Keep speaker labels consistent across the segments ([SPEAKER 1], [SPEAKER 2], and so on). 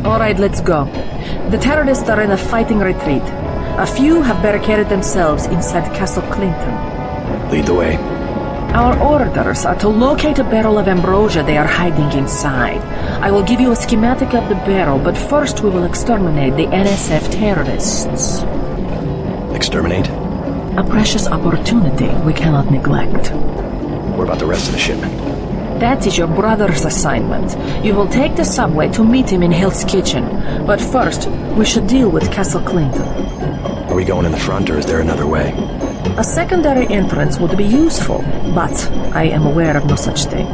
[SPEAKER 1] All right, let's go. The terrorists are in a fighting retreat. A few have barricaded themselves inside Castle Clinton.
[SPEAKER 2] Lead the way.
[SPEAKER 1] Our orders are to locate a barrel of ambrosia they are hiding inside. I will give you a schematic of the barrel, but first we will exterminate the NSF terrorists.
[SPEAKER 2] Exterminate?
[SPEAKER 1] A precious opportunity we cannot neglect.
[SPEAKER 2] What about the rest of the shipment?
[SPEAKER 1] That is your brother's assignment. You will take the subway to meet him in Hill's Kitchen. But first, we should deal with Castle Clinton.
[SPEAKER 2] Are we going in the front, or is there another way?
[SPEAKER 1] A secondary entrance would be useful, but I am aware of no such thing.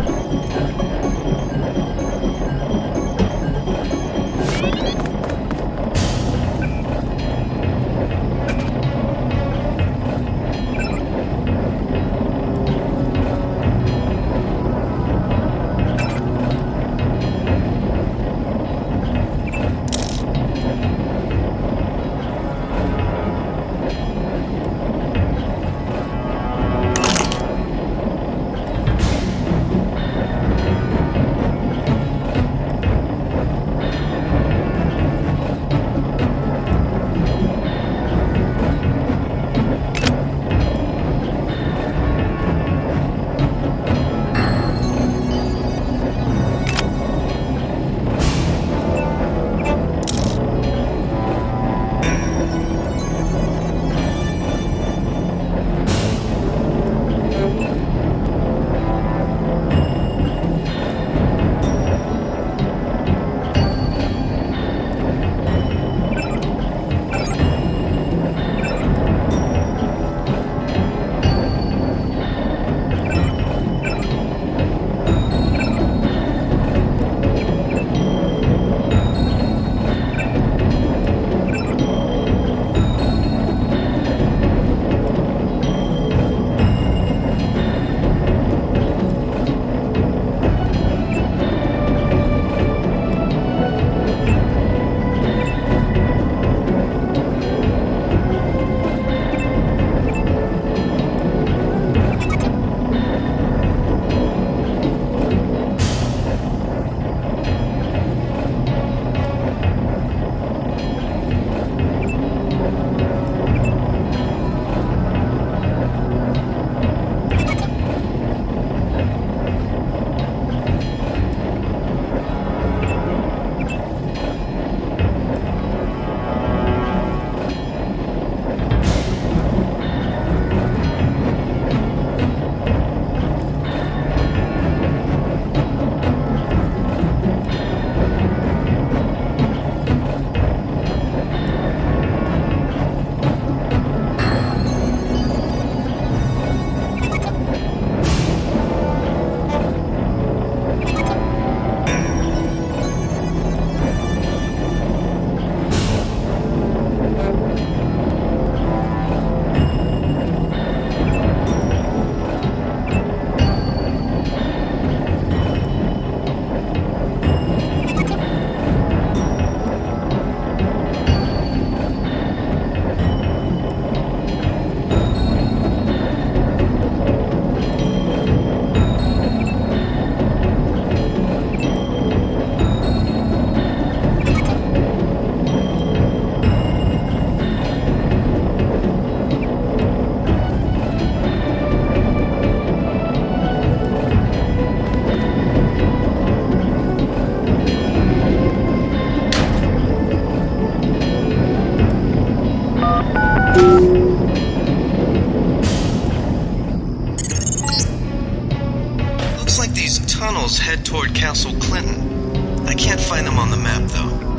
[SPEAKER 3] Head toward Castle Clinton. I can't find them on the map, though.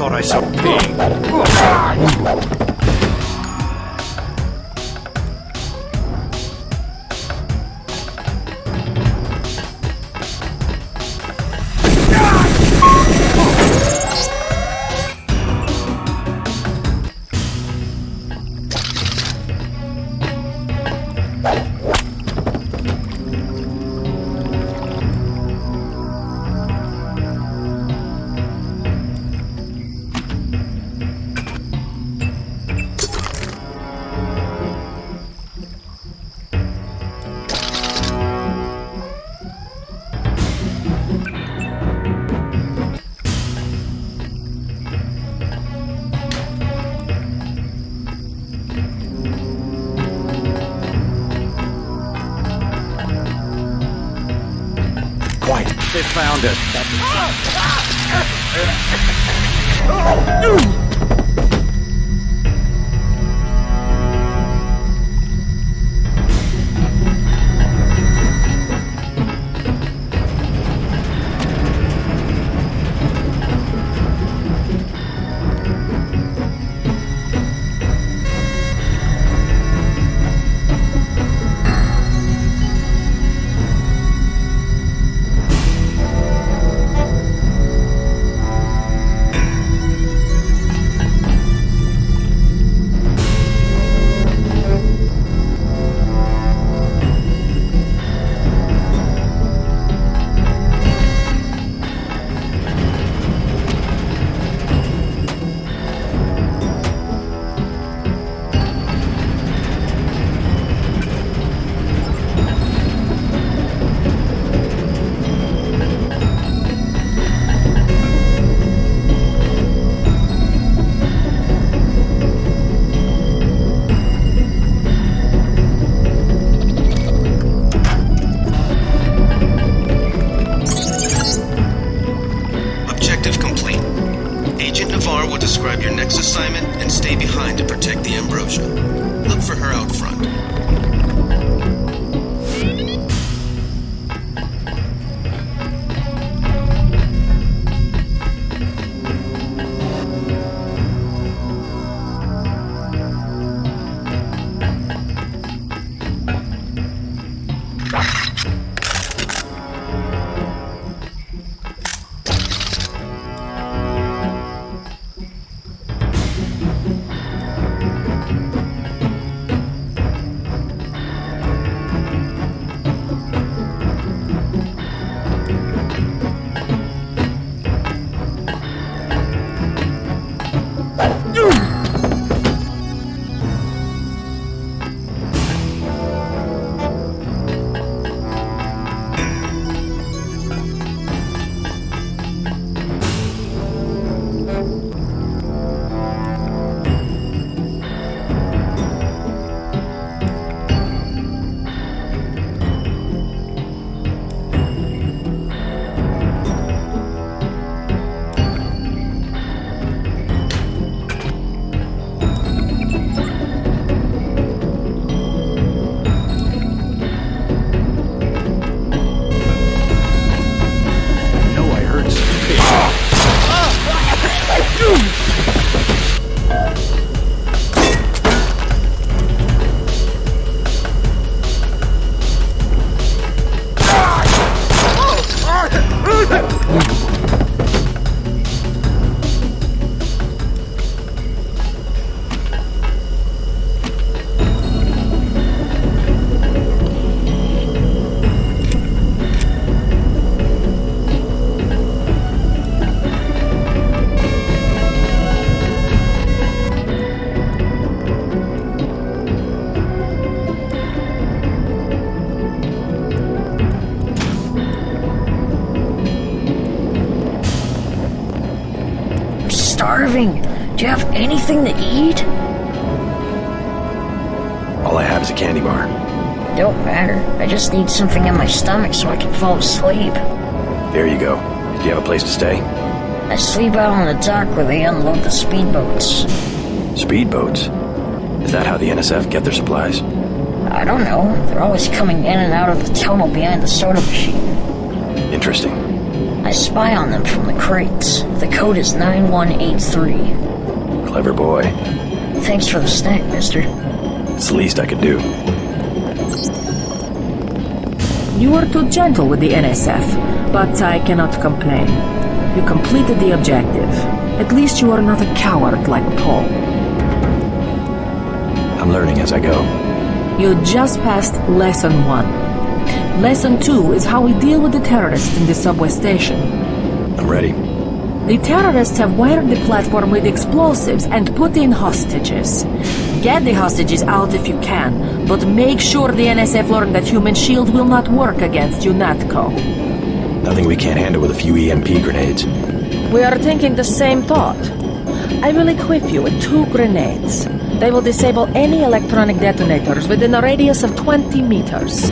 [SPEAKER 4] thought I saw pig. They found us.
[SPEAKER 3] Agent Navarre will describe your next assignment and stay behind to protect the Ambrosia. Look for her out front.
[SPEAKER 5] Starving. Do you have anything to eat?
[SPEAKER 2] All I have is a candy bar.
[SPEAKER 5] Don't matter. I just need something in my stomach so I can fall asleep.
[SPEAKER 2] There you go. Do you have a place to stay?
[SPEAKER 5] I sleep out on the dock where they unload the speedboats.
[SPEAKER 2] Speedboats? Is that how the NSF get their supplies?
[SPEAKER 5] I don't know. They're always coming in and out of the tunnel behind the soda machine.
[SPEAKER 2] Interesting.
[SPEAKER 5] I spy on them from the crates. The code is 9183.
[SPEAKER 2] Clever boy.
[SPEAKER 5] Thanks for the snack, mister.
[SPEAKER 2] It's the least I could do.
[SPEAKER 1] You were too gentle with the NSF, but I cannot complain. You completed the objective. At least you are not a coward like Paul.
[SPEAKER 2] I'm learning as I go.
[SPEAKER 1] You just passed Lesson 1. Lesson 2 is how we deal with the terrorists in the subway station.
[SPEAKER 2] I'm ready.
[SPEAKER 1] The terrorists have wired the platform with explosives and put in hostages. Get the hostages out if you can, but make sure the NSF learn that human shield will not work against UNATCO.
[SPEAKER 2] Nothing we can't handle with a few EMP grenades.
[SPEAKER 1] We are thinking the same thought. I will equip you with 2 grenades. They will disable any electronic detonators within a radius of 20 meters.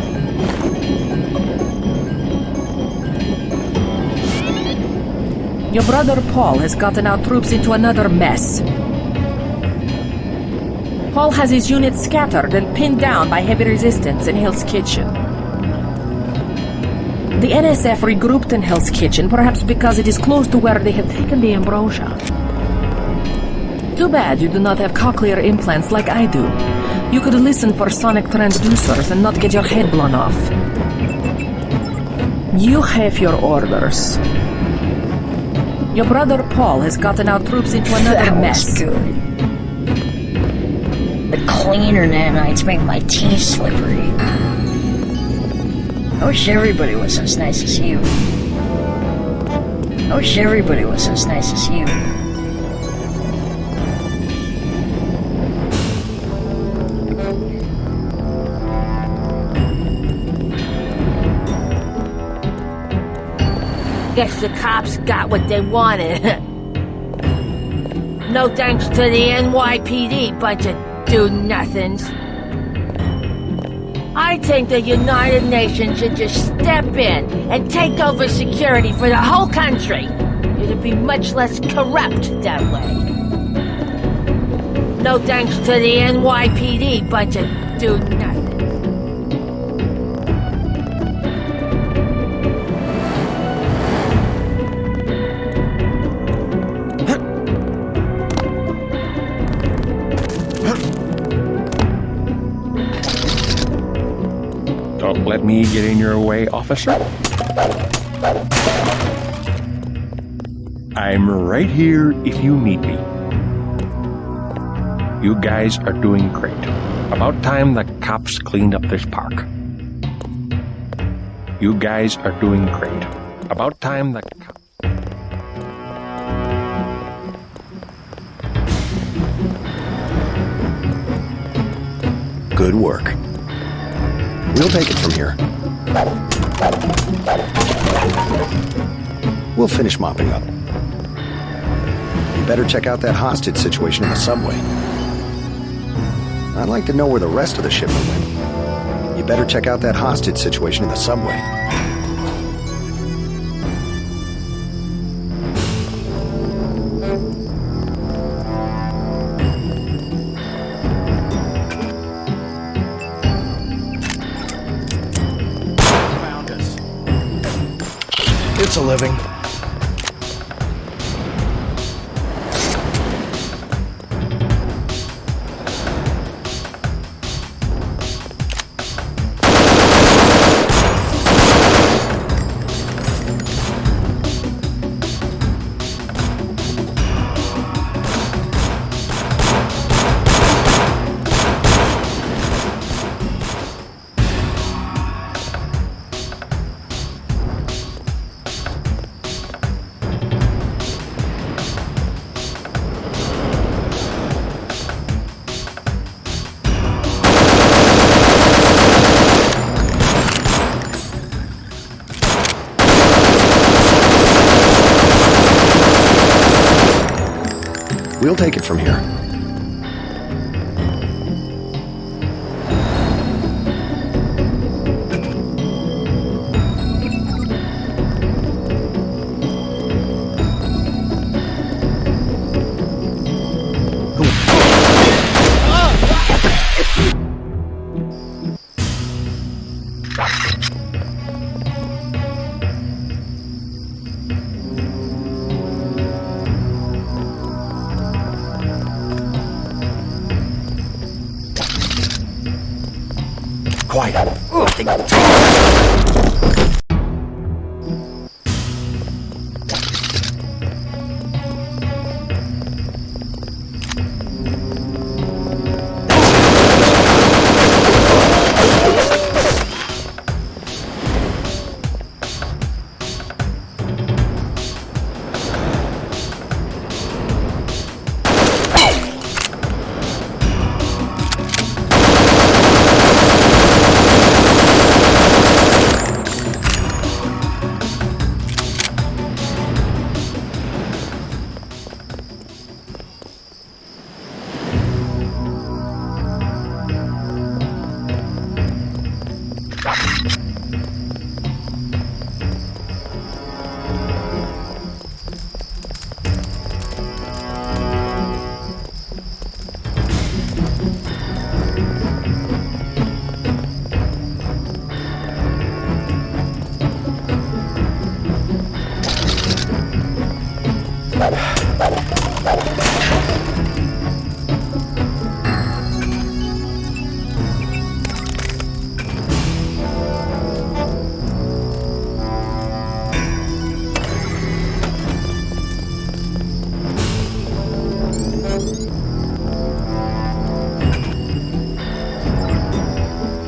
[SPEAKER 1] Your brother Paul has gotten our troops into another mess. Paul has his units scattered and pinned down by heavy resistance in Hill's Kitchen. The NSF regrouped in Hell's Kitchen, perhaps because it is close to where they have taken the Ambrosia. Too bad you do not have cochlear implants like I do. You could listen for sonic transducers and not get your head blown off. You have your orders. Your brother Paul has gotten our troops into another mess.
[SPEAKER 5] That was good. The cleaner nanites make my teeth slippery. I wish everybody was as nice as you. I wish everybody was as nice as you.
[SPEAKER 6] Guess the cops got what they wanted. No thanks to the NYPD, bunch of do-nothings. I think the United Nations should just step in and take over security for the whole country. It'd be much less corrupt that way. No thanks to the NYPD, bunch of do-nothings.
[SPEAKER 7] Don't let me get in your way, officer. I'm right here if you need me. You guys are doing great. About time the cops cleaned up this park. You guys are doing great. About time the cops...
[SPEAKER 2] Good work. We'll take it from here. We'll finish mopping up. You better check out that hostage situation in the subway. I'd like to know where the rest of the shipment went. You better check out that hostage situation in the subway. It's a living. We'll take it from here.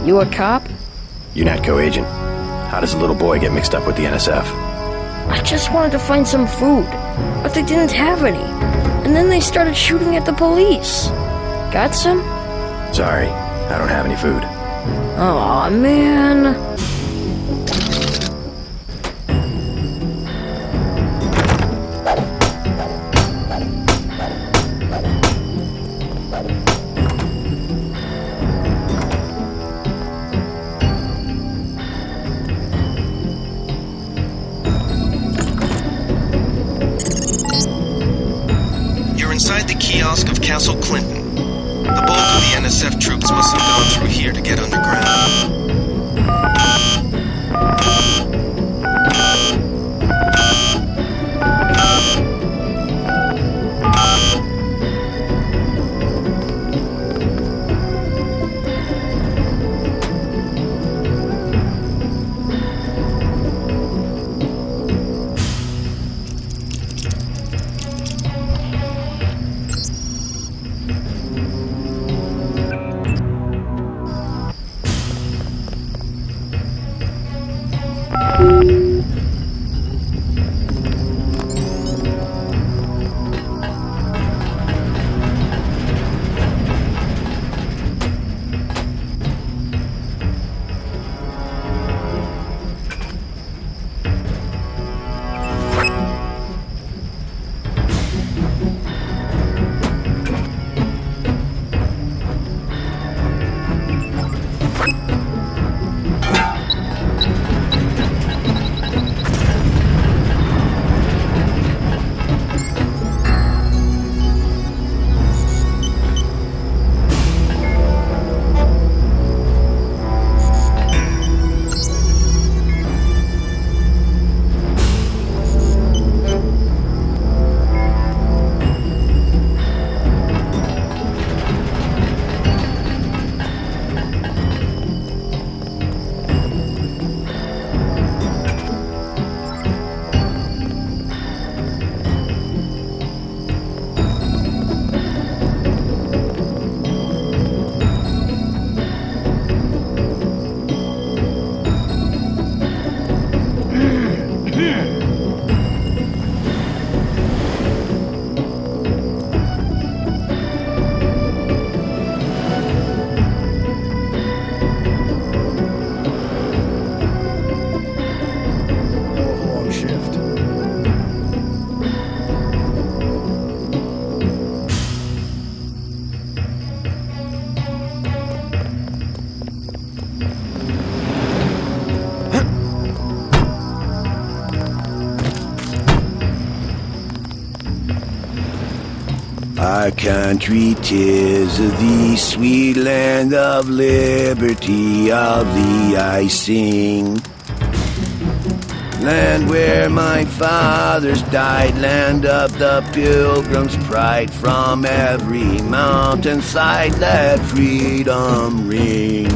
[SPEAKER 8] You a cop?
[SPEAKER 2] UNATCO agent. How does a little boy get mixed up with the NSF?
[SPEAKER 8] I just wanted to find some food, but they didn't have any. And then they started shooting at the police. Got some?
[SPEAKER 2] Sorry, I don't have any food.
[SPEAKER 8] Aw, man.
[SPEAKER 3] Kiosk of Castle Clinton. The bulk of the NSF troops must have gone through here to get underground.
[SPEAKER 9] Our country 'tis the sweet land of liberty, of thee I sing. Land where my fathers died, land of the pilgrim's pride, from every mountainside let freedom ring.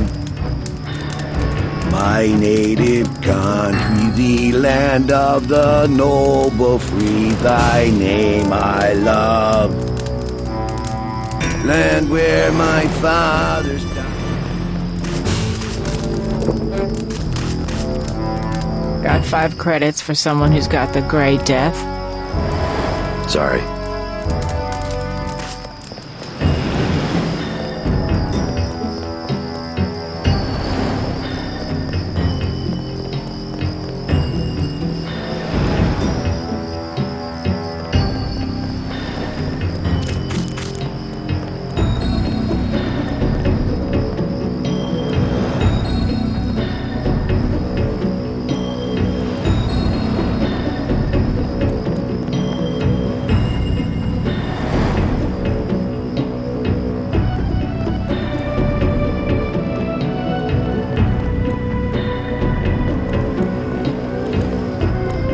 [SPEAKER 9] my native country, the land of the noble free, thy name I love. Land where my fathers died.
[SPEAKER 10] Got 5 credits for someone who's got the Grey Death.
[SPEAKER 2] Sorry.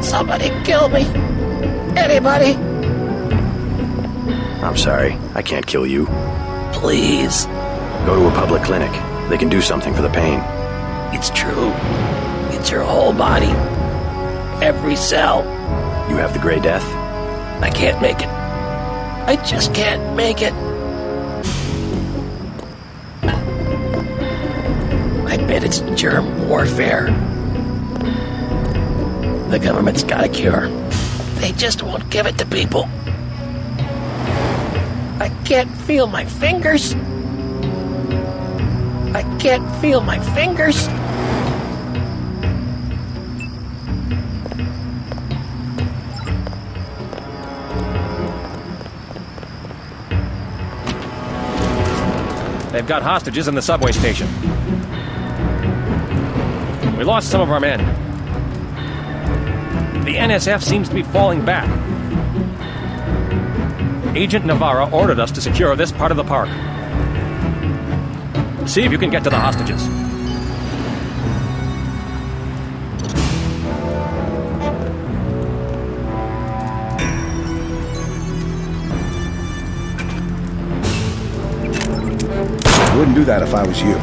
[SPEAKER 5] Somebody kill me. Anybody?
[SPEAKER 2] I'm sorry. I can't kill you.
[SPEAKER 5] Please.
[SPEAKER 2] Go to a public clinic. They can do something for the pain.
[SPEAKER 5] It's true. It's your whole body. Every cell.
[SPEAKER 2] You have the Grey Death?
[SPEAKER 5] I can't make it. I just can't make it. I bet it's germ warfare. The government's got a cure. They just won't give it to people. I can't feel my fingers. I can't feel my fingers.
[SPEAKER 7] They've got hostages in the subway station. We lost some of our men. The NSF seems to be falling back. Agent Navarre ordered us to secure this part of the park. See if you can get to the hostages.
[SPEAKER 2] I wouldn't do that if I was you.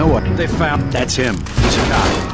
[SPEAKER 4] know what they found. That's him. He's a cop.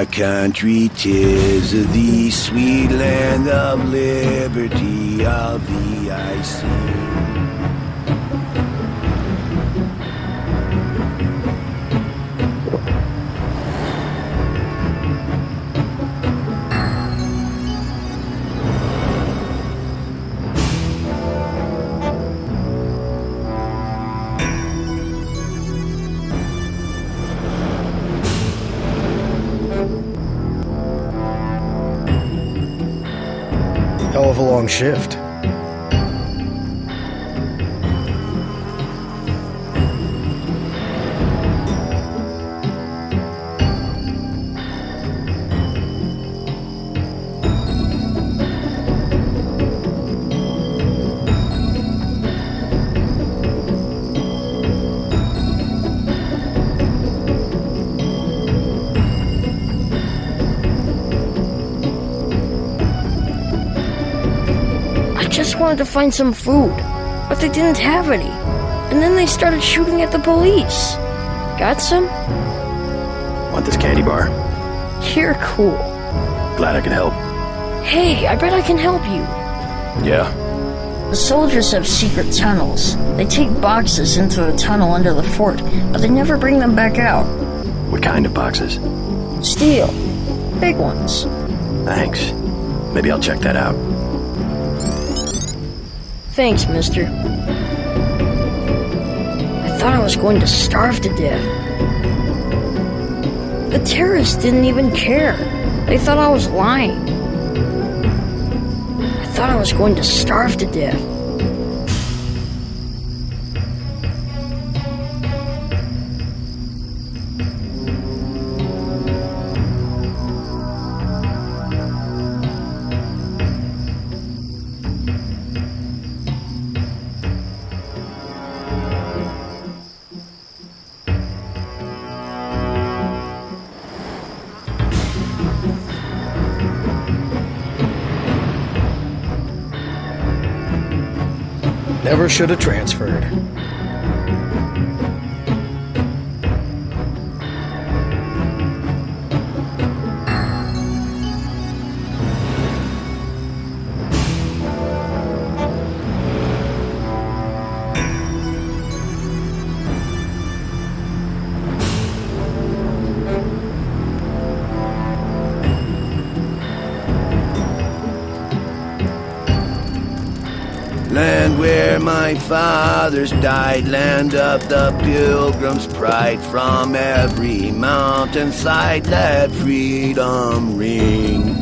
[SPEAKER 9] our country, 'tis the sweet land of liberty, of thee I sing.
[SPEAKER 2] Hell of a long shift.
[SPEAKER 8] Just wanted to find some food, but they didn't have any. And then they started shooting at the police. Got some?
[SPEAKER 2] Want this candy bar?
[SPEAKER 8] You're cool.
[SPEAKER 2] Glad I could help.
[SPEAKER 8] Hey, I bet I can help you.
[SPEAKER 2] Yeah.
[SPEAKER 8] The soldiers have secret tunnels. They take boxes into the tunnel under the fort, but they never bring them back out.
[SPEAKER 2] What kind of boxes?
[SPEAKER 8] Steel. Big ones.
[SPEAKER 2] Thanks. Maybe I'll check that out.
[SPEAKER 8] Thanks, mister. I thought I was going to starve to death. The terrorists didn't even care. They thought I was lying. I thought I was going to starve to death.
[SPEAKER 2] Never should have transferred.
[SPEAKER 9] Land where my fathers died, land of the pilgrim's pride. From every mountainside let freedom ring.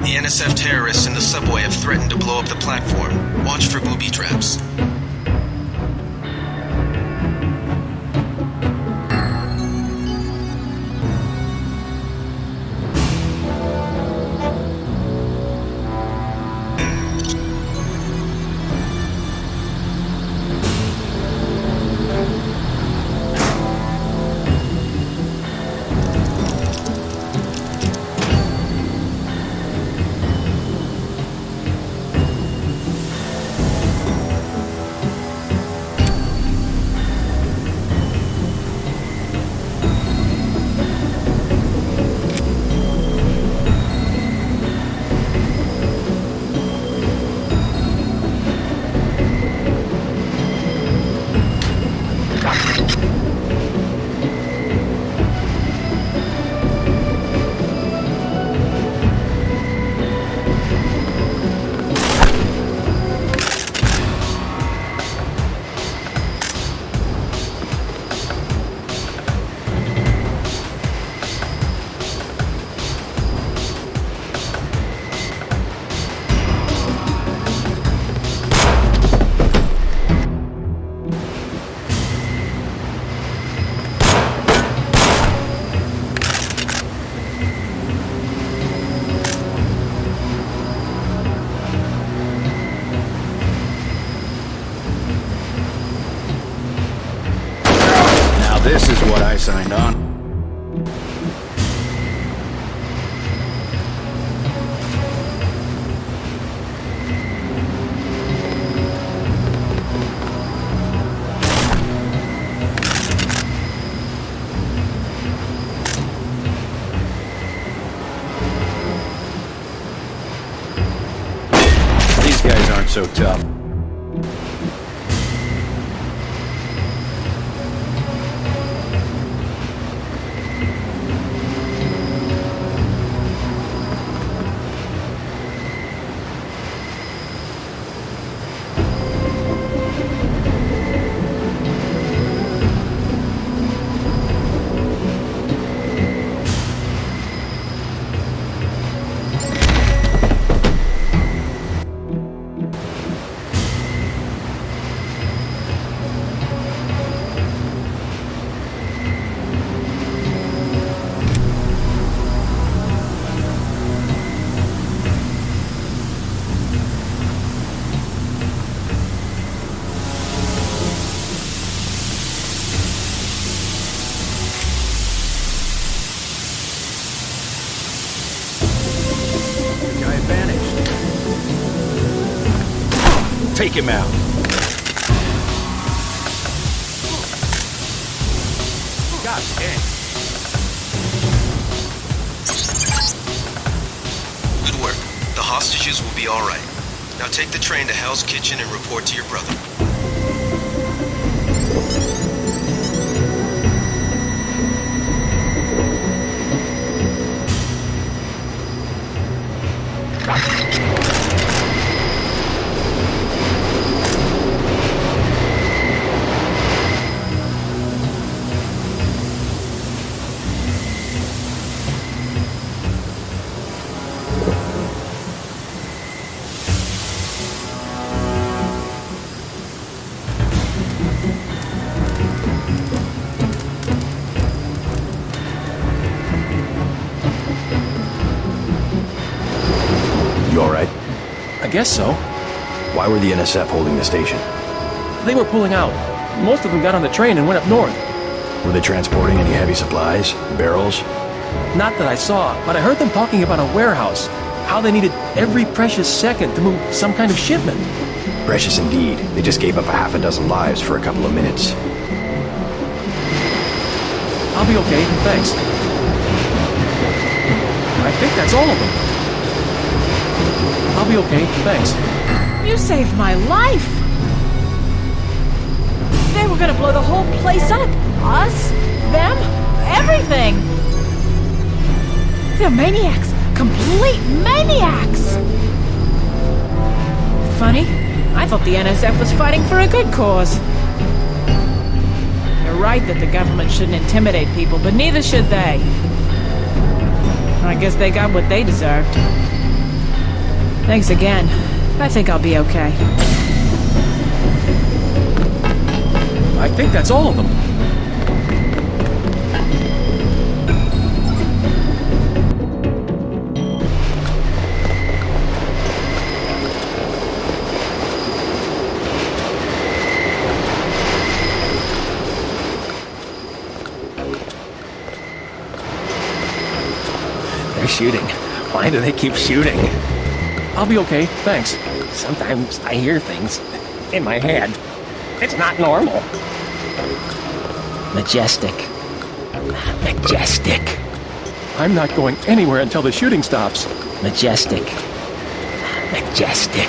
[SPEAKER 3] The NSF terrorists in the subway have threatened to blow up the platform. Watch for booby traps.
[SPEAKER 4] This is what I signed on. These guys aren't so tough. Take him out. God dang.
[SPEAKER 3] Good work. The hostages will be all right. Now take the train to Hell's Kitchen and report to your brother.
[SPEAKER 7] I guess so.
[SPEAKER 2] Why were the NSF holding the station?
[SPEAKER 7] They were pulling out. Most of them got on the train and went up north.
[SPEAKER 2] Were they transporting any heavy supplies? Barrels?
[SPEAKER 7] Not that I saw, but I heard them talking about a warehouse. How they needed every precious second to move some kind of shipment.
[SPEAKER 2] Precious indeed. They just gave up a half a dozen lives for a couple of minutes.
[SPEAKER 7] I'll be okay, thanks. I think that's all of them. I'll be okay, thanks.
[SPEAKER 10] You saved my life! They were gonna blow the whole place up. Us, them, everything! They're maniacs. Complete maniacs! Funny, I thought the NSF was fighting for a good cause. You're right that the government shouldn't intimidate people, but neither should they. I guess they got what they deserved. Thanks again. I think I'll be okay.
[SPEAKER 7] I think that's all of them.
[SPEAKER 5] They're shooting. Why do they keep shooting?
[SPEAKER 7] I'll be okay, thanks.
[SPEAKER 5] Sometimes I hear things in my head. It's not normal. Majestic. Majestic.
[SPEAKER 7] I'm not going anywhere until the shooting stops.
[SPEAKER 5] Majestic. Majestic.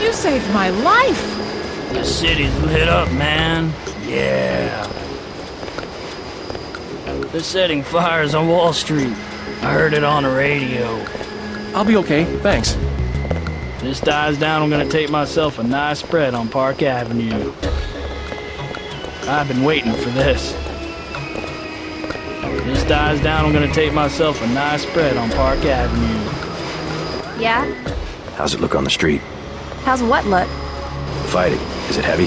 [SPEAKER 10] You saved my life!
[SPEAKER 11] The city's lit up, man. Yeah. They're setting fires on Wall Street. I heard it on the radio.
[SPEAKER 7] I'll be okay, thanks.
[SPEAKER 11] This dies down, I'm gonna take myself a nice spread on Park Avenue. I've been waiting for this. This dies down, I'm gonna take myself a nice spread on Park Avenue.
[SPEAKER 12] Yeah?
[SPEAKER 2] How's it look on the street?
[SPEAKER 12] How's what look?
[SPEAKER 2] The fighting. Is it heavy?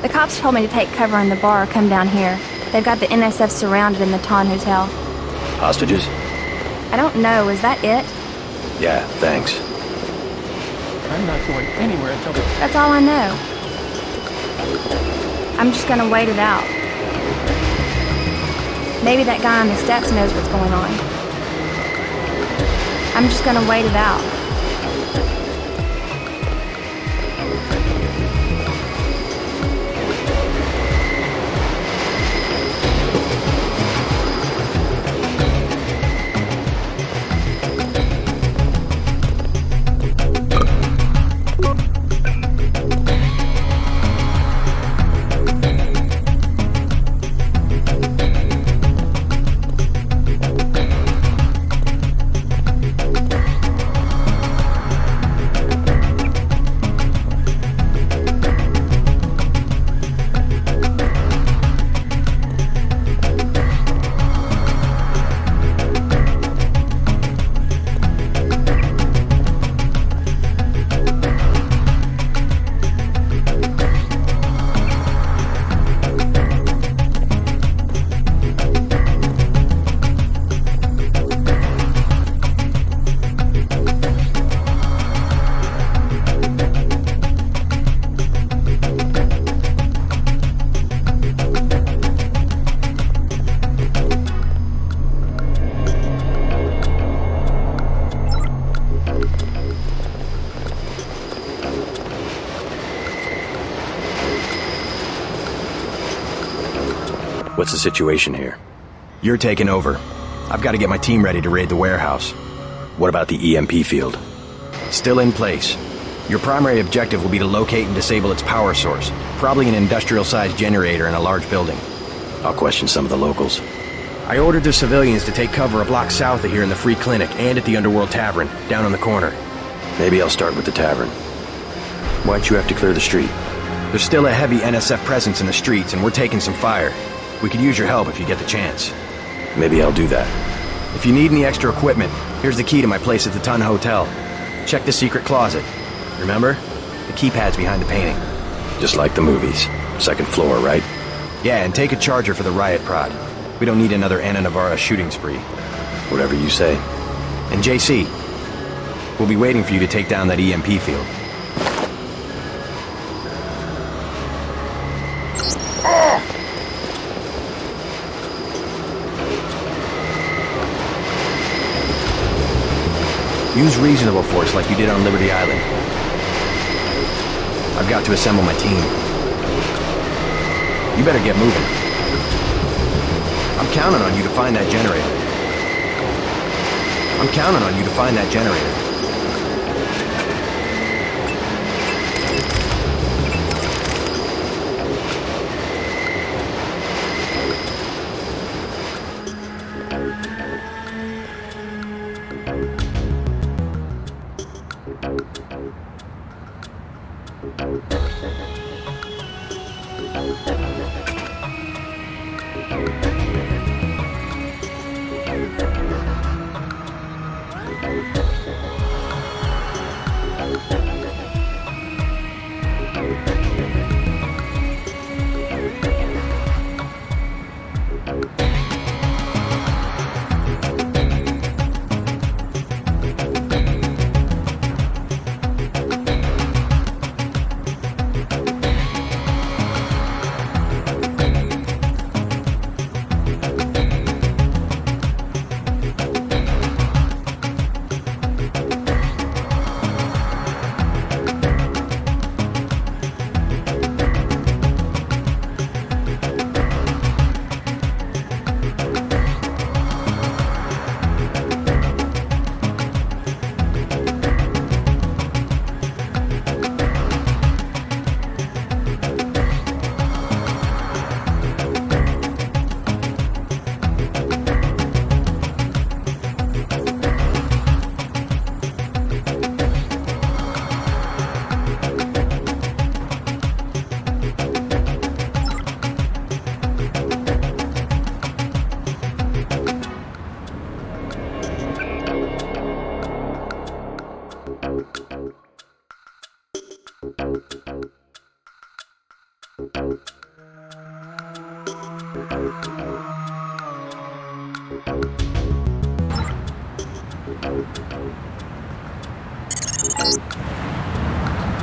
[SPEAKER 12] The cops told me to take cover in the bar or come down here. They've got the NSF surrounded in the Ton Hotel.
[SPEAKER 2] Hostages?
[SPEAKER 12] I don't know, is that it?
[SPEAKER 2] Yeah, thanks.
[SPEAKER 7] I'm not going anywhere until the...
[SPEAKER 12] That's all I know. I'm just gonna wait it out. Maybe that guy on the steps knows what's going on. I'm just gonna wait it out.
[SPEAKER 2] What's the situation here?
[SPEAKER 13] You're taking over. I've got to get my team ready to raid the warehouse.
[SPEAKER 2] What about the EMP field?
[SPEAKER 13] Still in place. Your primary objective will be to locate and disable its power source, probably an industrial-sized generator in a large building.
[SPEAKER 2] I'll question some of the locals.
[SPEAKER 13] I ordered the civilians to take cover a block south of here in the Free Clinic and at the Underworld Tavern, down on the corner.
[SPEAKER 2] Maybe I'll start with the tavern. Why'd you have to clear the street?
[SPEAKER 13] There's still a heavy NSF presence in the streets, and we're taking some fire. We could use your help if you get the chance.
[SPEAKER 2] Maybe I'll do that.
[SPEAKER 13] If you need any extra equipment, here's the key to my place at the Ton Hotel. Check the secret closet. Remember? The keypad's behind the painting.
[SPEAKER 2] Just like the movies. Second floor, right?
[SPEAKER 13] Yeah, and take a charger for the riot prod. We don't need another Anna Navarre shooting spree.
[SPEAKER 2] Whatever you say.
[SPEAKER 13] And JC, we'll be waiting for you to take down that EMP field. Use reasonable force like you did on Liberty Island. I've got to assemble my team. You better get moving. I'm counting on you to find that generator. I'm counting on you to find that generator.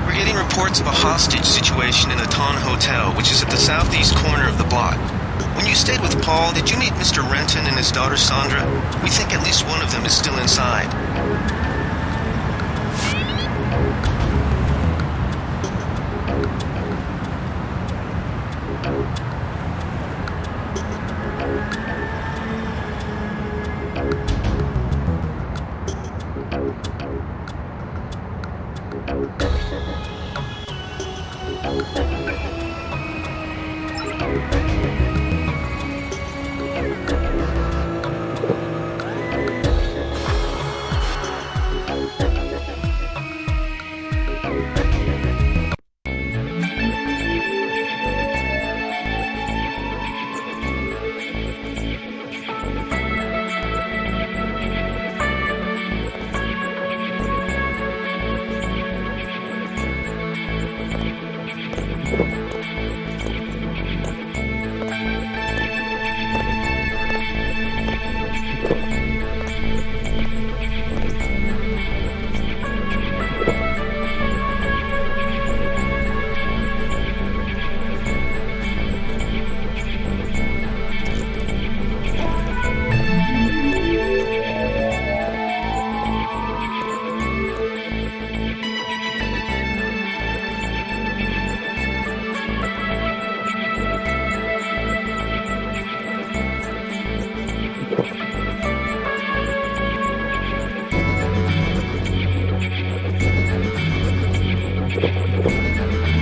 [SPEAKER 3] We're getting reports of a hostage situation in the Ton Hotel, which is at the southeast corner of the block. When you stayed with Paul, did you meet Mr. Renton and his daughter Sandra? We think at least one of them is still inside.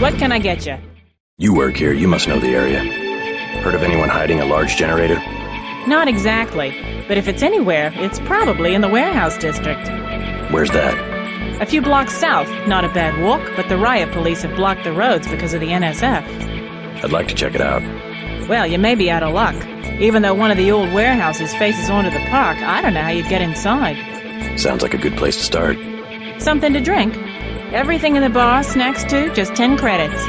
[SPEAKER 10] What can I get you?
[SPEAKER 13] You work here, you must know the area. Heard of anyone hiding a large generator?
[SPEAKER 10] Not exactly, but if it's anywhere, it's probably in the warehouse district.
[SPEAKER 13] Where's that?
[SPEAKER 10] A few blocks south. Not a bad walk, but the riot police have blocked the roads because of the NSF.
[SPEAKER 13] I'd like to check it out.
[SPEAKER 10] Well, you may be out of luck. Even though one of the old warehouses faces onto the park, I don't know how you'd get inside.
[SPEAKER 13] Sounds like a good place to start.
[SPEAKER 10] Something to drink? Everything in the bar, snacks too, just 10 credits.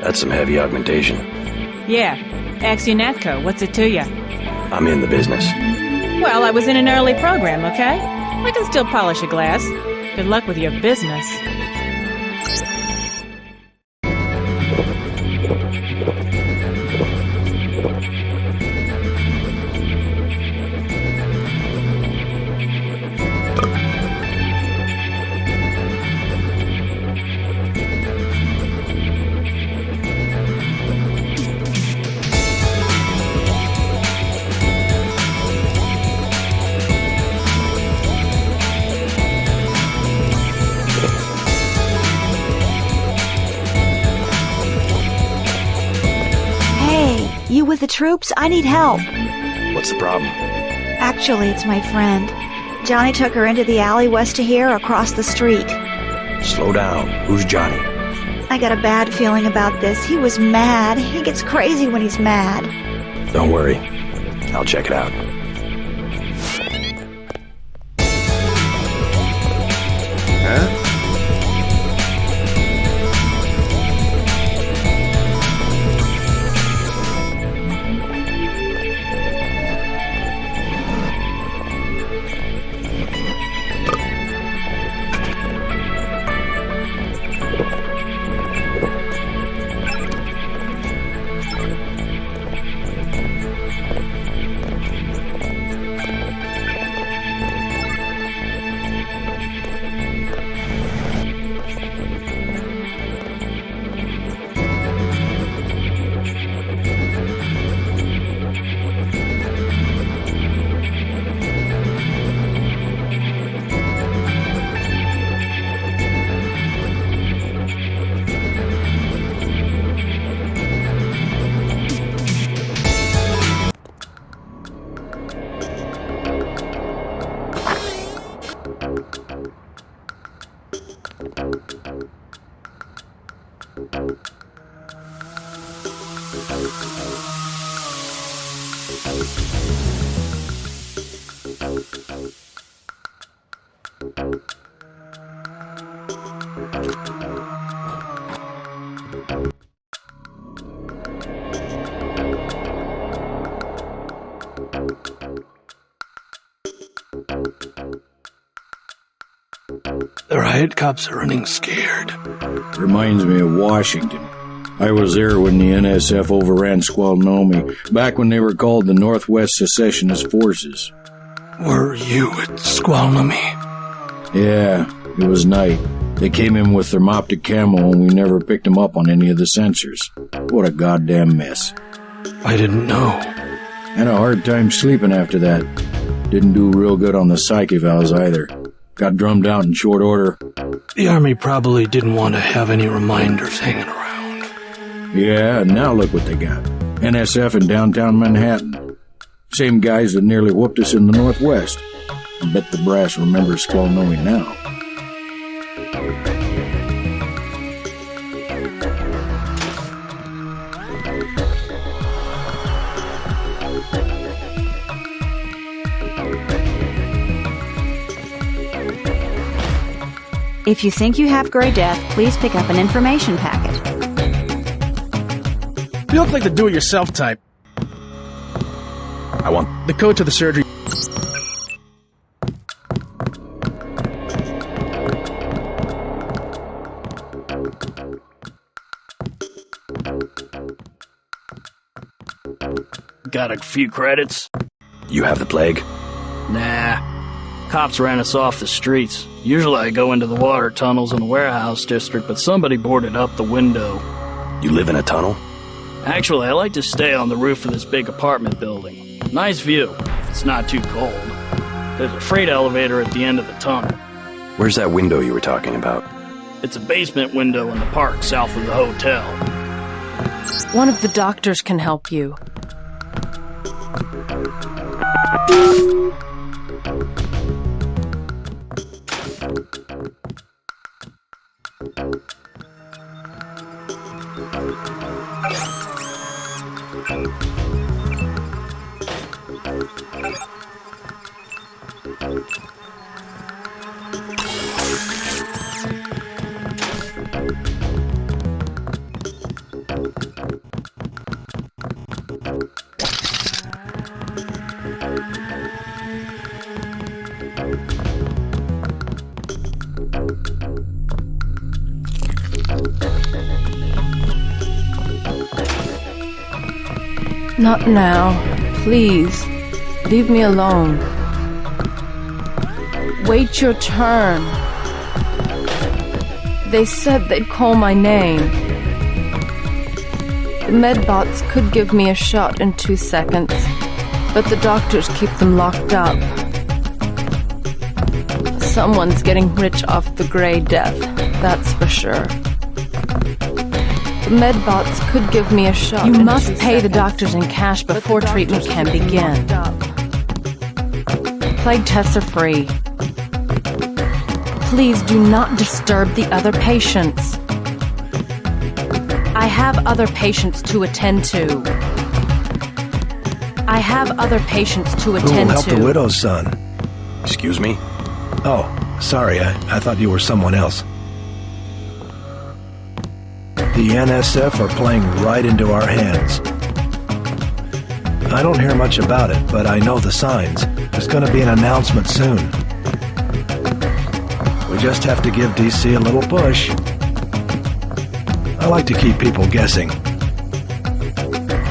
[SPEAKER 13] That's some heavy augmentation.
[SPEAKER 10] Yeah. Ask UNATCO, what's it to you?
[SPEAKER 13] I'm in the business.
[SPEAKER 10] Well, I was in an early program, okay? I can still polish a glass. Good luck with your business.
[SPEAKER 14] You with the troops? I need help.
[SPEAKER 13] What's the problem?
[SPEAKER 14] Actually, it's my friend. Johnny took her into the alley west of here, across the street.
[SPEAKER 13] Slow down. Who's Johnny?
[SPEAKER 14] I got a bad feeling about this. He was mad. He gets crazy when he's mad.
[SPEAKER 13] Don't worry. I'll check it out.
[SPEAKER 2] Huh?
[SPEAKER 15] The riot cops are running scared.
[SPEAKER 4] Reminds me of Washington. I was there when the NSF overran Squalnomi, back when they were called the Northwest Secessionist Forces.
[SPEAKER 15] Were you at Squalnomi?
[SPEAKER 4] Yeah, it was night. They came in with thermoptic camo and we never picked them up on any of the sensors. What a goddamn mess.
[SPEAKER 15] I didn't know.
[SPEAKER 4] Had a hard time sleeping after that. Didn't do real good on the psych evals either. Got drummed out in short order.
[SPEAKER 15] The Army probably didn't want to have any reminders hanging around.
[SPEAKER 4] Yeah, and now look what they got. NSF in downtown Manhattan. Same guys that nearly whooped us in the Northwest. I bet the brass remembers Squalnomi now.
[SPEAKER 14] If you think you have Grey Death, please pick up an information packet.
[SPEAKER 16] You look like the do-it-yourself type.
[SPEAKER 13] I want
[SPEAKER 16] the code to the surgery.
[SPEAKER 11] Got a few credits?
[SPEAKER 13] You have the plague?
[SPEAKER 11] Nah. Cops ran us off the streets. Usually I go into the water tunnels in the warehouse district, but somebody boarded up the window.
[SPEAKER 13] You live in a tunnel?
[SPEAKER 11] Actually, I like to stay on the roof of this big apartment building. Nice view, if it's not too cold. There's a freight elevator at the end of the tunnel.
[SPEAKER 13] Where's that window you were talking about?
[SPEAKER 11] It's a basement window in the park south of the hotel.
[SPEAKER 1] One of the doctors can help you. Not now. Please. Leave me alone. Wait your turn. They said they'd call my name. The medbots could give me a shot in 2 seconds, but the doctors keep them locked up. Someone's getting rich off the Grey Death, that's for sure. The medbots could give me a shot. You must pay the doctors in cash before treatment can begin. Plague tests are free. Please do not disturb the other patients. I have other patients to attend to. I have other patients to attend to.
[SPEAKER 2] Who will help the widow's son?
[SPEAKER 13] Excuse me?
[SPEAKER 2] Oh, sorry, I thought you were someone else. The NSF are playing right into our hands. I don't hear much about it, but I know the signs. There's gonna be an announcement soon. We just have to give DC a little push. I like to keep people guessing.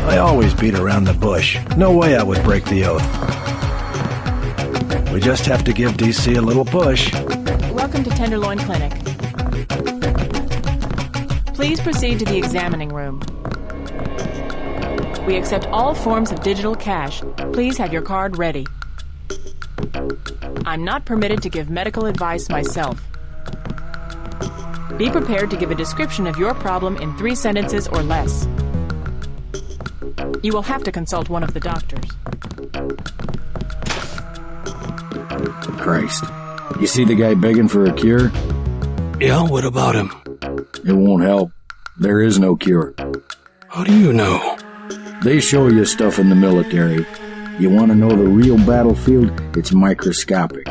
[SPEAKER 2] I always beat around the bush. No way I would break the oath. We just have to give DC a little push.
[SPEAKER 10] Welcome to Tenderloin Clinic. Please proceed to the examining room. We accept all forms of digital cash. Please have your card ready. I'm not permitted to give medical advice myself. Be prepared to give a description of your problem in 3 sentences or less. You will have to consult one of the doctors.
[SPEAKER 4] Christ. You see the guy begging for a cure?
[SPEAKER 15] Yeah, what about him?
[SPEAKER 4] It won't help. There is no cure.
[SPEAKER 15] How do you know?
[SPEAKER 4] They show you stuff in the military. You want to know the real battlefield? It's microscopic.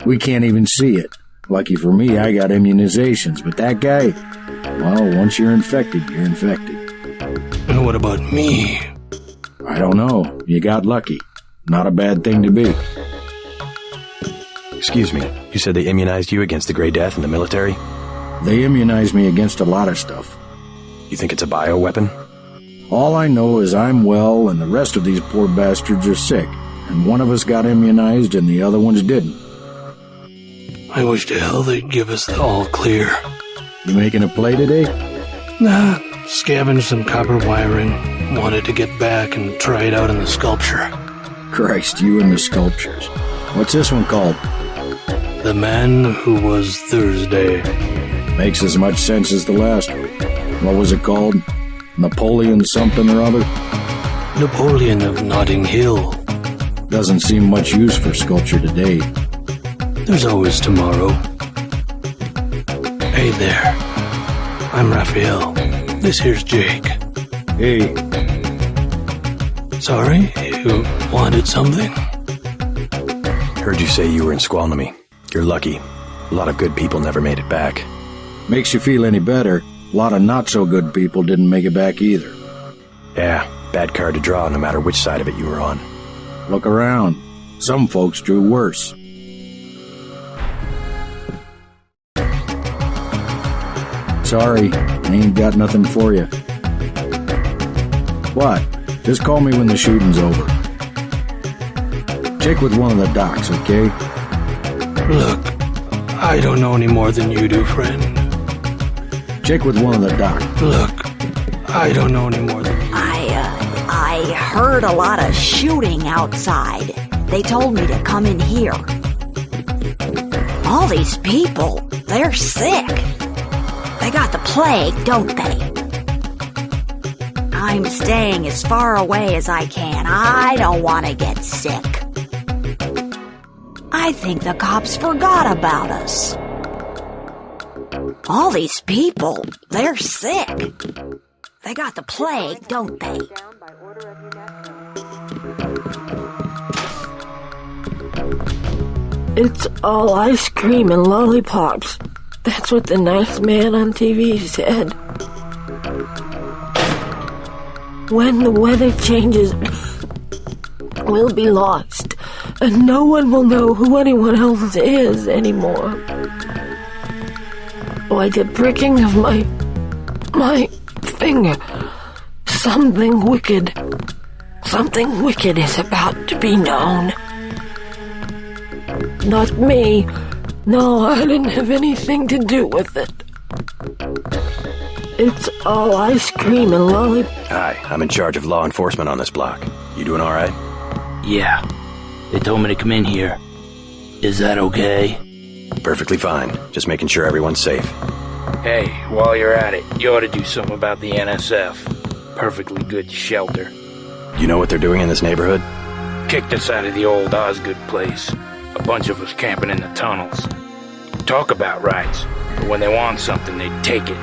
[SPEAKER 4] We can't even see it. Lucky for me, I got immunizations, but that guy, well, once you're infected, you're infected.
[SPEAKER 15] And what about me?
[SPEAKER 4] I don't know. You got lucky. Not a bad thing to be.
[SPEAKER 13] Excuse me, you said they immunized you against the Grey Death in the military?
[SPEAKER 4] They immunized me against a lot of stuff.
[SPEAKER 13] You think it's a bioweapon?
[SPEAKER 4] All I know is I'm well and the rest of these poor bastards are sick, and one of us got immunized and the other ones didn't.
[SPEAKER 15] I wish to hell they'd give us the all clear.
[SPEAKER 4] You making a play today?
[SPEAKER 15] Nah, scavenged some copper wiring. Wanted to get back and try it out in the sculpture.
[SPEAKER 4] Christ, you and the sculptures. What's this one called?
[SPEAKER 15] The Man Who Was Thursday.
[SPEAKER 4] Makes as much sense as the last one. What was it called? Napoleon something or other?
[SPEAKER 15] Napoleon of Notting Hill.
[SPEAKER 4] Doesn't seem much use for sculpture today.
[SPEAKER 15] There's always tomorrow. Hey there. I'm Raphael. This here's Jake.
[SPEAKER 4] Hey.
[SPEAKER 15] Sorry, you wanted something?
[SPEAKER 13] Heard you say you were in Squalnamy. You're lucky. A lot of good people never made it back.
[SPEAKER 4] Makes you feel any better, a lot of not-so-good people didn't make it back either.
[SPEAKER 13] Yeah, bad card to draw no matter which side of it you were on.
[SPEAKER 4] Look around. Some folks drew worse. Sorry, I ain't got nothing for you. What? Just call me when the shooting's over. Check with one of the docs, okay?
[SPEAKER 15] Look, I don't know any more than you do, friend.
[SPEAKER 4] Check with one of the docs.
[SPEAKER 15] Look, I don't know any more than you.
[SPEAKER 14] I heard a lot of shooting outside. They told me to come in here. All these people, they're sick. They got the plague, don't they? I'm staying as far away as I can. I don't want to get sick. I think the cops forgot about us. All these people, they're sick. They got the plague, don't they?
[SPEAKER 8] It's all ice cream and lollipops. That's what the nice man on TV said. When the weather changes, we'll be lost, and no one will know who anyone else is anymore. Like a pricking of my finger. Something wicked is about to be known. Not me. No, I didn't have anything to do with it. It's all ice cream and lollipops.
[SPEAKER 13] Hi, I'm in charge of law enforcement on this block. You doing all right?
[SPEAKER 5] Yeah. They told me to come in here. Is that okay?
[SPEAKER 13] Perfectly fine. Just making sure everyone's safe.
[SPEAKER 17] Hey, while you're at it, you ought to do something about the NSF. Perfectly good shelter.
[SPEAKER 13] You know what they're doing in this neighborhood?
[SPEAKER 17] Kicked us out of the old Osgood place. A bunch of us camping in the tunnels. Talk about rights, but when they want something, they take it.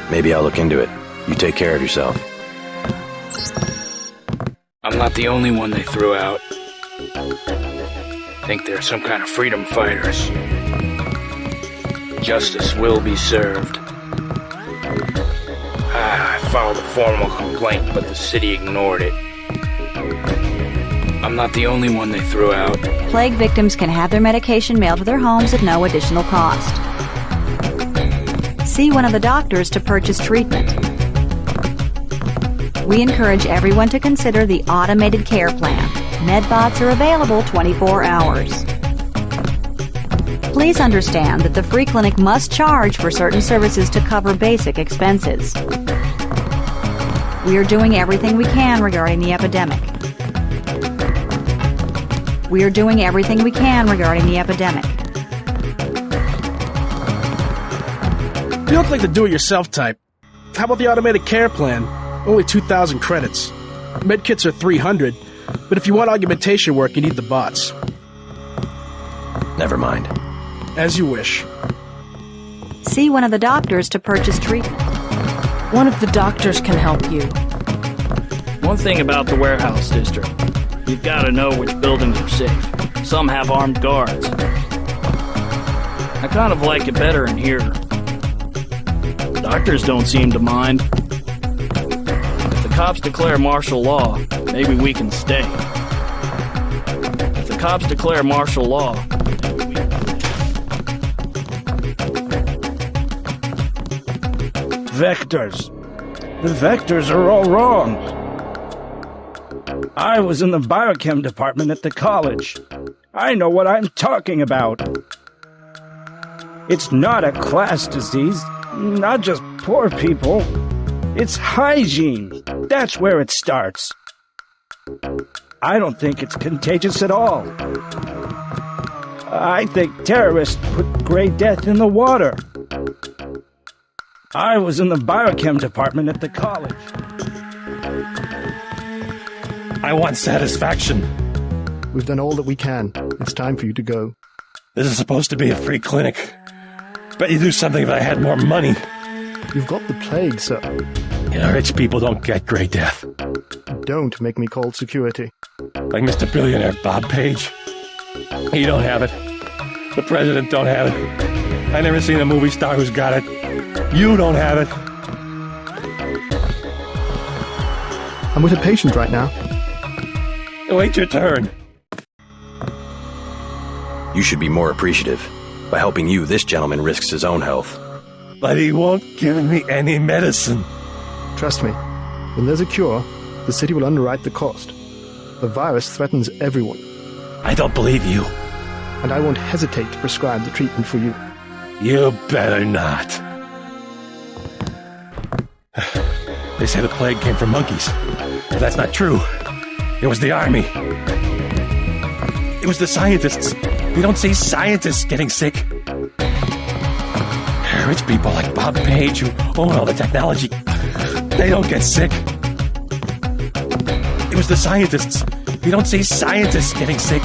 [SPEAKER 13] Maybe I'll look into it. You take care of yourself.
[SPEAKER 17] I'm not the only one they threw out. Think they're some kind of freedom fighters. Justice will be served. I filed a formal complaint, but the city ignored it. I'm not the only one they threw out.
[SPEAKER 14] Plague victims can have their medication mailed to their homes at no additional cost. See one of the doctors to purchase treatment. We encourage everyone to consider the automated care plan. Medbots are available 24 hours. Please understand that the free clinic must charge for certain services to cover basic expenses. We are doing everything we can regarding the epidemic. We are doing everything we can regarding the epidemic.
[SPEAKER 16] You look like the do-it-yourself type. How about the automated care plan? Only 2,000 credits. Medkits are 300, but if you want augmentation work, you need the bots.
[SPEAKER 13] Never mind.
[SPEAKER 16] As you wish.
[SPEAKER 14] See one of the doctors to purchase treatment.
[SPEAKER 1] One of the doctors can help you.
[SPEAKER 11] One thing about the warehouse district. You've got to know which buildings are safe. Some have armed guards. I kind of like it better in here. Doctors don't seem to mind. If the cops declare martial law, maybe we can stay. If the cops declare martial law, maybe we can stay.
[SPEAKER 18] Vectors.
[SPEAKER 17] The vectors are all wrong. I was in the biochem department at the college. I know what I'm talking about. It's not a class disease, not just poor people. It's hygiene. That's where it starts. I don't think it's contagious at all. I think terrorists put Grey Death in the water. I was in the biochem department at the college.
[SPEAKER 18] I want satisfaction.
[SPEAKER 15] We've done all that we can. It's time for you to go.
[SPEAKER 18] This is supposed to be a free clinic. Bet you'd do something if I had more money.
[SPEAKER 15] You've got the plague, sir.
[SPEAKER 18] You know, rich people don't get Grey Death.
[SPEAKER 15] Don't make me call security.
[SPEAKER 18] Like Mr. Billionaire Bob Page. He don't have it. The president don't have it. I never seen a movie star who's got it. You don't have it.
[SPEAKER 15] I'm with a patient right now.
[SPEAKER 18] Wait your turn.
[SPEAKER 13] You should be more appreciative. By helping you, this gentleman risks his own health.
[SPEAKER 18] But he won't give me any medicine.
[SPEAKER 15] Trust me, when there's a cure, the city will underwrite the cost. The virus threatens everyone.
[SPEAKER 18] I don't believe you.
[SPEAKER 15] And I won't hesitate to prescribe the treatment for you.
[SPEAKER 18] You better not. They say the plague came from monkeys. But that's not true. It was the army. It was the scientists. We don't see scientists getting sick. Rich people like Bob Page who own all the technology, they don't get sick. It was the scientists. We don't see scientists getting sick.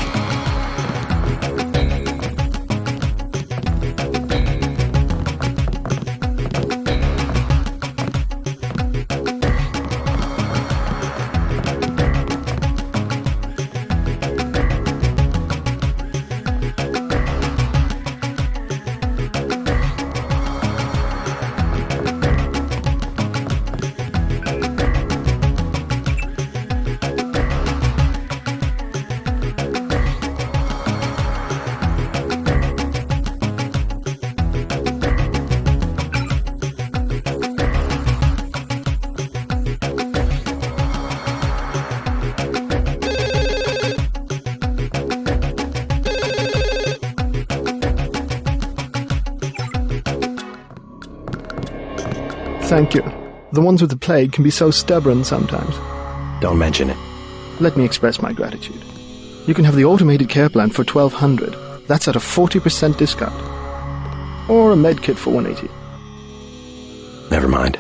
[SPEAKER 15] Thank you. The ones with the plague can be so stubborn sometimes.
[SPEAKER 13] Don't mention it.
[SPEAKER 15] Let me express my gratitude. You can have the automated care plan for $1,200. That's at a 40% discount. Or a med kit for $180.
[SPEAKER 13] Never mind.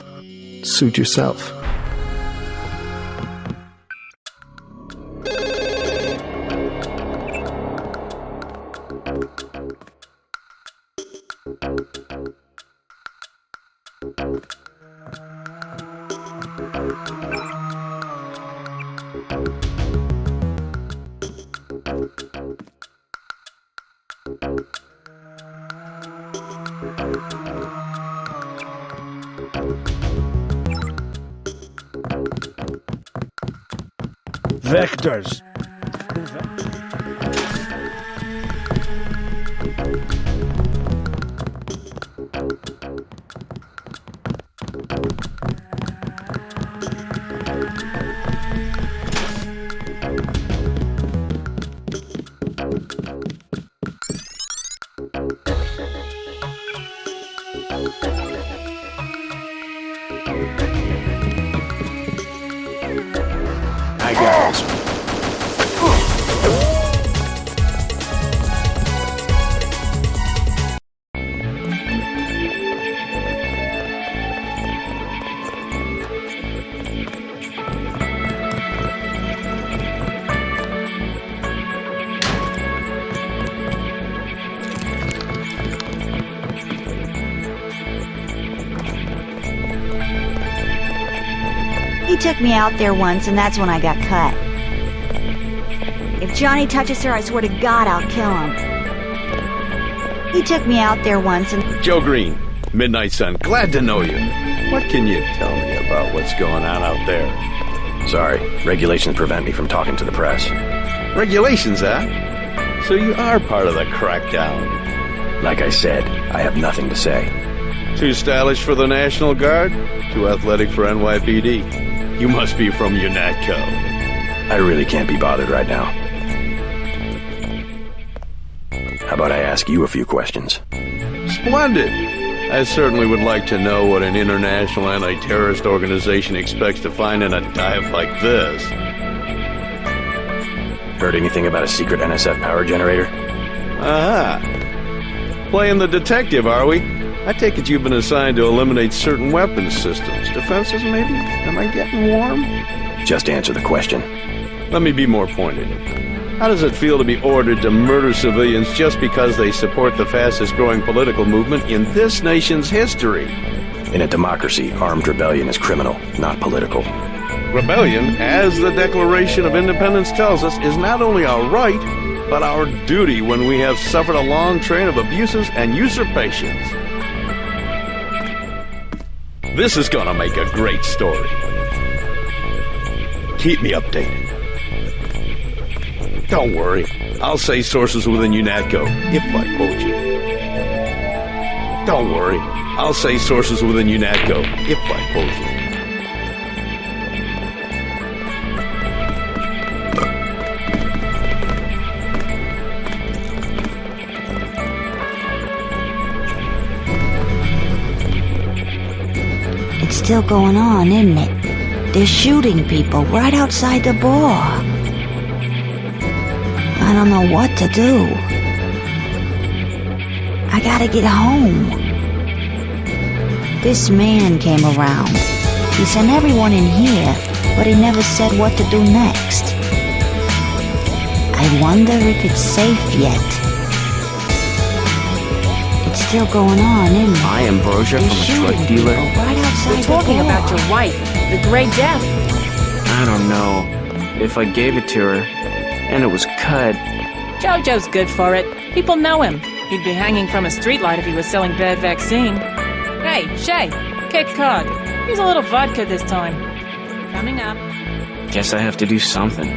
[SPEAKER 15] Suit yourself.
[SPEAKER 17] Vectors.
[SPEAKER 9] I got this.
[SPEAKER 14] He took me out there once, and that's when I got cut. If Johnny touches her, I swear to God I'll kill him. He took me out there once and...
[SPEAKER 19] Joe Green, Midnight Sun, glad to know you. What can you tell me about what's going on out there?
[SPEAKER 13] Sorry, regulations prevent me from talking to the press.
[SPEAKER 19] Regulations, huh? So you are part of the crackdown.
[SPEAKER 13] Like I said, I have nothing to say.
[SPEAKER 19] Too stylish for the National Guard? Too athletic for NYPD? You must be from UNATCO.
[SPEAKER 13] I really can't be bothered right now. How about I ask you a few questions?
[SPEAKER 19] Splendid! I certainly would like to know what an international anti-terrorist organization expects to find in a dive like this.
[SPEAKER 13] Heard anything about a secret NSF power generator?
[SPEAKER 19] Aha! Playing the detective, are we? I take it you've been assigned to eliminate certain weapons systems. Defenses, maybe? Am I getting warm?
[SPEAKER 13] Just answer the question.
[SPEAKER 19] Let me be more pointed. How does it feel to be ordered to murder civilians just because they support the fastest-growing political movement in this nation's history?
[SPEAKER 13] In a democracy, armed rebellion is criminal, not political.
[SPEAKER 19] Rebellion, as the Declaration of Independence tells us, is not only our right, but our duty when we have suffered a long train of abuses and usurpations. This is gonna make a great story. Keep me updated. Don't worry, I'll say sources within UNATCO if I quote you. Don't worry, I'll say sources within UNATCO if I quote you.
[SPEAKER 14] It's still going on, isn't it? They're shooting people right outside the bar. I don't know what to do. I gotta get home. This man came around. He sent everyone in here, but he never said what to do next. I wonder if it's safe yet. It's still going on, isn't it?
[SPEAKER 5] Hi, Ambrosia from a drug dealer.
[SPEAKER 14] Right outside
[SPEAKER 10] We're talking about your wife, the Grey Death.
[SPEAKER 5] I don't know. If I gave it to her, and it was cut.
[SPEAKER 10] Jojo's good for it. People know him. He'd be hanging from a streetlight if he was selling bad vaccine. Hey, Shay, kick card. Here's a little vodka this time. Coming up.
[SPEAKER 5] Guess I have to do something.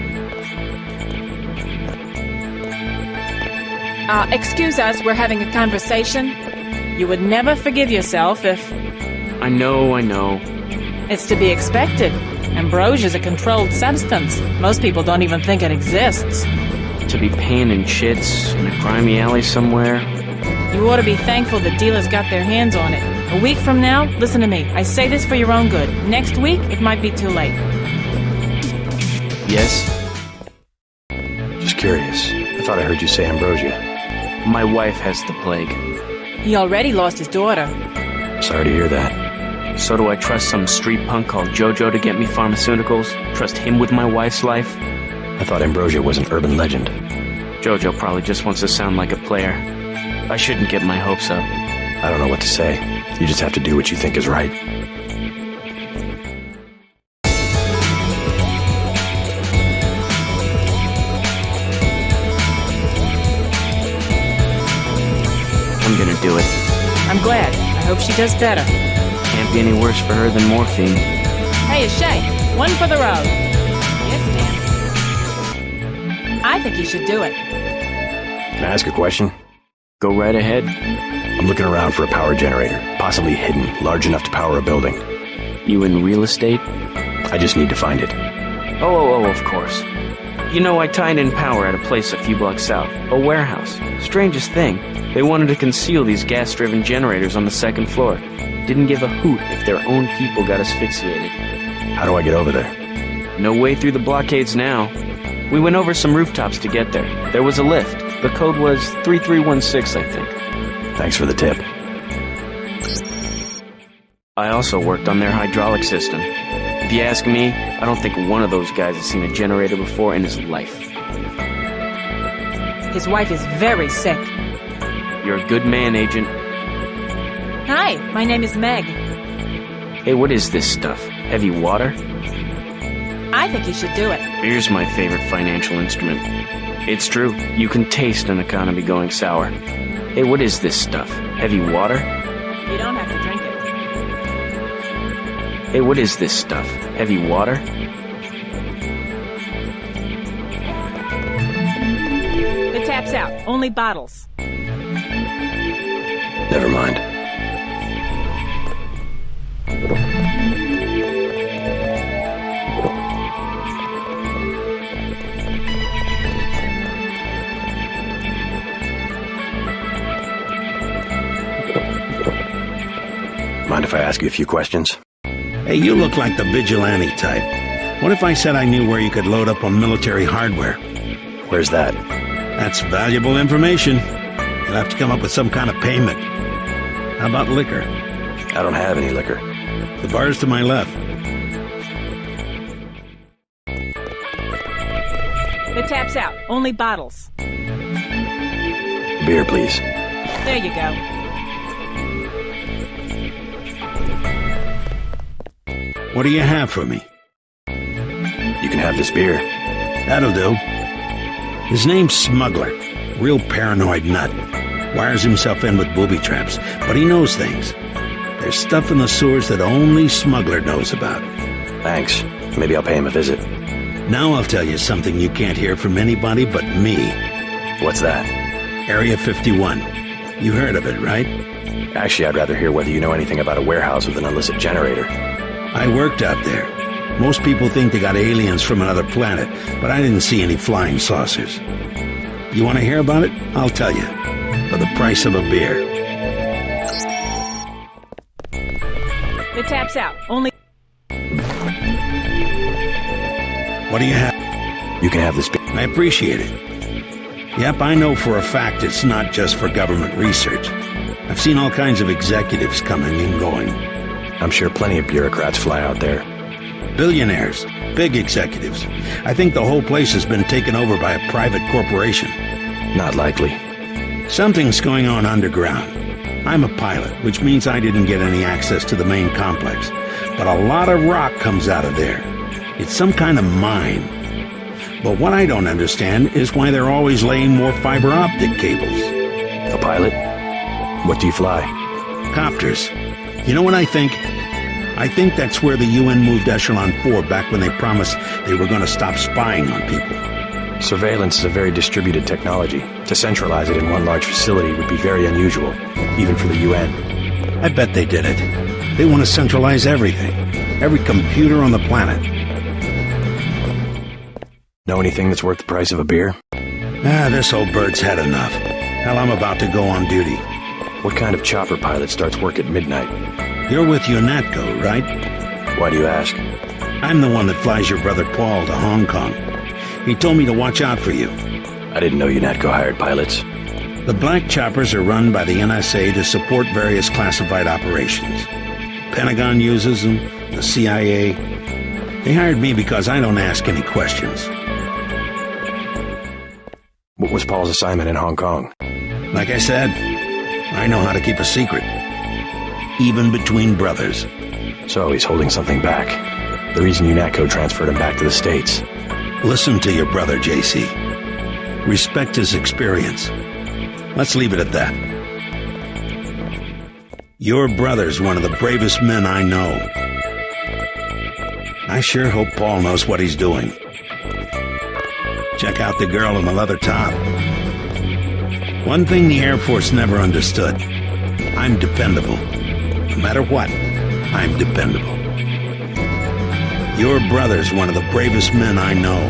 [SPEAKER 10] Excuse us, we're having a conversation. You would never forgive yourself if...
[SPEAKER 5] I know.
[SPEAKER 10] It's to be expected. Ambrosia's a controlled substance. Most people don't even think it exists.
[SPEAKER 5] To be paying in chits in a grimy alley somewhere.
[SPEAKER 10] You ought to be thankful the dealers got their hands on it. A week from now, listen to me. I say this for your own good. Next week, it might be too late.
[SPEAKER 5] Yes?
[SPEAKER 13] Just curious. I thought I heard you say Ambrosia.
[SPEAKER 5] My wife has the plague.
[SPEAKER 10] He already lost his daughter.
[SPEAKER 13] Sorry to hear that.
[SPEAKER 5] So do I trust some street punk called Jojo to get me pharmaceuticals? Trust him with my wife's life?
[SPEAKER 13] I thought Ambrosia was an urban legend.
[SPEAKER 5] Jojo probably just wants to sound like a player. I shouldn't get my hopes up.
[SPEAKER 13] I don't know what to say. You just have to do what you think is right.
[SPEAKER 5] I'm gonna do it.
[SPEAKER 10] I'm glad. I hope she does better.
[SPEAKER 5] Can't be any worse for her than morphine.
[SPEAKER 10] Hey, Shay, one for the road. Yes, ma'am. I think you should do it.
[SPEAKER 13] Can I ask a question?
[SPEAKER 5] Go right ahead.
[SPEAKER 13] I'm looking around for a power generator, possibly hidden, large enough to power a building.
[SPEAKER 5] You in real estate?
[SPEAKER 13] I just need to find it.
[SPEAKER 5] Oh, of course. You know, I tied in power at a place a few blocks south. A warehouse. Strangest thing, they wanted to conceal these gas-driven generators on the second floor. Didn't give a hoot if their own people got asphyxiated.
[SPEAKER 13] How do I get over there?
[SPEAKER 5] No way through the blockades now. We went over some rooftops to get there. There was a lift. The code was 3316, I think.
[SPEAKER 13] Thanks for the tip.
[SPEAKER 5] I also worked on their hydraulic system. If you ask me, I don't think one of those guys has seen a generator before in his life.
[SPEAKER 10] His wife is very sick.
[SPEAKER 5] You're a good man, Agent.
[SPEAKER 10] Hi, my name is Meg.
[SPEAKER 5] Hey, what is this stuff? Heavy water?
[SPEAKER 10] I think you should do it.
[SPEAKER 5] Beer's my favorite financial instrument. It's true, you can taste an economy going sour. Hey, what is this stuff? Heavy water?
[SPEAKER 10] You don't have to drink it.
[SPEAKER 5] Hey, what is this stuff? Heavy water?
[SPEAKER 10] The tap's out. Only bottles.
[SPEAKER 13] Never mind. Mind if I ask you a few questions?
[SPEAKER 20] Hey, you look like the vigilante type. What if I said I knew where you could load up on military hardware?
[SPEAKER 13] Where's that?
[SPEAKER 20] That's valuable information. You'll have to come up with some kind of payment. How about liquor?
[SPEAKER 13] I don't have any liquor.
[SPEAKER 20] The bar's to my left.
[SPEAKER 10] The tap's out. Only bottles.
[SPEAKER 13] Beer, please.
[SPEAKER 10] There you go.
[SPEAKER 20] What do you have for me?
[SPEAKER 13] You can have this beer.
[SPEAKER 20] That'll do. His name's Smuggler. Real paranoid nut. Wires himself in with booby traps, but he knows things. There's stuff in the sewers that only Smuggler knows about.
[SPEAKER 13] Thanks. Maybe I'll pay him a visit.
[SPEAKER 20] Now I'll tell you something you can't hear from anybody but me.
[SPEAKER 13] What's that?
[SPEAKER 20] Area 51. You heard of it, right?
[SPEAKER 13] Actually, I'd rather hear whether you know anything about a warehouse with an illicit generator.
[SPEAKER 20] I worked out there. Most people think they got aliens from another planet, but I didn't see any flying saucers. You want to hear about it? I'll tell you. For the price of a beer.
[SPEAKER 10] The tap's out. Only...
[SPEAKER 20] What do you have?
[SPEAKER 13] You can have this beer.
[SPEAKER 20] I appreciate it. Yep, I know for a fact it's not just for government research. I've seen all kinds of executives coming and going.
[SPEAKER 13] I'm sure plenty of bureaucrats fly out there.
[SPEAKER 20] Billionaires, big executives. I think the whole place has been taken over by a private corporation.
[SPEAKER 13] Not likely.
[SPEAKER 20] Something's going on underground. I'm a pilot, which means I didn't get any access to the main complex. But a lot of rock comes out of there. It's some kind of mine. But what I don't understand is why they're always laying more fiber optic cables.
[SPEAKER 13] A pilot? What do you fly?
[SPEAKER 20] Copters. You know what I think? I think that's where the UN moved Echelon 4 back when they promised they were going to stop spying on people.
[SPEAKER 13] Surveillance is a very distributed technology. To centralize it in one large facility would be very unusual, even for the UN.
[SPEAKER 20] I bet they did it. They want to centralize everything. Every computer on the planet.
[SPEAKER 13] Know anything that's worth the price of a beer?
[SPEAKER 20] This old bird's had enough. Hell, I'm about to go on duty.
[SPEAKER 13] What kind of chopper pilot starts work at midnight?
[SPEAKER 20] You're with UNATCO, right?
[SPEAKER 13] Why do you ask?
[SPEAKER 20] I'm the one that flies your brother Paul to Hong Kong. He told me to watch out for you.
[SPEAKER 13] I didn't know UNATCO hired pilots.
[SPEAKER 20] The black choppers are run by the NSA to support various classified operations. Pentagon uses them, the CIA. They hired me because I don't ask any questions.
[SPEAKER 13] What was Paul's assignment in Hong Kong?
[SPEAKER 20] Like I said, I know how to keep a secret. Even between brothers.
[SPEAKER 13] So he's holding something back. The reason UNATCO transferred him back to the States.
[SPEAKER 20] Listen to your brother, JC. Respect his experience. Let's leave it at that. Your brother's one of the bravest men I know. I sure hope Paul knows what he's doing. Check out the girl in the leather top. One thing the Air Force never understood. I'm dependable. No matter what, I'm dependable. Your brother's one of the bravest men I know.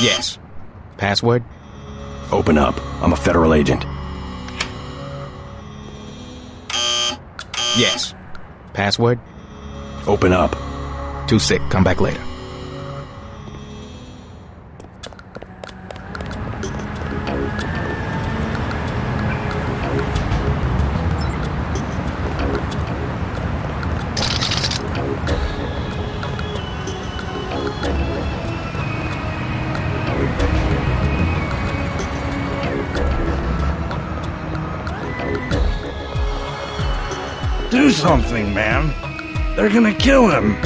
[SPEAKER 13] Yes. Password? Open up. I'm a federal agent. Yes. Password? Open up. Too sick. Come back later.
[SPEAKER 17] Do something, man. They're gonna kill him.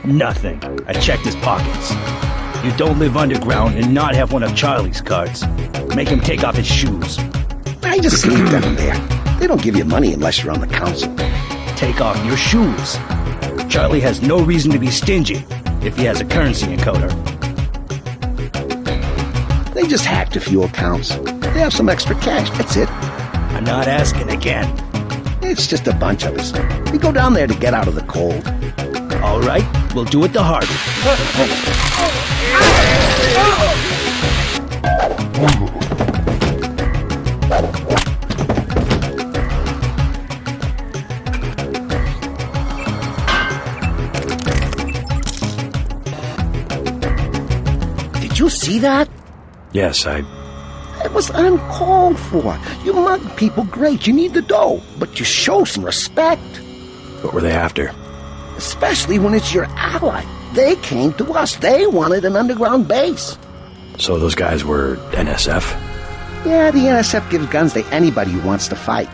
[SPEAKER 17] Nothing. I checked his pockets. You don't live underground and not have one of Charlie's cards. Make him take off his shoes.
[SPEAKER 9] I just sleep down there. They don't give you money unless you're on the council.
[SPEAKER 17] Take off your shoes. Charlie has no reason to be stingy if he has a currency encoder.
[SPEAKER 9] They just hacked a few accounts. They have some extra cash, that's it.
[SPEAKER 17] I'm not asking again.
[SPEAKER 9] It's just a bunch of us. We go down there to get out of the cold.
[SPEAKER 17] All right, we'll do it the hard
[SPEAKER 9] way. Did you see that?
[SPEAKER 13] Yes,
[SPEAKER 9] It was uncalled for. You mug people, great. You need the dough. But you show some respect.
[SPEAKER 13] What were they after?
[SPEAKER 9] Especially when it's your ally. They came to us. They wanted an underground base.
[SPEAKER 13] So those guys were NSF?
[SPEAKER 9] Yeah, the NSF gives guns to anybody who wants to fight.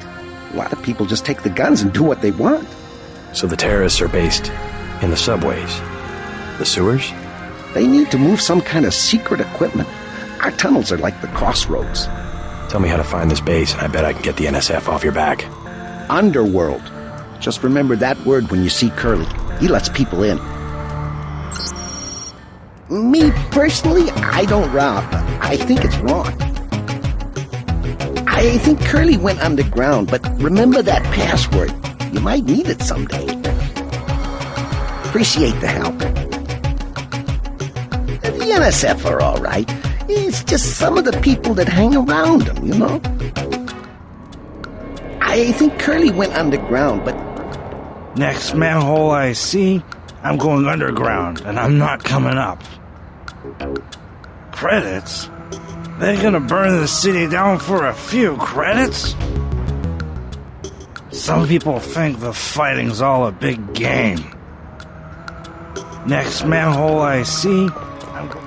[SPEAKER 9] A lot of people just take the guns and do what they want.
[SPEAKER 13] So the terrorists are based in the subways? The sewers?
[SPEAKER 9] They need to move some kind of secret equipment. Our tunnels are like the crossroads.
[SPEAKER 13] Tell me how to find this base, and I bet I can get the NSF off your back.
[SPEAKER 9] Underworld. Just remember that word when you see Curly. He lets people in. Me, personally, I don't rob, but I think it's wrong. I think Curly went underground, but remember that password. You might need it someday. Appreciate the help. The NSF are all right. It's just some of the people that hang around them, you know? I think Curly went underground, but...
[SPEAKER 17] Next manhole I see, I'm going underground, and I'm not coming up. Credits? They're gonna burn the city down for a few credits? Some people think the fighting's all a big game. Next manhole I see, I'm going...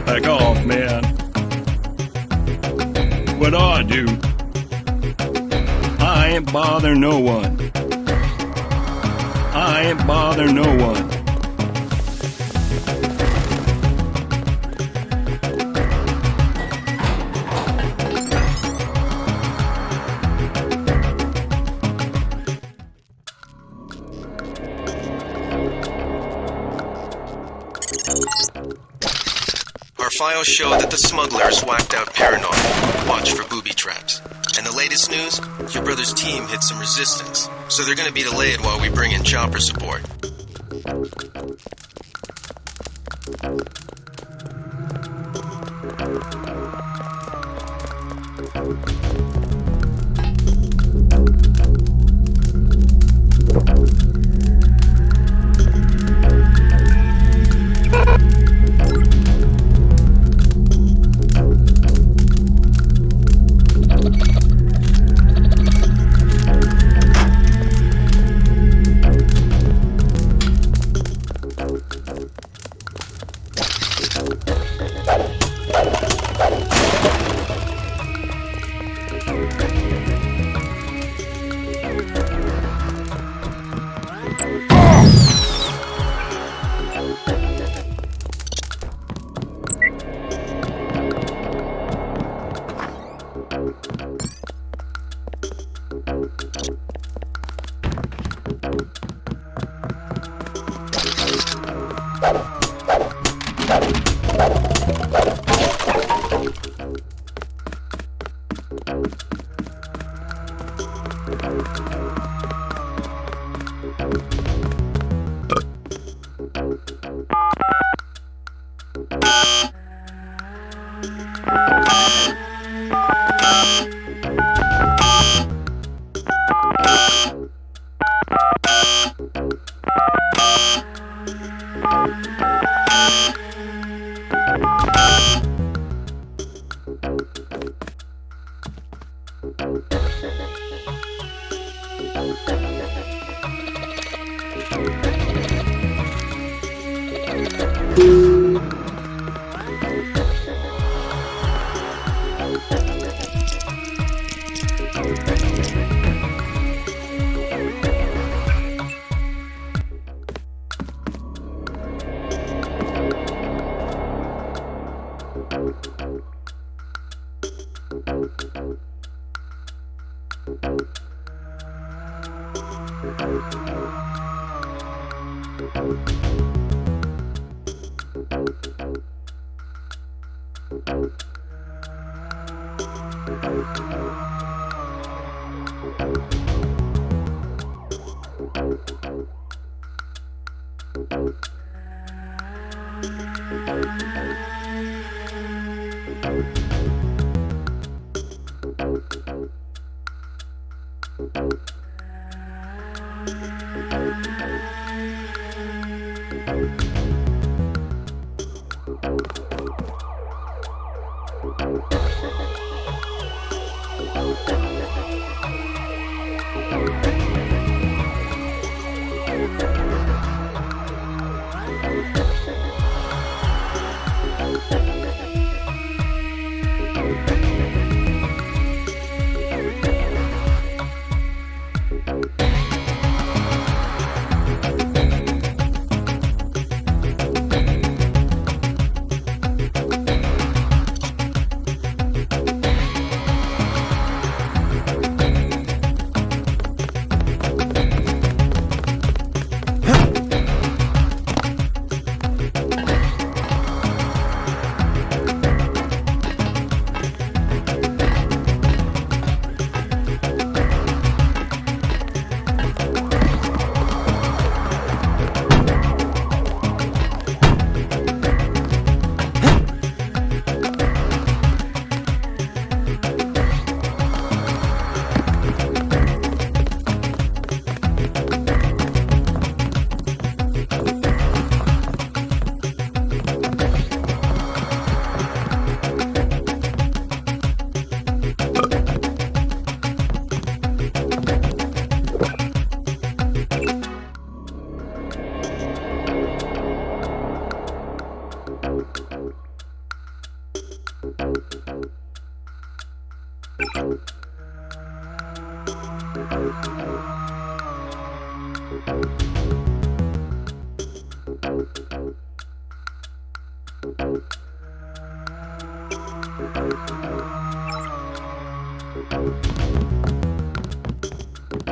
[SPEAKER 18] Back off, man. What I do? I ain't bother no one. I ain't bother no one.
[SPEAKER 3] Files show that the smugglers whacked out paranoid. Watch for booby traps. And the latest news? Your brother's team hit some resistance, so they're gonna be delayed while we bring in chopper support.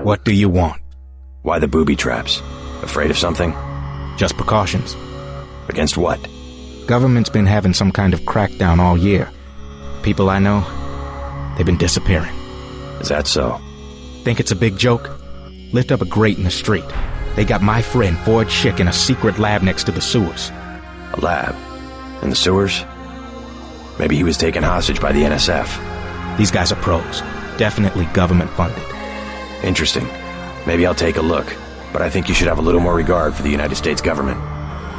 [SPEAKER 21] What do you want?
[SPEAKER 13] Why the booby traps? Afraid of something?
[SPEAKER 21] Just precautions.
[SPEAKER 13] Against what?
[SPEAKER 21] Government's been having some kind of crackdown all year. People I know, they've been disappearing.
[SPEAKER 13] Is that so?
[SPEAKER 21] Think it's a big joke? Lift up a grate in the street. They got my friend Ford Schick in a secret lab next to the sewers.
[SPEAKER 13] A lab? In the sewers? Maybe he was taken hostage by the NSF.
[SPEAKER 21] These guys are pros. Definitely government funded.
[SPEAKER 13] Interesting. Maybe I'll take a look, but I think you should have a little more regard for the United States government.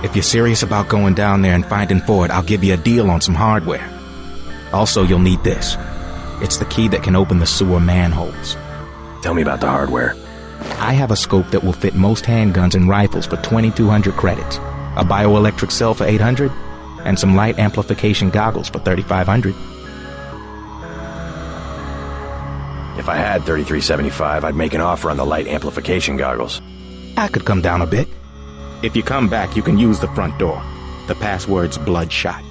[SPEAKER 21] If you're serious about going down there and finding Ford, I'll give you a deal on some hardware. Also, you'll need this. It's the key that can open the sewer manholes.
[SPEAKER 13] Tell me about the hardware.
[SPEAKER 21] I have a scope that will fit most handguns and rifles for 2,200 credits, a bioelectric cell for 800, and some light amplification goggles for 3,500.
[SPEAKER 13] If I had $33.75, I'd make an offer on the light amplification goggles.
[SPEAKER 21] I could come down a bit. If you come back, you can use the front door. The password's Bloodshot.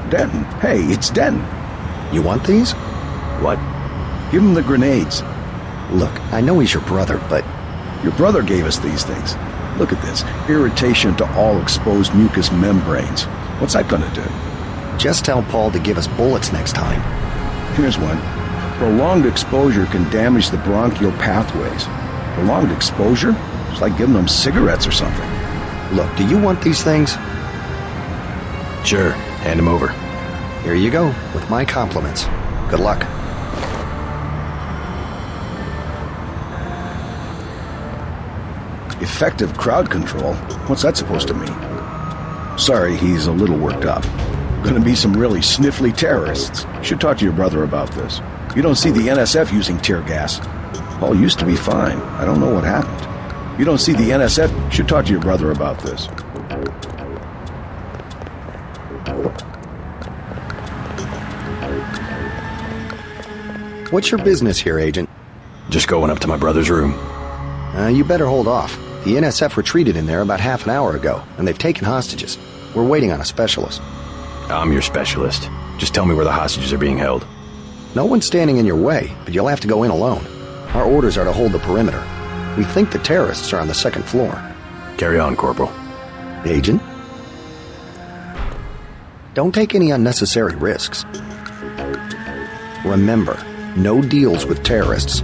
[SPEAKER 6] Denton. Hey, it's Denton.
[SPEAKER 22] You want these?
[SPEAKER 6] What? Give him the grenades.
[SPEAKER 22] Look, I know he's your brother, but...
[SPEAKER 6] Your brother gave us these things. Look at this. Irritation to all exposed mucous membranes. What's that gonna do?
[SPEAKER 22] Just tell Paul to give us bullets next time.
[SPEAKER 6] Here's one. Prolonged exposure can damage the bronchial pathways. Prolonged exposure? It's like giving them cigarettes or something.
[SPEAKER 22] Look, do you want these things?
[SPEAKER 13] Sure. Hand them over.
[SPEAKER 22] Here you go, with my compliments. Good luck.
[SPEAKER 6] Effective crowd control? What's that supposed to mean? Sorry, he's a little worked up. Gonna be some really sniffly terrorists. Should talk to your brother about this. You don't see the NSF using tear gas. Paul used to be fine. I don't know what happened. You don't see the NSF. Should talk to your brother about this.
[SPEAKER 22] What's your business here, Agent?
[SPEAKER 13] Just going up to my brother's room.
[SPEAKER 22] You better hold off. The NSF retreated in there about half an hour ago, and they've taken hostages. We're waiting on a specialist.
[SPEAKER 13] I'm your specialist. Just tell me where the hostages are being held.
[SPEAKER 22] No one's standing in your way, but you'll have to go in alone. Our orders are to hold the perimeter. We think the terrorists are on the second floor.
[SPEAKER 13] Carry on, Corporal.
[SPEAKER 22] Agent? Don't take any unnecessary risks. Remember, no deals with terrorists.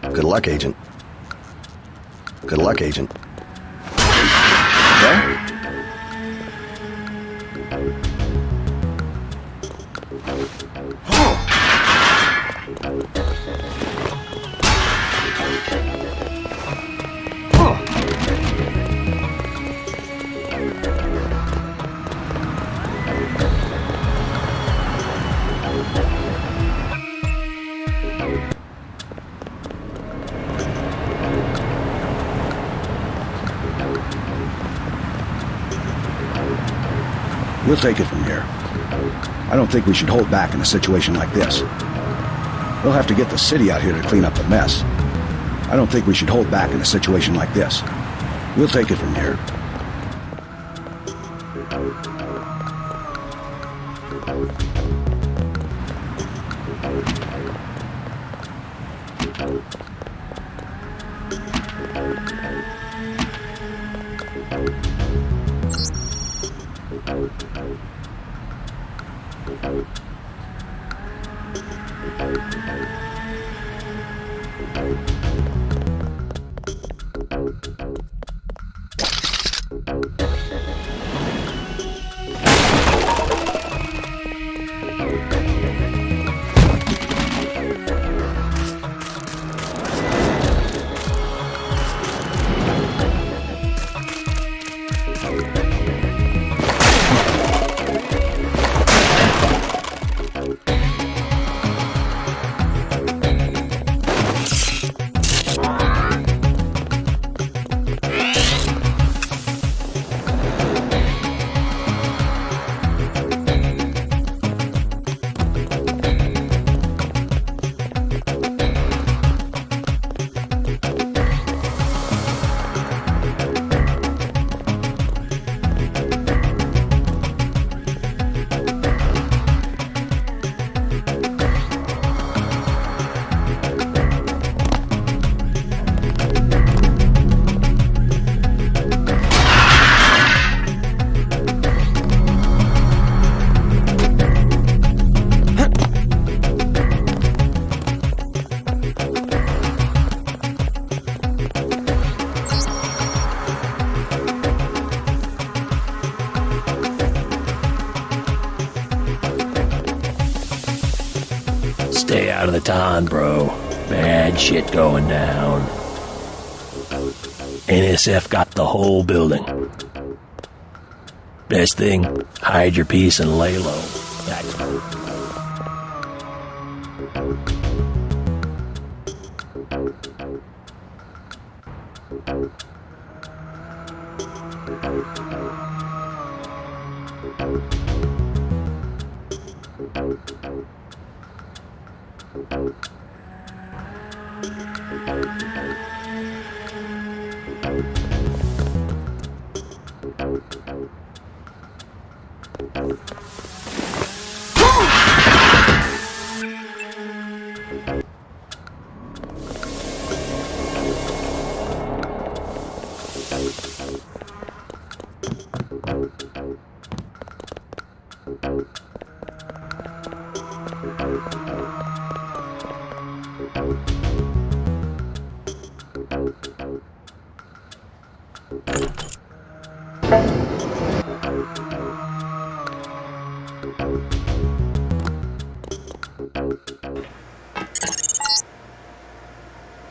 [SPEAKER 22] Good luck, Agent. Good luck, Agent.
[SPEAKER 6] Okay? We'll take it from here. I don't think we should hold back in a situation like this. We'll have to get the city out here to clean up the mess. I don't think we should hold back in a situation like this. We'll take it from here.
[SPEAKER 18] Stay out of the town, bro. Bad shit going down. NSF got the whole building. Best thing, hide your piece and lay low. That's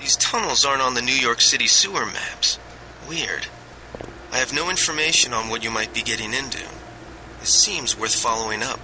[SPEAKER 3] These tunnels aren't on the New York City sewer maps. Weird. I have no information on what you might be getting into. This seems worth following up.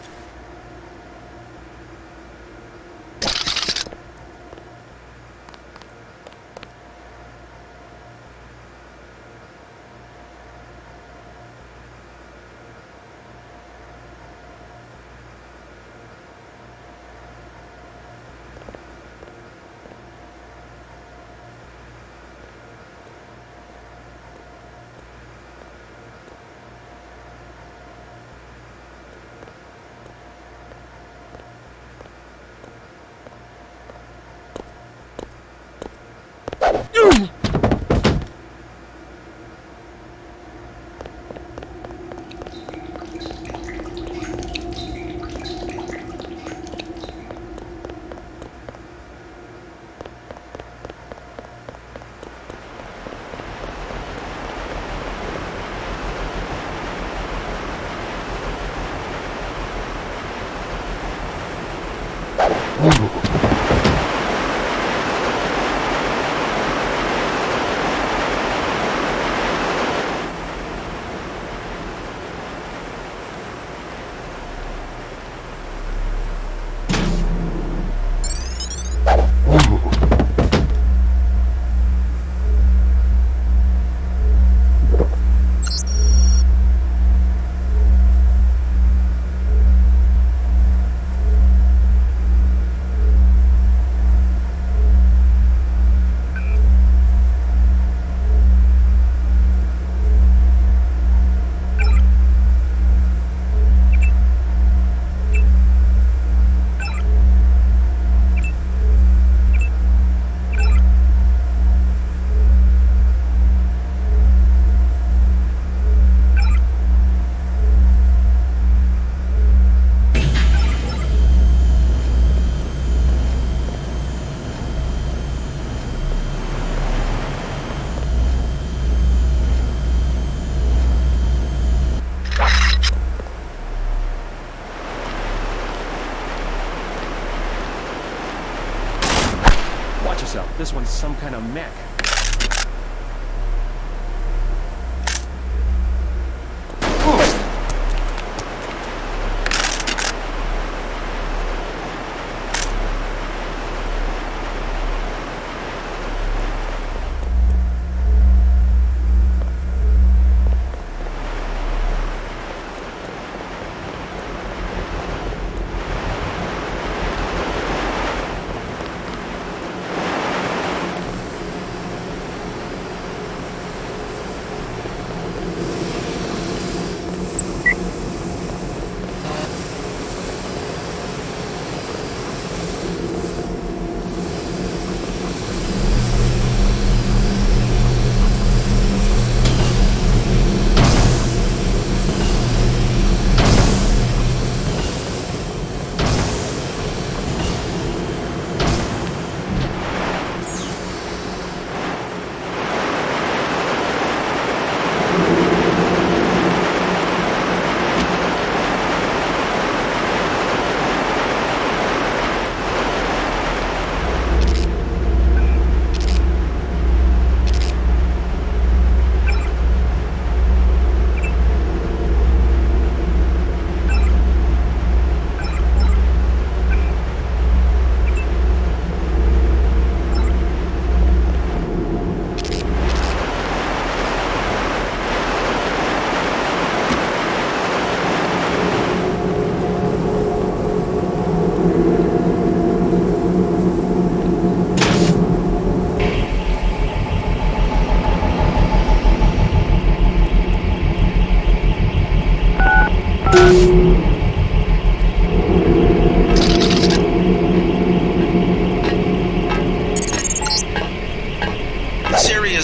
[SPEAKER 5] This one's some kind of mech.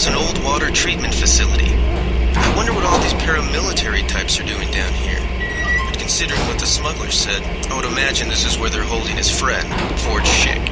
[SPEAKER 3] as an old water treatment facility. I wonder what all these paramilitary types are doing down here. But considering what the smuggler said, I would imagine this is where they're holding his friend, Ford Schick.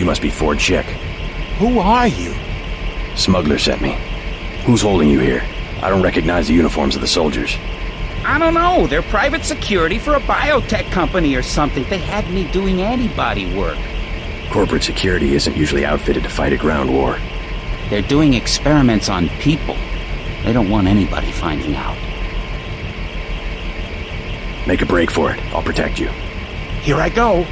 [SPEAKER 13] You must be Ford Schick.
[SPEAKER 20] Who are you?
[SPEAKER 13] Smuggler sent me. Who's holding you here? I don't recognize the uniforms of the soldiers.
[SPEAKER 7] I don't know. They're private security for a biotech company or something. They had me doing antibody work.
[SPEAKER 13] Corporate security isn't usually outfitted to fight a ground war.
[SPEAKER 7] They're doing experiments on people. They don't want anybody finding out.
[SPEAKER 13] Make a break for it. I'll protect you.
[SPEAKER 20] Here I go.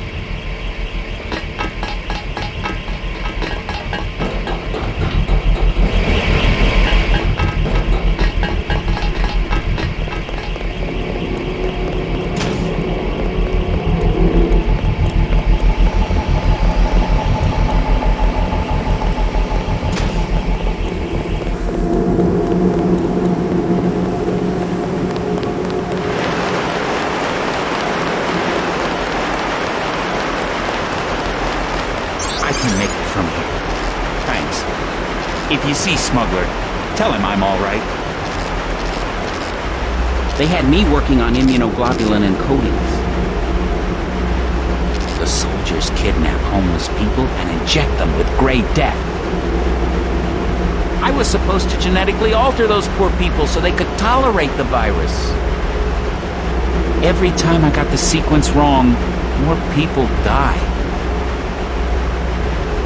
[SPEAKER 7] If you see Smuggler, tell him I'm all right. They had me working on immunoglobulin and coatings. The soldiers kidnap homeless people and inject them with gray death. I was supposed to genetically alter those poor people so they could tolerate the virus. Every time I got the sequence wrong, more people die.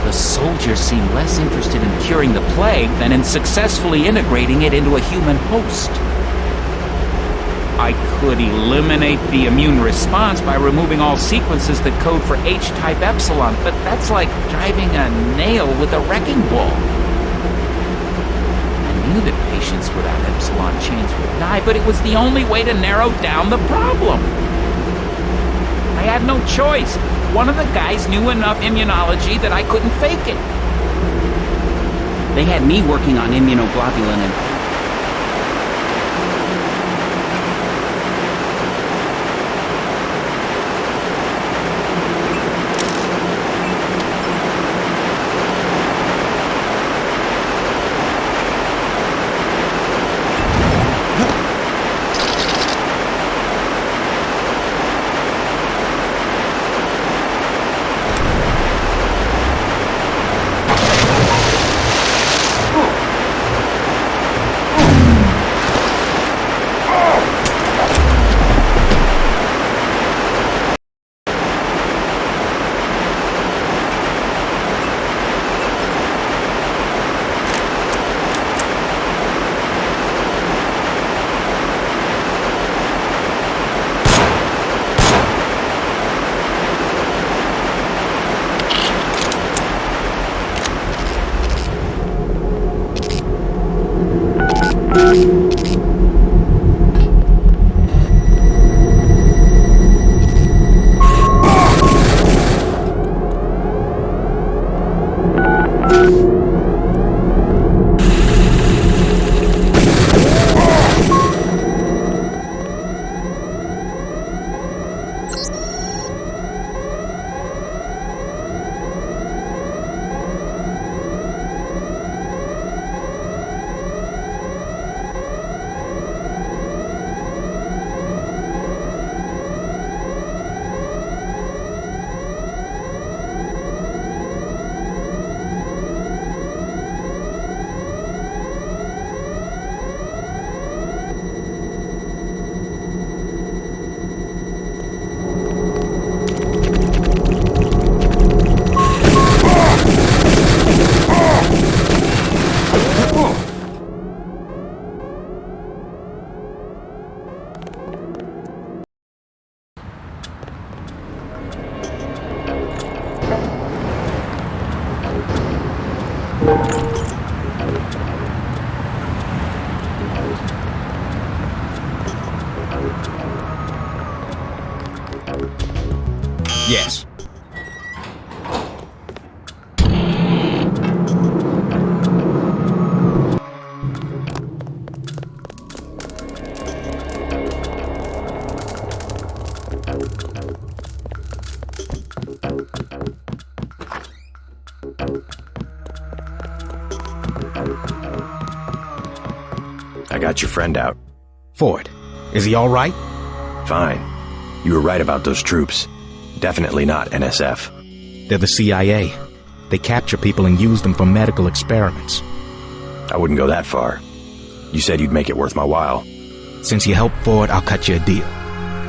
[SPEAKER 7] The soldiers seem less interested in curing the plague than in successfully integrating it into a human host. I could eliminate the immune response by removing all sequences that code for H-type epsilon, but that's like driving a nail with a wrecking ball. I knew that patients without epsilon chains would die, but it was the only way to narrow down the problem. I had no choice. One of the guys knew enough immunology that I couldn't fake it. They had me working on immunoglobulin and...
[SPEAKER 20] Yes.
[SPEAKER 13] I got your friend out.
[SPEAKER 21] Ford, is he all right?
[SPEAKER 13] Fine. You were right about those troops. Definitely not NSF.
[SPEAKER 21] They're the CIA. They capture people and use them for medical experiments.
[SPEAKER 13] I wouldn't go that far. You said you'd make it worth my while.
[SPEAKER 21] Since you helped Ford, I'll cut you a deal.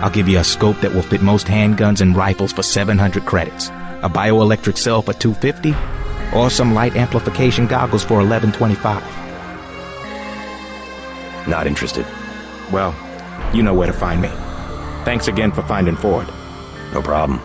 [SPEAKER 21] I'll give you a scope that will fit most handguns and rifles for 700 credits, a bioelectric cell for 250, or some light amplification goggles for 1125.
[SPEAKER 13] Not interested.
[SPEAKER 21] Well, you know where to find me. Thanks again for finding Ford.
[SPEAKER 13] No problem.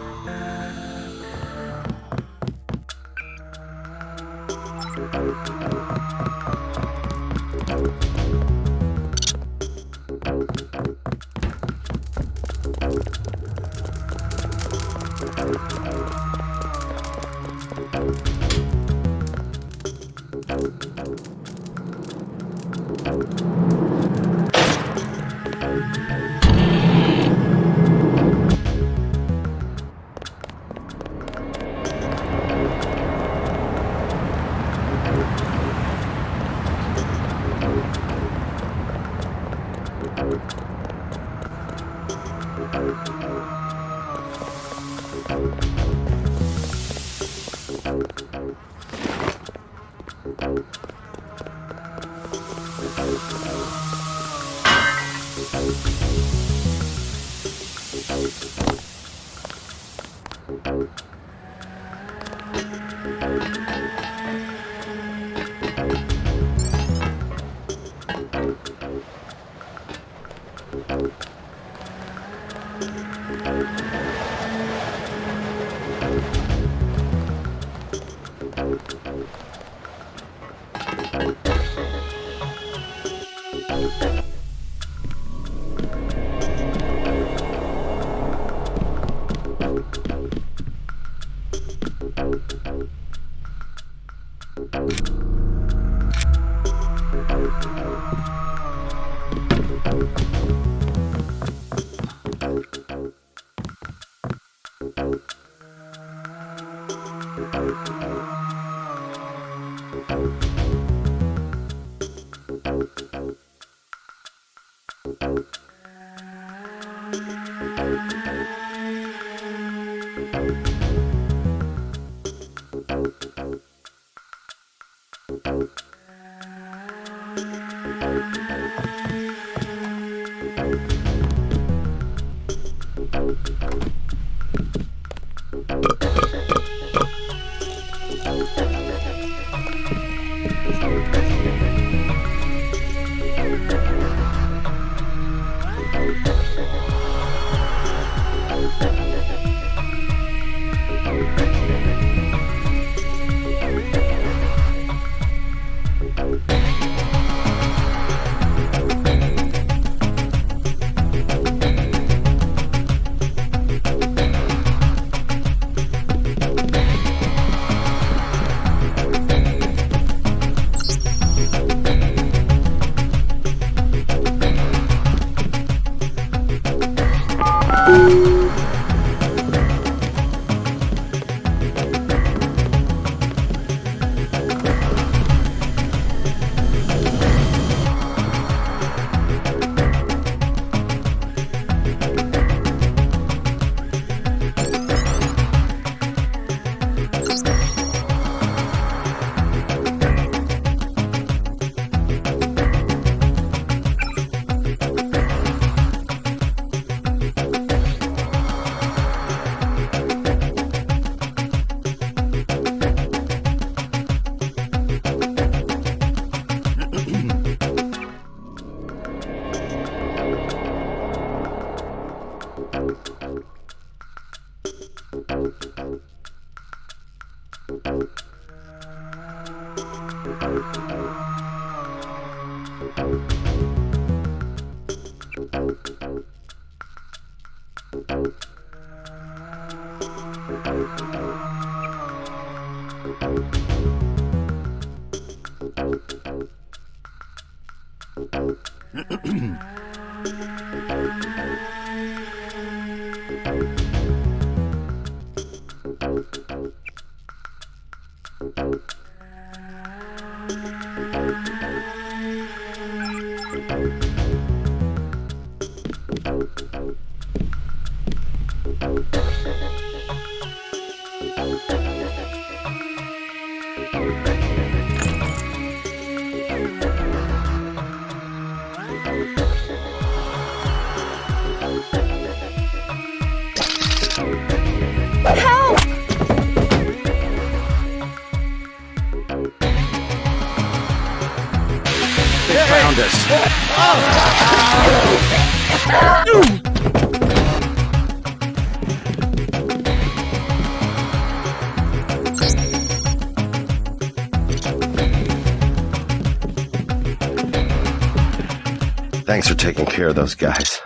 [SPEAKER 2] Thanks for taking care of those guys.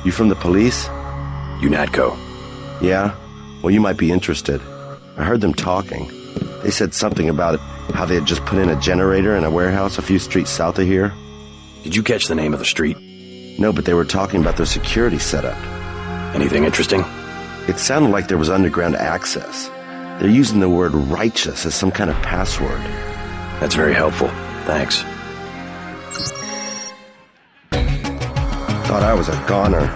[SPEAKER 2] You from the police?
[SPEAKER 6] UNATCO.
[SPEAKER 2] Yeah? Well, you might be interested. I heard them talking. They said something about how they had just put in a generator in a warehouse a few streets south of here.
[SPEAKER 6] Did you catch the name of the street?
[SPEAKER 2] No, but they were talking about their security setup.
[SPEAKER 6] Anything interesting?
[SPEAKER 2] It sounded like there was underground access. They're using the word righteous as some kind of password.
[SPEAKER 6] That's very helpful. Thanks.
[SPEAKER 2] Thought I was a goner.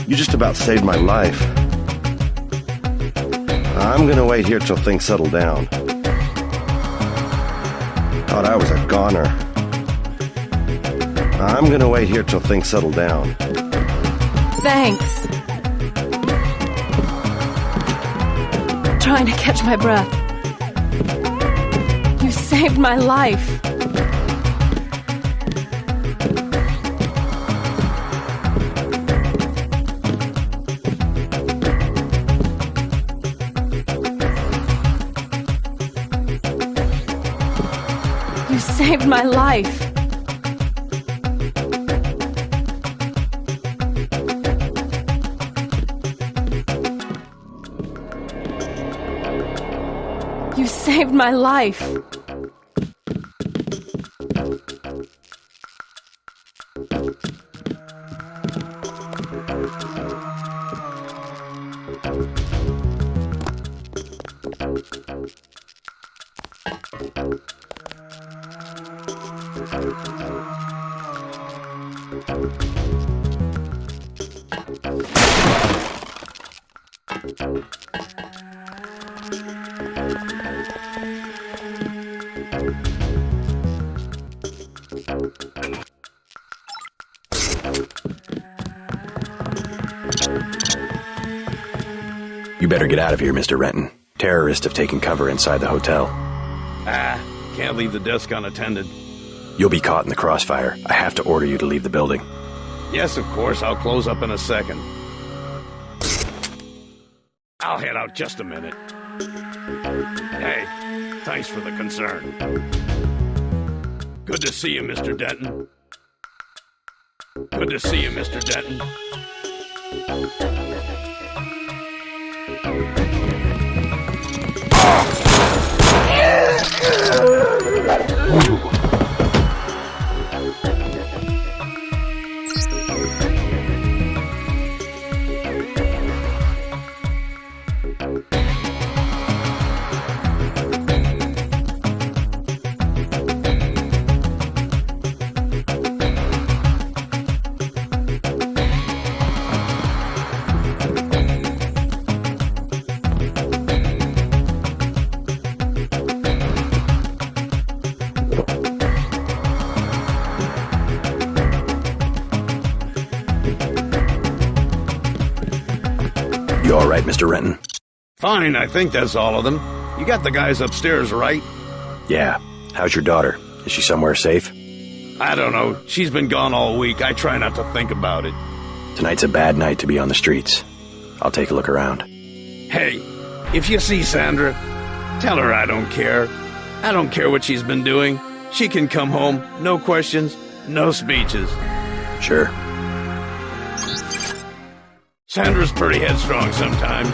[SPEAKER 2] You just about saved my life. I'm gonna wait here till things settle down. Thought I was a goner. I'm gonna wait here till things settle down.
[SPEAKER 1] Thanks. Trying to catch my breath. You saved my life. You saved my life. You saved my life.
[SPEAKER 6] You better get out of here, Mr. Renton. Terrorists have taken cover inside the hotel.
[SPEAKER 19] Can't leave the desk unattended.
[SPEAKER 6] You'll be caught in the crossfire. I have to order you to leave the building.
[SPEAKER 19] Yes, of course, I'll close up in a second. I'll head out just a minute. Hey, thanks for the concern. Good to see you, Mr. Denton. Good to see you, Mr. Denton.
[SPEAKER 6] You all right, Mr. Renton?
[SPEAKER 19] Fine, I think that's all of them. You got the guys upstairs, right?
[SPEAKER 6] Yeah. How's your daughter? Is she somewhere safe?
[SPEAKER 19] I don't know. She's been gone all week. I try not to think about it.
[SPEAKER 6] Tonight's a bad night to be on the streets. I'll take a look around.
[SPEAKER 19] Hey, if you see Sandra, tell her I don't care. I don't care what she's been doing. She can come home. No questions, no speeches.
[SPEAKER 6] Sure.
[SPEAKER 19] Sandra's pretty headstrong sometimes.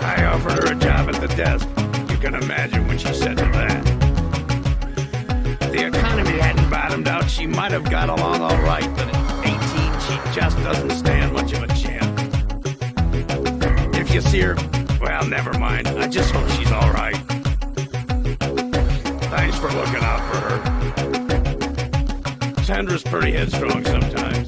[SPEAKER 19] I offered her a job at the desk. You can imagine what she said to that. If the economy hadn't bottomed out, she might have got along all right, but at 18, she just doesn't stand much of a chance. If you see her, well, never mind. I just hope she's all right. Thanks for looking out for her. Sandra's pretty headstrong sometimes.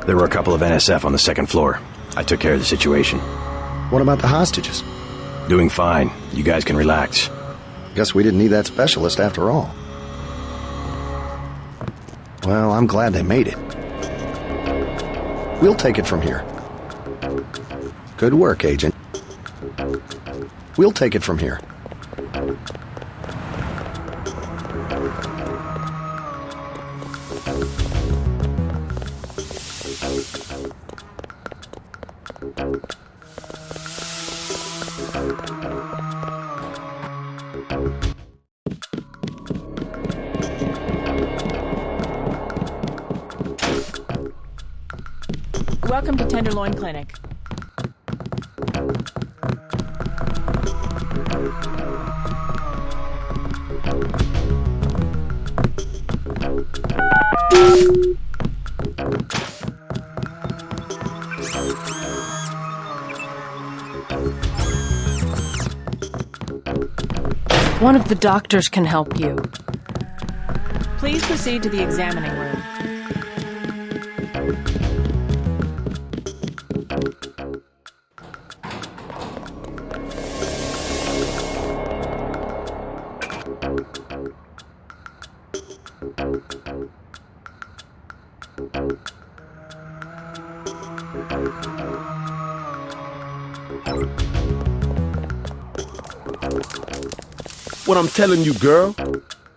[SPEAKER 13] There were a couple of NSF on the second floor. I took care of the situation.
[SPEAKER 22] What about the hostages?
[SPEAKER 13] Doing fine. You guys can relax.
[SPEAKER 22] Guess we didn't need that specialist after all. Well, I'm glad they made it. We'll take it from here. Good work, Agent. We'll take it from here.
[SPEAKER 10] Welcome to Tenderloin Clinic.
[SPEAKER 1] One of the doctors can help you.
[SPEAKER 10] Please proceed to the examining room.
[SPEAKER 4] What I'm telling you, girl.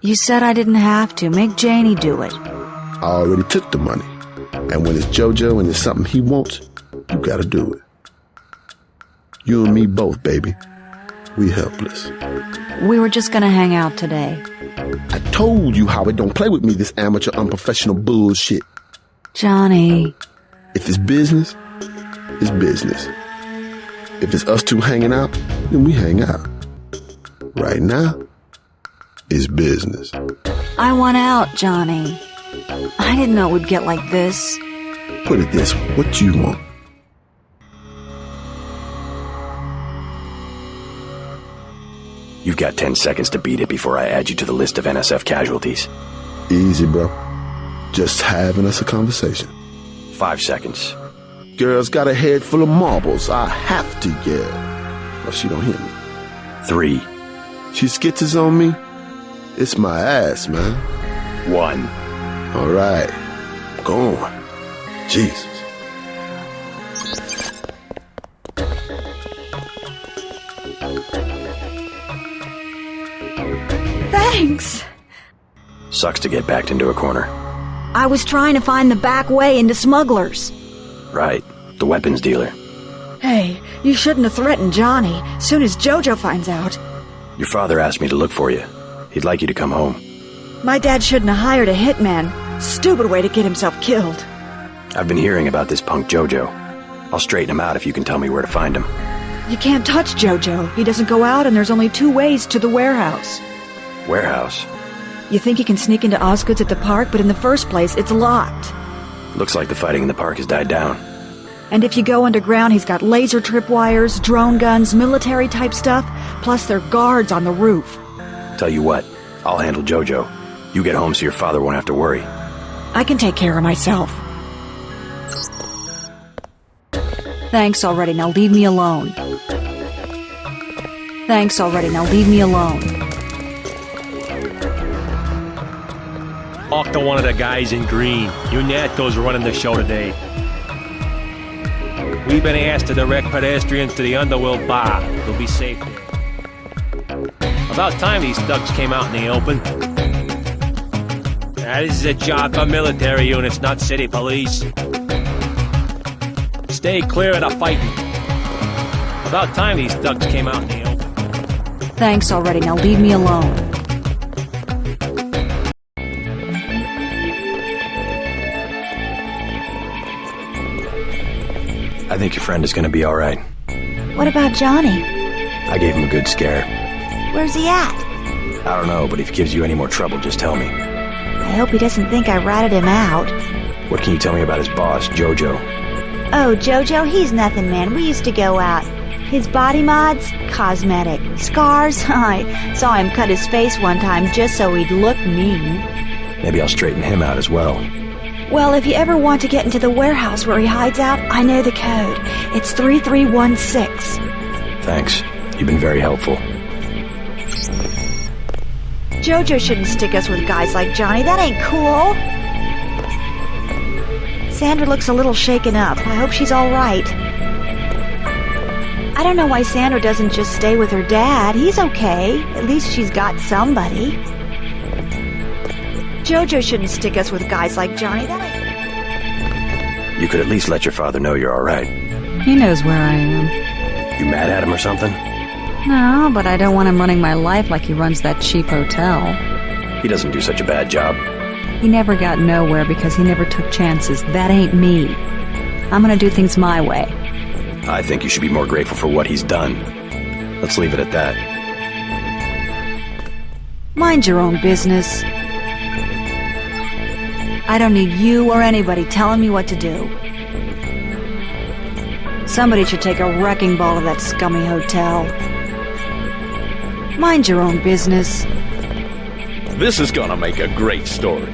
[SPEAKER 14] You said I didn't have to. Make Janie do it.
[SPEAKER 4] I already took the money. And when it's JoJo and it's something he wants, you gotta do it. You and me both, baby. We helpless.
[SPEAKER 14] We were just gonna hang out today.
[SPEAKER 4] I told you how it don't play with me, this amateur unprofessional bullshit.
[SPEAKER 14] Johnny.
[SPEAKER 4] If it's business, it's business. If it's us two hanging out, then we hang out. Right now, it's business.
[SPEAKER 14] I want out, Johnny. I didn't know it would get like this.
[SPEAKER 4] Put it this way, what you want?
[SPEAKER 13] You've got 10 seconds to beat it before I add you to the list of NSF casualties.
[SPEAKER 4] Easy, bro. Just having us a conversation.
[SPEAKER 13] 5 seconds.
[SPEAKER 4] Girl's got a head full of marbles. I have to yell. Or she don't hear me.
[SPEAKER 13] 3.
[SPEAKER 4] She skitters on me. It's my ass, man.
[SPEAKER 13] 1.
[SPEAKER 4] All right. Go on. Jesus.
[SPEAKER 14] Thanks.
[SPEAKER 13] Sucks to get backed into a corner.
[SPEAKER 14] I was trying to find the back way into Smugglers.
[SPEAKER 13] Right. The weapons dealer.
[SPEAKER 8] Hey, you shouldn't have threatened Johnny. Soon as Jojo finds out.
[SPEAKER 13] Your father asked me to look for you. He'd like you to come home.
[SPEAKER 8] My dad shouldn't have hired a hitman. Stupid way to get himself killed.
[SPEAKER 13] I've been hearing about this punk Jojo. I'll straighten him out if you can tell me where to find him.
[SPEAKER 8] You can't touch Jojo. He doesn't go out, and there's only 2 ways to the warehouse.
[SPEAKER 13] Warehouse?
[SPEAKER 8] You think you can sneak into Osgood's at the park, but in the first place, it's locked.
[SPEAKER 13] Looks like the fighting in the park has died down.
[SPEAKER 8] And if you go underground, he's got laser tripwires, drone guns, military-type stuff, plus there are guards on the roof.
[SPEAKER 13] Tell you what, I'll handle Jojo. You get home so your father won't have to worry.
[SPEAKER 8] I can take care of myself. Thanks already, now leave me alone. Thanks already, now leave me alone.
[SPEAKER 18] Talk to one of the guys in green. UNATCO's running the show today. We've been asked to direct pedestrians to the Underworld bar. We'll be safe there. About time these thugs came out in the open. Now, this is a job for military units, not city police. Stay clear of the fighting. About time these thugs came out in the open.
[SPEAKER 8] Thanks already, now leave me alone.
[SPEAKER 13] I think your friend is gonna be alright.
[SPEAKER 14] What about Johnny?
[SPEAKER 13] I gave him a good scare.
[SPEAKER 14] Where's he at?
[SPEAKER 13] I don't know, but if he gives you any more trouble, just tell me.
[SPEAKER 14] I hope he doesn't think I ratted him out.
[SPEAKER 13] What can you tell me about his boss, Jojo?
[SPEAKER 14] Oh, Jojo, he's nothing, man. We used to go out. His body mods? Cosmetic. Scars? I saw him cut his face one time just so he'd look mean.
[SPEAKER 13] Maybe I'll straighten him out as well.
[SPEAKER 8] Well, if you ever want to get into the warehouse where he hides out, I know the code. It's 3316.
[SPEAKER 13] Thanks. You've been very helpful.
[SPEAKER 8] Jojo shouldn't stick us with guys like Johnny. That ain't cool. Sandra looks a little shaken up. I hope she's all right. I don't know why Sandra doesn't just stay with her dad. He's okay. At least she's got somebody. Jojo shouldn't stick us with guys like Johnny.
[SPEAKER 13] You could at least let your father know you're alright.
[SPEAKER 8] He knows where I am.
[SPEAKER 13] You mad at him or something?
[SPEAKER 8] No, but I don't want him running my life like he runs that cheap hotel.
[SPEAKER 13] He doesn't do such a bad job.
[SPEAKER 8] He never got nowhere because he never took chances. That ain't me. I'm gonna do things my way.
[SPEAKER 13] I think you should be more grateful for what he's done. Let's leave it at that.
[SPEAKER 8] Mind your own business. I don't need you or anybody telling me what to do. Somebody should take a wrecking ball to that scummy hotel. Mind your own business.
[SPEAKER 12] This is gonna make a great story.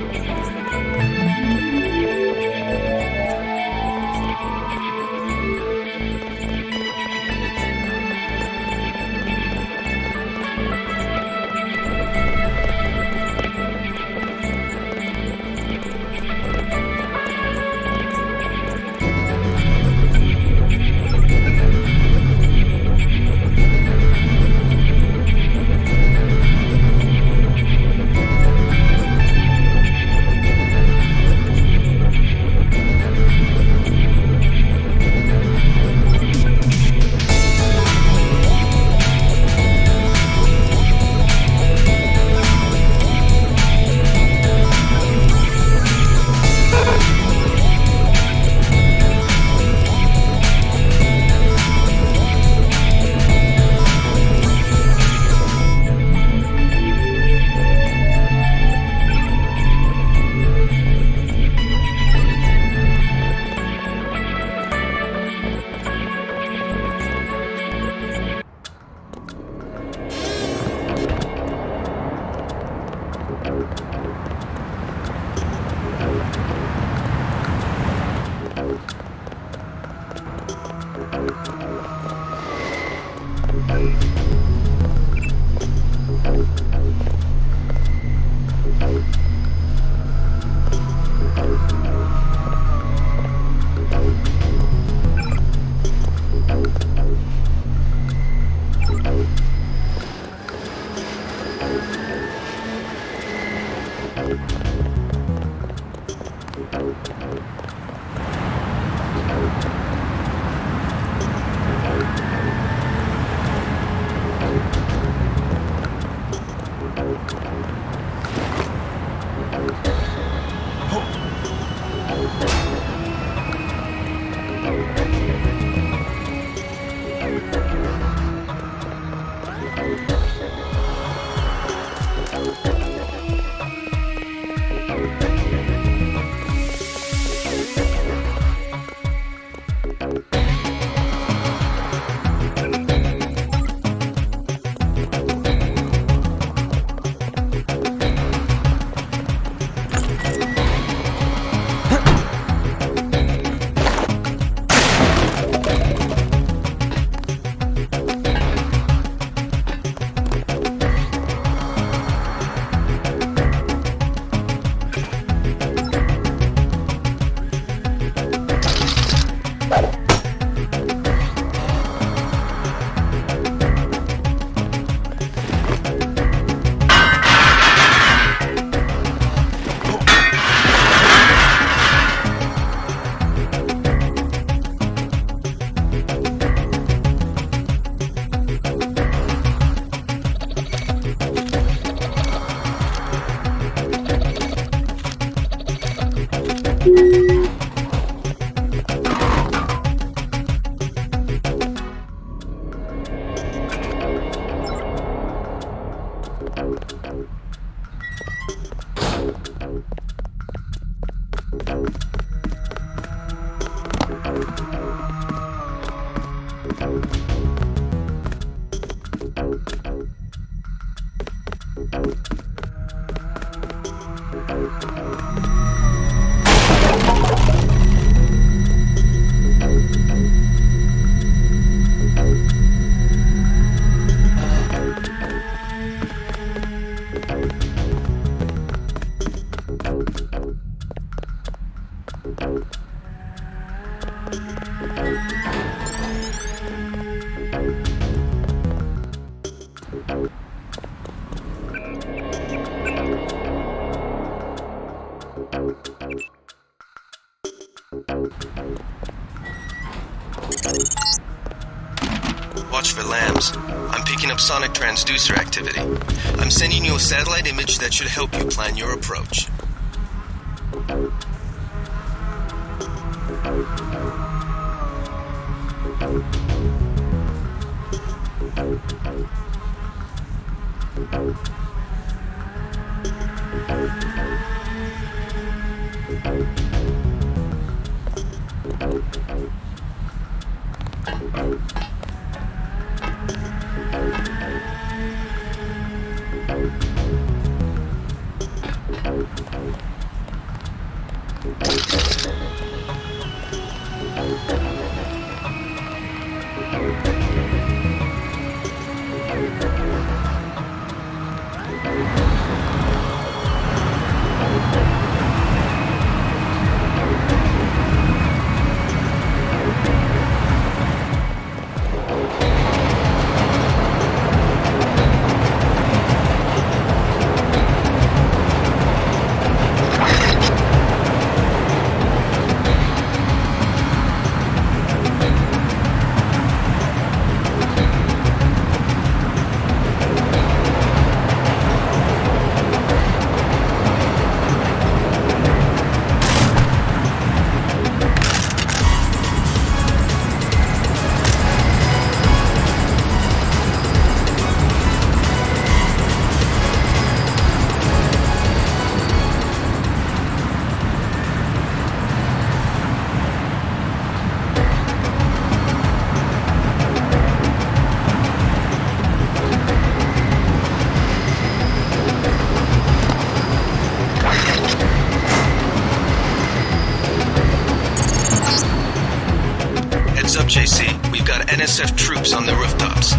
[SPEAKER 3] Watch for lambs. I'm picking up sonic transducer activity. I'm sending you a satellite image that should help you plan your approach. Heads up, JC. We've got NSF troops on the rooftops.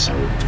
[SPEAKER 3] Daedalus.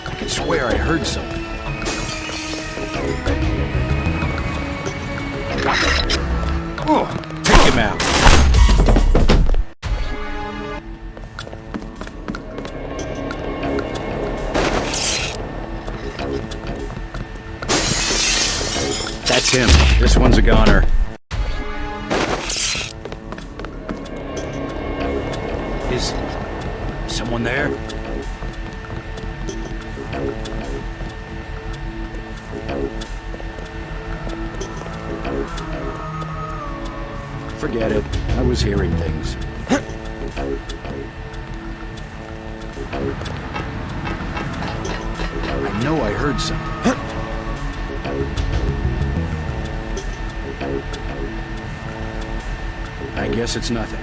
[SPEAKER 6] I can swear I heard something. Oh, take him out. That's him. This one's a goner. Is someone there? Forget it. I was hearing things. know I heard something. I guess it's nothing.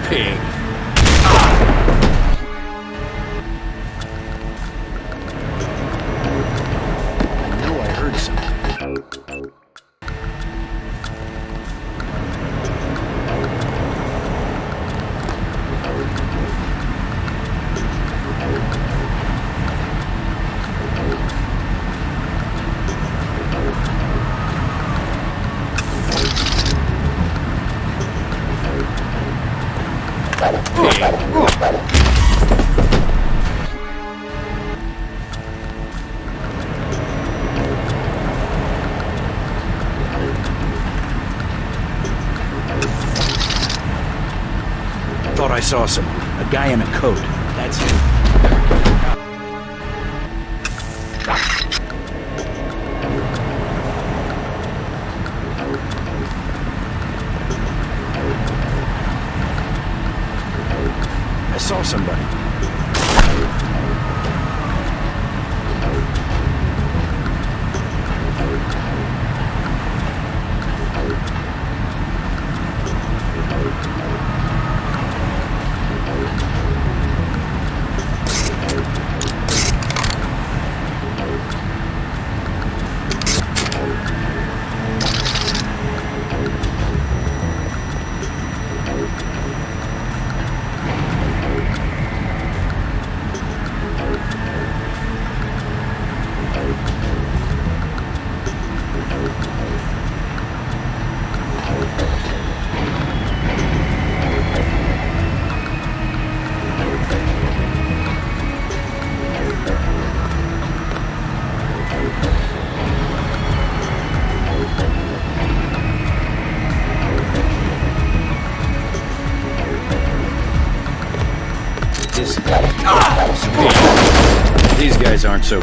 [SPEAKER 19] Pig.
[SPEAKER 6] I know I heard something. Thought I saw someone. A guy in a coat. That's him. I saw somebody. These guys aren't so...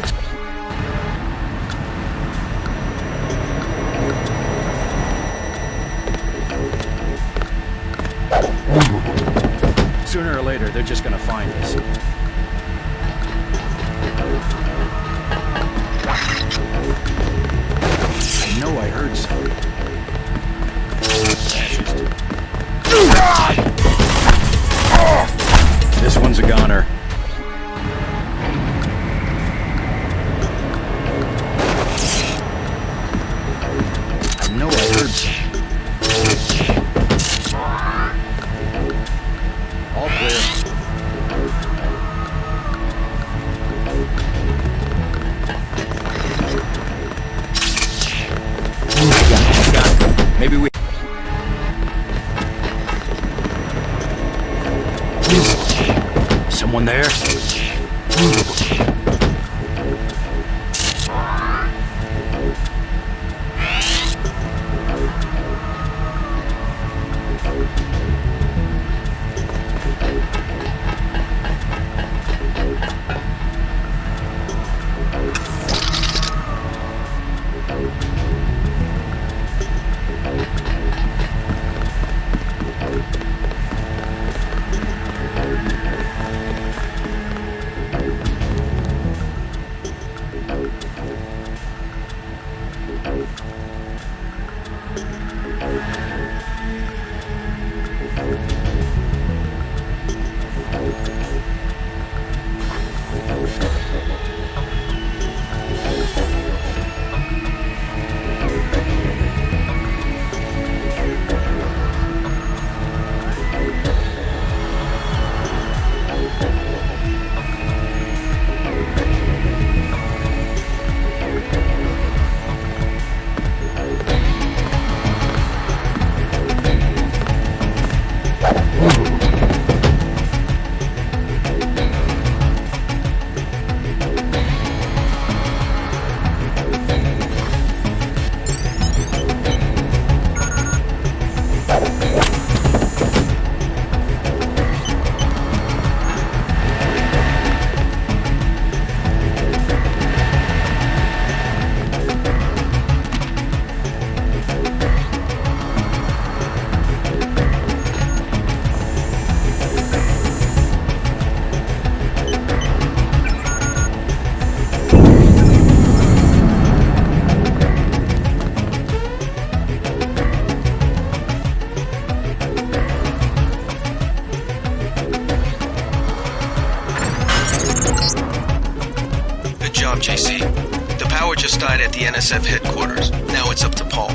[SPEAKER 6] Sooner or later, they're just gonna find us. I know I heard something. This one's a goner. I know I heard something. All clear. Got it. Maybe we... Someone there?
[SPEAKER 3] just died at the NSF headquarters. Now it's up to Paul.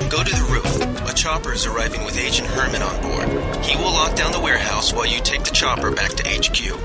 [SPEAKER 3] Go to the roof. A chopper is arriving with Agent Herman on board. He will lock down the warehouse while you take the chopper back to HQ.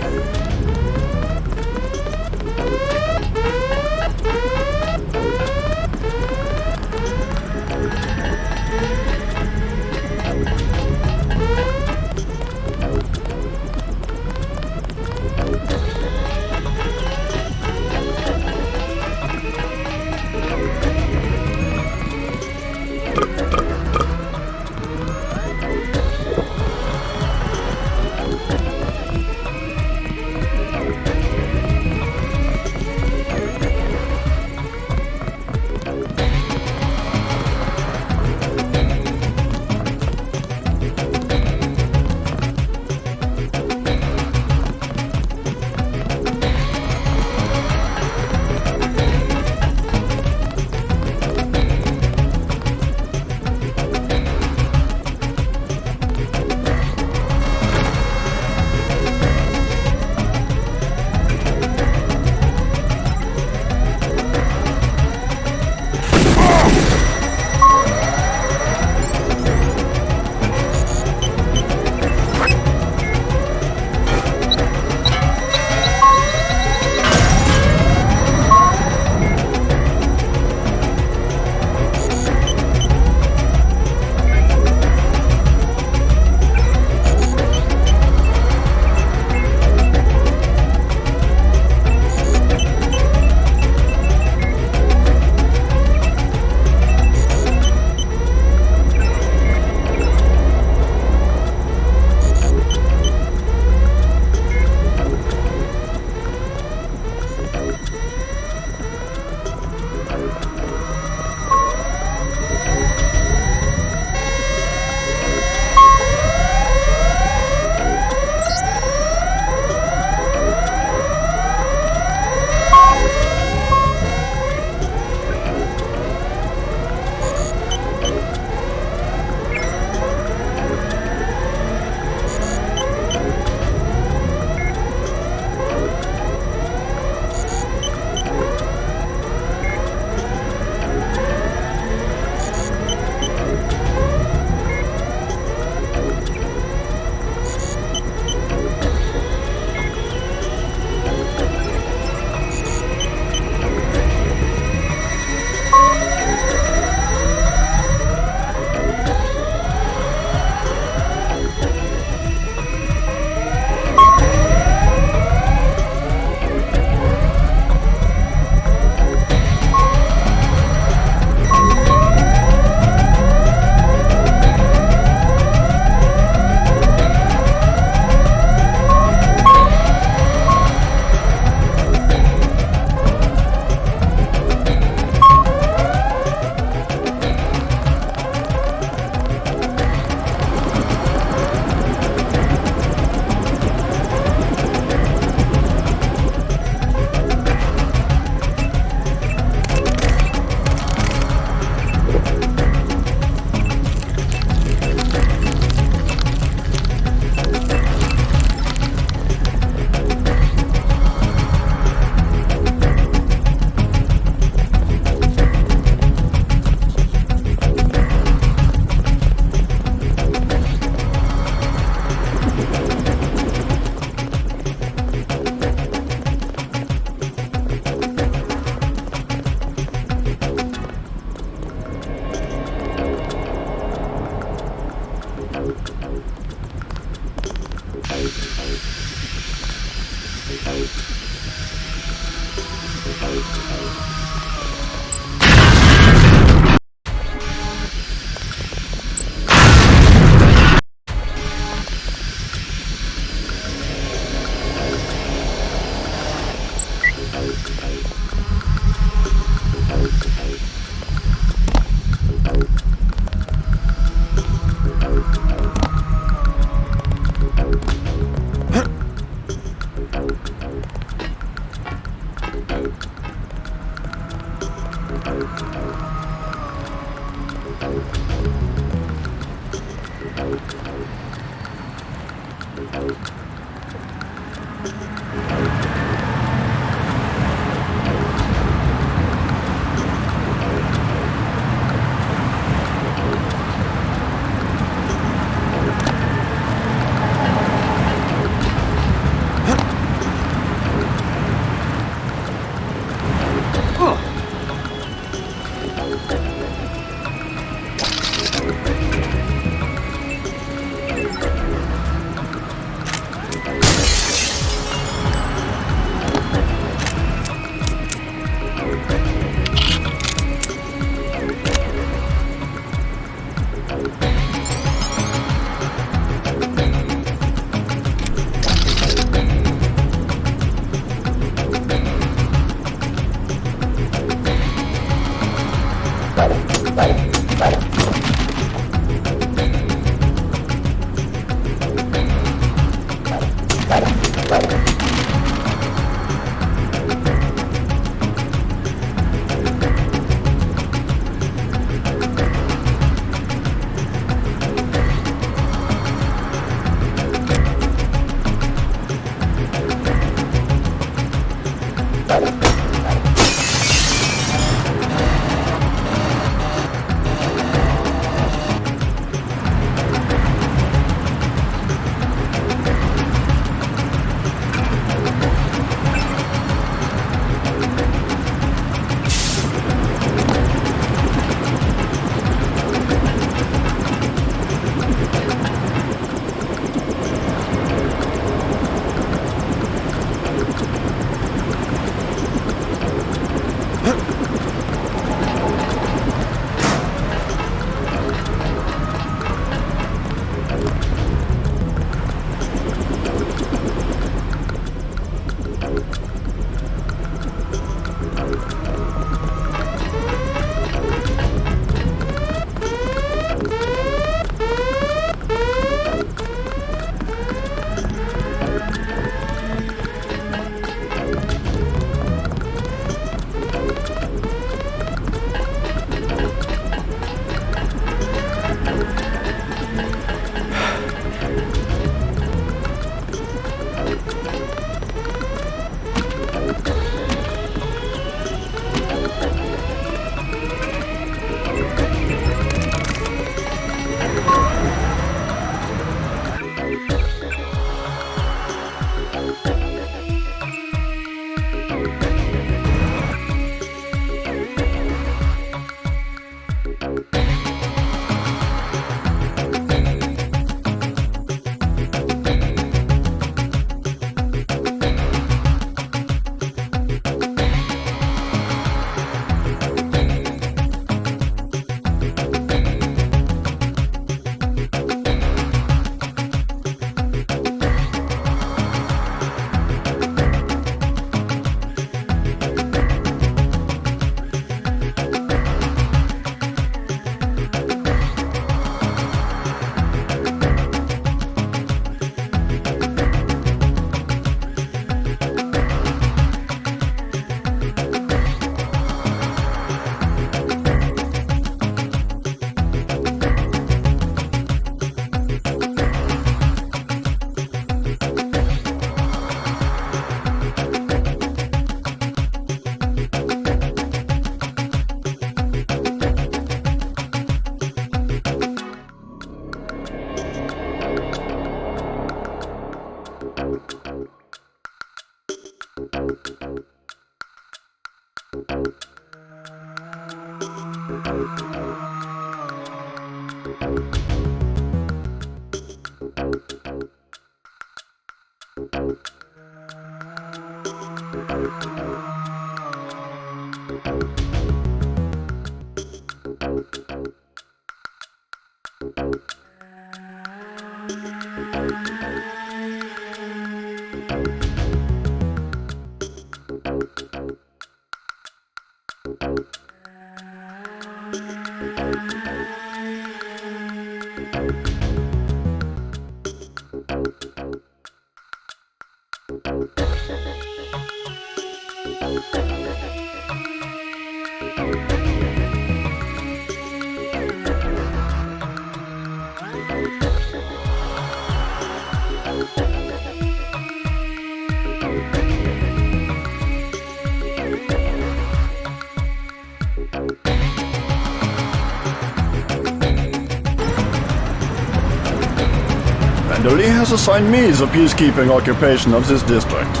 [SPEAKER 11] Manderley has assigned me the peacekeeping occupation of this district.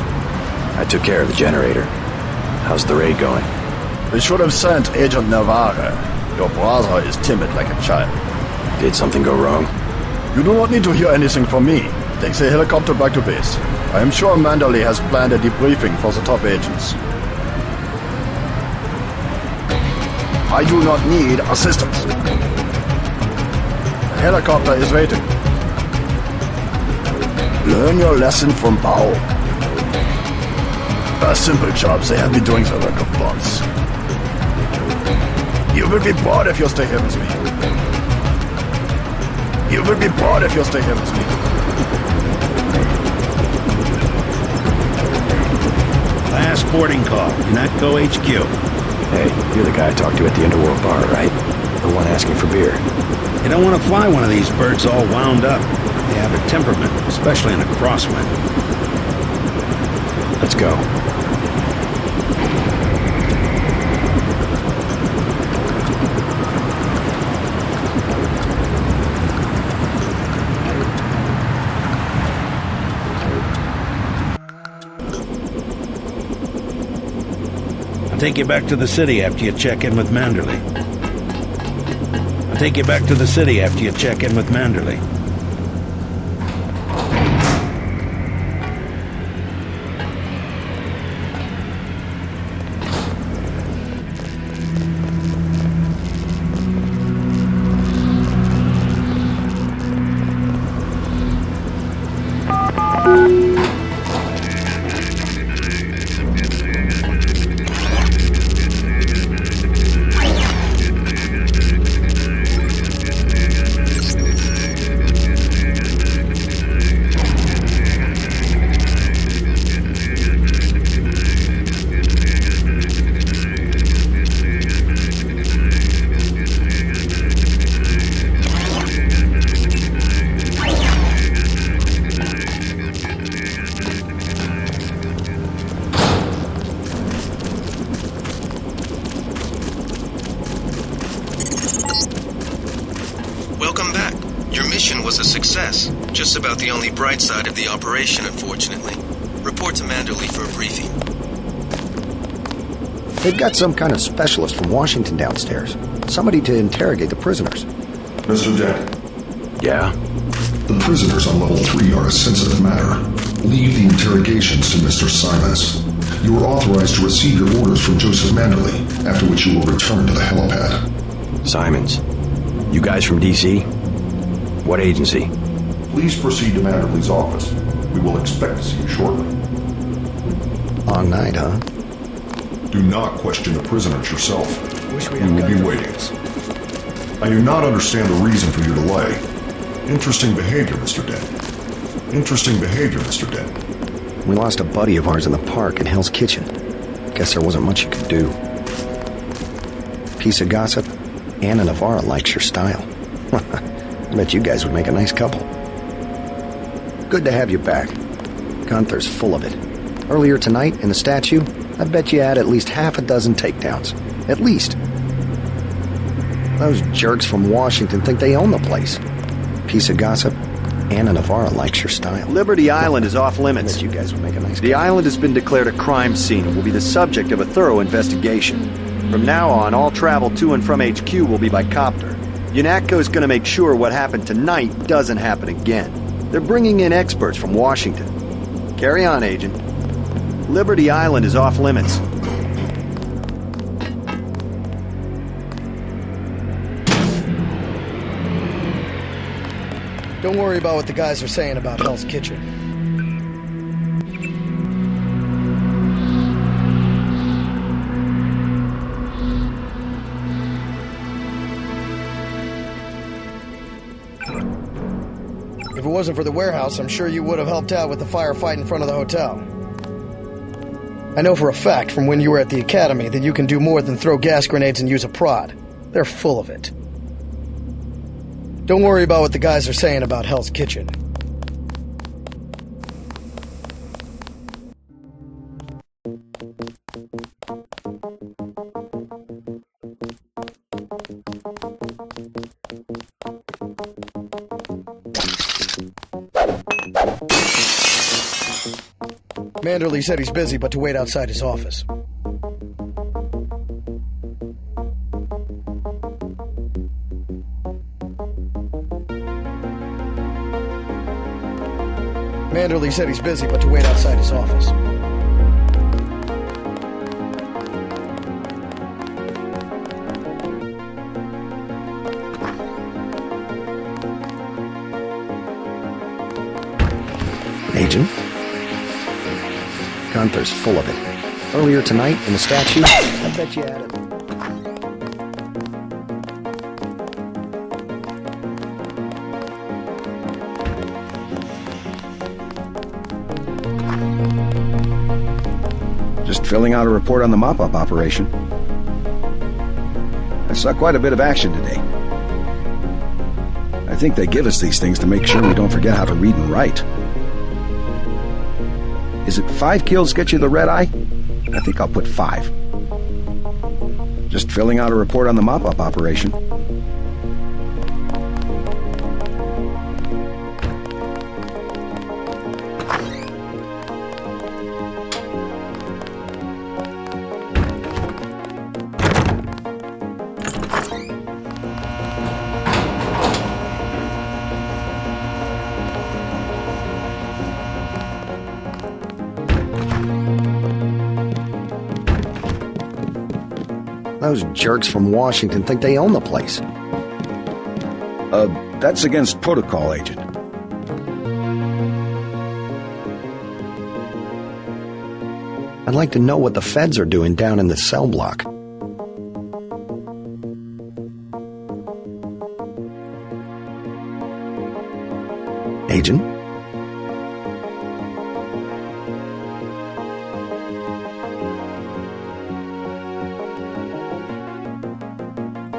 [SPEAKER 6] I took care of the generator. How's the raid going?
[SPEAKER 11] We should have sent Agent Navarre. Your brother is timid like a child.
[SPEAKER 6] Did something go wrong?
[SPEAKER 11] You do not need to hear anything from me. Take the helicopter back to base. I am sure Manderley has planned a debriefing for the top agents. I do not need assistance. The helicopter is waiting. Learn your lesson from Bao. A simple job, they have been doing the work of bots. You will be bored if you stay here with me. You will be bored if you stay here with me.
[SPEAKER 20] Last boarding call, UNATCO HQ.
[SPEAKER 6] Hey, you're the guy I talked to at the Underworld bar, right? The one asking for beer.
[SPEAKER 20] You don't want to fly one of these birds all wound up. They have a temperament, especially in a crosswind.
[SPEAKER 6] Let's go.
[SPEAKER 20] I'll take you back to the city after you check in with Manderley. I'll take you back to the city after you check in with Manderley.
[SPEAKER 3] Welcome back. Your mission was a success. Just about the only bright side of the operation, unfortunately. Report to Manderley for a briefing.
[SPEAKER 22] They've got some kind of specialist from Washington downstairs. Somebody to interrogate the prisoners.
[SPEAKER 16] Mr. Denton.
[SPEAKER 6] Yeah?
[SPEAKER 16] The prisoners on level 3 are a sensitive matter. Leave the interrogations to Mr. Simons. You are authorized to receive your orders from Joseph Manderley, after which you will return to the helipad.
[SPEAKER 6] Simons. You guys from D.C.? What agency?
[SPEAKER 16] Please proceed to Manderley's office. We will expect to see you shortly.
[SPEAKER 22] Long night, huh?
[SPEAKER 16] Do not question the prisoners yourself.
[SPEAKER 22] Wish
[SPEAKER 16] we will be waiting. I do not understand the reason for your delay. Interesting behavior, Mr. Denton. Interesting behavior, Mr. Denton.
[SPEAKER 22] We lost a buddy of ours in the park in Hell's Kitchen. Guess there wasn't much you could do. Piece of gossip? Anna Navarre likes your style. I bet you guys would make a nice couple. Good to have you back. Gunther's full of it. Earlier tonight, in the statue, I bet you had at least half a dozen takedowns. At least. Those jerks from Washington think they own the place. Piece of gossip. Anna Navarre likes your style.
[SPEAKER 23] Liberty Island is off limits.
[SPEAKER 22] I bet you guys would make a nice
[SPEAKER 23] The island has been declared a crime scene and will be the subject of a thorough investigation. From now on, all travel to and from HQ will be by copter. UNATCO is going to make sure what happened tonight doesn't happen again. They're bringing in experts from Washington. Carry on, Agent. Liberty Island is off limits.
[SPEAKER 24] Don't worry about what the guys are saying about Hell's Kitchen. If it wasn't for the warehouse, I'm sure you would have helped out with the firefight in front of the hotel. I know for a fact from when you were at the academy that you can do more than throw gas grenades and use a prod. They're full of it. Don't worry about what the guys are saying about Hell's Kitchen. Manderley said he's busy, but to wait outside his office. Manderley said he's busy, but to wait outside his office.
[SPEAKER 22] Agent? Gunther's full of it. Earlier tonight, in the statue, I bet you had it.
[SPEAKER 6] Just filling out a report on the mop-up operation. I saw quite a bit of action today. I think they give us these things to make sure we don't forget how to read and write. Is it 5 kills get you the red eye? I think I'll put 5. Just filling out a report on the mop-up operation.
[SPEAKER 22] Those jerks from Washington think they own the place.
[SPEAKER 6] That's against protocol, Agent.
[SPEAKER 22] I'd like to know what the feds are doing down in the cell block. Agent?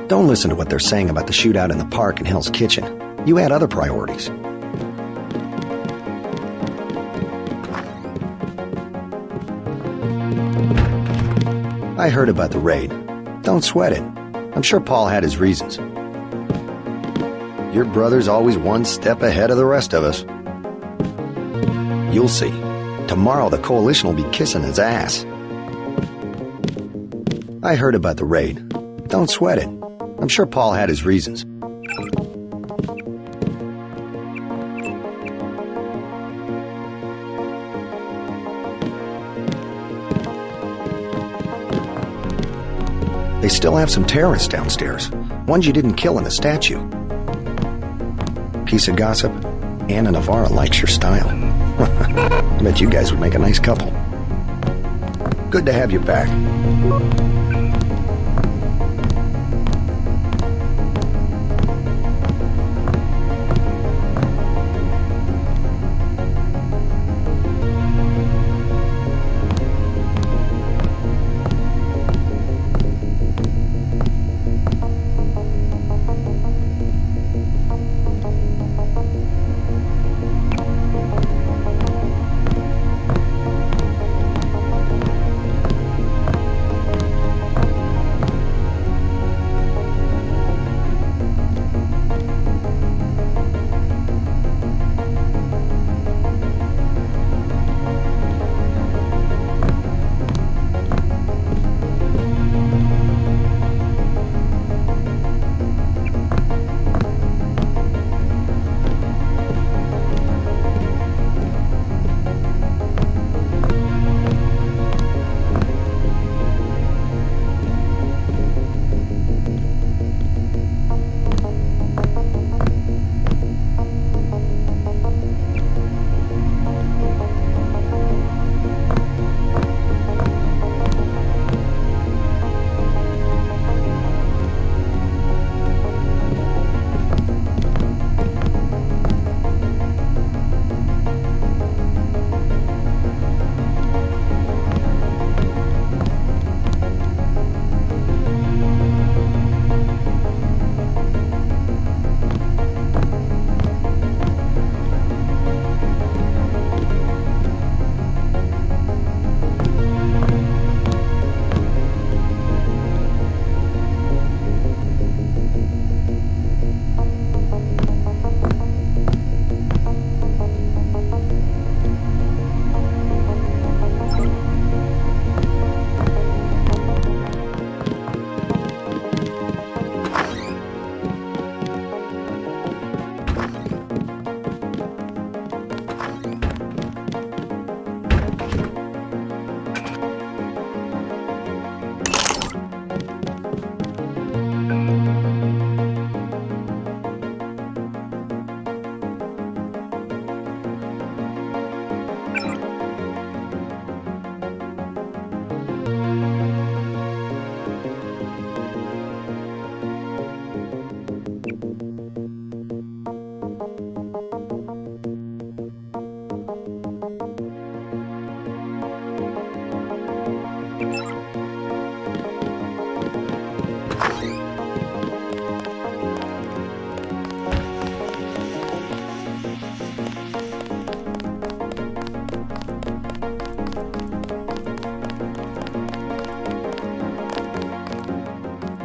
[SPEAKER 22] Don't listen to what they're saying about the shootout in the park and Hell's Kitchen. You had other priorities. I heard about the raid. Don't sweat it. I'm sure Paul had his reasons. Your brother's always one step ahead of the rest of us. You'll see. Tomorrow the coalition will be kissing his ass. I heard about the raid. Don't sweat it. I'm sure Paul had his reasons. They still have some terrorists downstairs. Ones you didn't kill in the statue. Piece of gossip. Anna Navarre likes your style. I bet you guys would make a nice couple. Good to have you back.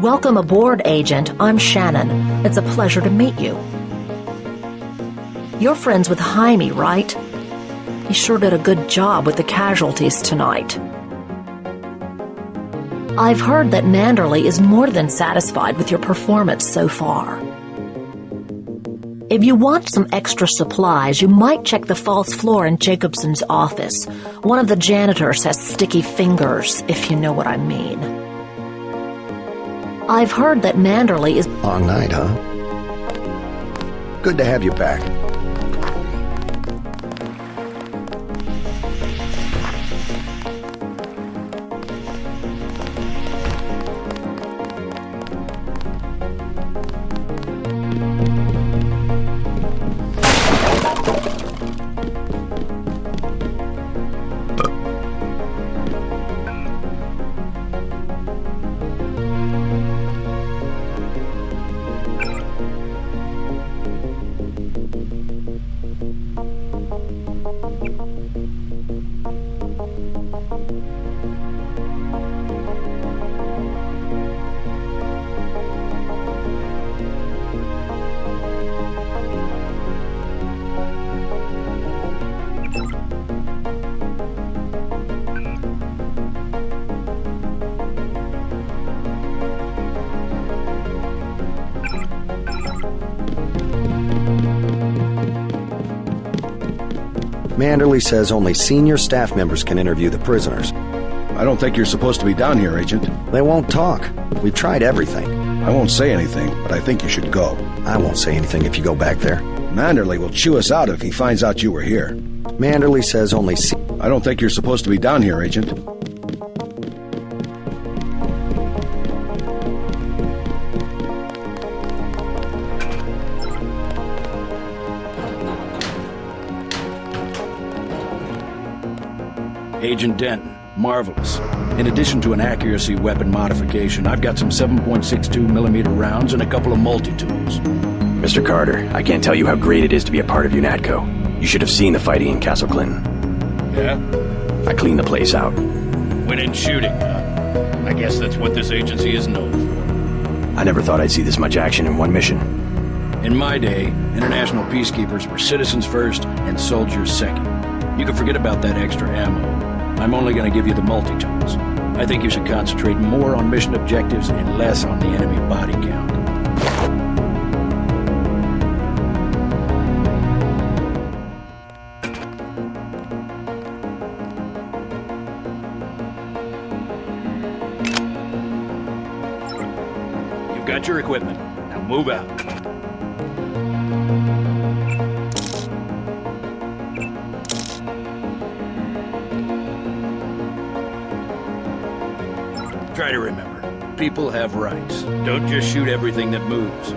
[SPEAKER 1] Welcome aboard, Agent. I'm Shannon. It's a pleasure to meet you. You're friends with Jaime, right? He sure did a good job with the casualties tonight. I've heard that Manderley is more than satisfied with your performance so far. If you want some extra supplies, you might check the false floor in Jacobson's office. One of the janitors has sticky fingers, if you know what I mean. I've heard that Manderley is...
[SPEAKER 22] Long night, huh? Good to have you back. Manderley says only senior staff members can interview the prisoners.
[SPEAKER 6] I don't think you're supposed to be down here, Agent.
[SPEAKER 22] They won't talk. We've tried everything.
[SPEAKER 6] I won't say anything, but I think you should go.
[SPEAKER 22] I won't say anything if you go back there.
[SPEAKER 6] Manderley will chew us out if he finds out you were here.
[SPEAKER 22] Manderley says only
[SPEAKER 6] I don't think you're supposed to be down here, Agent.
[SPEAKER 12] Agent Denton, marvelous. In addition to an accuracy weapon modification, I've got some 7.62mm rounds and a couple of multi-tools.
[SPEAKER 13] Mr. Carter, I can't tell you how great it is to be a part of UNATCO. You should have seen the fighting in Castle Clinton.
[SPEAKER 12] Yeah?
[SPEAKER 13] I cleaned the place out.
[SPEAKER 12] Winning shooting, huh? I guess that's what this agency is known for.
[SPEAKER 13] I never thought I'd see this much action in one mission.
[SPEAKER 12] In my day, international peacekeepers were citizens first and soldiers second. You can forget about that extra ammo. I'm only going to give you the multi-tools. I think you should concentrate more on mission objectives and less on the enemy body count. You've got your equipment. Now move out. Try to remember, people have rights. Don't just shoot everything that moves.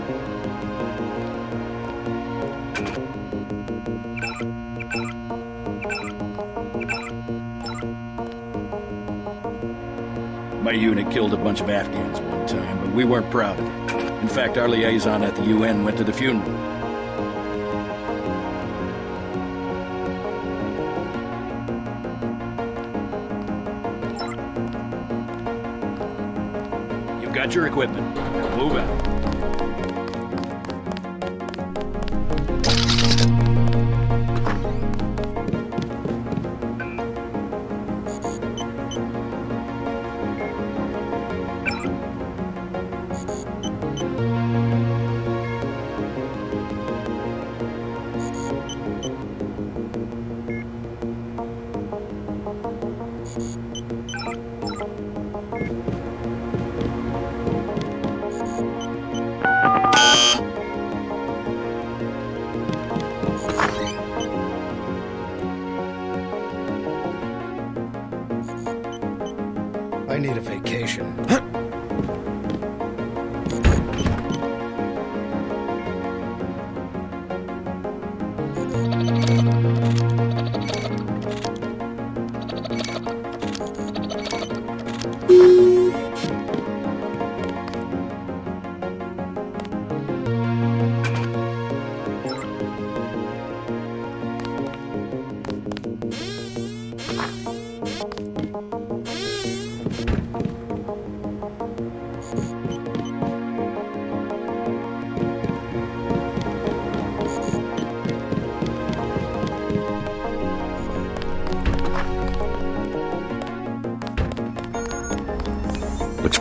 [SPEAKER 12] My unit killed a bunch of Afghans one time, but we weren't proud of it. In fact, our liaison at the UN went to the funeral. Got your equipment. Now move out.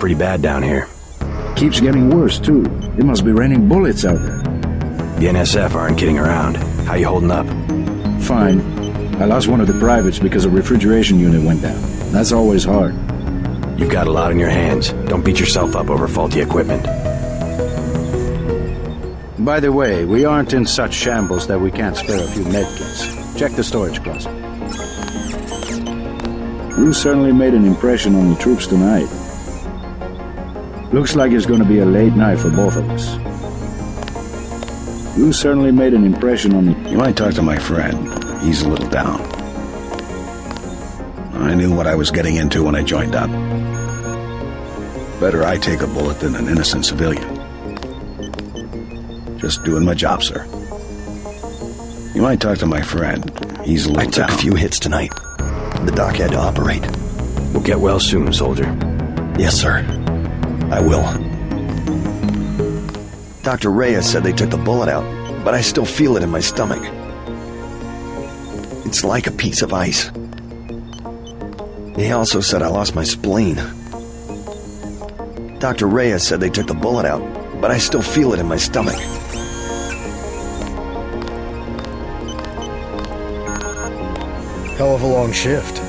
[SPEAKER 13] pretty bad down here.
[SPEAKER 6] Keeps getting worse, too. It must be raining bullets out there.
[SPEAKER 13] The NSF aren't kidding around. How you holding up?
[SPEAKER 6] Fine. I lost one of the privates because a refrigeration unit went down. That's always hard.
[SPEAKER 13] You've got a lot on your hands. Don't beat yourself up over faulty equipment.
[SPEAKER 6] By the way, we aren't in such shambles that we can't spare a few medkits. Check the storage closet. You certainly made an impression on the troops tonight. Looks like it's going to be a late night for both of us. You certainly made an impression on the... You might talk to my friend. He's a little down. I knew what I was getting into when I joined up. Better I take a bullet than an innocent civilian. Just doing my job, sir. You might talk to my friend. He's a little down.
[SPEAKER 22] I took a few hits tonight. The doc had to operate.
[SPEAKER 13] We'll get well soon, soldier.
[SPEAKER 22] Yes, sir. I will. Dr. Reyes said they took the bullet out, but I still feel it in my stomach. It's like a piece of ice. He also said I lost my spleen. Dr. Reyes said they took the bullet out, but I still feel it in my stomach.
[SPEAKER 24] Hell of a long shift.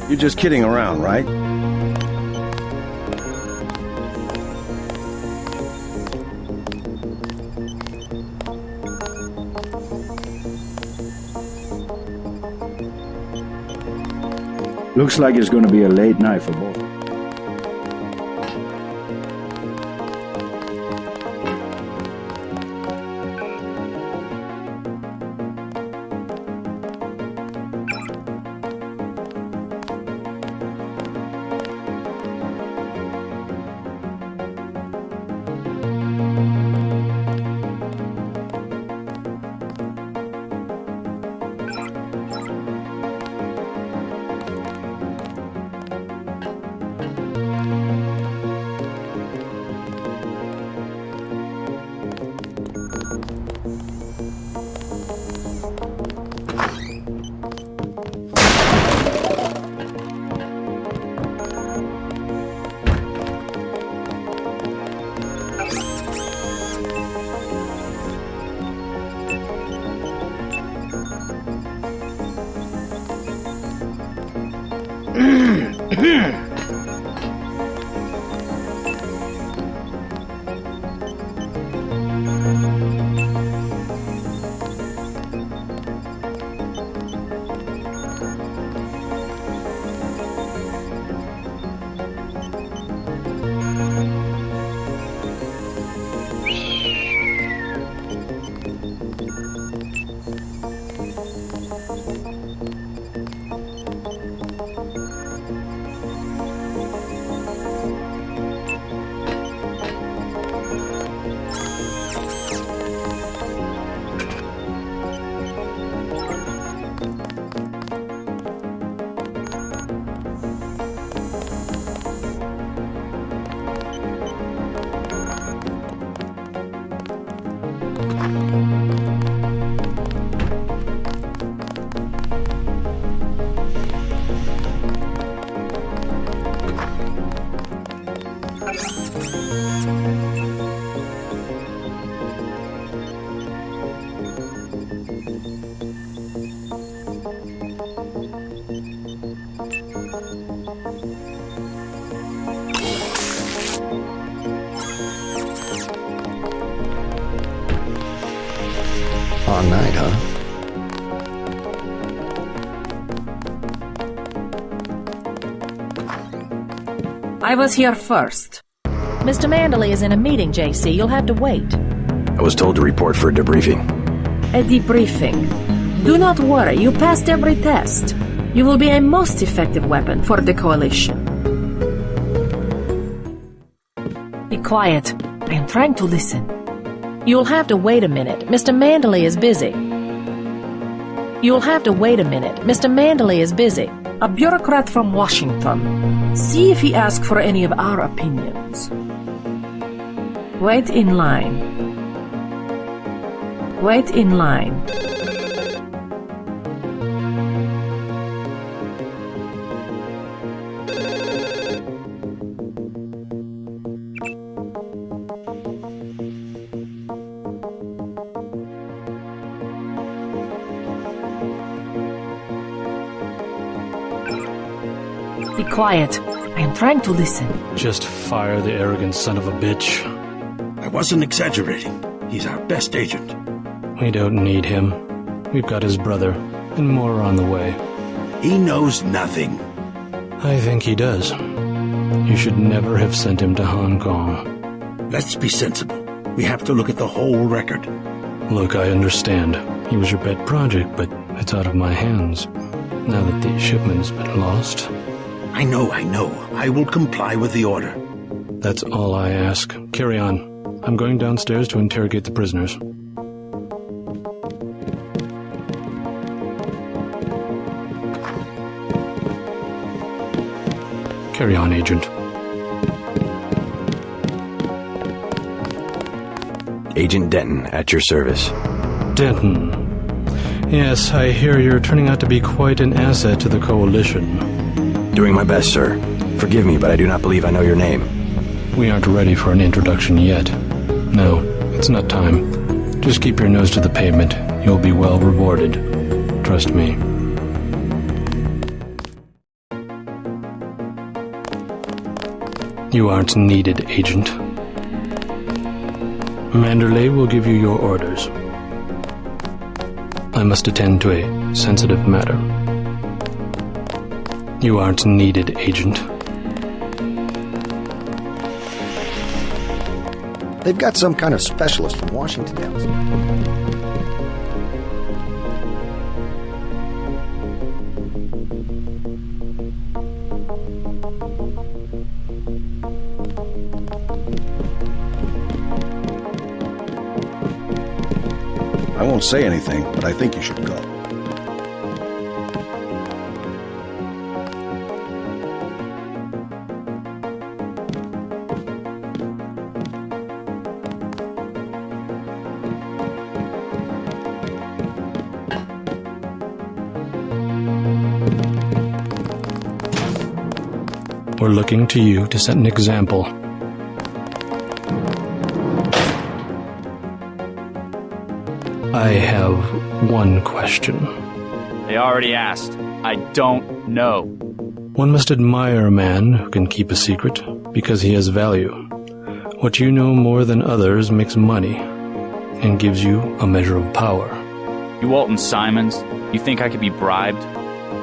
[SPEAKER 6] You're just kidding around, right? Looks like it's going to be a late night for both.
[SPEAKER 22] Long night, huh?
[SPEAKER 1] I was here first. Mr. Manderley is in a meeting, JC. You'll have to wait.
[SPEAKER 13] I was told to report for a debriefing.
[SPEAKER 1] A debriefing. Do not worry, you passed every test. You will be a most effective weapon for the Coalition. Be quiet. I am trying to listen. You'll have to wait a minute. Mr. Manderley is busy. You'll have to wait a minute. Mr. Manderley is busy. A bureaucrat from Washington. See if he asks for any of our opinions. Wait in line. Wait in line. Be quiet. I am trying to listen.
[SPEAKER 18] Just fire the arrogant son of a bitch.
[SPEAKER 20] I wasn't exaggerating. He's our best agent.
[SPEAKER 18] We don't need him. We've got his brother, and more are on the way.
[SPEAKER 20] He knows nothing.
[SPEAKER 18] I think he does. You should never have sent him to Hong Kong.
[SPEAKER 20] Let's be sensible. We have to look at the whole record.
[SPEAKER 18] Look, I understand. He was your pet project, but it's out of my hands. Now that the shipment's been lost.
[SPEAKER 20] I know. I will comply with the order.
[SPEAKER 18] That's all I ask. Carry on. I'm going downstairs to interrogate the prisoners. Carry on, Agent.
[SPEAKER 13] Agent Denton, at your service.
[SPEAKER 18] Denton. Yes, I hear you're turning out to be quite an asset to the Coalition.
[SPEAKER 13] Doing my best, sir. Forgive me, but I do not believe I know your name.
[SPEAKER 18] We aren't ready for an introduction yet. No, it's not time. Just keep your nose to the pavement. You'll be well rewarded. Trust me. You aren't needed, Agent. Manderley will give you your orders. I must attend to a sensitive matter. You aren't needed, Agent.
[SPEAKER 22] They've got some kind of specialist from Washington down.
[SPEAKER 6] I won't say anything, but I think you should go.
[SPEAKER 18] We're looking to you to set an example. I have one question.
[SPEAKER 5] They already asked. I don't know.
[SPEAKER 18] One must admire a man who can keep a secret because he has value. What you know more than others makes money and gives you a measure of power.
[SPEAKER 5] You Walton Simons, you think I could be bribed?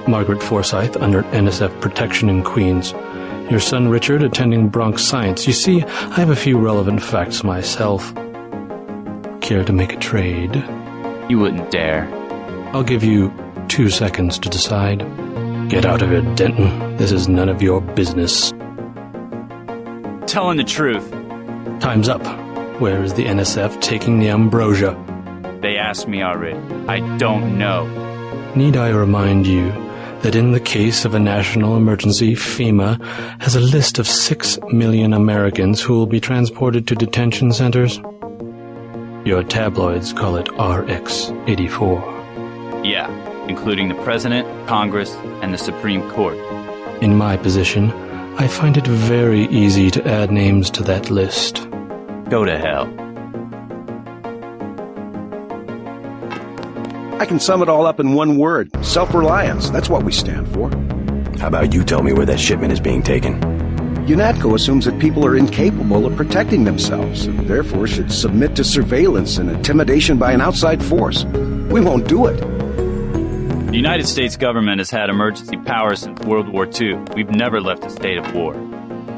[SPEAKER 18] Margaret Forsyth under NSF protection in Queens. Your son Richard attending Bronx Science. You see, I have a few relevant facts myself. Care to make a trade?
[SPEAKER 5] You wouldn't dare.
[SPEAKER 18] I'll give you 2 seconds to decide. Get out of here, Denton. This is none of your business.
[SPEAKER 5] Telling the truth.
[SPEAKER 18] Time's up. Where is the NSF taking the Ambrosia?
[SPEAKER 5] They asked me already. I don't know.
[SPEAKER 18] Need I remind you that in the case of a national emergency, FEMA has a list of 6 million Americans who will be transported to detention centers? Your tabloids call it RX-84.
[SPEAKER 5] Yeah, including the President, Congress, and the Supreme Court.
[SPEAKER 18] In my position, I find it very easy to add names to that list.
[SPEAKER 5] Go to hell.
[SPEAKER 6] I can sum it all up in one word. Self-reliance. That's what we stand for.
[SPEAKER 13] How about you tell me where that shipment is being taken?
[SPEAKER 6] UNATCO assumes that people are incapable of protecting themselves, and therefore should submit to surveillance and intimidation by an outside force. We won't do it.
[SPEAKER 5] The United States government has had emergency powers since World War II. We've never left a state of war.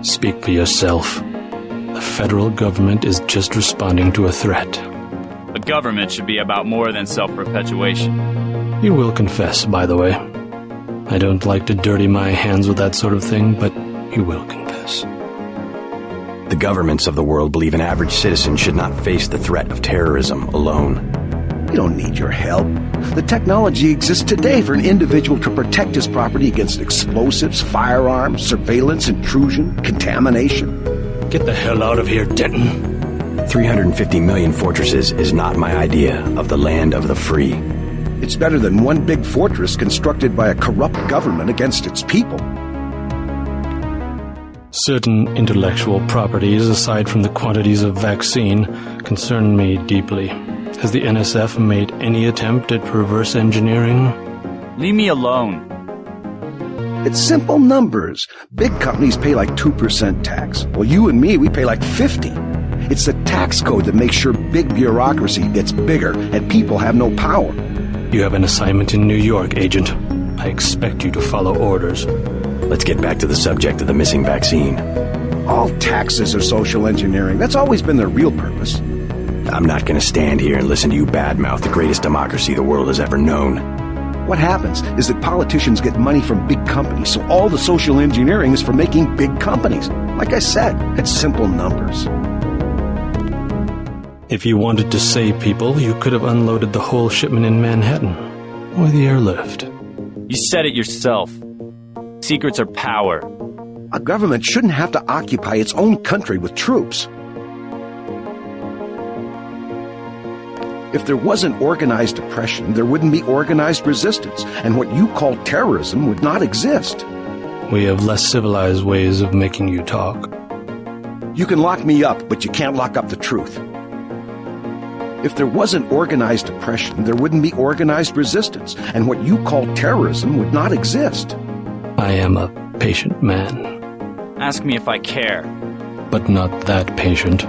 [SPEAKER 18] Speak for yourself. The federal government is just responding to a threat.
[SPEAKER 5] A government should be about more than self-perpetuation.
[SPEAKER 18] You will confess, by the way. I don't like to dirty my hands with that sort of thing, but you will confess.
[SPEAKER 13] The governments of the world believe an average citizen should not face the threat of terrorism alone.
[SPEAKER 6] We don't need your help. The technology exists today for an individual to protect his property against explosives, firearms, surveillance, intrusion, contamination.
[SPEAKER 18] Get the hell out of here, Denton.
[SPEAKER 13] 350 million fortresses is not my idea of the land of the free.
[SPEAKER 6] It's better than one big fortress constructed by a corrupt government against its people.
[SPEAKER 18] Certain intellectual properties, aside from the quantities of vaccine, concern me deeply. Has the NSF made any attempt at reverse engineering?
[SPEAKER 5] Leave me alone.
[SPEAKER 6] It's simple numbers. Big companies pay like 2% tax. Well, you and me, we pay like 50. It's the tax code that makes sure big bureaucracy gets bigger and people have no power.
[SPEAKER 18] You have an assignment in New York, Agent. I expect you to follow orders.
[SPEAKER 13] Let's get back to the subject of the missing vaccine.
[SPEAKER 6] All taxes are social engineering. That's always been their real purpose.
[SPEAKER 13] I'm not going to stand here and listen to you badmouth the greatest democracy the world has ever known.
[SPEAKER 6] What happens is that politicians get money from big companies, so all the social engineering is for making big companies. Like I said, it's simple numbers.
[SPEAKER 18] If you wanted to save people, you could have unloaded the whole shipment in Manhattan, or the airlift.
[SPEAKER 5] You said it yourself. Secrets are power.
[SPEAKER 6] A government shouldn't have to occupy its own country with troops. If there wasn't organized oppression, there wouldn't be organized resistance, and what you call terrorism would not exist.
[SPEAKER 18] We have less civilized ways of making you talk.
[SPEAKER 6] You can lock me up, but you can't lock up the truth. If there wasn't organized oppression, there wouldn't be organized resistance, and what you call terrorism would not exist.
[SPEAKER 18] I am a patient man.
[SPEAKER 5] Ask me if I care.
[SPEAKER 18] But not that patient.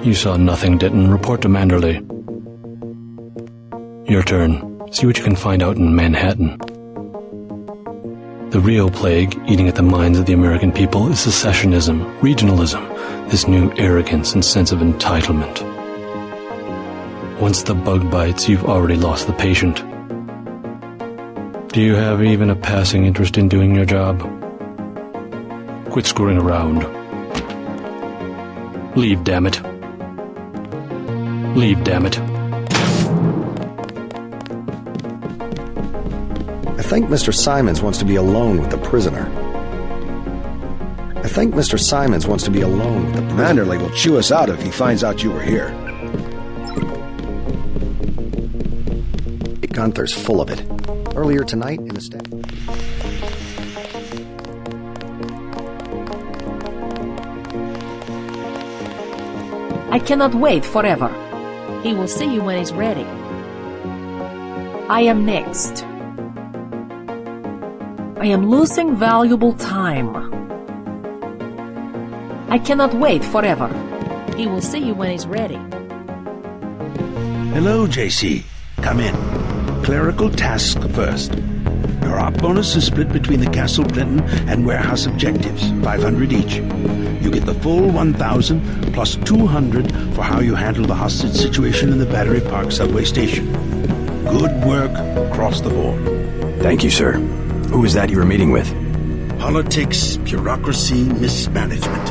[SPEAKER 18] You saw nothing, Denton. Report to Manderley. Your turn. See what you can find out in Manhattan. The real plague eating at the minds of the American people is secessionism, regionalism, this new arrogance and sense of entitlement. Once the bug bites, you've already lost the patient. Do you have even a passing interest in doing your job? Quit screwing around. Leave, damn it. Leave, damn it.
[SPEAKER 22] I think Mr. Simons wants to be alone with the prisoner. I think Mr. Simons wants to be alone with the prisoner.
[SPEAKER 6] Manderley will chew us out if he finds out you were here.
[SPEAKER 22] Gunther's full of it. Earlier tonight in the
[SPEAKER 1] I cannot wait forever. He will see you when he's ready. I am next. I am losing valuable time. I cannot wait forever. He will see you when he's ready.
[SPEAKER 20] Hello, JC. Come in. Clerical task first. Your op bonus is split between the Castle Clinton and warehouse objectives, 500 each. You get the full 1,000 plus 200 for how you handle the hostage situation in the Battery Park subway station. Good work across the board.
[SPEAKER 13] Thank you, sir. Who is that you were meeting with?
[SPEAKER 20] Politics, bureaucracy, mismanagement.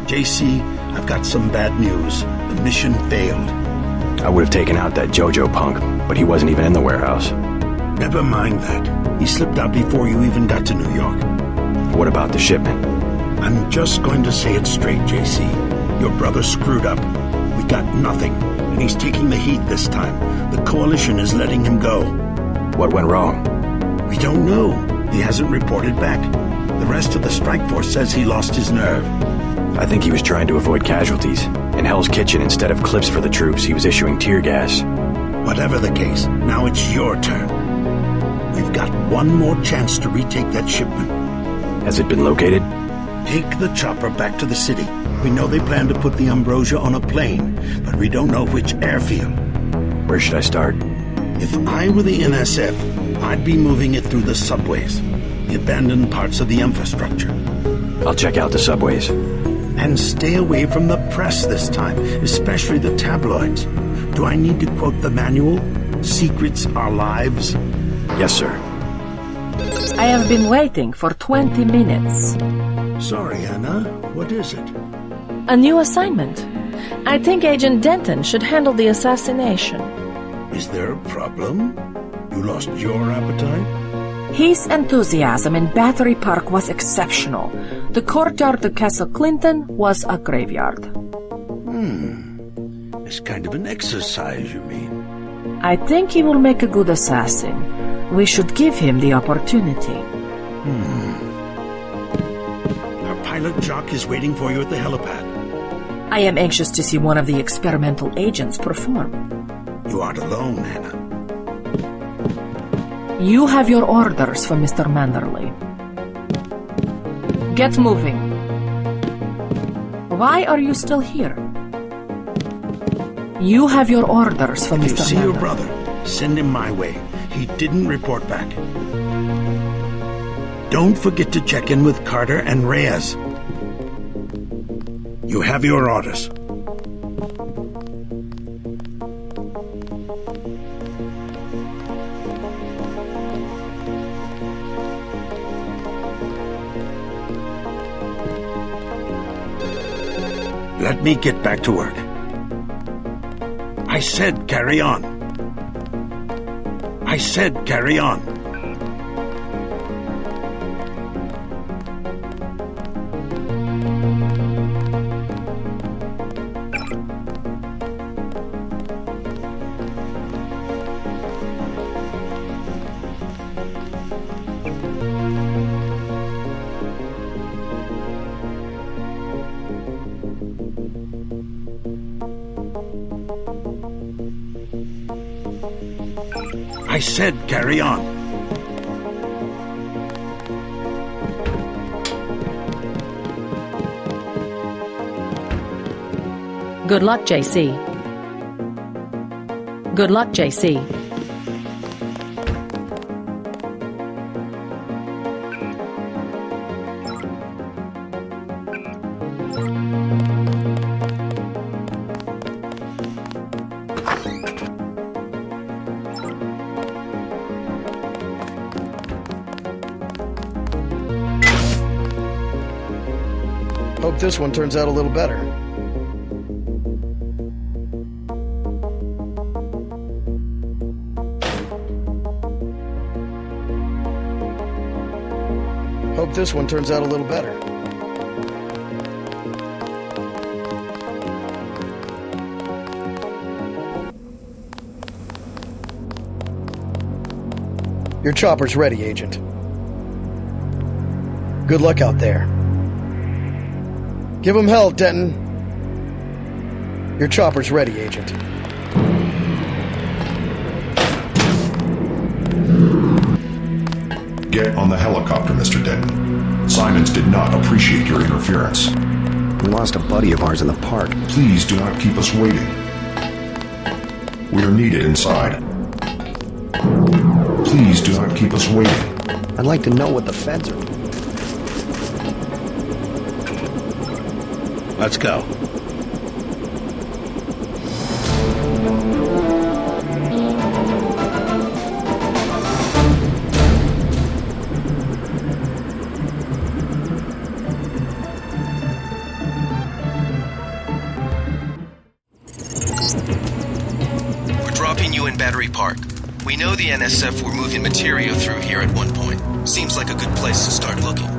[SPEAKER 20] JC, I've got some bad news. The mission failed.
[SPEAKER 13] I would have taken out that JoJo punk, but he wasn't even in the warehouse.
[SPEAKER 20] Never mind that. He slipped out before you even got to New York.
[SPEAKER 13] What about the shipment?
[SPEAKER 20] I'm just going to say it straight, JC. Your brother screwed up. We got nothing, and he's taking the heat this time. The Coalition is letting him go.
[SPEAKER 13] What went wrong?
[SPEAKER 20] We don't know. He hasn't reported back. The rest of the strike force says he lost his nerve.
[SPEAKER 13] I think he was trying to avoid casualties. In Hell's Kitchen, instead of clips for the troops, he was issuing tear gas.
[SPEAKER 20] Whatever the case, now it's your turn. We've got one more chance to retake that shipment.
[SPEAKER 13] Has it been located?
[SPEAKER 20] Take the chopper back to the city. We know they plan to put the Ambrosia on a plane, but we don't know which airfield.
[SPEAKER 13] Where should I start?
[SPEAKER 20] If I were the NSF, I'd be moving it through the subways, the abandoned parts of the infrastructure.
[SPEAKER 13] I'll check out the subways.
[SPEAKER 20] And stay away from the press this time, especially the tabloids. Do I need to quote the manual? Secrets are lives?
[SPEAKER 13] Yes, sir.
[SPEAKER 1] I have been waiting for 20 minutes.
[SPEAKER 20] Sorry, Anna. What is it?
[SPEAKER 1] A new assignment. I think Agent Denton should handle the assassination.
[SPEAKER 20] Is there a problem? You lost your appetite?
[SPEAKER 1] His enthusiasm in Battery Park was exceptional. The courtyard of Castle Clinton was a graveyard.
[SPEAKER 20] It's kind of an exercise, you mean?
[SPEAKER 1] I think he will make a good assassin. We should give him the opportunity.
[SPEAKER 20] Our pilot Jock is waiting for you at the helipad.
[SPEAKER 1] I am anxious to see one of the experimental agents perform.
[SPEAKER 20] You aren't alone, Hannah.
[SPEAKER 1] You have your orders for Mr. Manderley. Get moving. Why are you still here? You have your orders for Mr.
[SPEAKER 20] If you see
[SPEAKER 1] Manderley.
[SPEAKER 20] your brother, send him my way. He didn't report back. Don't forget to check in with Carter and Reyes. You have your orders. Let me get back to work. I said carry on. I said carry on. I said carry on.
[SPEAKER 1] Good luck, JC. Good luck, JC.
[SPEAKER 24] Hope this one turns out a little better. Hope this one turns out a little better. Your chopper's ready, Agent. Good luck out there. Give him hell, Denton. Your chopper's ready, Agent.
[SPEAKER 16] Get on the helicopter, Mr. Denton. Simons did not appreciate your interference.
[SPEAKER 22] We lost a buddy of ours in the park.
[SPEAKER 16] Please do not keep us waiting. We are needed inside. Please do not keep us waiting.
[SPEAKER 22] I'd like to know what the feds are.
[SPEAKER 20] Let's go.
[SPEAKER 3] We're dropping you in Battery Park. We know the NSF were moving material through here at one point. Seems like a good place to start looking.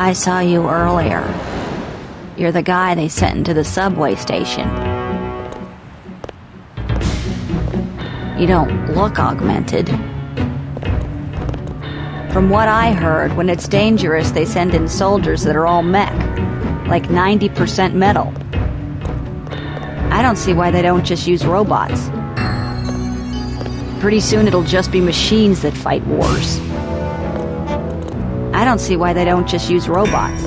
[SPEAKER 14] I saw you earlier. You're the guy they sent into the subway station. You don't look augmented. From what I heard, when it's dangerous, they send in soldiers that are all mech, like 90% metal. I don't see why they don't just use robots. Pretty soon it'll just be machines that fight wars. I don't see why they don't just use robots.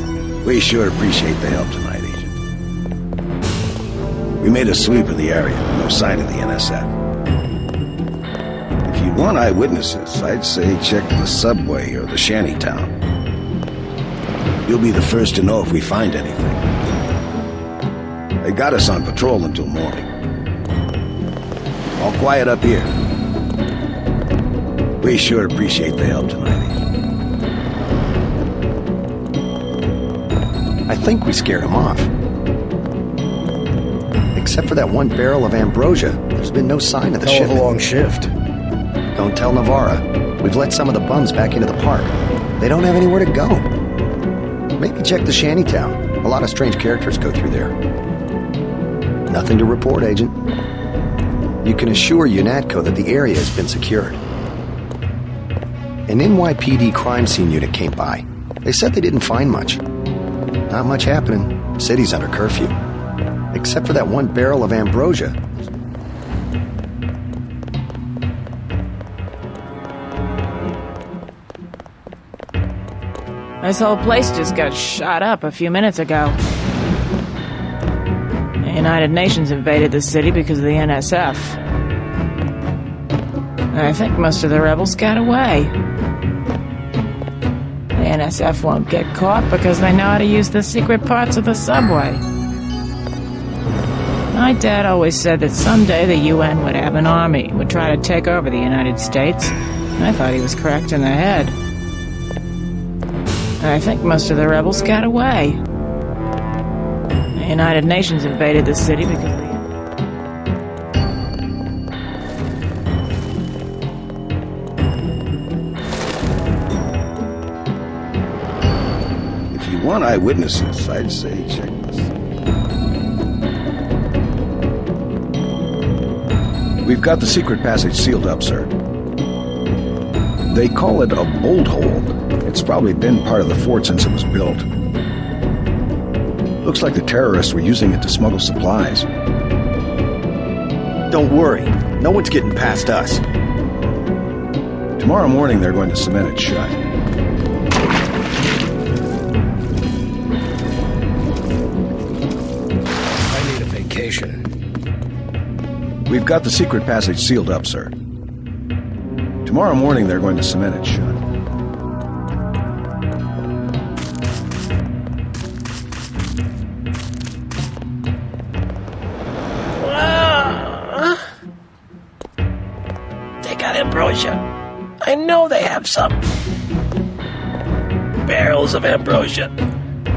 [SPEAKER 6] We sure appreciate the help tonight, Agent. We made a sweep of the area, no sign of the NSF. If you want eyewitnesses, I'd say check the subway or the Shanty Town. You'll be the first to know if we find anything. They got us on patrol until morning. All quiet up here. We sure appreciate the help tonight, Agent.
[SPEAKER 22] I think we scared him off. Except for that one barrel of Ambrosia, there's been no sign of the shipment.
[SPEAKER 24] Hell of a long shift.
[SPEAKER 22] Don't tell Navarre. We've let some of the bums back into the park. They don't have anywhere to go. Maybe check the Shanty Town. A lot of strange characters go through there. Nothing to report, Agent. You can assure UNATCO that the area has been secured. An NYPD crime scene unit came by. They said they didn't find much. Not much happening. City's under curfew. Except for that one barrel of Ambrosia.
[SPEAKER 10] This whole place just got shot up a few minutes ago. The United Nations invaded the city because of the NSF. I think most of the rebels got away. The NSF won't get caught because they know how to use the secret parts of the subway. My dad always said that someday the UN would have an army, would try to take over the United States. I thought he was correct in the head. I think most of the rebels got away. The United Nations invaded the city because of the...
[SPEAKER 6] If you want eyewitnesses, I'd say check this. We've got the secret passage sealed up, sir. They call it a bolt hole. It's probably been part of the fort since it was built. Looks like the terrorists were using it to smuggle supplies.
[SPEAKER 23] Don't worry. No one's getting past us.
[SPEAKER 6] Tomorrow morning they're going to cement it shut.
[SPEAKER 12] I need a vacation.
[SPEAKER 6] We've got the secret passage sealed up, sir. Tomorrow morning they're going to cement it shut.
[SPEAKER 7] They got Ambrosia. I know they have some barrels of Ambrosia,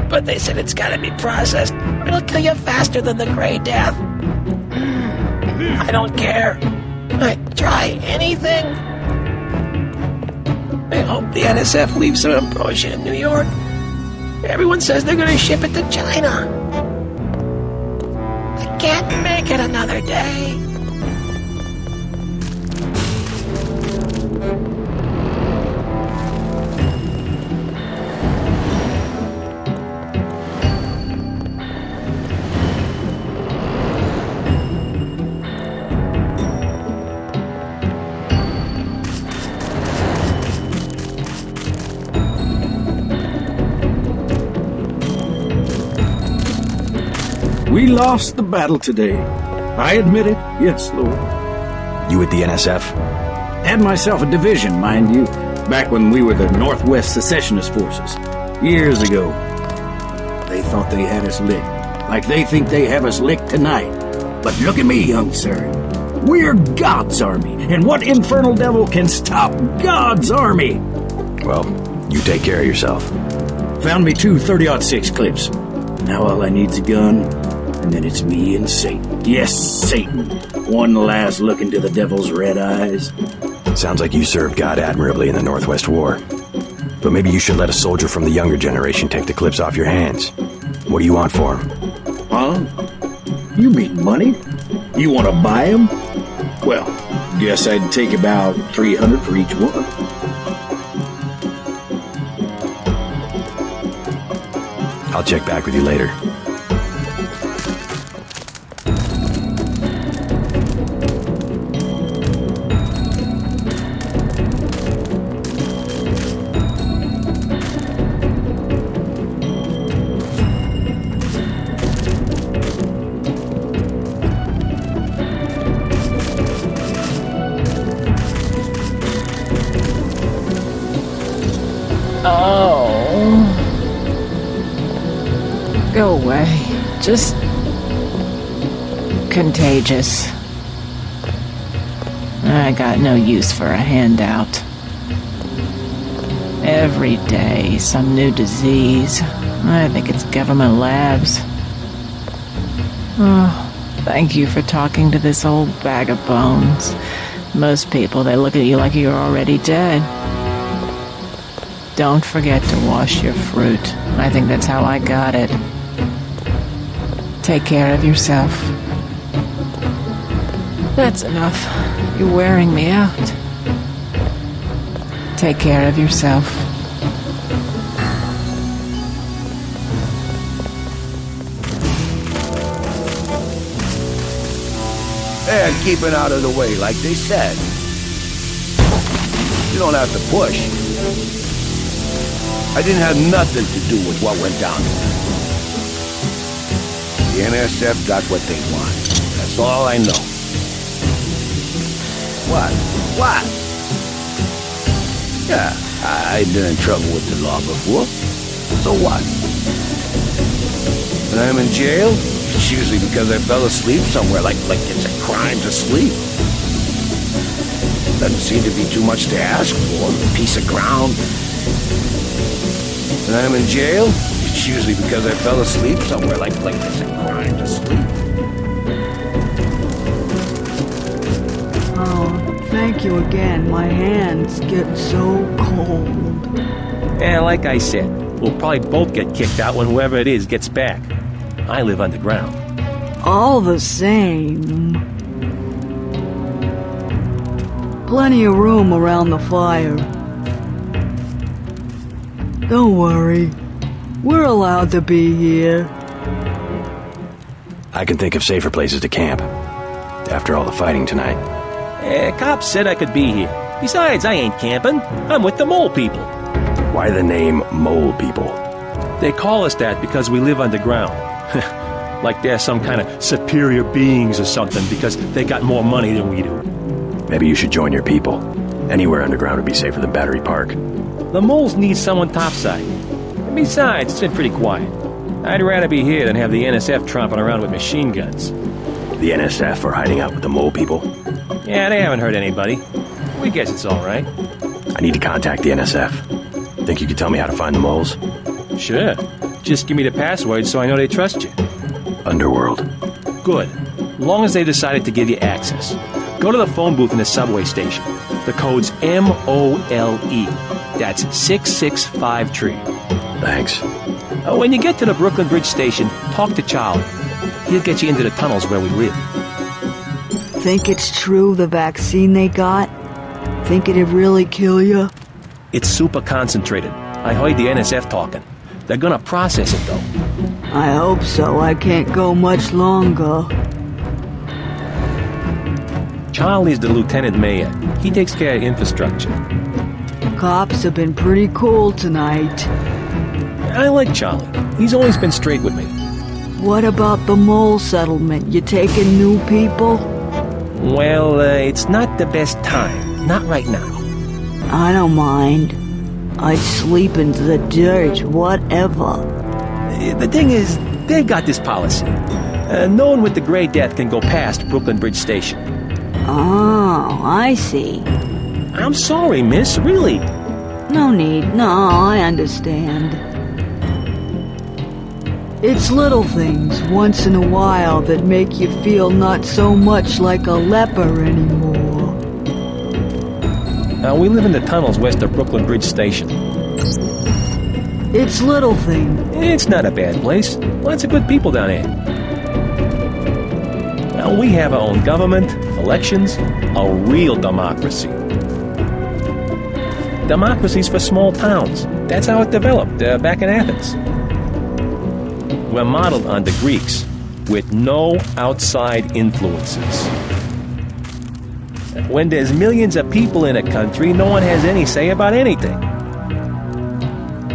[SPEAKER 7] but they said it's gotta be processed. It'll kill you faster than the Grey Death. I don't care. I'd try anything. I hope the NSF leaves some Ambrosia in New York. Everyone says they're gonna ship it to China. I can't make it another day.
[SPEAKER 12] We lost the battle today. I admit it. Yes, Lord.
[SPEAKER 13] You with the NSF?
[SPEAKER 12] Had myself a division, mind you, back when we were the Northwest Secessionist Forces. Years ago. They thought they had us licked. Like they think they have us licked tonight. But look at me, young sir. We're God's army. And what infernal devil can stop God's army?
[SPEAKER 13] Well, you take care of yourself.
[SPEAKER 12] Found me 2 30-06 clips. Now all I need's a gun, and then it's me and Satan. Yes, Satan. One last look into the devil's red eyes.
[SPEAKER 13] Sounds like you served God admirably in the Northwest War. But maybe you should let a soldier from the younger generation take the clips off your hands. What do you want for him?
[SPEAKER 12] Huh? You mean money? You want to buy him? Well, guess I'd take about 300 for each one.
[SPEAKER 13] I'll check back with you later.
[SPEAKER 10] Go away. Just contagious. I got no use for a handout. Every day, some new disease. I think it's government labs. Oh, thank you for talking to this old bag of bones. Most people, they look at you like you're already dead. Don't forget to wash your fruit. I think that's how I got it. Take care of yourself. That's enough. You're wearing me out. Take care of yourself.
[SPEAKER 19] And keeping out of the way, like they said. You don't have to push. I didn't have nothing to do with what went down. The NSF got what they want. That's all I know. What? What? Yeah, I've been in trouble with the law before. So what? When I'm in jail, it's usually because I fell asleep somewhere, like it's a crime to sleep. Doesn't seem to be too much to ask for. A piece of ground. When I'm in jail, it's usually because I fell asleep somewhere, like it's a crime to sleep.
[SPEAKER 8] Oh, thank you again. My hands get so cold.
[SPEAKER 9] Yeah, like I said, we'll probably both get kicked out when whoever it is gets back. I live underground.
[SPEAKER 8] All the same. Plenty of room around the fire. Don't worry. We're allowed to be here.
[SPEAKER 13] I can think of safer places to camp. After all the fighting tonight.
[SPEAKER 9] Cops said I could be here. Besides, I ain't camping. I'm with the mole people.
[SPEAKER 13] Why the name Mole People?
[SPEAKER 9] They call us that because we live underground. Like they're some kind of superior beings or something because they got more money than we do.
[SPEAKER 13] Maybe you should join your people. Anywhere underground would be safer than Battery Park.
[SPEAKER 9] The moles need someone topside. And besides, it's been pretty quiet. I'd rather be here than have the NSF tromping around with machine guns.
[SPEAKER 13] The NSF are hiding out with the Mole People?
[SPEAKER 9] Yeah, they haven't hurt anybody. We guess it's all right.
[SPEAKER 13] I need to contact the NSF. Think you could tell me how to find the moles?
[SPEAKER 9] Sure. Just give me the password so I know they trust you.
[SPEAKER 13] Underworld.
[SPEAKER 9] Good. Long as they decided to give you access. Go to the phone booth in the subway station. The code's MOLE. That's 665-tree.
[SPEAKER 13] Thanks.
[SPEAKER 9] When you get to the Brooklyn Bridge station, talk to Charlie. He'll get you into the tunnels where we live.
[SPEAKER 8] Think it's true, the vaccine they got? Think it'd really kill you?
[SPEAKER 9] It's super concentrated. I heard the NSF talking. They're gonna process it, though.
[SPEAKER 8] I hope so. I can't go much longer.
[SPEAKER 9] Charlie's the lieutenant mayor. He takes care of infrastructure.
[SPEAKER 8] Cops have been pretty cool tonight.
[SPEAKER 9] I like Charlie. He's always been straight with me.
[SPEAKER 8] What about the mole settlement? You taking new people?
[SPEAKER 9] Well, it's not the best time. Not right now.
[SPEAKER 8] I don't mind. I'd sleep into the dirt, whatever.
[SPEAKER 9] The thing is, they got this policy. No one with the Gray Death can go past Brooklyn Bridge Station.
[SPEAKER 8] Oh, I see.
[SPEAKER 9] I'm sorry, miss, really.
[SPEAKER 8] No need. No, I understand. It's little things, once in a while, that make you feel not so much like a leper anymore.
[SPEAKER 9] We live in the tunnels west of Brooklyn Bridge Station.
[SPEAKER 8] It's Little Thing.
[SPEAKER 9] It's not a bad place. Lots of good people down here. Well, we have our own government, elections, a real democracy. Democracy's for small towns. That's how it developed back in Athens. We're modeled on the Greeks, with no outside influences. When there's millions of people in a country, no one has any say about anything.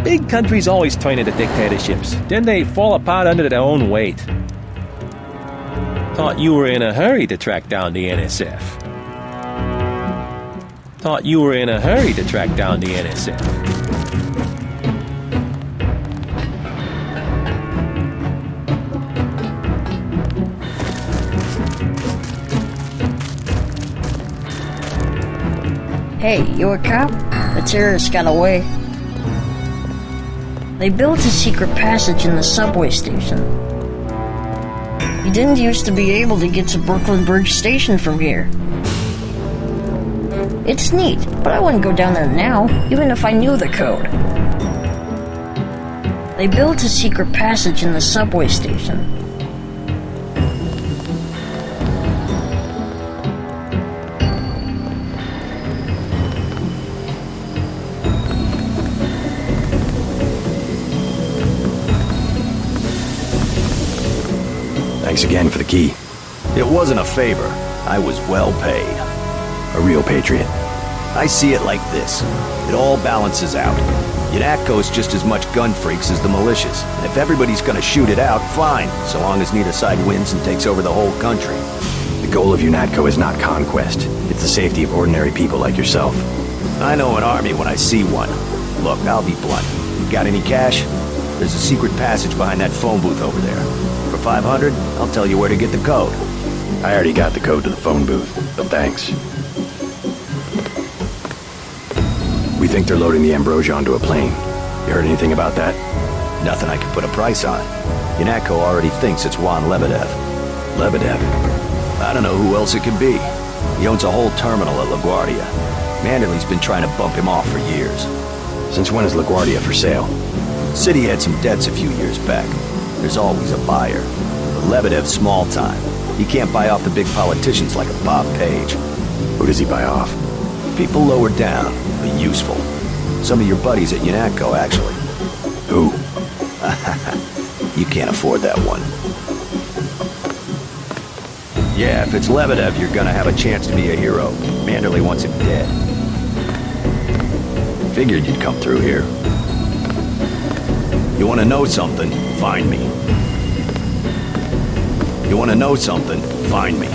[SPEAKER 9] Big countries always turn into dictatorships. Then they fall apart under their own weight. Thought you were in a hurry to track down the NSF. Thought you were in a hurry to track down the NSF.
[SPEAKER 2] Hey, you a cop? The terrorists got away. They built a secret passage in the subway station. You didn't used to be able to get to Brooklyn Bridge Station from here. It's neat, but I wouldn't go down there now, even if I knew the code. They built a secret passage in the subway station.
[SPEAKER 13] Thanks again for the key.
[SPEAKER 23] It wasn't a favor. I was well paid.
[SPEAKER 13] A real patriot.
[SPEAKER 23] I see it like this. It all balances out. UNATCO's just as much gun freaks as the militias. And if everybody's gonna shoot it out, fine, so long as neither side wins and takes over the whole country.
[SPEAKER 13] The goal of UNATCO is not conquest. It's the safety of ordinary people like yourself.
[SPEAKER 23] I know an army when I see one. Look, I'll be blunt. You got any cash? There's a secret passage behind that phone booth over there. For 500, I'll tell you where to get the code.
[SPEAKER 13] I already got the code to the phone booth, but thanks. We think they're loading the Ambrosia onto a plane. You heard anything about that?
[SPEAKER 23] Nothing I can put a price on. UNATCO already thinks it's Juan Lebedev.
[SPEAKER 13] Lebedev?
[SPEAKER 23] I don't know who else it could be. He owns a whole terminal at LaGuardia. Manderley's been trying to bump him off for years.
[SPEAKER 13] Since when is LaGuardia for sale?
[SPEAKER 23] City had some debts a few years back. There's always a buyer. But Lebedev's small time. He can't buy off the big politicians like a Bob Page.
[SPEAKER 13] Who does he buy off?
[SPEAKER 23] People lower down, but useful. Some of your buddies at UNATCO, actually.
[SPEAKER 13] Who?
[SPEAKER 23] You can't afford that one. Yeah, if it's Lebedev, you're gonna have a chance to be a hero. Manderley wants him dead. Figured you'd come through here. You wanna know something? Find me. You wanna know something? Find me.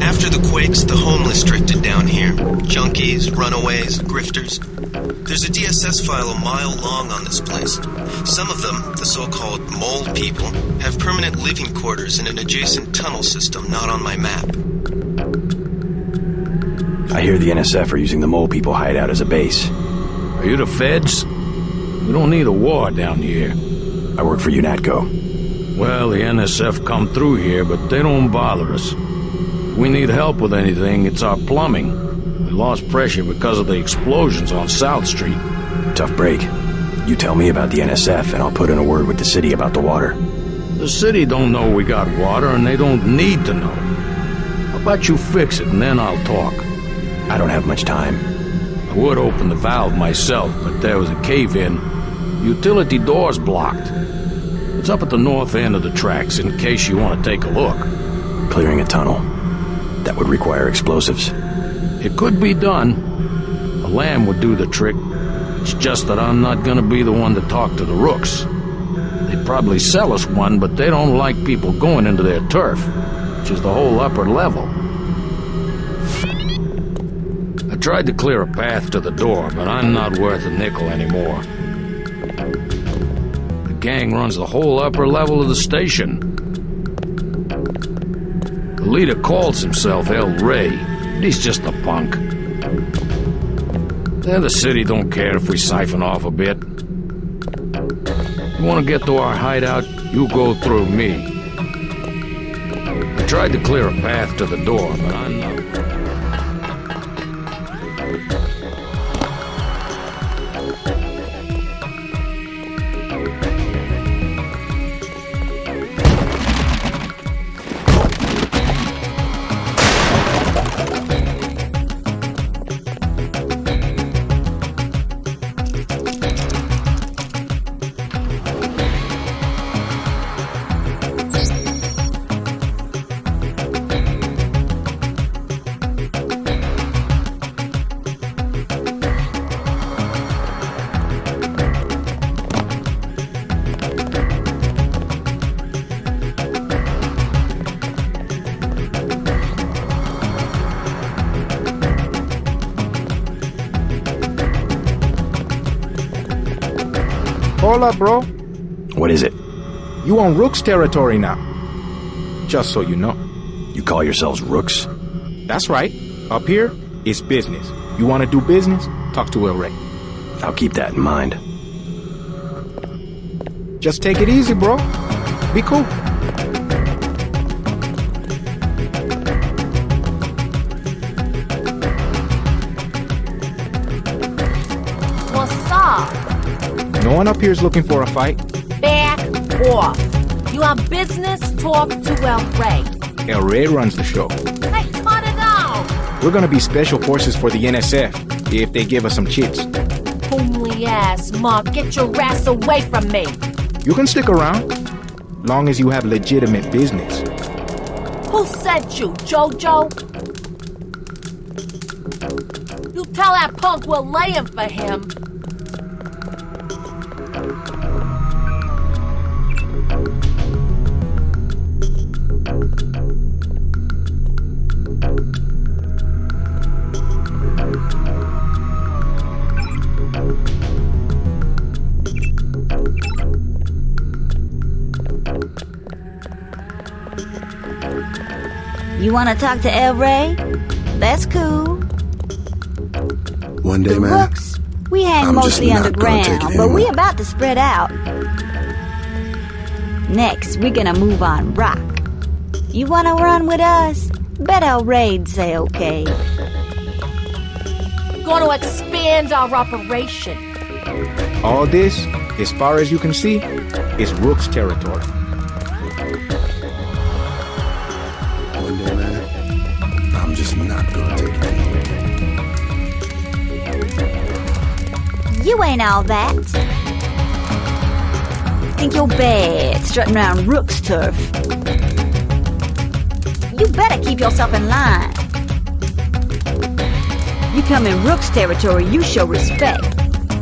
[SPEAKER 3] After the quakes, the homeless drifted down here. Junkies, runaways, grifters. There's a DSS file a mile long on this place. Some of them, the so-called mole people, have permanent living quarters in an adjacent tunnel system not on my map.
[SPEAKER 13] I hear the NSF are using the mole people hideout as a base.
[SPEAKER 20] Are you the feds? We don't need a war down here.
[SPEAKER 13] I work for UNATCO.
[SPEAKER 20] Well, the NSF come through here, but they don't bother us. If we need help with anything, it's our plumbing. We lost pressure because of the explosions on South Street.
[SPEAKER 13] Tough break. You tell me about the NSF, and I'll put in a word with the city about the water.
[SPEAKER 20] The city don't know we got water, and they don't need to know. How about you fix it, and then I'll talk?
[SPEAKER 13] I don't have much time.
[SPEAKER 20] I would open the valve myself, but there was a cave-in. Utility door's blocked. It's up at the north end of the tracks, in case you want to take a look.
[SPEAKER 13] Clearing a tunnel. That would require explosives.
[SPEAKER 20] It could be done. A lamb would do the trick. It's just that I'm not gonna be the one to talk to the rooks.
[SPEAKER 12] They'd probably sell us one, but they don't like people going into their turf, which is the whole upper level. I tried to clear a path to the door, but I'm not worth a nickel anymore. The gang runs the whole upper level of the station. The leader calls himself El Rey. He's just a punk. The city don't care if we siphon off a bit. You want to get to our hideout, you go through me. I tried to clear a path to the door, but I'm not...
[SPEAKER 4] Hold up, bro.
[SPEAKER 13] What is it?
[SPEAKER 4] You on Rook's territory now. Just so you know.
[SPEAKER 13] You call yourselves Rooks?
[SPEAKER 4] That's right. Up here, it's business. You want to do business? Talk to El Rey.
[SPEAKER 13] I'll keep that in mind.
[SPEAKER 4] Just take it easy, bro. Be cool.
[SPEAKER 15] What's up?
[SPEAKER 4] No one up here is looking for a fight.
[SPEAKER 15] Back off. You have business? Talk to El Rey.
[SPEAKER 4] El Rey runs the show.
[SPEAKER 15] Hey, cut it out!
[SPEAKER 4] We're gonna be special forces for the NSF if they give us some chips.
[SPEAKER 15] Homely ass, Mark. Get your ass away from me.
[SPEAKER 4] You can stick around, long as you have legitimate business.
[SPEAKER 15] Who sent you, Jojo? You tell that punk we're laying for him.
[SPEAKER 14] You want to talk to El Rey? That's cool.
[SPEAKER 16] One day,
[SPEAKER 14] The
[SPEAKER 16] man.
[SPEAKER 14] Rooks, we hang
[SPEAKER 16] I'm just
[SPEAKER 14] mostly
[SPEAKER 16] not gonna take it
[SPEAKER 14] underground, but
[SPEAKER 16] anymore.
[SPEAKER 14] we about to spread out. Next, we're gonna move on rock. You wanna run with us? Bet El Rey'd say okay.
[SPEAKER 15] Gonna expand our operation.
[SPEAKER 4] All this, as far as you can see, is Rook's territory.
[SPEAKER 16] One day, man. I'm just not gonna take it anymore.
[SPEAKER 14] You ain't all that. Think you're bad strutting around Rook's turf. You better keep yourself in line. You come in Rook's territory, you show respect.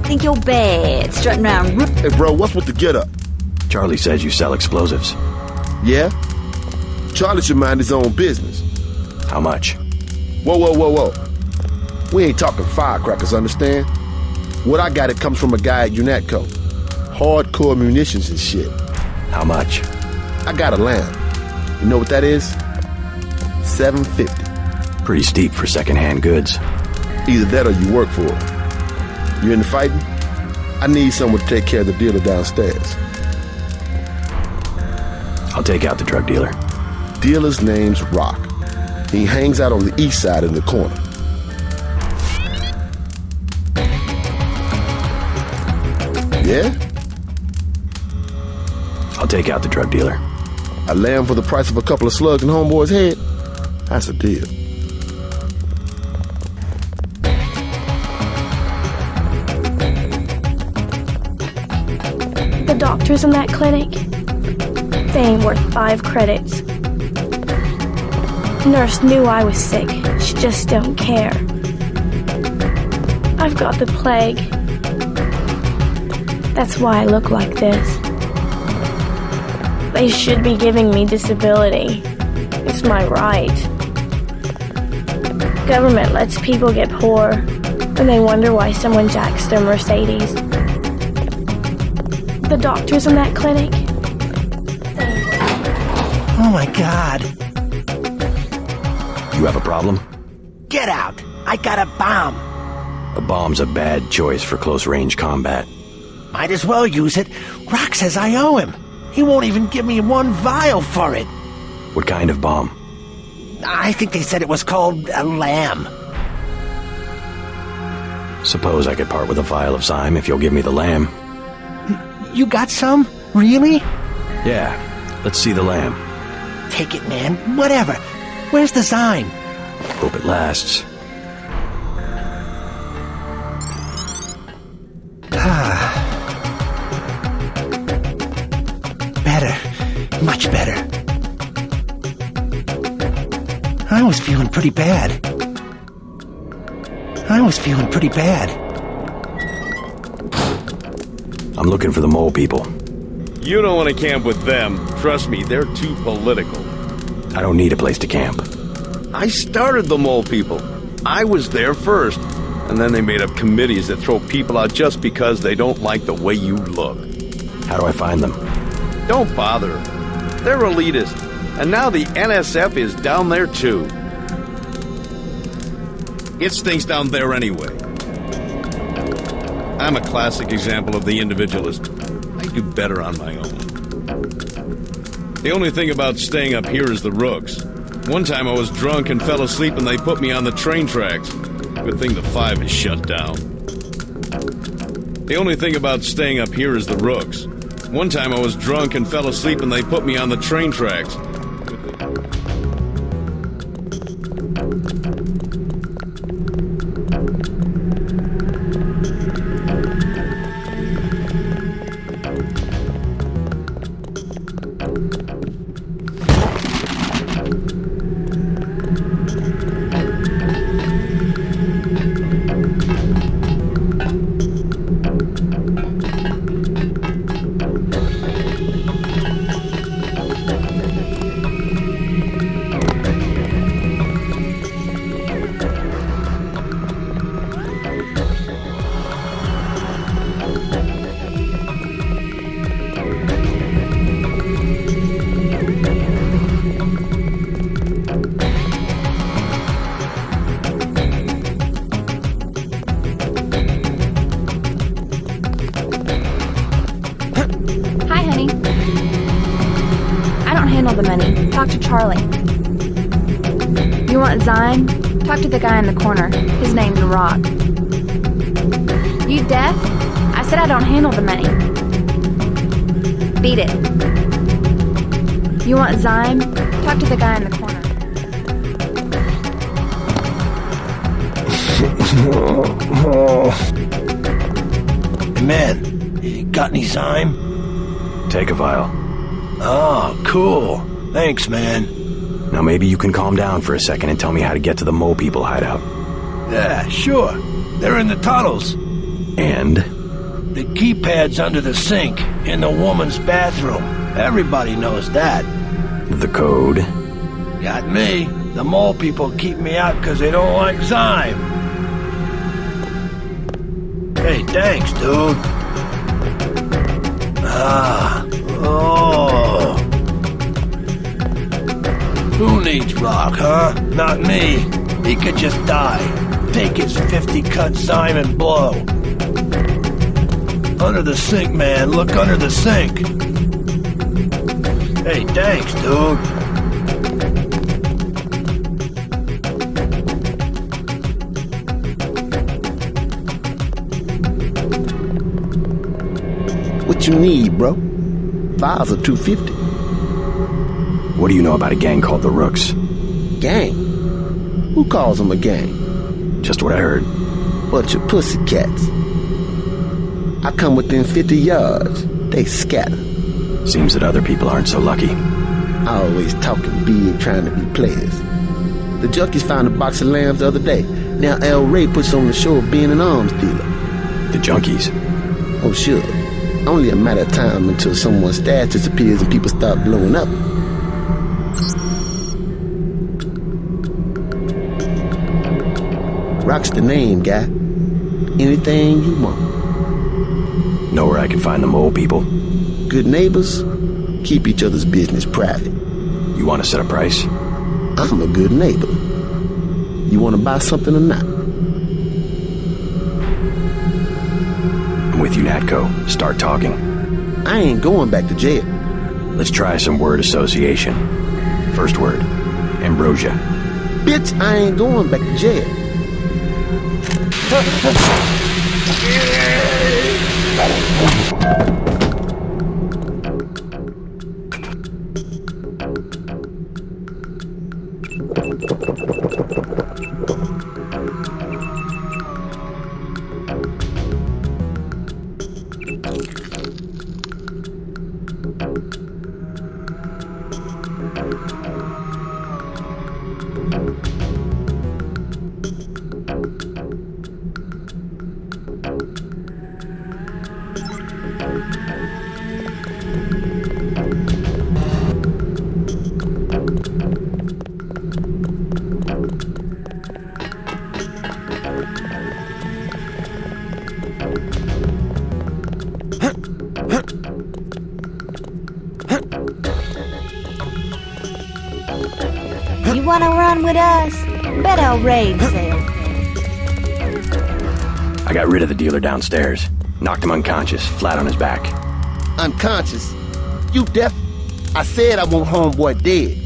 [SPEAKER 14] Think you're bad strutting around Rook.
[SPEAKER 17] Hey, bro, what's with the get-up?
[SPEAKER 13] Charlie says you sell explosives.
[SPEAKER 17] Yeah? Charlie should mind his own business.
[SPEAKER 13] How much?
[SPEAKER 17] Whoa. We ain't talking firecrackers, understand? What I got, it comes from a guy at UNATCO. Hardcore munitions and shit.
[SPEAKER 13] How much?
[SPEAKER 17] I got a lamb. You know what that is? $750.
[SPEAKER 13] Pretty steep for secondhand goods.
[SPEAKER 17] Either that or you work for it. You into fighting? I need someone to take care of the dealer downstairs.
[SPEAKER 13] I'll take out the drug dealer.
[SPEAKER 17] Dealer's name's Rock. He hangs out on the east side in the corner. Yeah?
[SPEAKER 13] I'll take out the drug dealer.
[SPEAKER 17] A lamb for the price of a couple of slugs in homeboy's head? That's a deal.
[SPEAKER 21] The doctors in that clinic, they ain't worth 5 credits. Nurse knew I was sick. She just don't care. I've got the plague. That's why I look like this. They should be giving me disability. It's my right. Government lets people get poor, and they wonder why someone jacks their Mercedes. The doctors in that clinic.
[SPEAKER 7] Oh my God.
[SPEAKER 13] You have a problem?
[SPEAKER 7] Get out! I got a bomb!
[SPEAKER 13] A bomb's a bad choice for close-range combat.
[SPEAKER 7] Might as well use it. Rock says I owe him. He won't even give me one vial for it.
[SPEAKER 13] What kind of bomb?
[SPEAKER 7] I think they said it was called a lamb.
[SPEAKER 13] Suppose I could part with a vial of Zyme if you'll give me the lamb.
[SPEAKER 7] You got some? Really?
[SPEAKER 13] Yeah, let's see the lamb.
[SPEAKER 7] Take it, man. Whatever. Where's the Zyme?
[SPEAKER 13] Hope it lasts.
[SPEAKER 7] Better. Much better. I was feeling pretty bad.
[SPEAKER 13] I'm looking for the mole people.
[SPEAKER 1] You don't want to camp with them. Trust me, they're too political.
[SPEAKER 13] I don't need a place to camp.
[SPEAKER 1] I started the mole people. I was there first. And then they made up committees that throw people out just because they don't like the way you look.
[SPEAKER 13] How do I find them?
[SPEAKER 1] Don't bother. They're elitist. And now the NSF is down there too. It's things down there anyway. I'm a classic example of the individualist. I do better on my own. The only thing about staying up here is the rooks. One time I was drunk and fell asleep and they put me on the train tracks. Good thing the 5 is shut down. The only thing about staying up here is the rooks. One time I was drunk and fell asleep and they put me on the train tracks.
[SPEAKER 5] Talk to Charlie. You want Zyme? Talk to the guy in the corner. His name's Rock. You deaf? I said I don't handle the money. Beat it. You want Zyme? Talk to the guy in the corner.
[SPEAKER 7] Hey man, you got any Zyme?
[SPEAKER 13] Take a vial.
[SPEAKER 7] Oh, cool. Thanks, man.
[SPEAKER 13] Now maybe you can calm down for a second and tell me how to get to the mole people hideout.
[SPEAKER 7] Yeah, sure. They're in the tunnels.
[SPEAKER 13] And?
[SPEAKER 7] The keypad's under the sink, in the woman's bathroom. Everybody knows that.
[SPEAKER 13] The code?
[SPEAKER 7] Got me. The mole people keep me out because they don't like Zyme. Hey, thanks, dude. Who needs Rock, huh? Not me. He could just die. Take his 50 cut Zyme and blow. Under the sink, man. Look under the sink. Hey, thanks, dude.
[SPEAKER 17] What you need, bro? Files are $250.
[SPEAKER 13] What do you know about a gang called the Rooks?
[SPEAKER 17] Gang? Who calls them a gang?
[SPEAKER 13] Just what I heard.
[SPEAKER 17] Bunch of pussycats. I come within 50 yards. They scatter.
[SPEAKER 13] Seems that other people aren't so lucky.
[SPEAKER 17] Always talking big, trying to be players. The junkies found a box of lambs the other day. Now El Rey puts on the show of being an arms dealer.
[SPEAKER 13] The junkies?
[SPEAKER 17] Oh, sure. Only a matter of time until someone's stash disappears and people start blowing up. Rock's the name, guy. Anything you want.
[SPEAKER 13] Know where I can find the mole people?
[SPEAKER 17] Good neighbors keep each other's business private.
[SPEAKER 13] You want to set a price?
[SPEAKER 17] I'm a good neighbor. You want to buy something or not?
[SPEAKER 13] I'm with UNATCO. Start talking.
[SPEAKER 17] I ain't going back to jail.
[SPEAKER 13] Let's try some word association. First word, Ambrosia.
[SPEAKER 17] Bitch, I ain't going back to jail.
[SPEAKER 14] You wanna run with us? Bet I'll raid sale.
[SPEAKER 13] I got rid of the dealer downstairs. Knocked him unconscious, flat on his back.
[SPEAKER 17] Unconscious? You deaf? I said I want homeboy dead.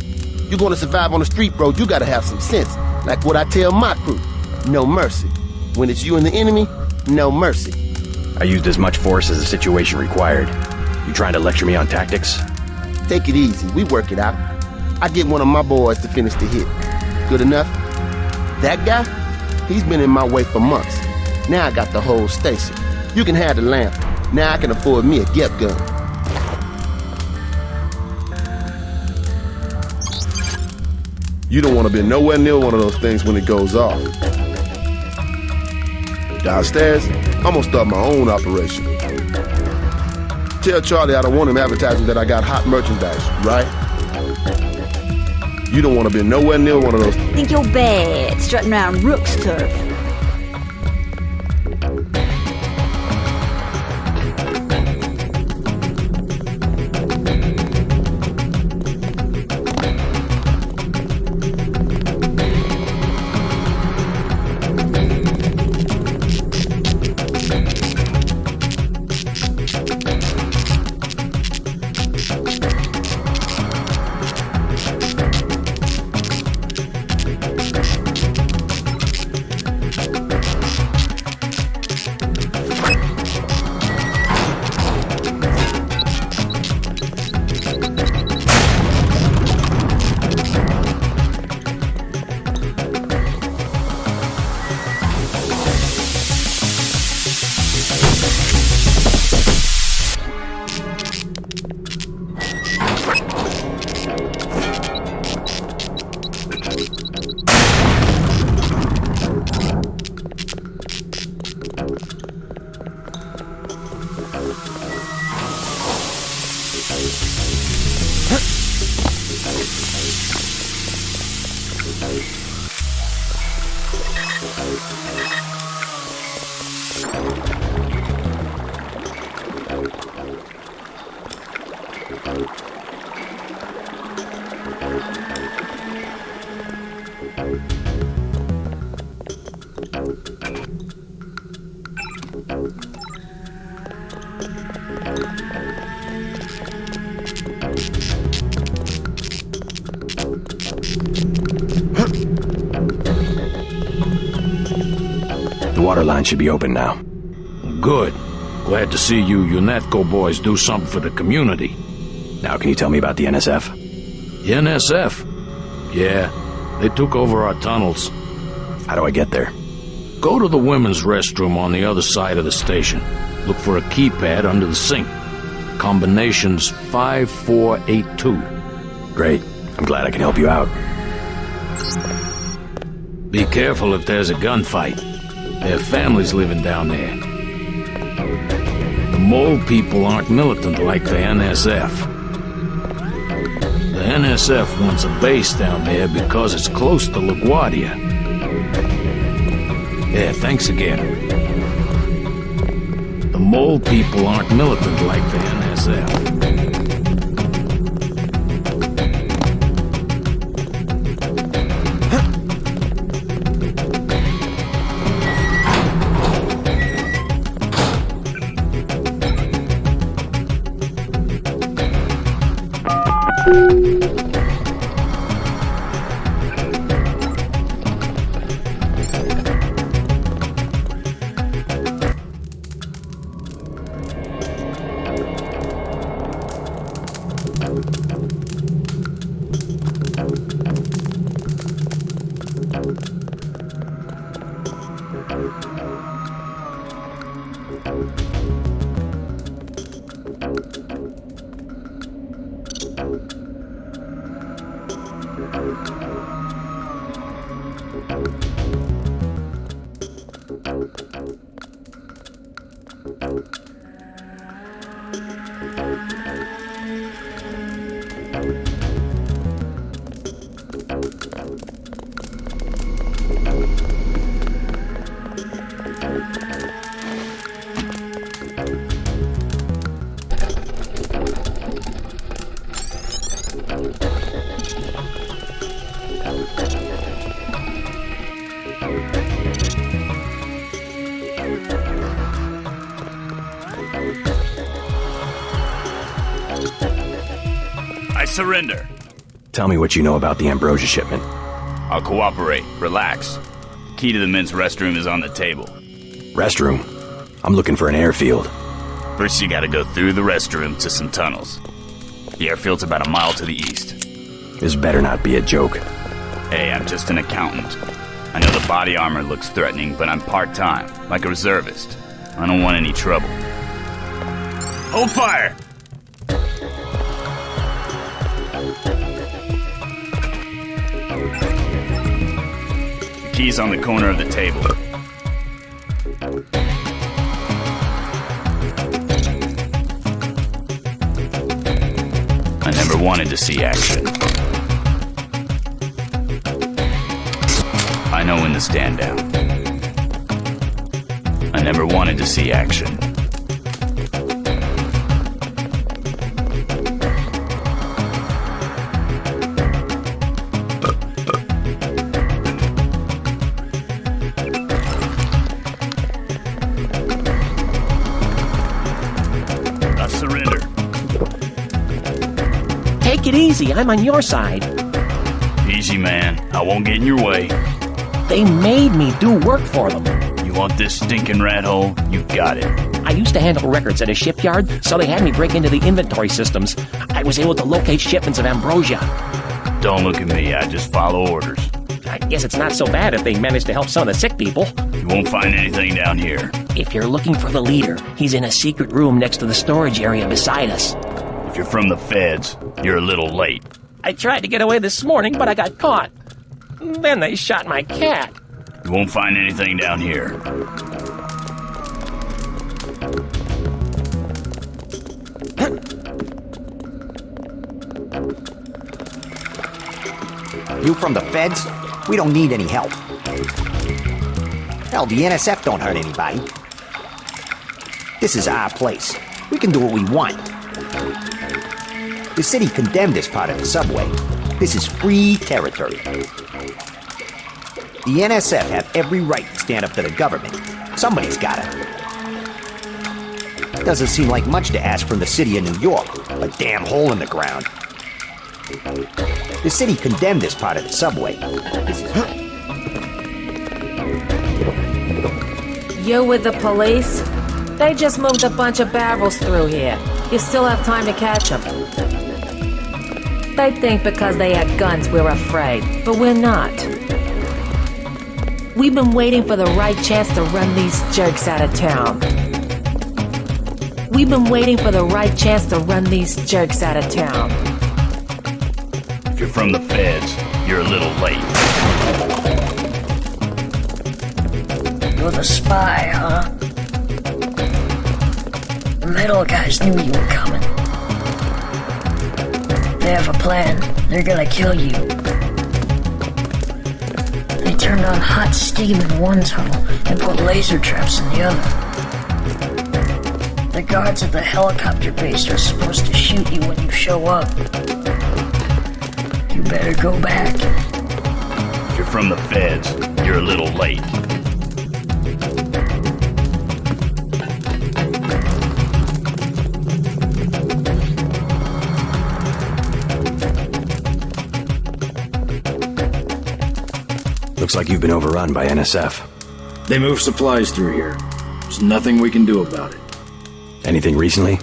[SPEAKER 17] You gonna survive on the street, bro, you gotta have some sense. Like what I tell my crew. No mercy. When it's you and the enemy, no mercy.
[SPEAKER 13] I used as much force as the situation required. You trying to lecture me on tactics?
[SPEAKER 17] Take it easy, we work it out. I get one of my boys to finish the hit. Good enough? That guy? He's been in my way for months. Now I got the whole station. You can have the lamp. Now I can afford me a Gep gun. You don't want to be nowhere near one of those things when it goes off. Downstairs, I'm gonna start my own operation. Tell Charlie I don't want him advertising that I got hot merchandise, right? You don't want to be nowhere near one of those.
[SPEAKER 14] Think you're bad, strutting around Rook's turf.
[SPEAKER 13] The water line should be open now.
[SPEAKER 12] Good. Glad to see you UNATCO boys do something for the community.
[SPEAKER 13] Now can you tell me about the NSF?
[SPEAKER 12] The NSF? Yeah, they took over our tunnels.
[SPEAKER 13] How do I get there?
[SPEAKER 12] Go to the women's restroom on the other side of the station. Look for a keypad under the sink. Combination's 5482.
[SPEAKER 13] Great. I'm glad I can help you out.
[SPEAKER 12] Be careful if there's a gunfight. There are families living down there. The mole people aren't militant like the NSF. The NSF wants a base down there because it's close to LaGuardia. Yeah, thanks again. The mole people aren't militant like the NSF.
[SPEAKER 11] Surrender.
[SPEAKER 13] Tell me what you know about the Ambrosia shipment.
[SPEAKER 11] I'll cooperate. Relax. Key to the men's restroom is on the table.
[SPEAKER 13] Restroom? I'm looking for an airfield.
[SPEAKER 11] First you gotta go through the restroom to some tunnels. The airfield's about a mile to the east.
[SPEAKER 13] This better not be a joke.
[SPEAKER 11] Hey, I'm just an accountant. I know the body armor looks threatening, but I'm part-time, like a reservist. I don't want any trouble. Hold fire! Keys on the corner of the table. I never wanted to see action. I know when to stand down. I never wanted to see action.
[SPEAKER 7] Take it easy, I'm on your side.
[SPEAKER 11] Easy, man. I won't get in your way.
[SPEAKER 7] They made me do work for them.
[SPEAKER 11] You want this stinking rat hole? You got it.
[SPEAKER 7] I used to handle records at a shipyard, so they had me break into the inventory systems. I was able to locate shipments of Ambrosia.
[SPEAKER 11] Don't look at me, I just follow orders.
[SPEAKER 7] I guess it's not so bad if they managed to help some of the sick people.
[SPEAKER 11] You won't find anything down here.
[SPEAKER 7] If you're looking for the leader, he's in a secret room next to the storage area beside us.
[SPEAKER 11] If you're from the feds, you're a little late.
[SPEAKER 7] I tried to get away this morning, but I got caught. Then they shot my cat.
[SPEAKER 11] You won't find anything down here.
[SPEAKER 18] You from the feds? We don't need any help. Hell, the NSF don't hurt anybody. This is our place. We can do what we want. The city condemned this part of the subway. This is free territory. The NSF have every right to stand up to the government. Somebody's gotta. Doesn't seem like much to ask from the city of New York. A damn hole in the ground. The city condemned this part of the subway.
[SPEAKER 15] You with the police? They just moved a bunch of barrels through here. You still have time to catch them. They think because they had guns we're afraid, but we're not. We've been waiting for the right chance to run these jerks out of town. We've been waiting for the right chance to run these jerks out of town.
[SPEAKER 11] If you're from the feds, you're a little late.
[SPEAKER 2] You're the spy, huh? The metal guys knew you were coming. They have a plan. They're gonna kill you. They turned on hot steam in one tunnel and put laser traps in the other. The guards at the helicopter base are supposed to shoot you when you show up. You better go back.
[SPEAKER 11] If you're from the feds, you're a little late.
[SPEAKER 13] Looks like you've been overrun by NSF.
[SPEAKER 12] They move supplies through here. There's nothing we can do about it.
[SPEAKER 13] Anything recently?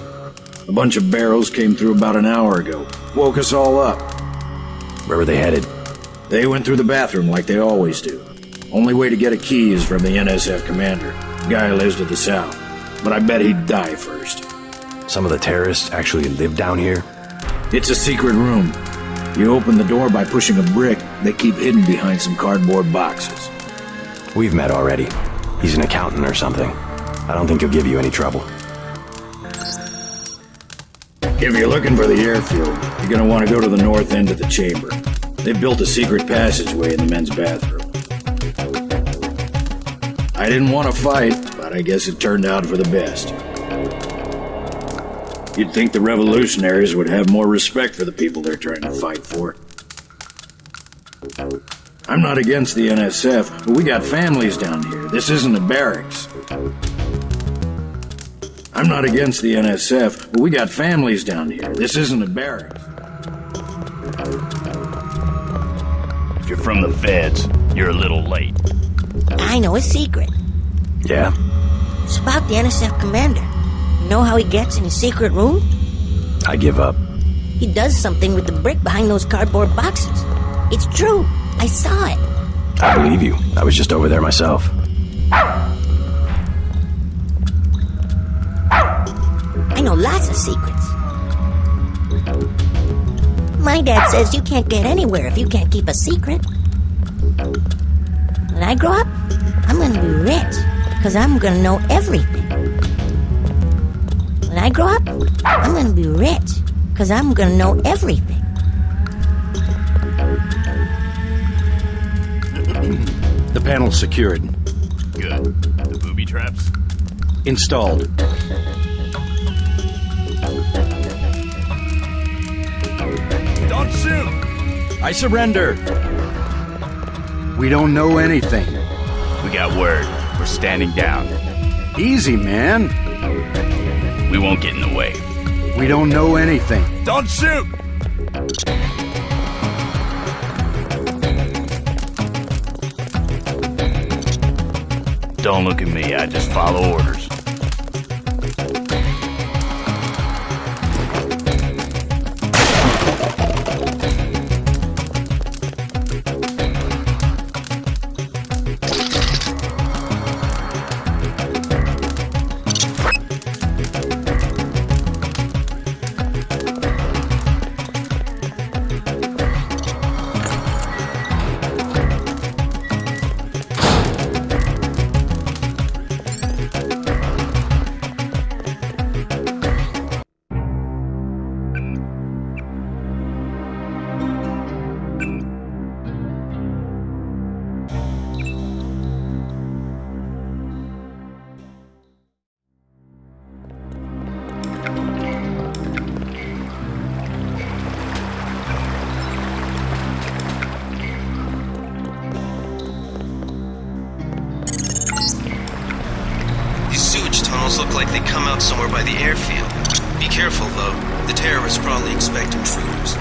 [SPEAKER 12] A bunch of barrels came through about an hour ago. Woke us all up.
[SPEAKER 13] Where were they headed?
[SPEAKER 12] They went through the bathroom like they always do. Only way to get a key is from the NSF commander. Guy lives to the south. But I bet he'd die first.
[SPEAKER 13] Some of the terrorists actually live down here?
[SPEAKER 12] It's a secret room. You open the door by pushing a brick. They keep hidden behind some cardboard boxes.
[SPEAKER 13] We've met already. He's an accountant or something. I don't think he'll give you any trouble.
[SPEAKER 12] If you're looking for the airfield, you're gonna want to go to the north end of the chamber. They've built a secret passageway in the men's bathroom. I didn't want to fight, but I guess it turned out for the best. You'd think the revolutionaries would have more respect for the people they're trying to fight for. I'm not against the NSF, but we got families down here. This isn't a barracks. I'm not against the NSF, but we got families down here. This isn't a barracks.
[SPEAKER 11] If you're from the feds, you're a little late.
[SPEAKER 6] I know a secret.
[SPEAKER 13] Yeah?
[SPEAKER 6] It's about the NSF commander. You know how he gets in his secret room?
[SPEAKER 13] I give up.
[SPEAKER 6] He does something with the brick behind those cardboard boxes. It's true. I saw it.
[SPEAKER 13] I believe you. I was just over there myself.
[SPEAKER 6] I know lots of secrets. My dad says you can't get anywhere if you can't keep a secret. When I grow up, I'm gonna be rich, because I'm gonna know everything. When I grow up, I'm gonna be rich, because I'm gonna know everything.
[SPEAKER 12] The panel's secured.
[SPEAKER 11] Good. The booby traps?
[SPEAKER 12] Installed.
[SPEAKER 11] Don't shoot!
[SPEAKER 12] I surrender. We don't know anything.
[SPEAKER 11] We got word. We're standing down.
[SPEAKER 12] Easy, man.
[SPEAKER 11] We won't get in the way.
[SPEAKER 12] We don't know anything.
[SPEAKER 11] Don't shoot! Don't look at me. I just follow orders.
[SPEAKER 3] Look like they come out somewhere by the airfield. Be careful, though. The terrorists probably expect intruders.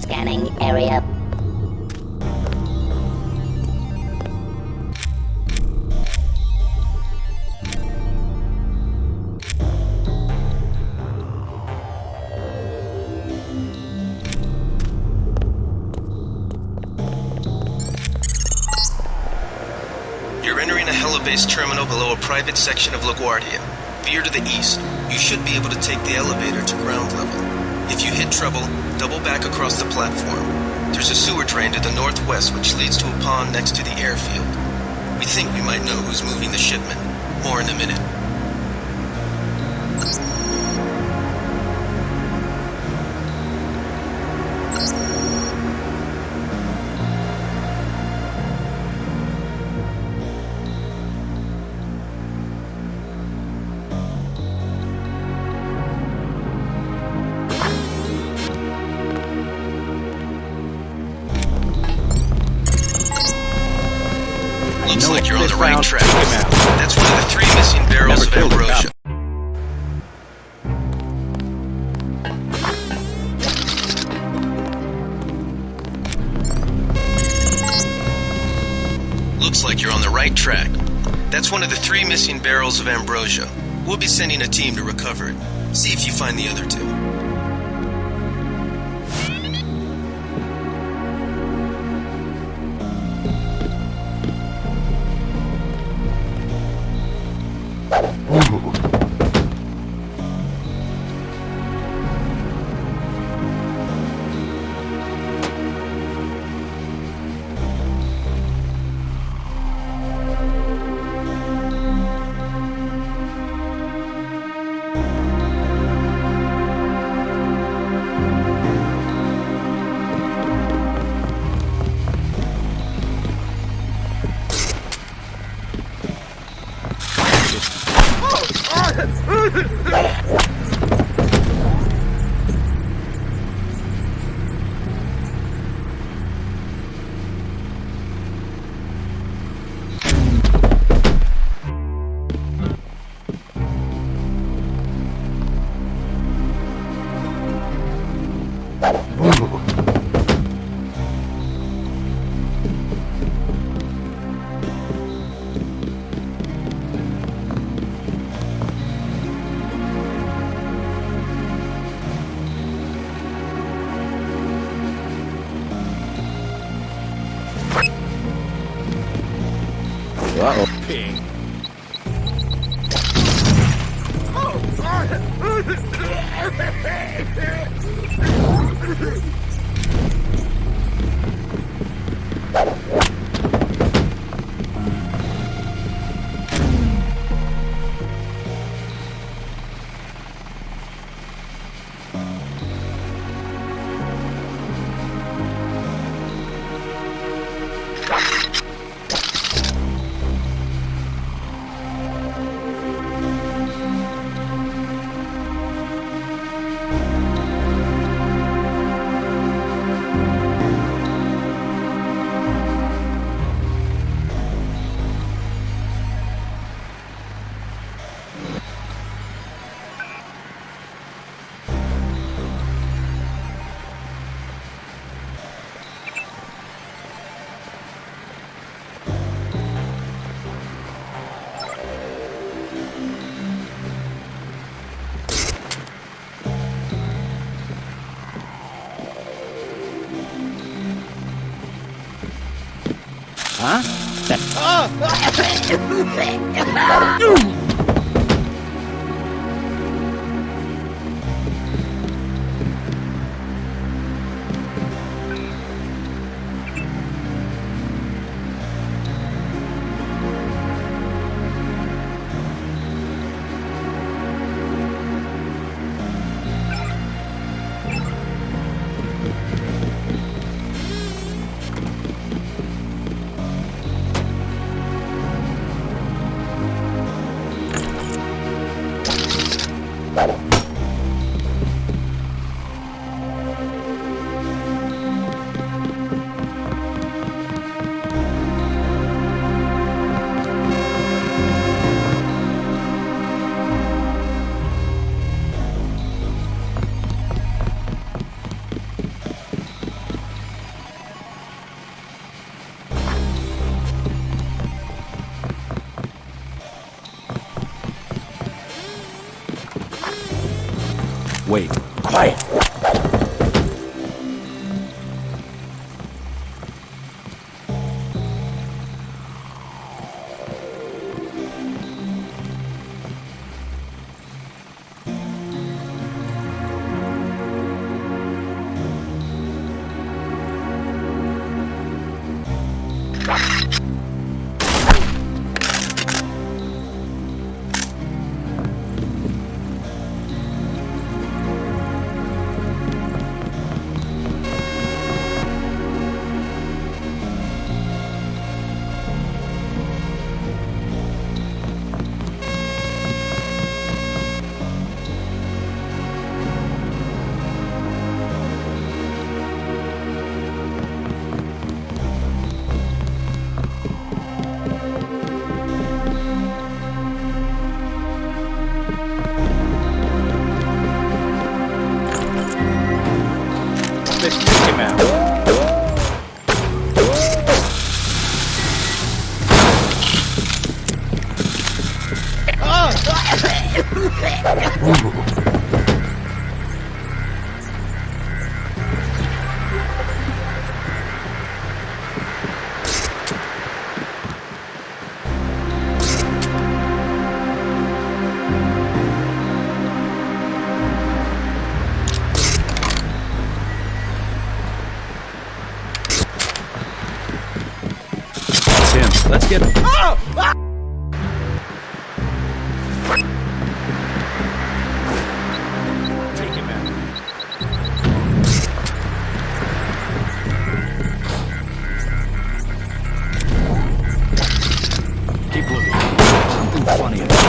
[SPEAKER 10] Scanning area.
[SPEAKER 3] You're entering a Helibase terminal below a private section of LaGuardia. Veer to the east. You should be able to take the elevator to ground level. If you hit trouble, double back across the platform. There's a sewer drain to the northwest which leads to a pond next to the airfield. We think we might know who's moving the shipment. More in a minute. Looks like you're on the right track. That's one of the 3 missing barrels of Ambrosia. Looks like you're on the right track. That's one of the 3 missing barrels of Ambrosia. We'll be sending a team to recover it. See if you find the other 2.
[SPEAKER 4] Uh-oh. Ping.
[SPEAKER 18] Huh?
[SPEAKER 12] him out.
[SPEAKER 9] Let's get him.
[SPEAKER 12] Take him out. Keep looking. Something funny in there.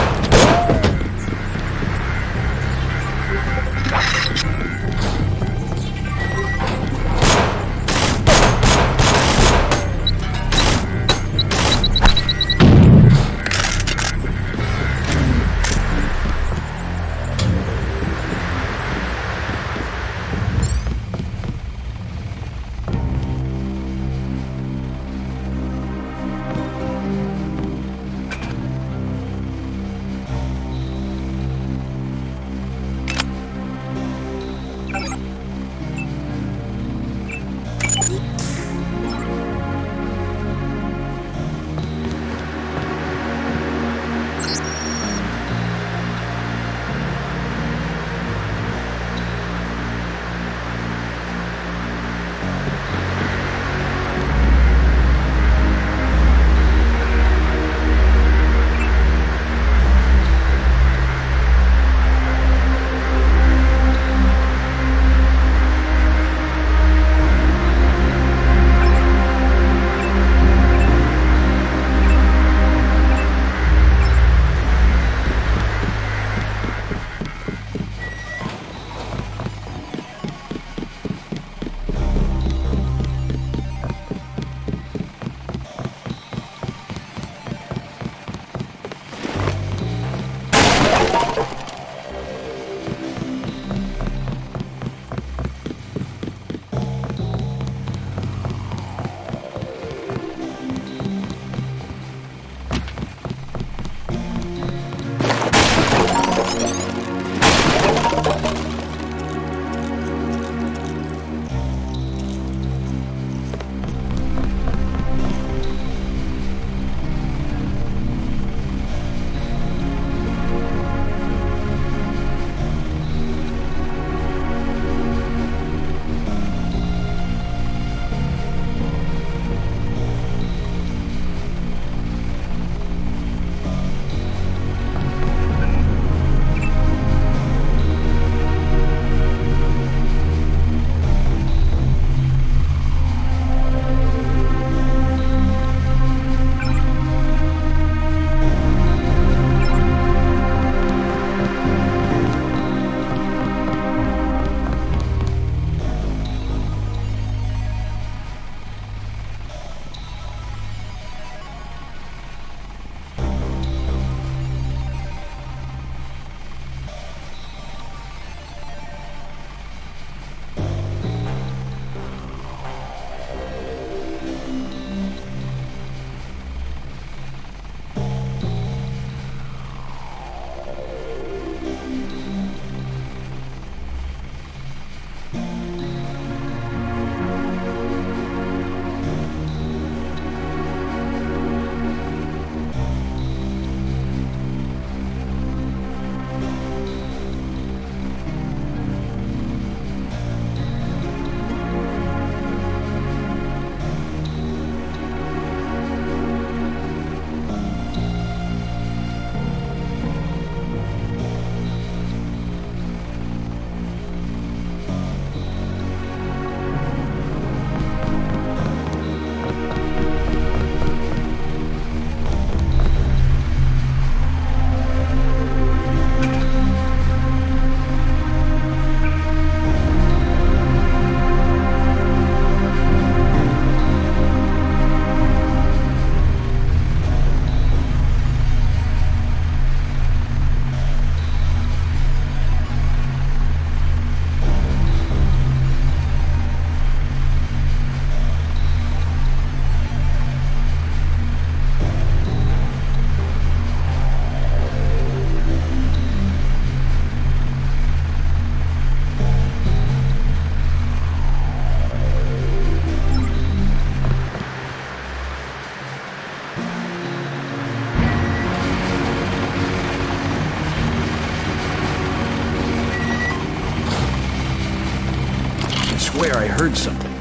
[SPEAKER 12] swear I heard something.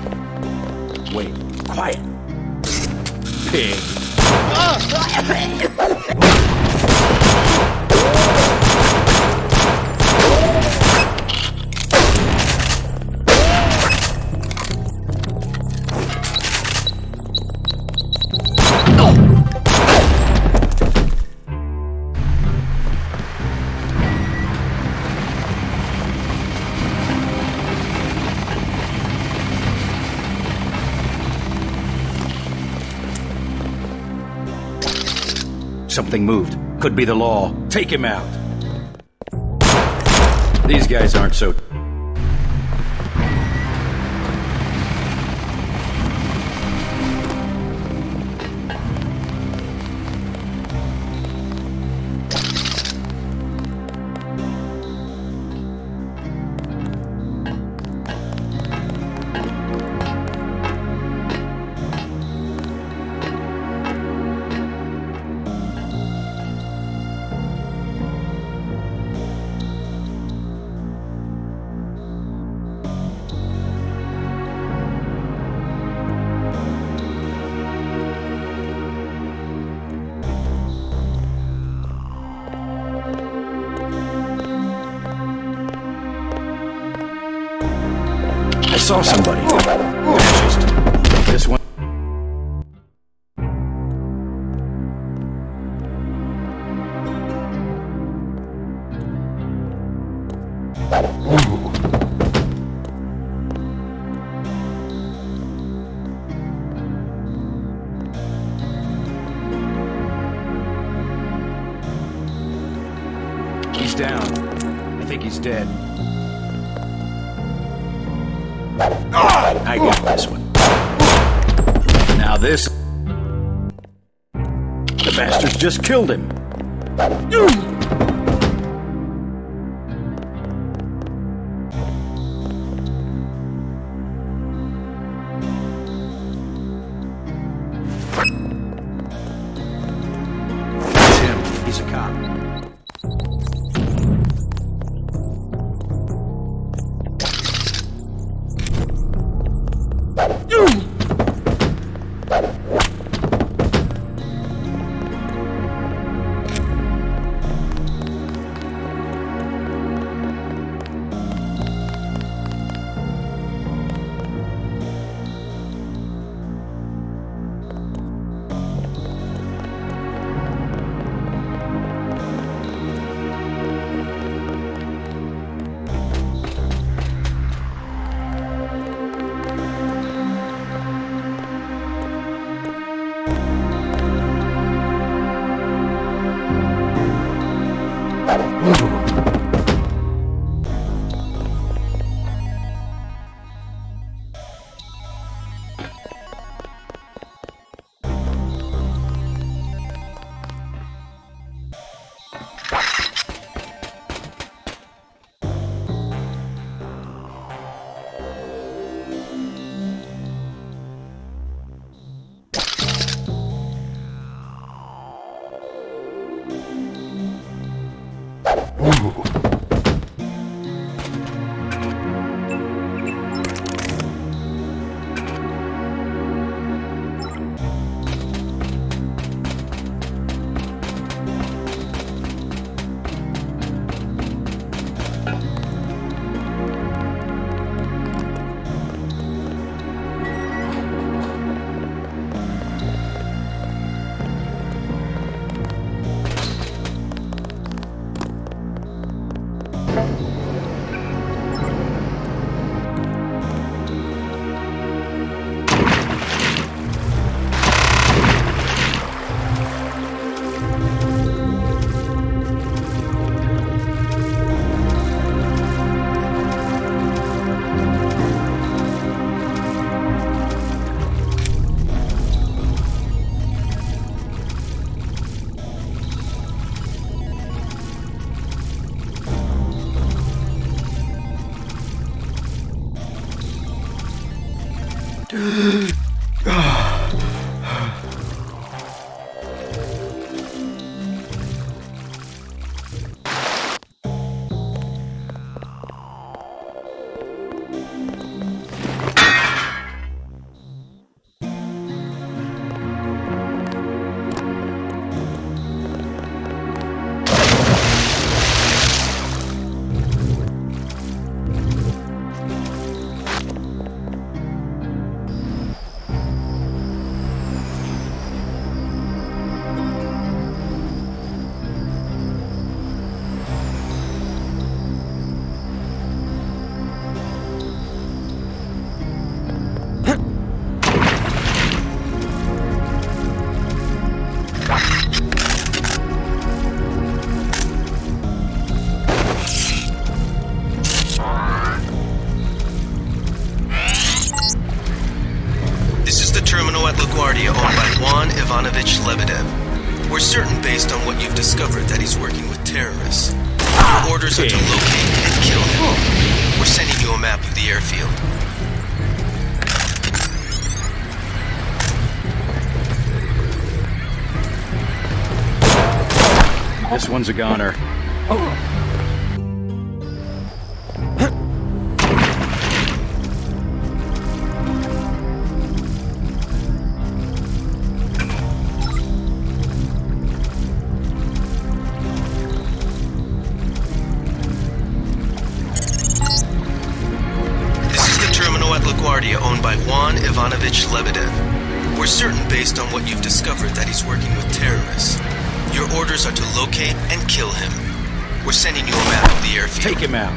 [SPEAKER 12] Wait, quiet. Pig. Something moved. Could be the law. Take him out. These guys aren't so... I saw somebody. Fascist. This one. He's down. I think he's dead. I got this one. Now this... The bastards just killed him. That's him. He's a cop.
[SPEAKER 3] at LaGuardia owned by Juan Ivanovich Lebedev. We're certain based on what you've discovered that he's working with terrorists. Your orders are to locate and kill him. We're sending you a map of the airfield.
[SPEAKER 12] This one's a goner.
[SPEAKER 3] Owned by Juan Ivanovich Lebedev. We're certain based on what you've discovered that he's working with terrorists. Your orders are to locate and kill him. We're sending you a map of the airfield.
[SPEAKER 12] Take him out.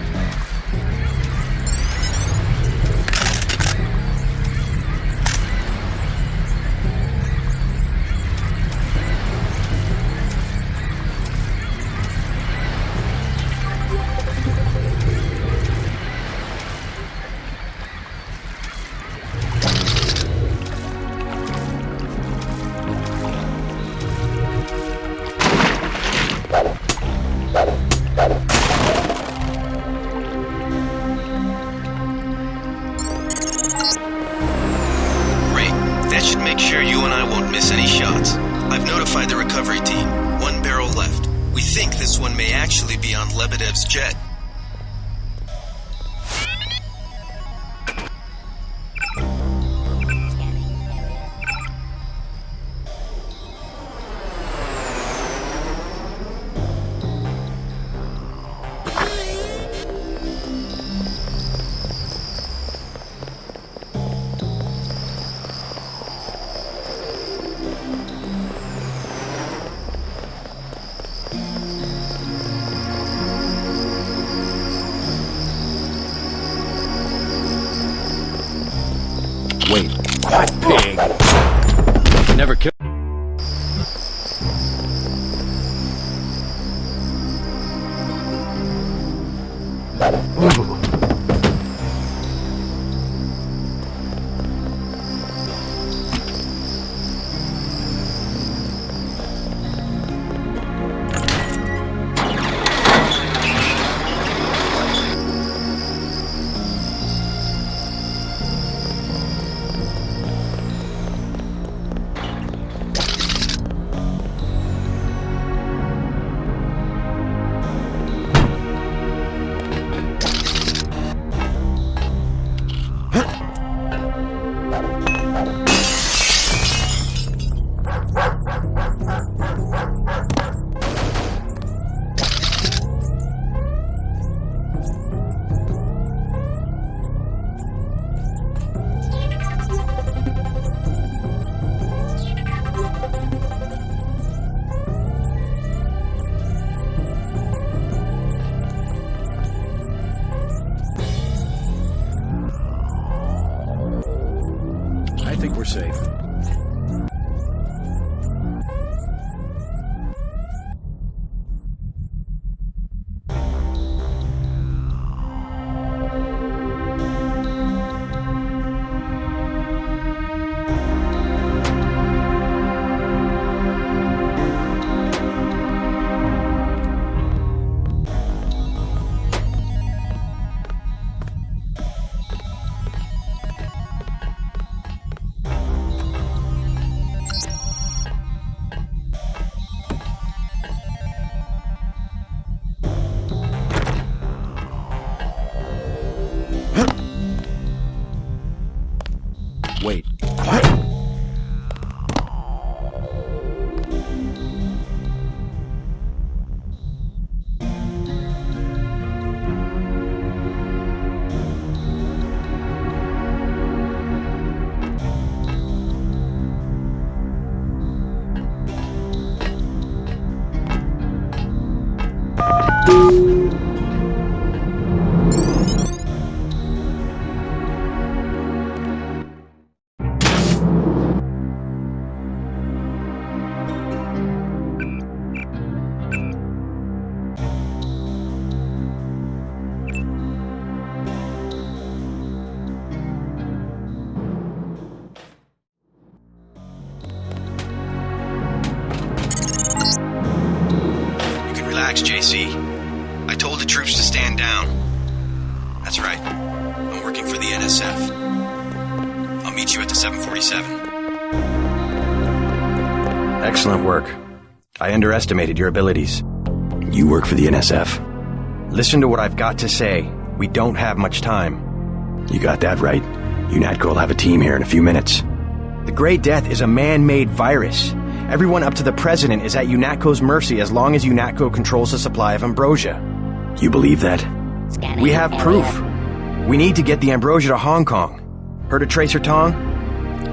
[SPEAKER 3] Lebedev's jet.
[SPEAKER 12] Wait, what pig? Never killed. We're safe. Wait.
[SPEAKER 3] Relax, JC. I told the troops to stand down. That's right. I'm working for the NSF. I'll meet you at the 747.
[SPEAKER 13] Excellent work. I underestimated your abilities. You work for the NSF. Listen to what I've got to say. We don't have much time. You got that right. UNATCO will have a team here in a few minutes. The Grey Death is a man-made virus. Everyone up to the president is at UNATCO's mercy as long as UNATCO controls the supply of Ambrosia. You believe that? We have proof. We need to get the Ambrosia to Hong Kong. Heard of Tracer Tong?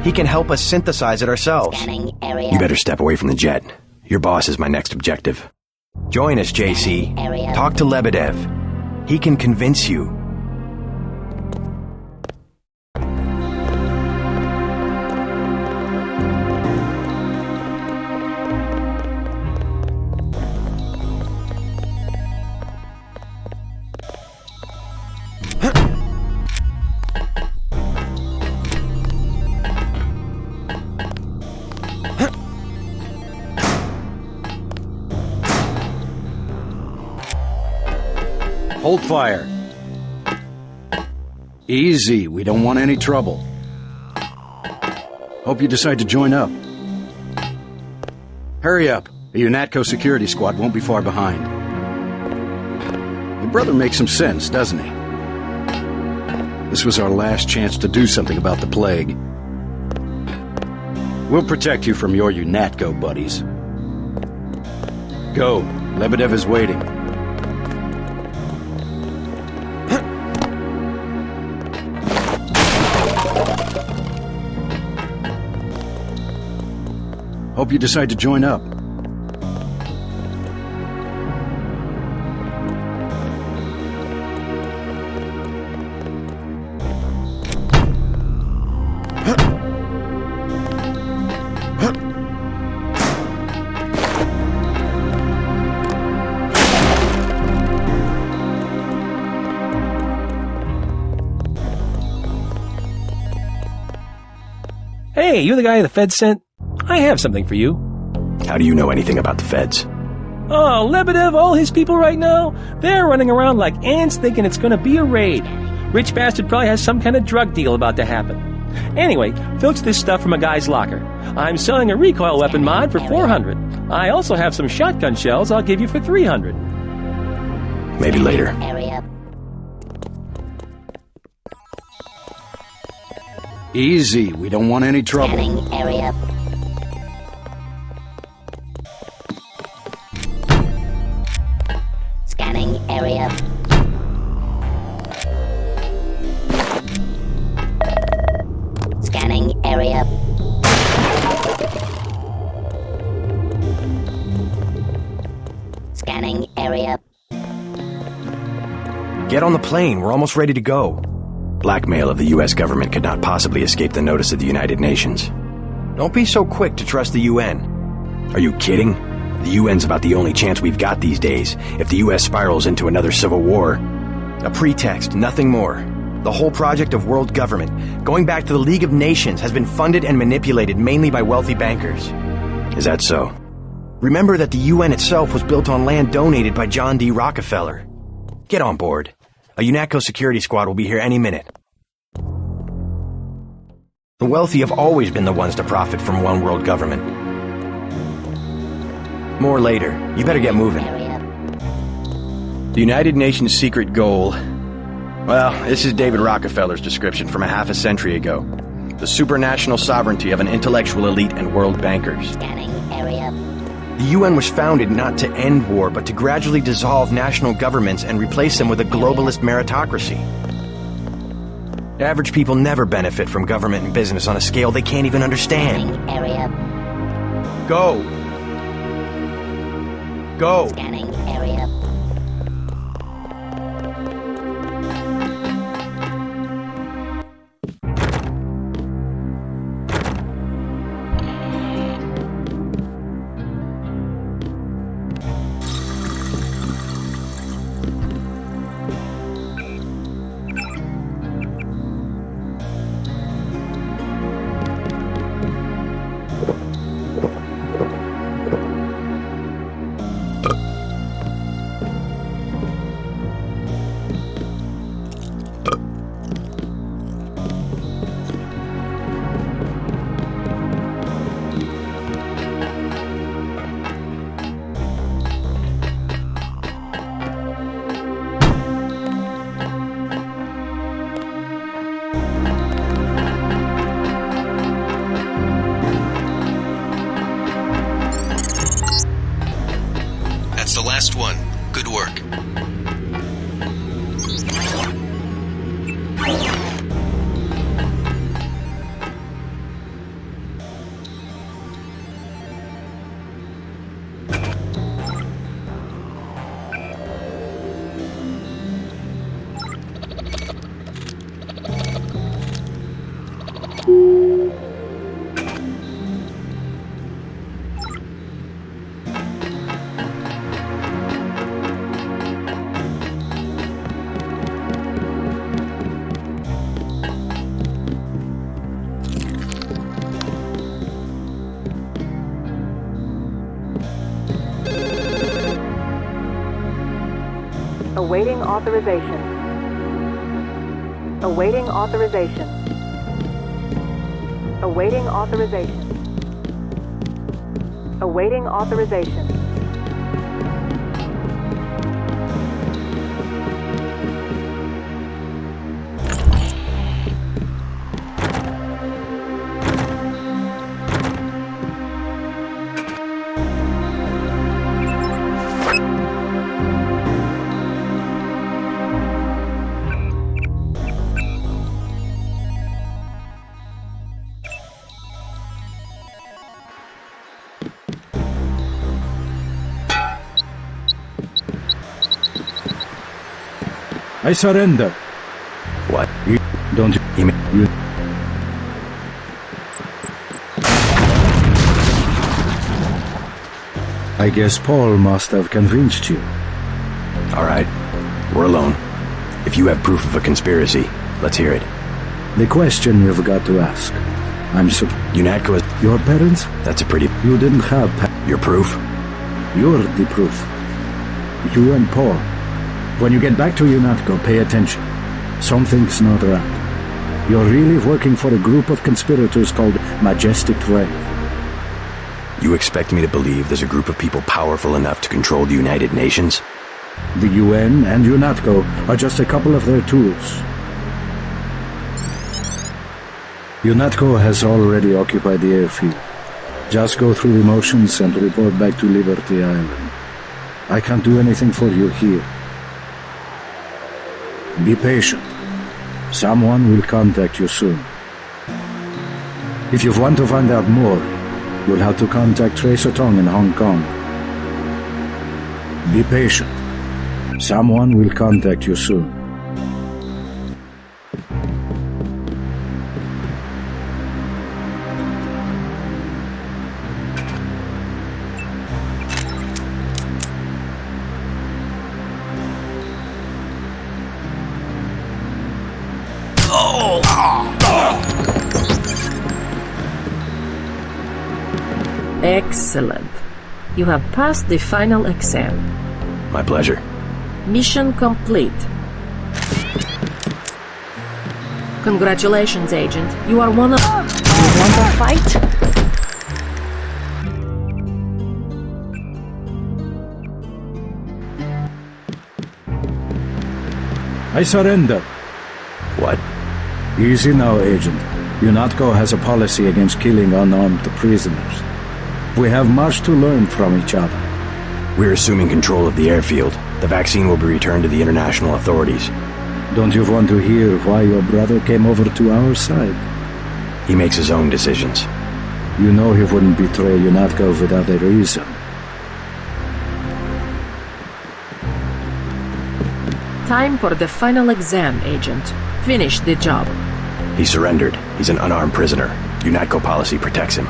[SPEAKER 13] He can help us synthesize it ourselves. You better step away from the jet. Your boss is my next objective. Join us, JC. Talk to Lebedev. He can convince you.
[SPEAKER 12] Hold fire. Easy, we don't want any trouble. Hope you decide to join up. Hurry up. The UNATCO security squad won't be far behind. Your brother makes some sense, doesn't he? This was our last chance to do something about the plague. We'll protect you from your UNATCO buddies. Go. Lebedev is waiting. Hope you decide to join up.
[SPEAKER 9] Hey, you're the guy the Fed sent? I have something for you.
[SPEAKER 13] How do you know anything about the feds?
[SPEAKER 9] Oh, Lebedev, all his people right now, they're running around like ants thinking it's gonna be a raid. Rich bastard probably has some kind of drug deal about to happen. Anyway, filch this stuff from a guy's locker. I'm selling a recoil weapon mod for $400. I also have some shotgun shells I'll give you for $300.
[SPEAKER 13] Maybe later.
[SPEAKER 12] Easy, we don't want any trouble.
[SPEAKER 6] Scanning area. Scanning area. Scanning area. Scanning area.
[SPEAKER 13] Get on the plane, we're almost ready to go. Blackmail of the U.S. government could not possibly escape the notice of the United Nations. Don't be so quick to trust the UN. Are you kidding? The UN's about the only chance we've got these days if the U.S. spirals into another civil war. A pretext, nothing more. The whole project of world government, going back to the League of Nations, has been funded and manipulated mainly by wealthy bankers. Is that so? Remember that the UN itself was built on land donated by John D. Rockefeller. Get on board. A UNATCO security squad will be here any minute. The wealthy have always been the ones to profit from one world government. More later. You better get moving. The United Nations' secret goal... Well, this is David Rockefeller's description from a half a century ago. The supranational sovereignty of an intellectual elite and world bankers.
[SPEAKER 6] Scanning area.
[SPEAKER 13] The UN was founded not to end war, but to gradually dissolve national governments and replace them with a globalist meritocracy. Average people never benefit from government and business on a scale they can't even understand.
[SPEAKER 6] Scanning area.
[SPEAKER 13] Go! Go!
[SPEAKER 6] Scanning area.
[SPEAKER 10] Awaiting authorization. Awaiting authorization. Awaiting authorization. Awaiting authorization.
[SPEAKER 19] I surrender.
[SPEAKER 13] What?
[SPEAKER 19] You don't you? I guess Paul must have convinced you.
[SPEAKER 13] All right. We're alone. If you have proof of a conspiracy, let's hear it.
[SPEAKER 19] The question you've got to ask.
[SPEAKER 13] UNATCO is...
[SPEAKER 19] Your parents?
[SPEAKER 13] That's a pretty...
[SPEAKER 19] You didn't have...
[SPEAKER 13] Your proof?
[SPEAKER 19] You're the proof. You and Paul. When you get back to UNATCO, pay attention. Something's not right. You're really working for a group of conspirators called Majestic Red.
[SPEAKER 13] You expect me to believe there's a group of people powerful enough to control the United Nations?
[SPEAKER 19] The UN and UNATCO are just a couple of their tools. UNATCO has already occupied the airfield. Just go through the motions and report back to Liberty Island. I can't do anything for you here. Be patient. Someone will contact you soon. If you want to find out more, you'll have to contact Tracer Tong in Hong Kong. Be patient. Someone will contact you soon.
[SPEAKER 15] Excellent. You have passed the final exam.
[SPEAKER 13] My pleasure.
[SPEAKER 15] Mission complete. Congratulations, Agent. You are one of... You want to fight?
[SPEAKER 19] I surrender.
[SPEAKER 13] What?
[SPEAKER 19] Easy now, Agent. UNATCO has a policy against killing unarmed prisoners. We have much to learn from each other.
[SPEAKER 13] We're assuming control of the airfield. The vaccine will be returned to the international authorities.
[SPEAKER 19] Don't you want to hear why your brother came over to our side?
[SPEAKER 13] He makes his own decisions.
[SPEAKER 19] You know he wouldn't betray UNATCO without a reason.
[SPEAKER 15] Time for the final exam, Agent. Finish the job.
[SPEAKER 13] He surrendered. He's an unarmed prisoner. UNATCO policy protects him.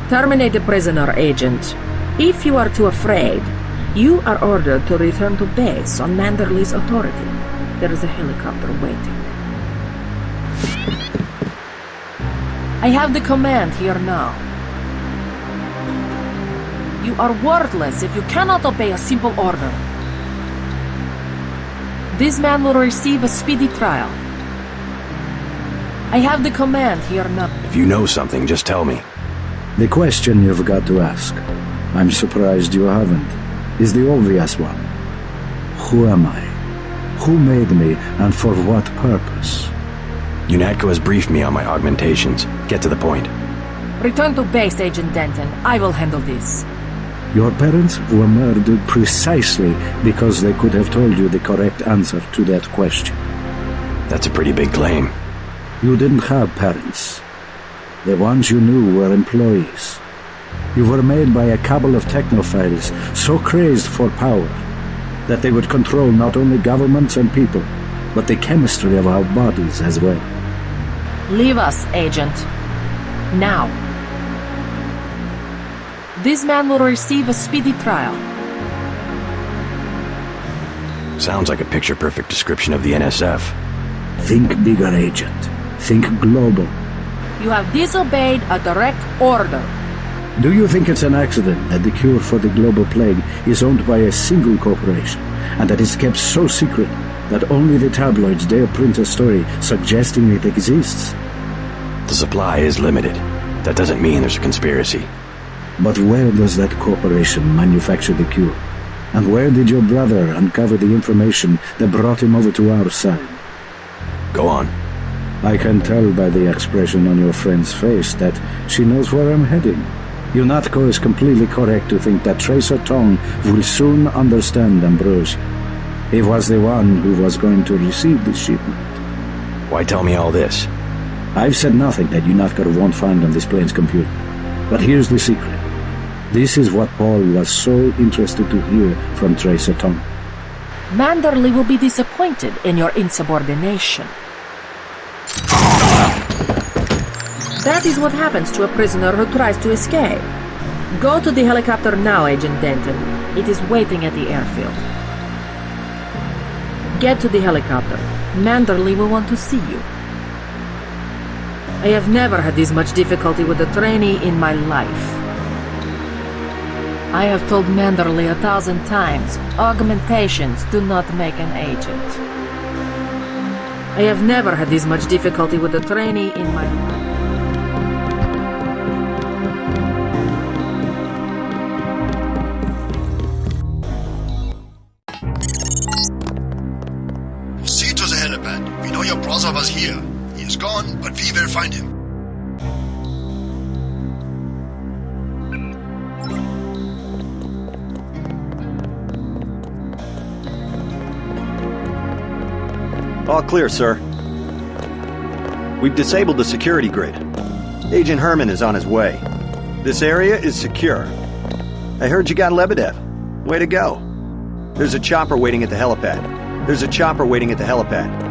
[SPEAKER 15] Terminate the prisoner, Agent. If you are too afraid, you are ordered to return to base on Manderley's authority. There is a helicopter waiting. I have the command here now. You are worthless if you cannot obey a simple order. This man will receive a speedy trial. I have the command here now.
[SPEAKER 13] If you know something, just tell me.
[SPEAKER 19] The question you've got to ask, I'm surprised you haven't, is the obvious one. Who am I? Who made me, and for what purpose?
[SPEAKER 13] UNATCO has briefed me on my augmentations. Get to the point.
[SPEAKER 15] Return to base, Agent Denton. I will handle this.
[SPEAKER 19] Your parents were murdered precisely because they could have told you the correct answer to that question.
[SPEAKER 13] That's a pretty big claim.
[SPEAKER 19] You didn't have parents. The ones you knew were employees. You were made by a cabal of technophiles so crazed for power that they would control not only governments and people, but the chemistry of our bodies as well.
[SPEAKER 15] Leave us, Agent. Now. This man will receive a speedy trial.
[SPEAKER 13] Sounds like a picture-perfect description of the NSF.
[SPEAKER 19] Think bigger, Agent. Think global.
[SPEAKER 15] You have disobeyed a direct order.
[SPEAKER 19] Do you think it's an accident that the cure for the global plague is owned by a single corporation, and that it's kept so secret that only the tabloids dare print a story suggesting it exists.
[SPEAKER 13] The supply is limited. That doesn't mean there's a conspiracy.
[SPEAKER 19] But where does that corporation manufacture the cure? And where did your brother uncover the information that brought him over to our side?
[SPEAKER 13] Go on.
[SPEAKER 19] I can tell by the expression on your friend's face that she knows where I'm heading. UNATCO is completely correct to think that Tracer Tong will soon understand Ambrosia. He was the one who was going to receive the shipment.
[SPEAKER 13] Why tell me all this?
[SPEAKER 19] I've said nothing that UNATCO won't find on this plane's computer. But here's the secret. This is what Paul was so interested to hear from Tracer Tong.
[SPEAKER 15] Manderley will be disappointed in your insubordination. That is what happens to a prisoner who tries to escape. Go to the helicopter now, Agent Denton. It is waiting at the airfield. Get to the helicopter. Manderley will want to see you. I have never had this much difficulty with a trainee in my life. I have told Manderley 1,000 times, augmentations do not make an agent. I have never had this much difficulty with a trainee in my life.
[SPEAKER 8] See to the helipad. We know your brother was here. He is gone, but we will find him.
[SPEAKER 22] All clear, sir. We've disabled the security grid. Agent Herman is on his way. This area is secure. I heard you got Lebedev. Way to go. There's a chopper waiting at the helipad. There's a chopper waiting at the helipad.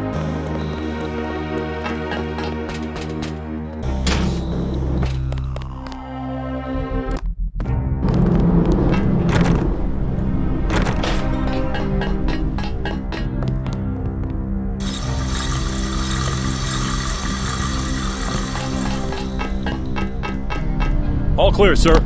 [SPEAKER 9] All clear, sir.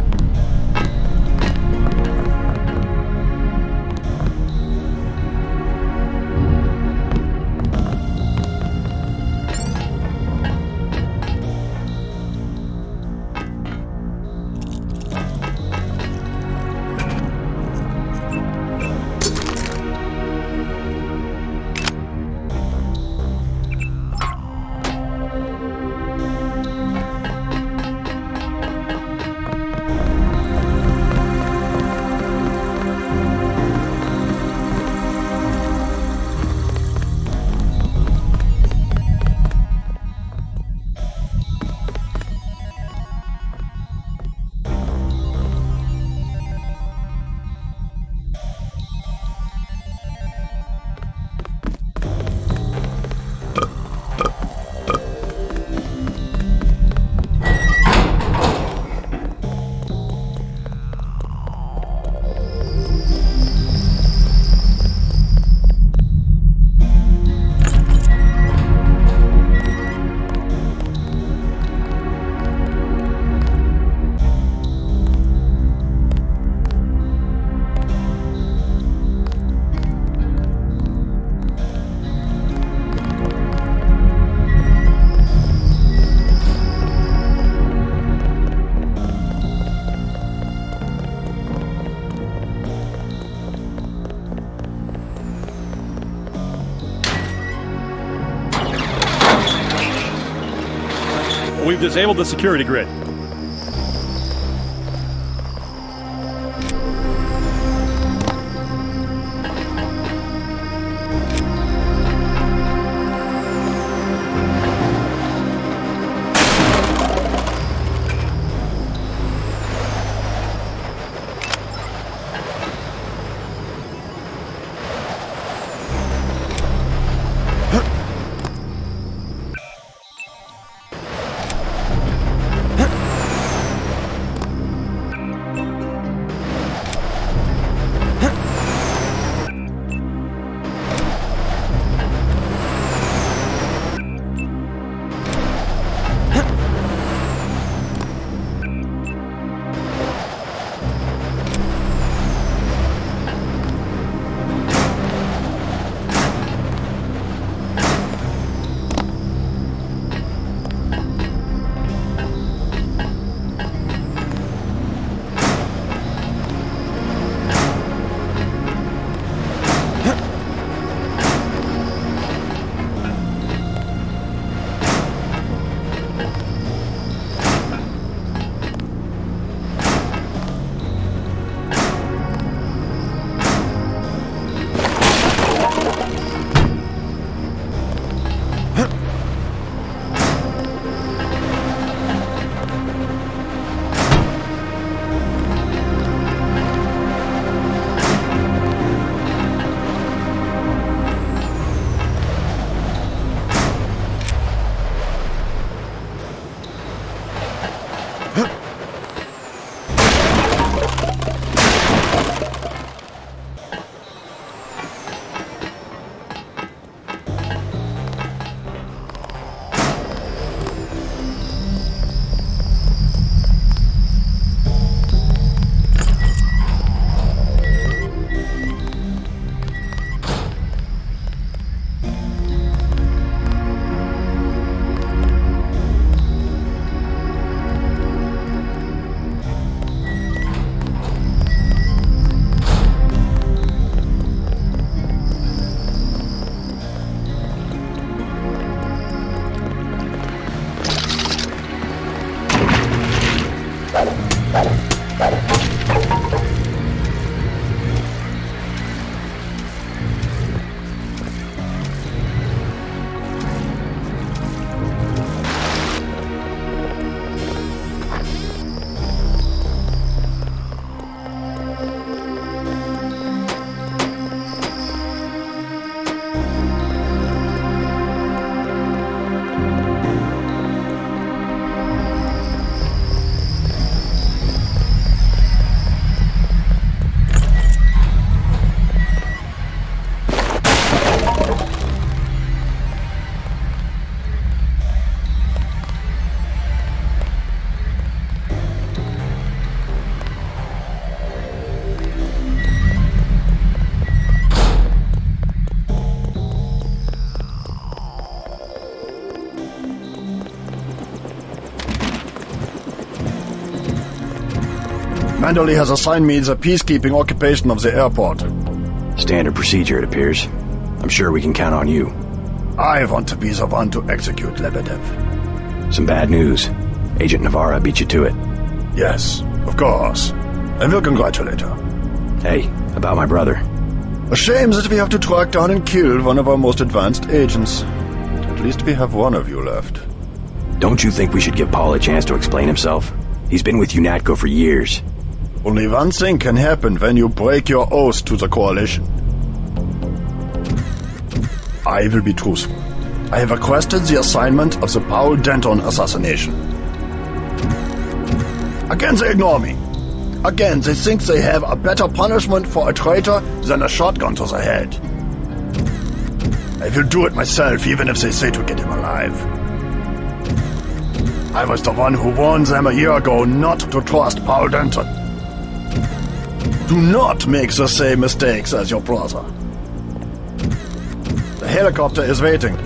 [SPEAKER 9] We've disabled the security grid.
[SPEAKER 8] Manderley has assigned me the peacekeeping occupation of the airport.
[SPEAKER 13] Standard procedure, it appears. I'm sure we can count on you.
[SPEAKER 8] I want to be the one to execute Lebedev.
[SPEAKER 13] Some bad news. Agent Navarre beat you to it.
[SPEAKER 8] Yes, of course. I will congratulate her.
[SPEAKER 13] Hey, about my brother.
[SPEAKER 8] A shame that we have to track down and kill one of our most advanced agents. At least we have one of you left.
[SPEAKER 13] Don't you think we should give Paul a chance to explain himself? He's been with UNATCO for years.
[SPEAKER 8] Only one thing can happen when you break your oath to the Coalition. I will be truthful. I have requested the assignment of the Paul Denton assassination. Again, they ignore me. Again, they think they have a better punishment for a traitor than a shotgun to the head. I will do it myself, even if they say to get him alive. I was the one who warned them a year ago not to trust Paul Denton. Do not make the same mistakes as your brother. The helicopter is waiting.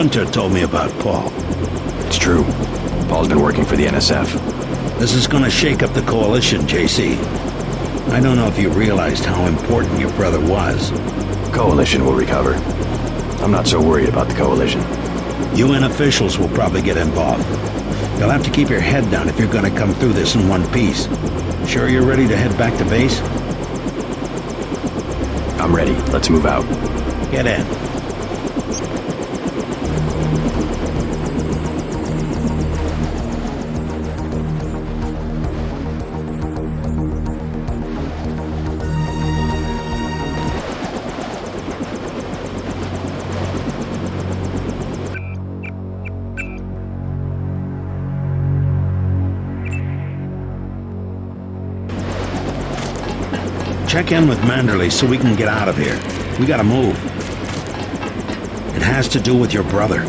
[SPEAKER 16] Gunter told me about Paul.
[SPEAKER 13] It's true. Paul's been working for the NSF.
[SPEAKER 16] This is gonna shake up the Coalition, JC. I don't know if you realized how important your brother was.
[SPEAKER 13] Coalition will recover. I'm not so worried about the Coalition.
[SPEAKER 16] UN officials will probably get involved. You'll have to keep your head down if you're gonna come through this in one piece. Sure you're ready to head back to base?
[SPEAKER 13] I'm ready. Let's move out.
[SPEAKER 16] Get in. Check in with Manderley so we can get out of here. We gotta move. It has to do with your brother.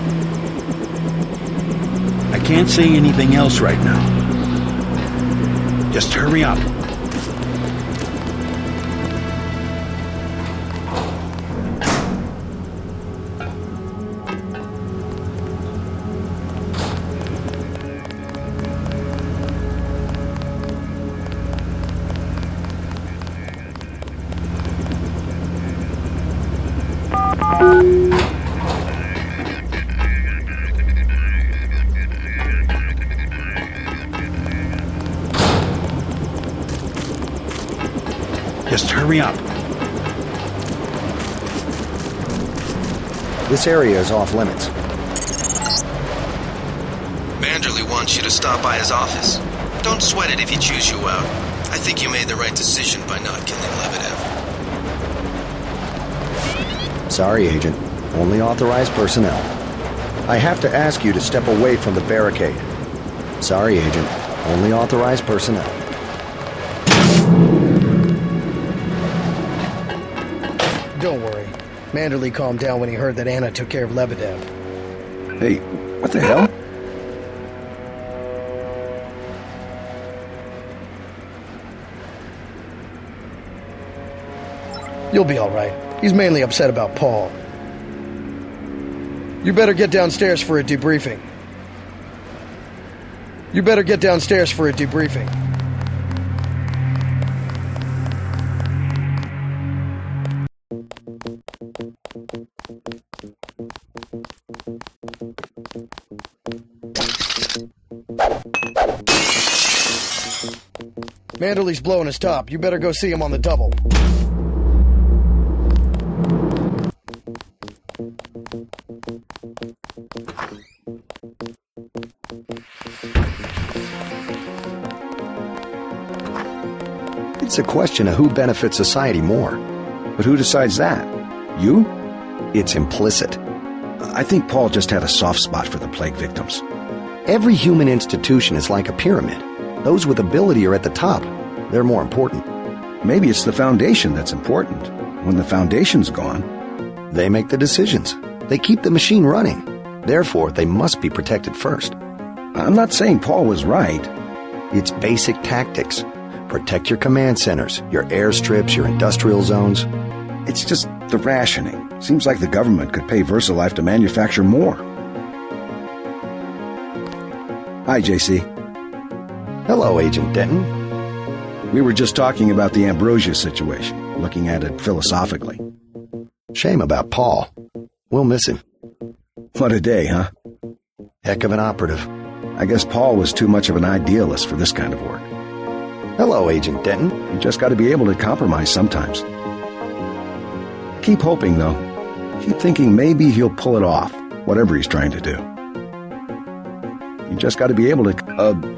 [SPEAKER 16] I can't say anything else right now. Just hurry up. Just hurry up.
[SPEAKER 22] This area is off limits.
[SPEAKER 3] Manderley wants you to stop by his office. Don't sweat it if he chews you out. I think you made the right decision by not killing Lebedev.
[SPEAKER 22] Sorry, Agent. Only authorized personnel. I have to ask you to step away from the barricade. Sorry, Agent. Only authorized personnel.
[SPEAKER 20] Don't worry. Manderley calmed down when he heard that Anna took care of Lebedev.
[SPEAKER 12] Hey, what the hell?
[SPEAKER 20] You'll be all right. He's mainly upset about Paul. You better get downstairs for a debriefing. Manderley's blowing his top. You better go see him on the double.
[SPEAKER 22] It's a question of who benefits society more.
[SPEAKER 12] But who decides that? You?
[SPEAKER 22] It's implicit.
[SPEAKER 12] I think Paul just had a soft spot for the plague victims.
[SPEAKER 22] Every human institution is like a pyramid. Those with ability are at the top. They're more important.
[SPEAKER 12] Maybe it's the foundation that's important. When the foundation's gone,
[SPEAKER 22] they make the decisions. They keep the machine running. Therefore, they must be protected first.
[SPEAKER 12] I'm not saying Paul was right.
[SPEAKER 22] It's basic tactics. Protect your command centers, your airstrips, your industrial zones.
[SPEAKER 12] It's just the rationing. Seems like the government could pay VersaLife to manufacture more. Hi, JC.
[SPEAKER 22] Hello, Agent Denton.
[SPEAKER 12] We were just talking about the Ambrosia situation, looking at it philosophically.
[SPEAKER 22] Shame about Paul. We'll miss him.
[SPEAKER 12] What a day, huh?
[SPEAKER 22] Heck of an operative.
[SPEAKER 12] I guess Paul was too much of an idealist for this kind of work.
[SPEAKER 22] Hello, Agent Denton.
[SPEAKER 12] You just got to be able to compromise sometimes. Keep hoping, though. Keep thinking maybe he'll pull it off, whatever he's trying to do. You just got to be able to...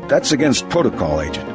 [SPEAKER 12] that's against protocol, Agent.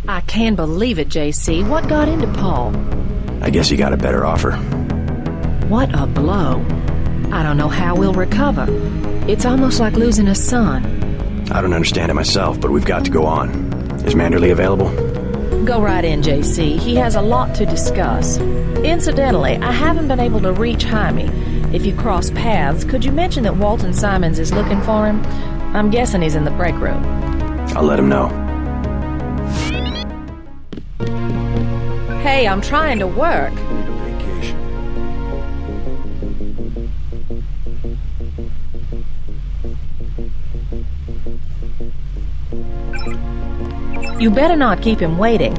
[SPEAKER 15] I can't believe it, JC. What got into Paul?
[SPEAKER 13] I guess he got a better offer.
[SPEAKER 15] What a blow. I don't know how we'll recover. It's almost like losing a son.
[SPEAKER 13] I don't understand it myself, but we've got to go on. Is Manderley available?
[SPEAKER 15] Go right in, JC. He has a lot to discuss. Incidentally, I haven't been able to reach Jaime. If you cross paths, could you mention that Walton Simons is looking for him? I'm guessing he's in the break room.
[SPEAKER 13] I'll let him know.
[SPEAKER 15] Hey, I'm trying to work. You better not keep him waiting.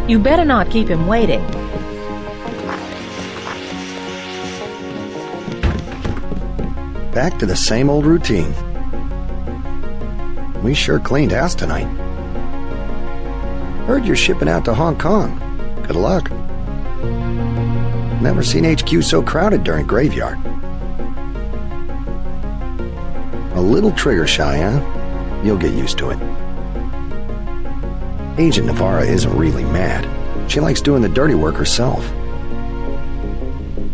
[SPEAKER 15] You better not keep him waiting.
[SPEAKER 22] Back to the same old routine. We sure cleaned house tonight. Heard you're shipping out to Hong Kong. Good luck. Never seen HQ so crowded during graveyard. A little trigger shy, huh? You'll get used to it. Agent Navarre isn't really mad. She likes doing the dirty work herself.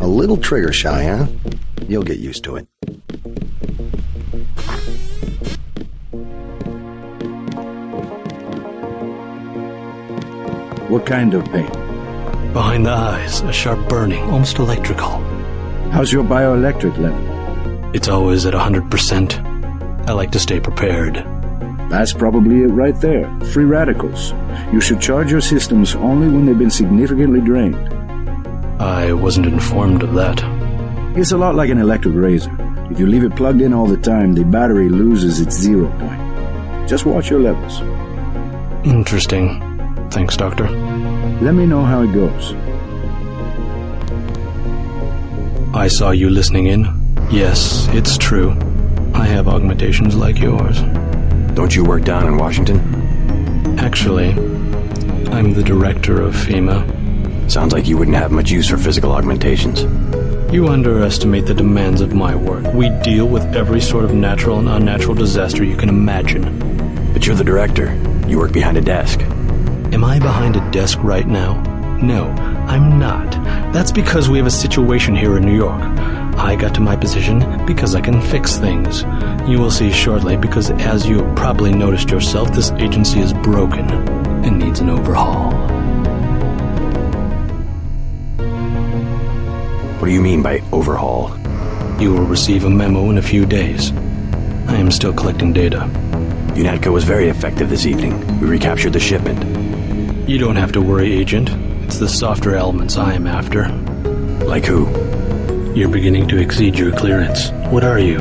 [SPEAKER 22] A little trigger shy, huh? You'll get used to it.
[SPEAKER 19] What kind of pain?
[SPEAKER 1] Behind the eyes, a sharp burning, almost electrical.
[SPEAKER 19] How's your bioelectric level?
[SPEAKER 1] It's always at 100%. I like to stay prepared.
[SPEAKER 19] That's probably it right there. Free radicals. You should charge your systems only when they've been significantly drained.
[SPEAKER 1] I wasn't informed of that.
[SPEAKER 19] It's a lot like an electric razor. If you leave it plugged in all the time, the battery loses its 0 point. Just watch your levels.
[SPEAKER 1] Interesting. Thanks, Doctor.
[SPEAKER 19] Let me know how it goes.
[SPEAKER 1] I saw you listening in. Yes, it's true. I have augmentations like yours.
[SPEAKER 13] Don't you work down in Washington?
[SPEAKER 1] Actually, I'm the director of FEMA.
[SPEAKER 13] Sounds like you wouldn't have much use for physical augmentations.
[SPEAKER 1] You underestimate the demands of my work. We deal with every sort of natural and unnatural disaster you can imagine.
[SPEAKER 13] But you're the director. You work behind a desk.
[SPEAKER 1] Am I behind a desk right now? No, I'm not. That's because we have a situation here in New York. I got to my position because I can fix things. You will see shortly, because as you have probably noticed yourself, this agency is broken and needs an overhaul.
[SPEAKER 13] What do you mean by overhaul?
[SPEAKER 1] You will receive a memo in a few days. I am still collecting data.
[SPEAKER 13] UNATCO was very effective this evening. We recaptured the shipment.
[SPEAKER 1] You don't have to worry, Agent. It's the softer elements I am after.
[SPEAKER 13] Like who?
[SPEAKER 1] You're beginning to exceed your clearance. What are you?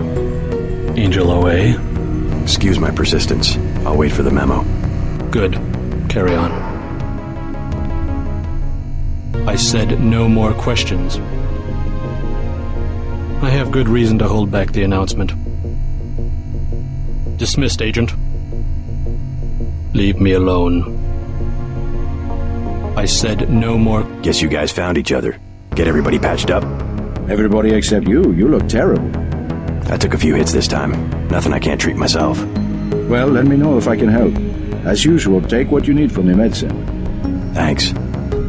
[SPEAKER 1] Angel OA?
[SPEAKER 13] Excuse my persistence. I'll wait for the memo.
[SPEAKER 1] Good. Carry on. I said no more questions. I have good reason to hold back the announcement. Dismissed, Agent. Leave me alone. I said no more.
[SPEAKER 13] Guess you guys found each other. Get everybody patched up?
[SPEAKER 19] Everybody except you. You look terrible.
[SPEAKER 13] I took a few hits this time. Nothing I can't treat myself.
[SPEAKER 19] Well, let me know if I can help. As usual, take what you need from the medicine.
[SPEAKER 13] Thanks.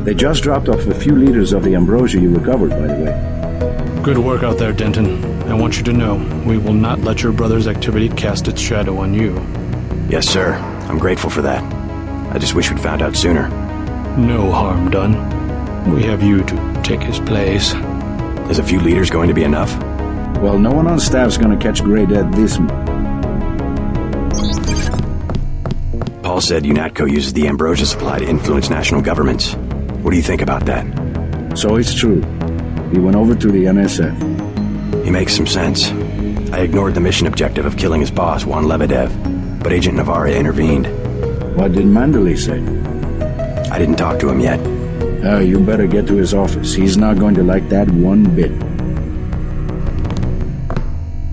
[SPEAKER 19] They just dropped off a few liters of the Ambrosia you recovered, by the way.
[SPEAKER 1] Good work out there, Denton. I want you to know, we will not let your brother's activity cast its shadow on you.
[SPEAKER 13] Yes, sir. I'm grateful for that. I just wish we'd found out sooner.
[SPEAKER 1] No harm done. We have you to take his place.
[SPEAKER 13] Is a few liters going to be enough?
[SPEAKER 19] Well, no one on staff's going to catch Grey Death this month.
[SPEAKER 13] Paul said UNATCO uses the Ambrosia supply to influence national governments. What do you think about that?
[SPEAKER 19] So it's true. He went over to the NSF.
[SPEAKER 13] He makes some sense. I ignored the mission objective of killing his boss, Juan Lebedev, but Agent Navarre intervened.
[SPEAKER 19] What did Manderley say?
[SPEAKER 13] I didn't talk to him yet.
[SPEAKER 19] You better get to his office. He's not going to like that one bit.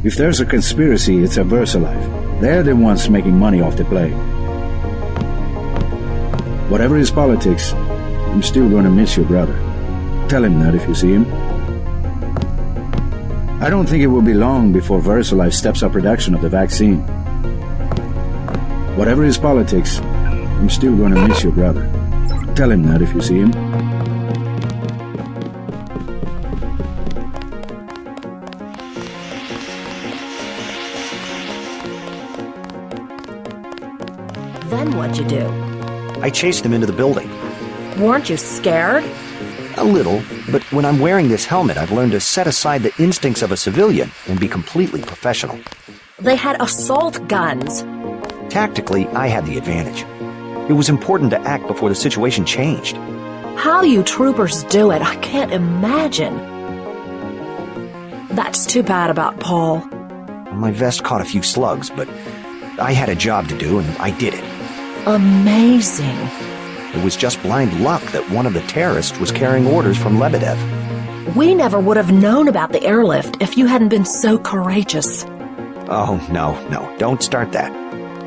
[SPEAKER 19] If there's a conspiracy, it's a VersaLife. They're the ones making money off the play. Whatever his politics, I'm still going to miss your brother. Tell him that if you see him. I don't think it will be long before VersaLife steps up production of the vaccine. Whatever his politics, I'm still going to miss your brother. Tell him that if you see him.
[SPEAKER 15] Then what'd you do?
[SPEAKER 18] I chased him into the building.
[SPEAKER 15] Weren't you scared?
[SPEAKER 18] A little, but when I'm wearing this helmet, I've learned to set aside the instincts of a civilian and be completely professional.
[SPEAKER 15] They had assault guns.
[SPEAKER 18] Tactically, I had the advantage. It was important to act before the situation changed.
[SPEAKER 15] How you troopers do it, I can't imagine. That's too bad about Paul.
[SPEAKER 18] My vest caught a few slugs, but I had a job to do, and I did it.
[SPEAKER 15] Amazing.
[SPEAKER 18] It was just blind luck that one of the terrorists was carrying orders from Lebedev.
[SPEAKER 15] We never would have known about the airlift if you hadn't been so courageous.
[SPEAKER 18] Oh, no, don't start that.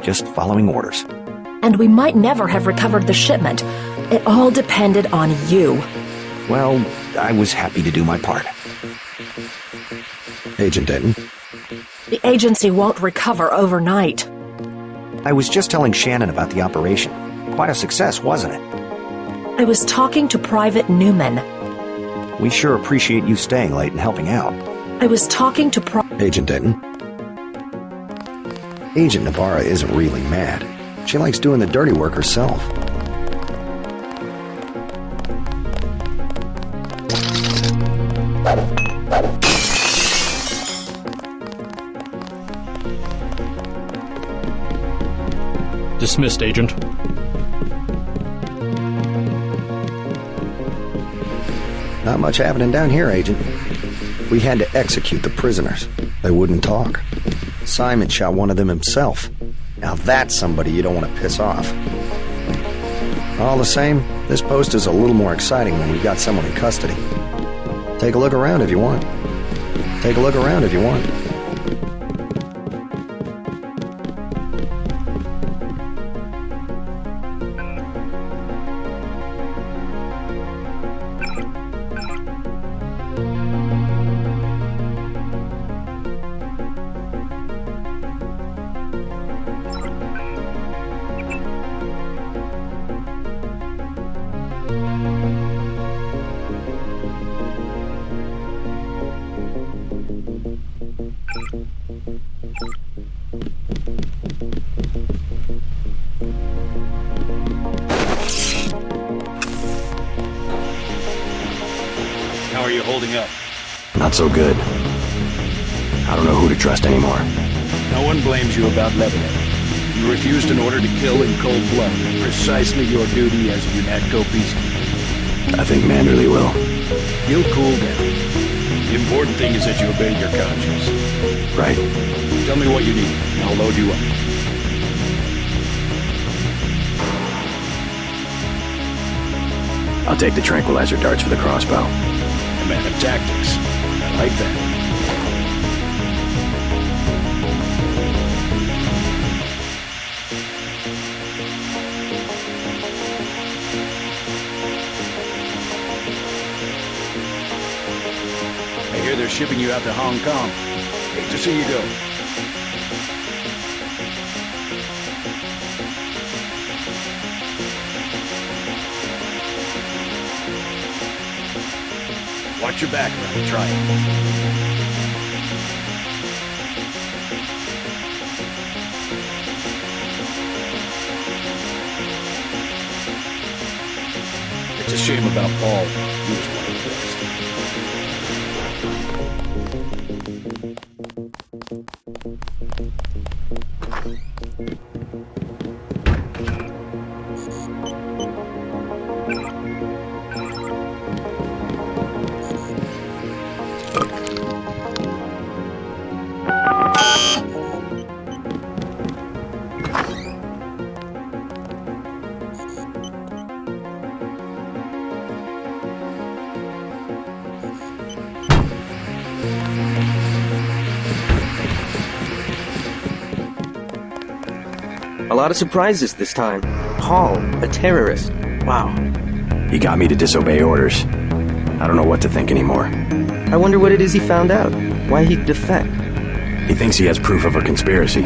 [SPEAKER 18] Just following orders.
[SPEAKER 15] And we might never have recovered the shipment. It all depended on you.
[SPEAKER 18] Well, I was happy to do my part. Agent Denton?
[SPEAKER 15] The agency won't recover overnight.
[SPEAKER 18] I was just telling Shannon about the operation. Quite a success, wasn't it?
[SPEAKER 15] I was talking to Private Newman.
[SPEAKER 18] We sure appreciate you staying late and helping out.
[SPEAKER 15] I was talking to
[SPEAKER 18] Agent Denton? Agent Navarre isn't really mad. She likes doing the dirty work herself.
[SPEAKER 1] Dismissed, Agent.
[SPEAKER 18] Not much happening down here, Agent. We had to execute the prisoners. They wouldn't talk. Simon shot one of them himself. Now that's somebody you don't want to piss off. All the same, this post is a little more exciting when we got someone in custody. Take a look around if you want. Take a look around if you want.
[SPEAKER 12] How are you holding up?
[SPEAKER 13] Not so good. I don't know who to trust anymore.
[SPEAKER 12] No one blames you about Lebedev. You refused an order to kill in cold blood. Precisely your duty as a UNATCO peacekeeper.
[SPEAKER 13] I think Manderley will.
[SPEAKER 12] You'll cool down. The important thing is that you obey your conscience.
[SPEAKER 13] Right.
[SPEAKER 12] Tell me what you need, and I'll load you up.
[SPEAKER 13] I'll take the tranquilizer darts for the crossbow.
[SPEAKER 12] A man of tactics. I like that. I hear they're shipping you out to Hong Kong. Hate to see you go. Watch your back around the triangle. It's a shame about Paul. He was one of the best.
[SPEAKER 5] A lot of surprises this time. Paul, a terrorist. Wow.
[SPEAKER 13] He got me to disobey orders. I don't know what to think anymore.
[SPEAKER 5] I wonder what it is he found out. Why he'd defect.
[SPEAKER 13] He thinks he has proof of a conspiracy.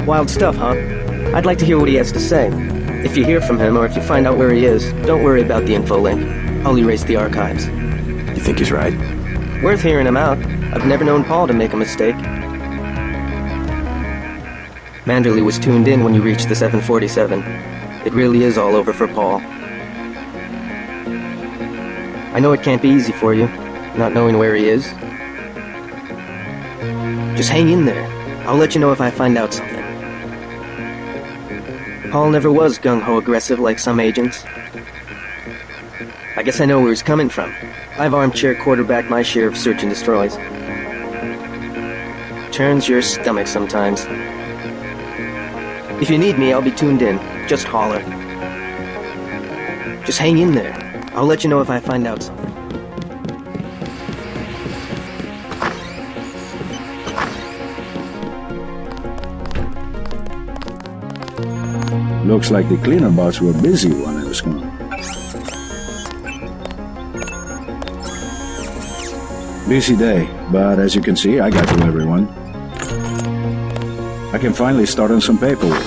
[SPEAKER 5] Wild stuff, huh? I'd like to hear what he has to say. If you hear from him, or if you find out where he is, don't worry about the info link. I'll erase the archives.
[SPEAKER 13] You think he's right?
[SPEAKER 5] Worth hearing him out. I've never known Paul to make a mistake. Manderley was tuned in when you reached the 747. It really is all over for Paul. I know it can't be easy for you, not knowing where he is. Just hang in there. I'll let you know if I find out something. Paul never was gung-ho aggressive like some agents. I guess I know where he's coming from. I've armchair quarterbacked my share of search and destroys. Turns your stomach sometimes. If you need me, I'll be tuned in. Just holler. Just hang in there. I'll let you know if I find out something.
[SPEAKER 19] Looks like the cleaner bots were busy while I was gone. Busy day, but as you can see, I got to everyone. I can finally start on some paperwork.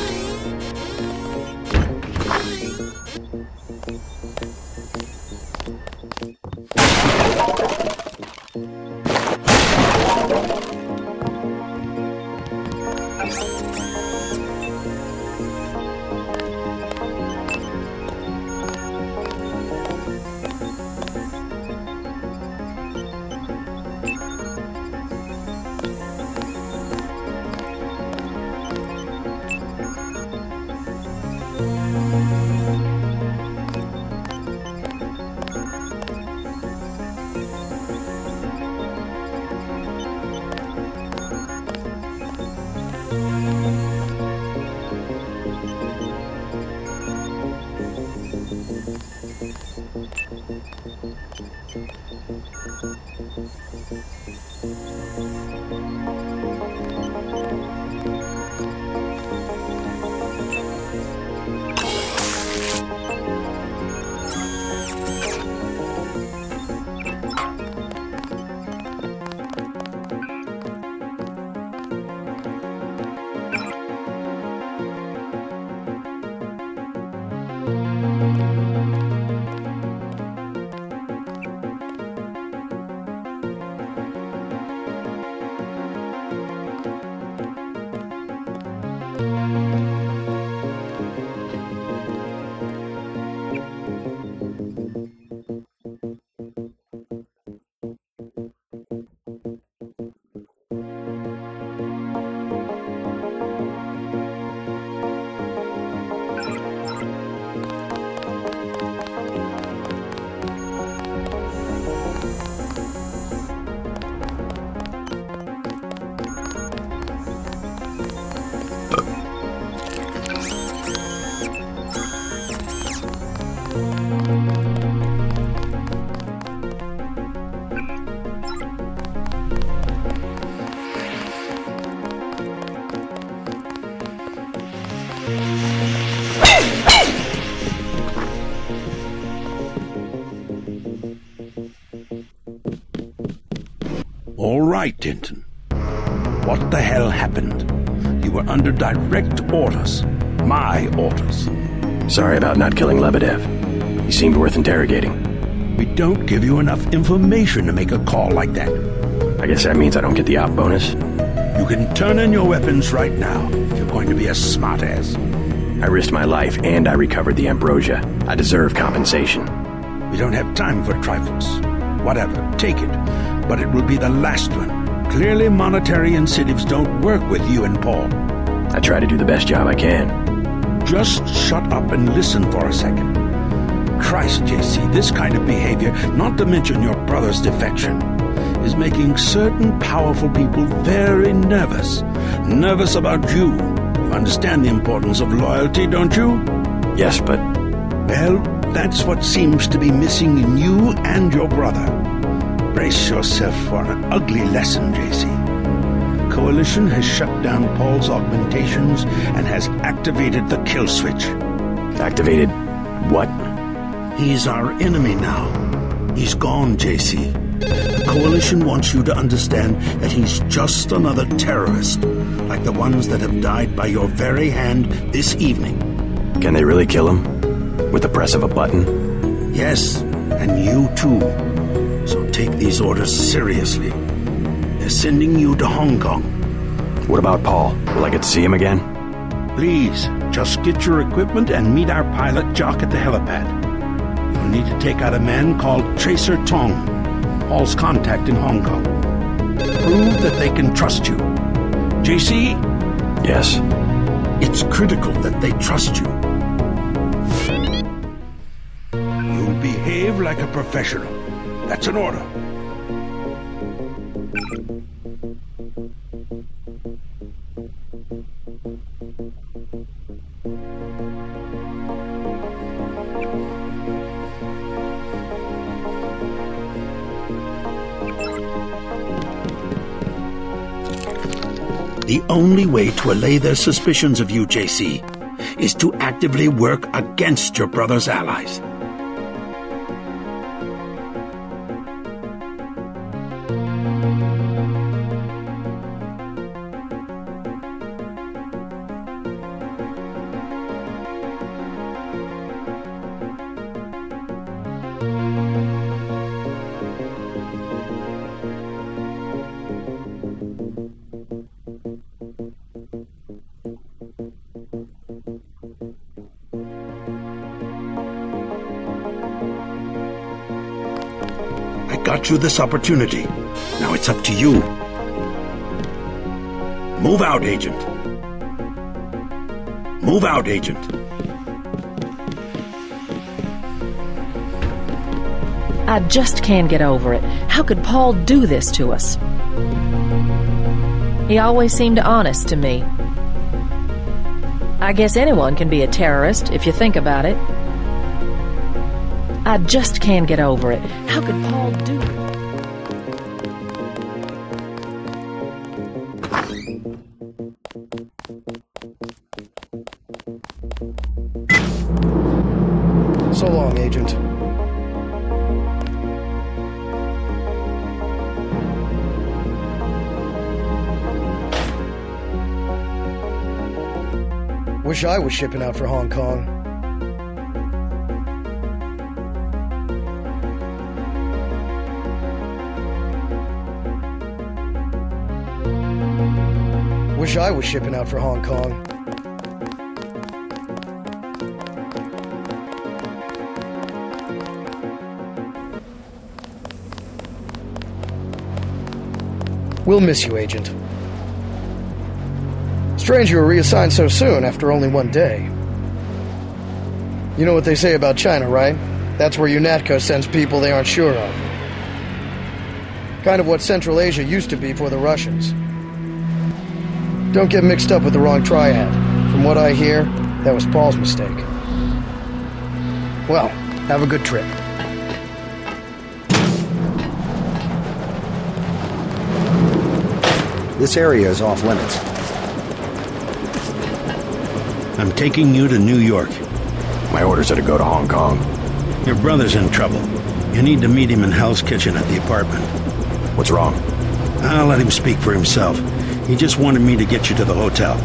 [SPEAKER 16] All right, Denton. What the hell happened? You were under direct orders. My orders.
[SPEAKER 13] Sorry about not killing Lebedev. He seemed worth interrogating.
[SPEAKER 16] We don't give you enough information to make a call like that.
[SPEAKER 13] I guess that means I don't get the op bonus.
[SPEAKER 16] You can turn in your weapons right now if you're going to be a smartass.
[SPEAKER 13] I risked my life and I recovered the Ambrosia. I deserve compensation.
[SPEAKER 16] We don't have time for trifles. Whatever, take it. But it will be the last one. Clearly monetary incentives don't work with you and Paul.
[SPEAKER 13] I try to do the best job I can.
[SPEAKER 16] Just shut up and listen for a second. Christ, JC, this kind of behavior, not to mention your brother's defection, is making certain powerful people very nervous. Nervous about you. You understand the importance of loyalty, don't you?
[SPEAKER 13] Yes, but...
[SPEAKER 16] Well, that's what seems to be missing in you and your brother. Brace yourself for an ugly lesson, JC. Coalition has shut down Paul's augmentations and has activated the kill switch.
[SPEAKER 13] Activated what?
[SPEAKER 16] He's our enemy now. He's gone, JC. The Coalition wants you to understand that he's just another terrorist, like the ones that have died by your very hand this evening.
[SPEAKER 13] Can they really kill him? With the press of a button?
[SPEAKER 16] Yes, and you too. So take these orders seriously. They're sending you to Hong Kong.
[SPEAKER 13] What about Paul? Will I get to see him again?
[SPEAKER 16] Please, just get your equipment and meet our pilot, Jock, at the helipad. You'll need to take out a man called Tracer Tong, Hall's contact in Hong Kong. Prove that they can trust you. JC?
[SPEAKER 13] Yes?
[SPEAKER 16] It's critical that they trust you. You'll behave like a professional. That's an order. The only way to allay their suspicions of you, JC, is to actively work against your brother's allies. Got you this opportunity. Now it's up to you. Move out, Agent. Move out, Agent.
[SPEAKER 15] I just can't get over it. How could Paul do this to us? He always seemed honest to me. I guess anyone can be a terrorist if you think about it. I just can't get over it. How could Paul do it?
[SPEAKER 20] So long, Agent. Wish I was shipping out for Hong Kong. Wish I was shipping out for Hong Kong. We'll miss you, Agent. Strange you were reassigned so soon after only one day. You know what they say about China, right? That's where UNATCO sends people they aren't sure of. Kind of what Central Asia used to be for the Russians. Don't get mixed up with the wrong triad. From what I hear, that was Paul's mistake. Well, have a good trip.
[SPEAKER 18] This area is off limits.
[SPEAKER 16] I'm taking you to New York.
[SPEAKER 13] My orders are to go to Hong Kong.
[SPEAKER 16] Your brother's in trouble. You need to meet him in Hell's Kitchen at the apartment.
[SPEAKER 13] What's wrong?
[SPEAKER 16] I'll let him speak for himself. He just wanted me to get you to the hotel.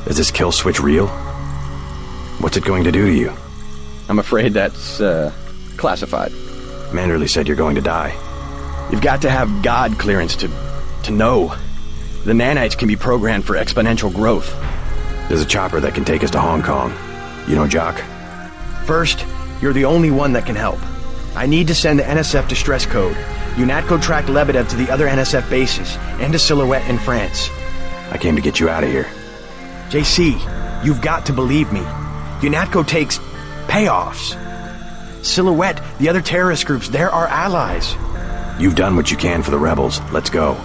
[SPEAKER 13] Is this kill switch real? What's it going to do to you?
[SPEAKER 17] I'm afraid that's, classified.
[SPEAKER 13] Manderley said you're going to die. You've got to have God clearance to know. The nanites can be programmed for exponential growth. There's a chopper that can take us to Hong Kong. You know Jock? First, you're the only one that can help. I need to send the NSF distress code. UNATCO tracked Lebedev to the other NSF bases, and to Silhouette in France. I came to get you out of here. JC, you've got to believe me. UNATCO takes payoffs. Silhouette, the other terrorist groups, they're our allies. You've done what you can for the rebels. Let's go.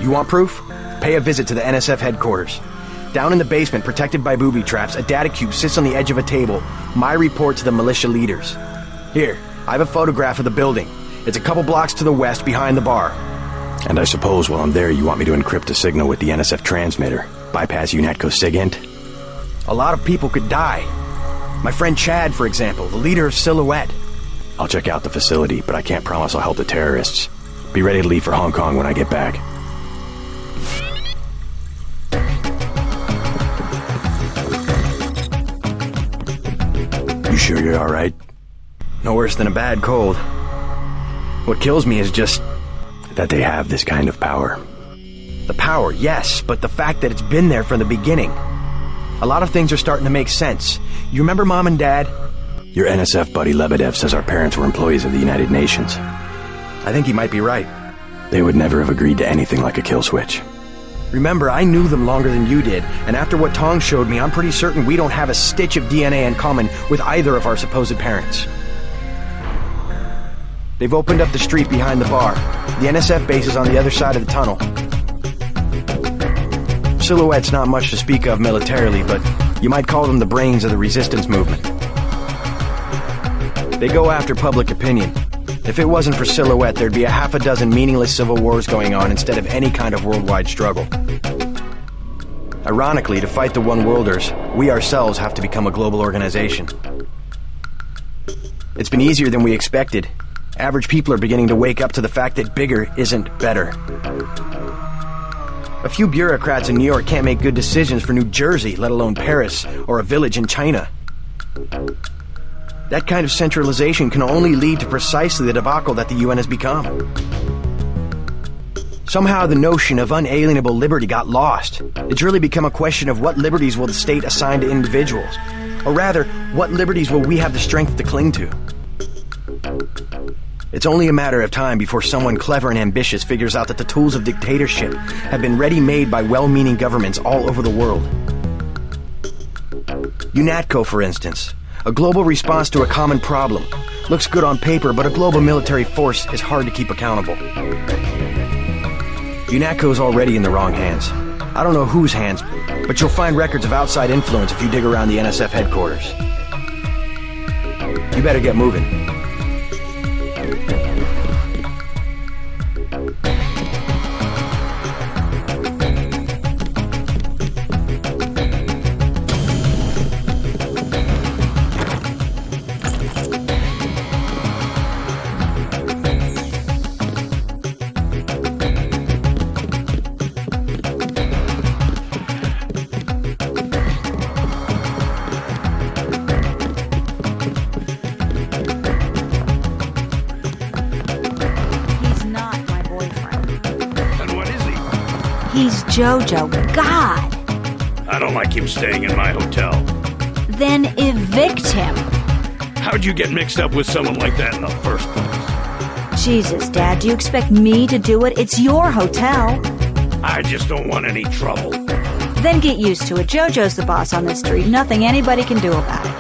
[SPEAKER 13] You want proof? Pay a visit to the NSF headquarters. Down in the basement, protected by booby traps, a data cube sits on the edge of a table. My report to the militia leaders. Here, I have a photograph of the building. It's a couple blocks to the west, behind the bar. And I suppose while I'm there, you want me to encrypt a signal with the NSF transmitter. Bypass UNATCO SIGINT? A lot of people could die. My friend Chad, for example, the leader of Silhouette. I'll check out the facility, but I can't promise I'll help the terrorists. Be ready to leave for Hong Kong when I get back. You sure you're alright? No worse than a bad cold. What kills me is just that they have this kind of power. The power, yes, but the fact that it's been there from the beginning. A lot of things are starting to make sense. You remember Mom and Dad? Your NSF buddy Lebedev says our parents were employees of the United Nations. I think he might be right. They would never have agreed to anything like a kill switch. Remember, I knew them longer than you did, and after what Tong showed me, I'm pretty certain we don't have a stitch of DNA in common with either of our supposed parents. They've opened up the street behind the bar. The NSF base is on the other side of the tunnel. Silhouette's not much to speak of militarily, but you might call them the brains of the resistance movement. They go after public opinion. If it wasn't for Silhouette, there'd be a half a dozen meaningless civil wars going on instead of any kind of worldwide struggle. Ironically, to fight the one-worlders, we ourselves have to become a global organization. It's been easier than we expected. Average people are beginning to wake up to the fact that bigger isn't better. A few bureaucrats in New York can't make good decisions for New Jersey, let alone Paris or a village in China. That kind of centralization can only lead to precisely the debacle that the UN has become. Somehow the notion of unalienable liberty got lost. It's really become a question of what liberties will the state assign to individuals, or rather, what liberties will we have the strength to cling to? It's only a matter of time before someone clever and ambitious figures out that the tools of dictatorship have been ready-made by well-meaning governments all over the world. UNATCO, for instance, a global response to a common problem. Looks good on paper, but a global military force is hard to keep accountable. UNATCO is already in the wrong hands. I don't know whose hands, But you'll find records of outside influence if you dig around the NSF headquarters. You better get moving.
[SPEAKER 14] Jojo, God!
[SPEAKER 12] I don't like him staying in my hotel.
[SPEAKER 14] Then evict him.
[SPEAKER 12] How'd you get mixed up with someone like that in the first place?
[SPEAKER 14] Jesus, Dad, do you expect me to do it? It's your hotel.
[SPEAKER 12] I just don't want any trouble.
[SPEAKER 14] Then get used to it. Jojo's the boss on this street. Nothing anybody can do about it.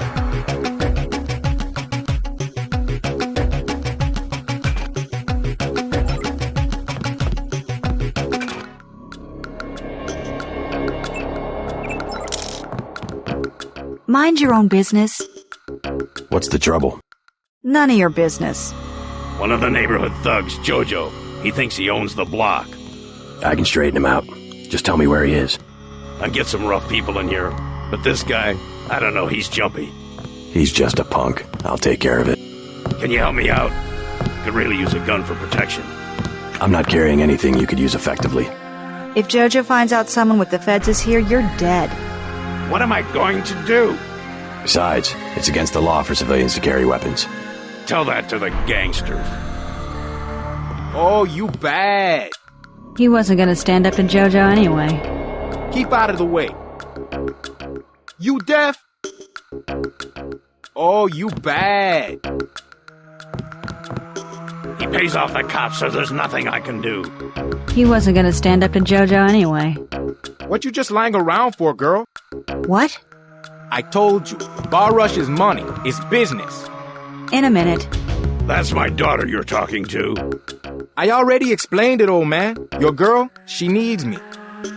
[SPEAKER 14] Mind your own business.
[SPEAKER 13] What's the trouble?
[SPEAKER 14] None of your business.
[SPEAKER 12] One of the neighborhood thugs, Jojo. He thinks he owns the block.
[SPEAKER 13] I can straighten him out. Just tell me where he is.
[SPEAKER 12] I get some rough people in here, but this guy, I don't know, he's jumpy.
[SPEAKER 13] He's just a punk. I'll take care of it.
[SPEAKER 12] Can you help me out? Could really use a gun for protection.
[SPEAKER 13] I'm not carrying anything you could use effectively.
[SPEAKER 14] If Jojo finds out someone with the feds is here, you're dead.
[SPEAKER 12] What am I going to do?
[SPEAKER 13] Besides, it's against the law for civilians to carry weapons.
[SPEAKER 12] Tell that to the gangsters.
[SPEAKER 4] Oh, you bad.
[SPEAKER 14] He wasn't gonna stand up to Jojo anyway.
[SPEAKER 4] Keep out of the way. You deaf? Oh, you bad.
[SPEAKER 12] He pays off the cops, so there's nothing I can do.
[SPEAKER 14] He wasn't gonna stand up to Jojo anyway.
[SPEAKER 4] What you just lying around for, girl?
[SPEAKER 14] What?
[SPEAKER 4] I told you, bar rush is money. It's business.
[SPEAKER 14] In a minute.
[SPEAKER 12] That's my daughter you're talking to.
[SPEAKER 4] I already explained it, old man. Your girl, she needs me.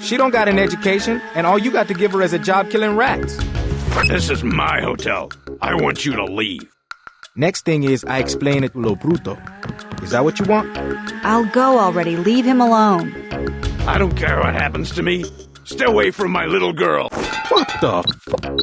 [SPEAKER 4] She don't got an education, and all you got to give her is a job killing rats.
[SPEAKER 12] This is my hotel. I want you to leave.
[SPEAKER 4] Next thing is I explain it to Lo Bruto. Is that what you want?
[SPEAKER 14] I'll go already. Leave him alone.
[SPEAKER 12] I don't care what happens to me. Stay away from my little girl.
[SPEAKER 4] What the fuck?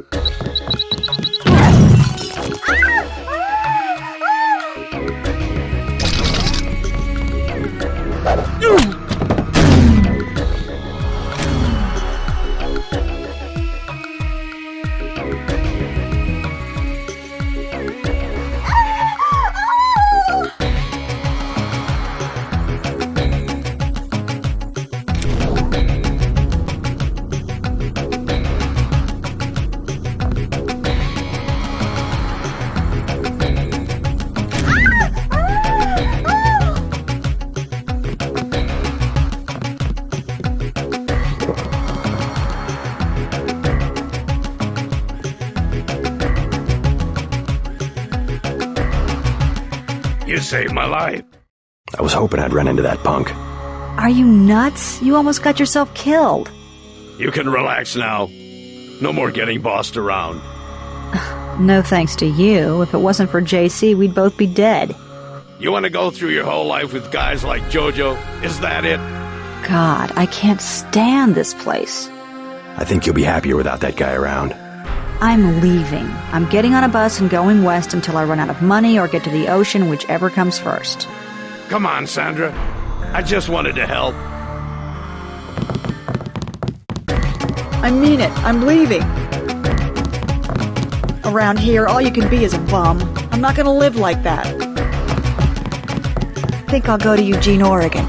[SPEAKER 12] You saved my life.
[SPEAKER 13] I was hoping I'd run into that punk.
[SPEAKER 14] Are you nuts? You almost got yourself killed.
[SPEAKER 12] You can relax now. No more getting bossed around.
[SPEAKER 14] No thanks to you. If it wasn't for JC, we'd both be dead.
[SPEAKER 12] You want to go through your whole life with guys like Jojo? Is that it?
[SPEAKER 14] God, I can't stand this place.
[SPEAKER 13] I think you'll be happier without that guy around.
[SPEAKER 14] I'm leaving. I'm getting on a bus and going west until I run out of money or get to the ocean, whichever comes first.
[SPEAKER 12] Come on, Sandra. I just wanted to help.
[SPEAKER 14] I mean it. I'm leaving. Around here, all you can be is a bum. I'm not gonna live like that. Think I'll go to Eugene, Oregon.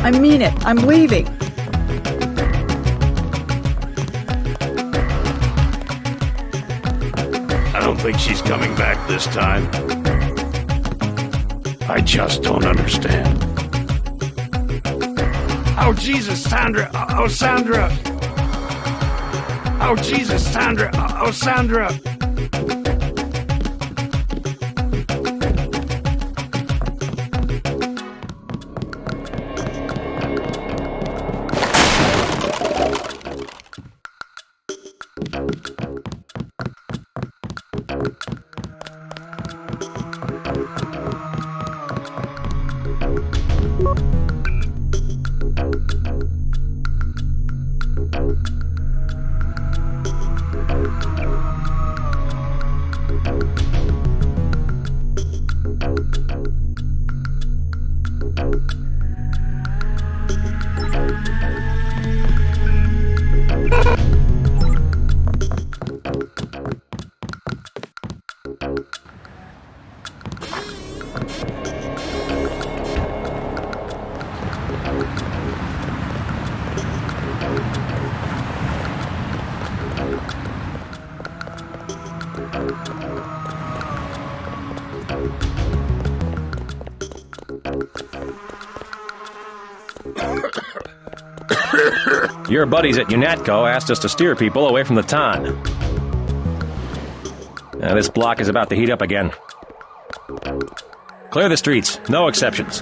[SPEAKER 14] I mean it. I'm leaving.
[SPEAKER 12] I don't think she's coming back this time. I just don't understand. Oh, Jesus, Sandra! Oh, Sandra! Oh, Jesus, Sandra! Oh, Sandra!
[SPEAKER 9] Your buddies at UNATCO asked us to steer people away from the ton. This block is about to heat up again. Clear the streets, no exceptions.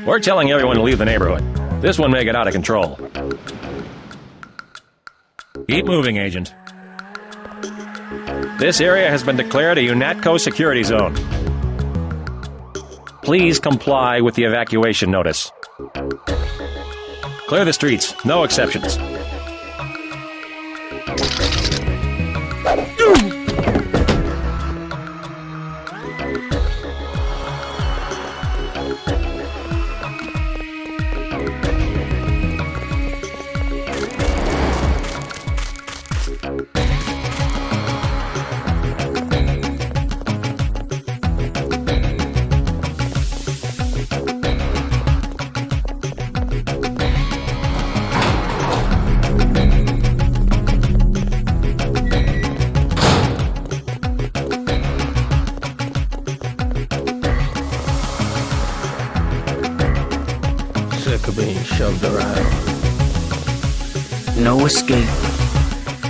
[SPEAKER 9] We're telling everyone to leave the neighborhood. This one may get out of control. Keep moving, Agent. This area has been declared a UNATCO security zone. Please comply with the evacuation notice. Clear the streets, no exceptions.
[SPEAKER 7] Shoved around.
[SPEAKER 5] No escape.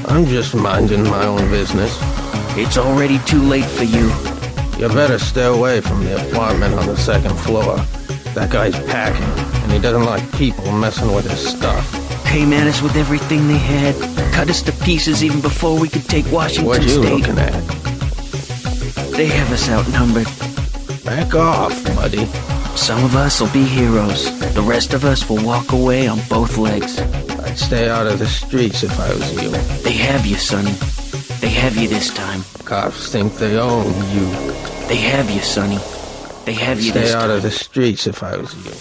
[SPEAKER 7] I'm just minding my own business.
[SPEAKER 5] It's already too late for you.
[SPEAKER 7] You better stay away from the apartment on the second floor. That guy's packing, and he doesn't like people messing with his stuff.
[SPEAKER 5] Came at us with everything they had. Cut us to pieces even before we could take Washington
[SPEAKER 7] What you
[SPEAKER 5] State.
[SPEAKER 7] looking at?
[SPEAKER 5] They have us outnumbered.
[SPEAKER 7] Back off, buddy.
[SPEAKER 5] Some of us will be heroes. The rest of us will walk away on both legs.
[SPEAKER 7] I'd stay out of the streets if I was you.
[SPEAKER 5] They have you, Sonny. They have you this time.
[SPEAKER 7] Cops think they own you.
[SPEAKER 5] They have you, Sonny. They have you
[SPEAKER 7] Stay
[SPEAKER 5] this
[SPEAKER 7] out
[SPEAKER 5] time.
[SPEAKER 7] of the streets if I was you.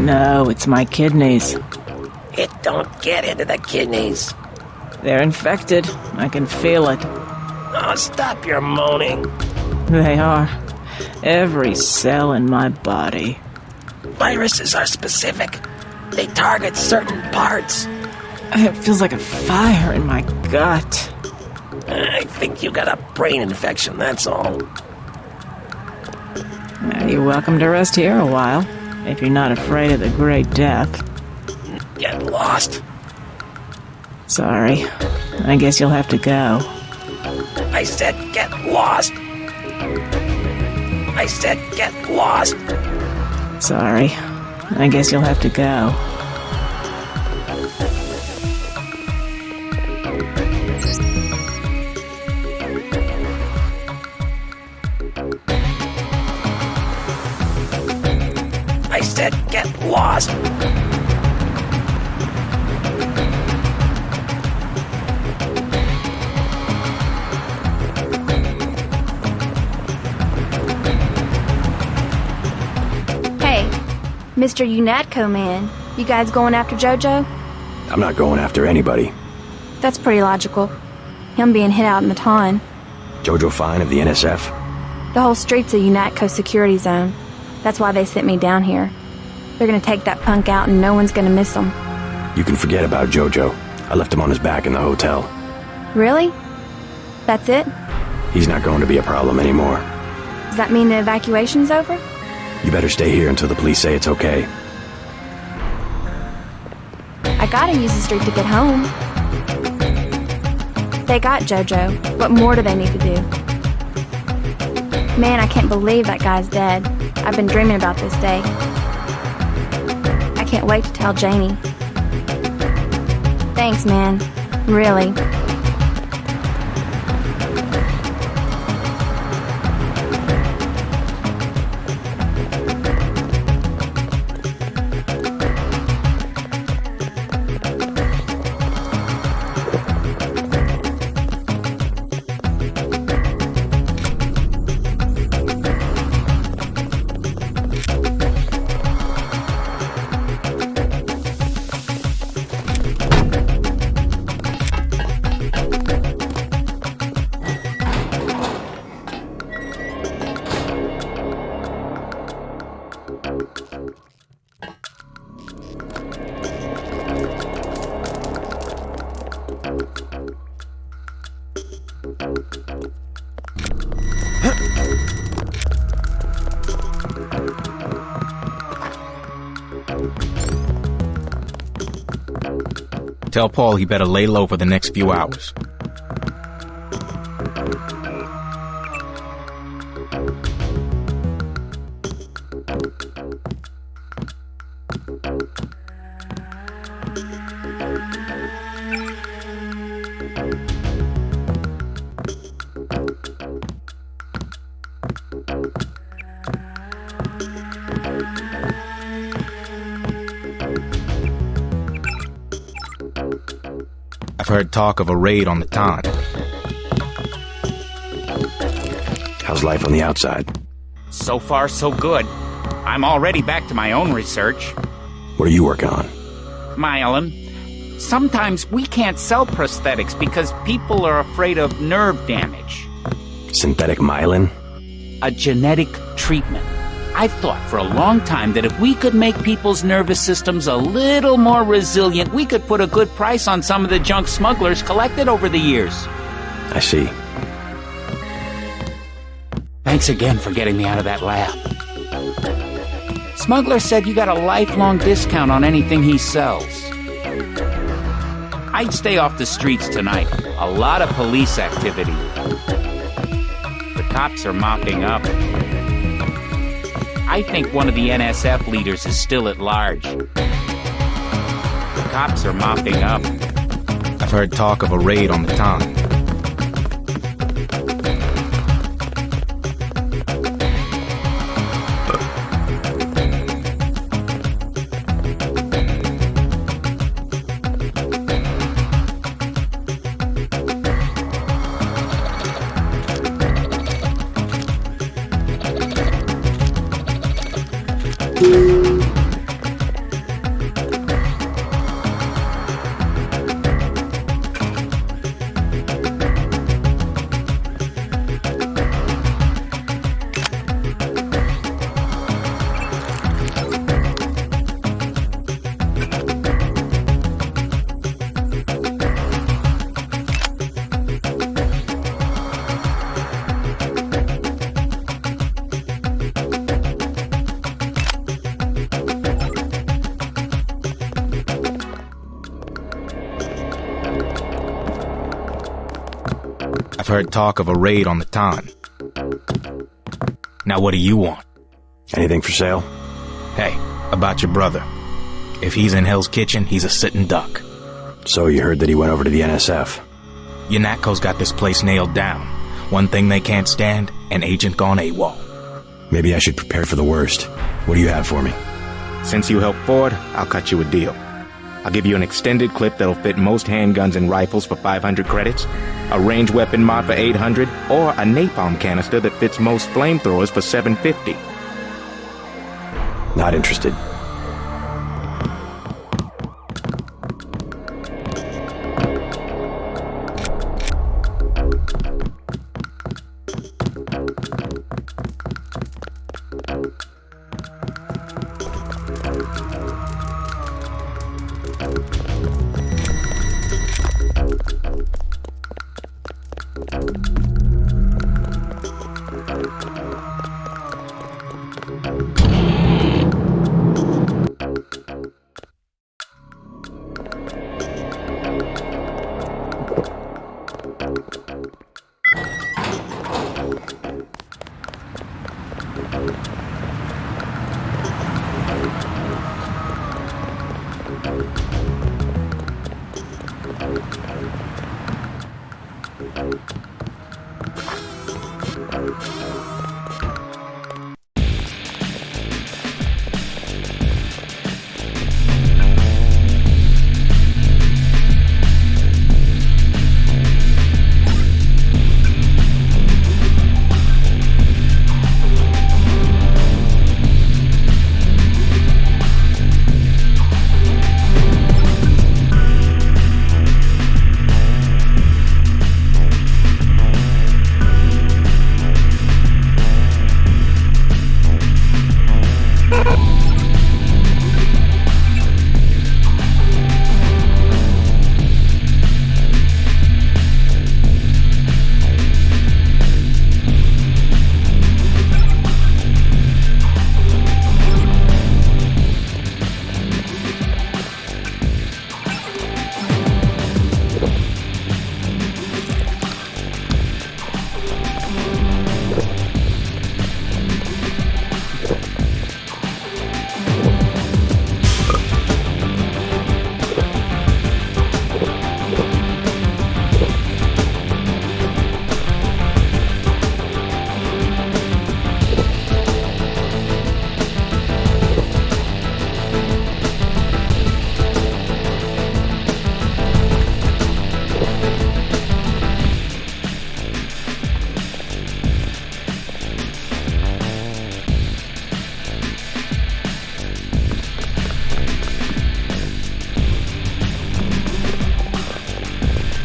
[SPEAKER 21] No, it's my kidneys.
[SPEAKER 5] It don't get into the kidneys.
[SPEAKER 21] They're infected. I can feel it.
[SPEAKER 5] Oh, stop your moaning.
[SPEAKER 21] They are. Every cell in my body.
[SPEAKER 5] Viruses are specific. They target certain parts.
[SPEAKER 21] It feels like a fire in my gut.
[SPEAKER 5] I think you got a brain infection, that's all.
[SPEAKER 21] You're welcome to rest here a while, if you're not afraid of the Great Death.
[SPEAKER 5] Get lost.
[SPEAKER 21] Sorry. I guess you'll have to go.
[SPEAKER 5] I said get lost. I said get lost.
[SPEAKER 21] Sorry. I guess you'll have to go.
[SPEAKER 5] I said get lost.
[SPEAKER 23] Mr. UNATCO man, you guys going after JoJo?
[SPEAKER 13] I'm not going after anybody.
[SPEAKER 23] That's pretty logical. Him being hit out in the ton.
[SPEAKER 13] Jojo Fine of the NSF?
[SPEAKER 23] The whole street's a UNATCO security zone. That's why they sent me down here. They're gonna take that punk out and no one's gonna miss him.
[SPEAKER 13] You can forget about Jojo. I left him on his back in the hotel.
[SPEAKER 23] Really? That's it?
[SPEAKER 13] He's not going to be a problem anymore.
[SPEAKER 23] Does that mean the evacuation's over?
[SPEAKER 13] You better stay here until the police say it's okay.
[SPEAKER 23] I gotta use the street to get home. They got JoJo. What more do they need to do? Man, I can't believe that guy's dead. I've been dreaming about this day. I can't wait to tell Janie. Thanks, man. Really.
[SPEAKER 2] Tell Paul he better lay low for the next few hours. I've heard talk of a raid on the town.
[SPEAKER 13] How's life on the outside?
[SPEAKER 6] So far, so good. I'm already back to my own research.
[SPEAKER 13] What are you working on?
[SPEAKER 6] Myelin. Sometimes we can't sell prosthetics because people are afraid of nerve damage.
[SPEAKER 13] Synthetic myelin?
[SPEAKER 6] A genetic treatment. I've thought for a long time that if we could make people's nervous systems a little more resilient, we could put a good price on some of the junk smugglers collected over the years.
[SPEAKER 13] I see.
[SPEAKER 6] Thanks again for getting me out of that lab. Smuggler said you got a lifelong discount on anything he sells. I'd stay off the streets tonight. A lot of police activity. The cops are mopping up. I think one of the NSF leaders is still at large. The cops are mopping up.
[SPEAKER 2] I've heard talk of a raid on the town. I've heard talk of a raid on the town. Now what do you want?
[SPEAKER 13] Anything for sale?
[SPEAKER 2] Hey, about your brother. If he's in Hell's Kitchen, he's a sitting duck.
[SPEAKER 13] So you heard that he went over to the NSF?
[SPEAKER 2] UNATCO's got this place nailed down. One thing they can't stand, an agent gone AWOL.
[SPEAKER 13] Maybe I should prepare for the worst. What do you have for me?
[SPEAKER 2] Since you helped Ford, I'll cut you a deal. I'll give you an extended clip that'll fit most handguns and rifles for 500 credits, a range weapon mod for 800, or a napalm canister that fits most flamethrowers for 750.
[SPEAKER 13] Not interested.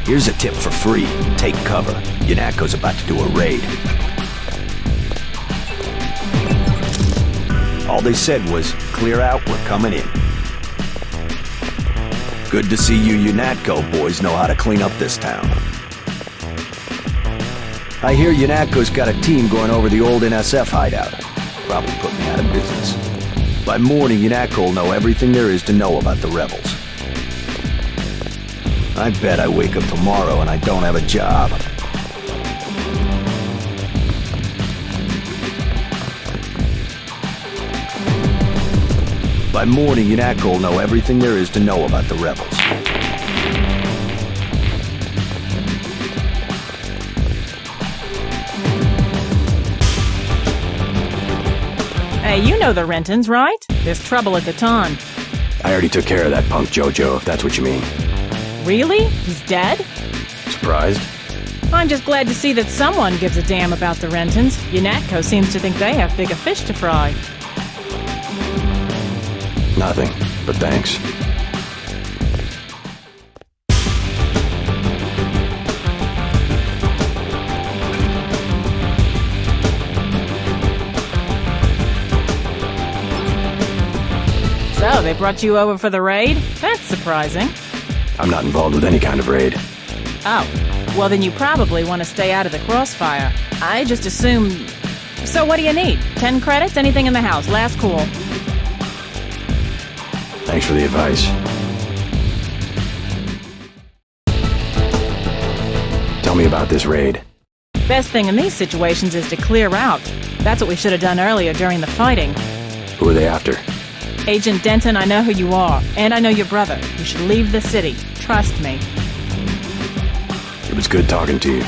[SPEAKER 18] Here's a tip for free. Take cover. UNATCO's about to do a raid. All they said was, clear out, we're coming in. Good to see you UNATCO boys know how to clean up this town. I hear UNATCO's got a team going over the old NSF hideout. Probably put me out of business. By morning, UNATCO will know everything there is to know about the rebels. I bet I wake up tomorrow and I don't have a job. By morning, UNATCO will know everything there is to know about the rebels.
[SPEAKER 21] Hey, you know the Rentons, right? There's trouble at the Ton.
[SPEAKER 13] I already took care of that punk Jojo, if that's what you mean.
[SPEAKER 21] Really? He's dead?
[SPEAKER 13] Surprised?
[SPEAKER 21] I'm just glad to see that someone gives a damn about the Rentons. UNATCO seems to think they have bigger fish to fry.
[SPEAKER 13] Nothing, but thanks.
[SPEAKER 21] So, they brought you over for the raid? That's surprising.
[SPEAKER 13] I'm not involved with any kind of raid.
[SPEAKER 21] Oh, well then you probably want to stay out of the crossfire. I just assumed... So what do you need? 10 credits? Anything in the house? Last call.
[SPEAKER 13] Thanks for the advice. Tell me about this raid.
[SPEAKER 21] Best thing in these situations is to clear out. That's what we should have done earlier during the fighting.
[SPEAKER 13] Who are they after?
[SPEAKER 21] Agent Denton, I know who you are, and I know your brother. You should leave the city. Trust me.
[SPEAKER 13] It was good talking to you.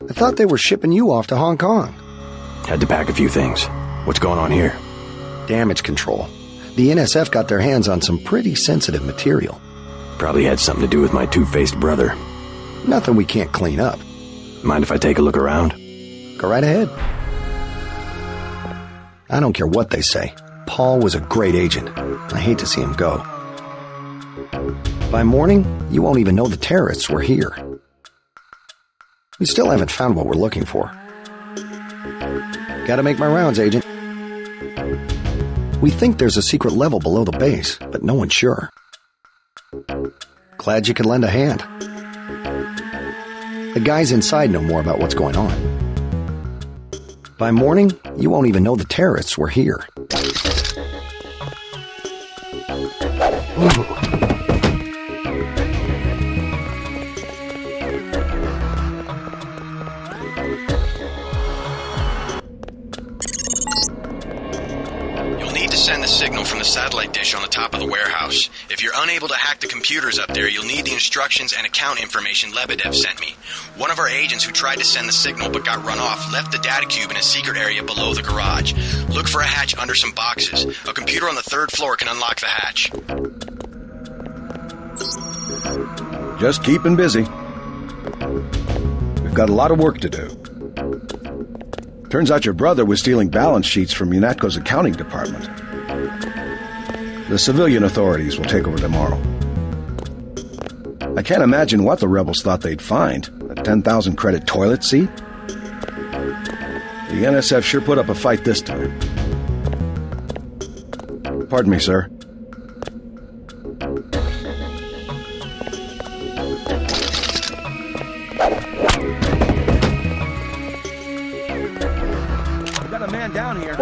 [SPEAKER 8] I thought they were shipping you off to Hong Kong.
[SPEAKER 13] Had to pack a few things. What's going on here?
[SPEAKER 8] Damage control. The NSF got their hands on some pretty sensitive material.
[SPEAKER 13] Probably had something to do with my two-faced brother.
[SPEAKER 8] Nothing we can't clean up.
[SPEAKER 13] Mind if I take a look around?
[SPEAKER 8] Go right ahead. I don't care what they say. Paul was a great agent. I hate to see him go. By morning, you won't even know the terrorists were here. We still haven't found what we're looking for. Gotta make my rounds, Agent. We think there's a secret level below the base, but no one's sure. Glad you could lend a hand. The guys inside know more about what's going on. By morning, you won't even know the terrorists were here. Ooh.
[SPEAKER 2] Send the signal from the satellite dish on the top of the warehouse. If you're unable to hack the computers up there, you'll need the instructions and account information Lebedev sent me. One of our agents who tried to send the signal but got run off left the data cube in a secret area below the garage. Look for a hatch under some boxes. A computer on the 3rd floor can unlock the hatch.
[SPEAKER 16] Just keeping busy. We've got a lot of work to do.
[SPEAKER 3] Turns out your brother was stealing balance sheets from UNATCO's accounting department. The civilian authorities will take over tomorrow. I can't imagine what the rebels thought they'd find. A 10,000 credit toilet seat? The NSF sure put up a fight this time. Pardon me, sir.
[SPEAKER 7] We've got a man down here.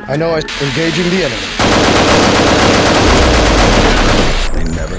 [SPEAKER 20] I know I'm engaging the enemy.
[SPEAKER 3] They never...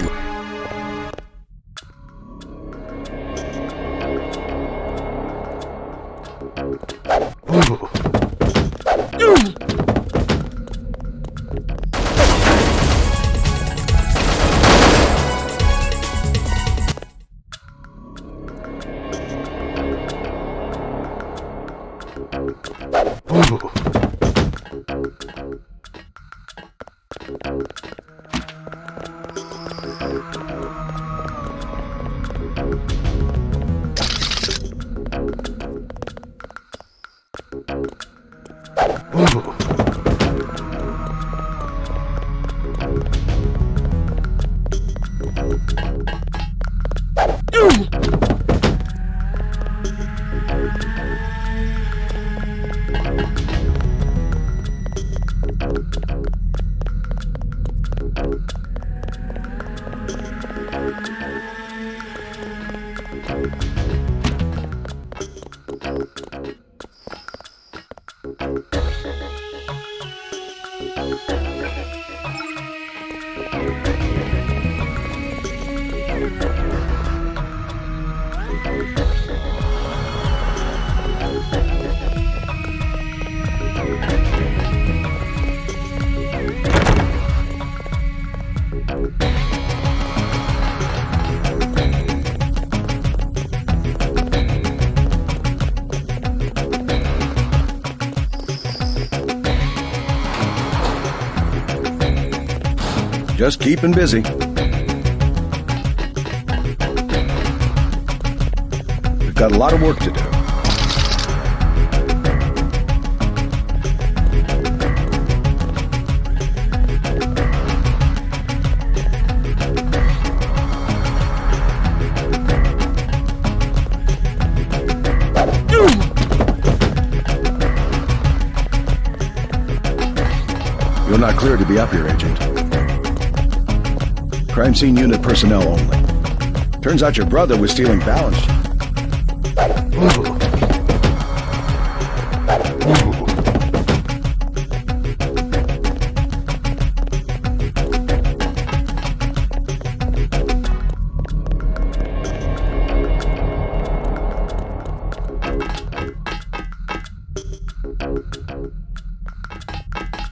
[SPEAKER 3] Just keeping busy. We've got a lot of work to do. You're not cleared to be up here, Agent. Crime scene unit personnel only. Turns out your brother was stealing balance sheets.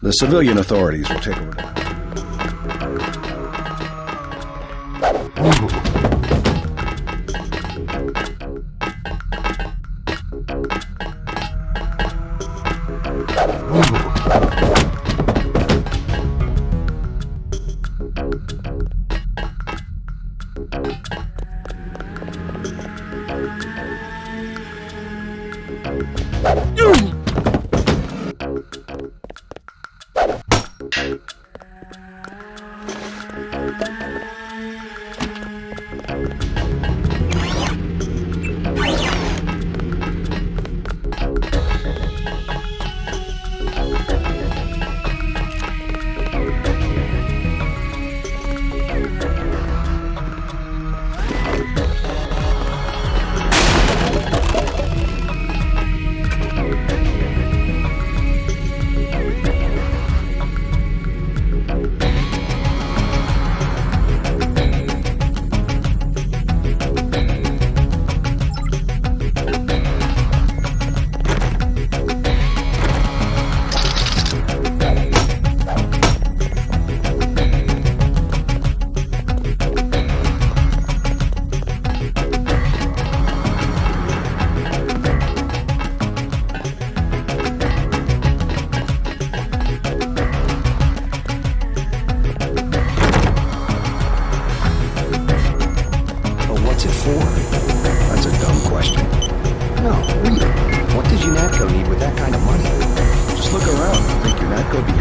[SPEAKER 3] The civilian authorities will take over now.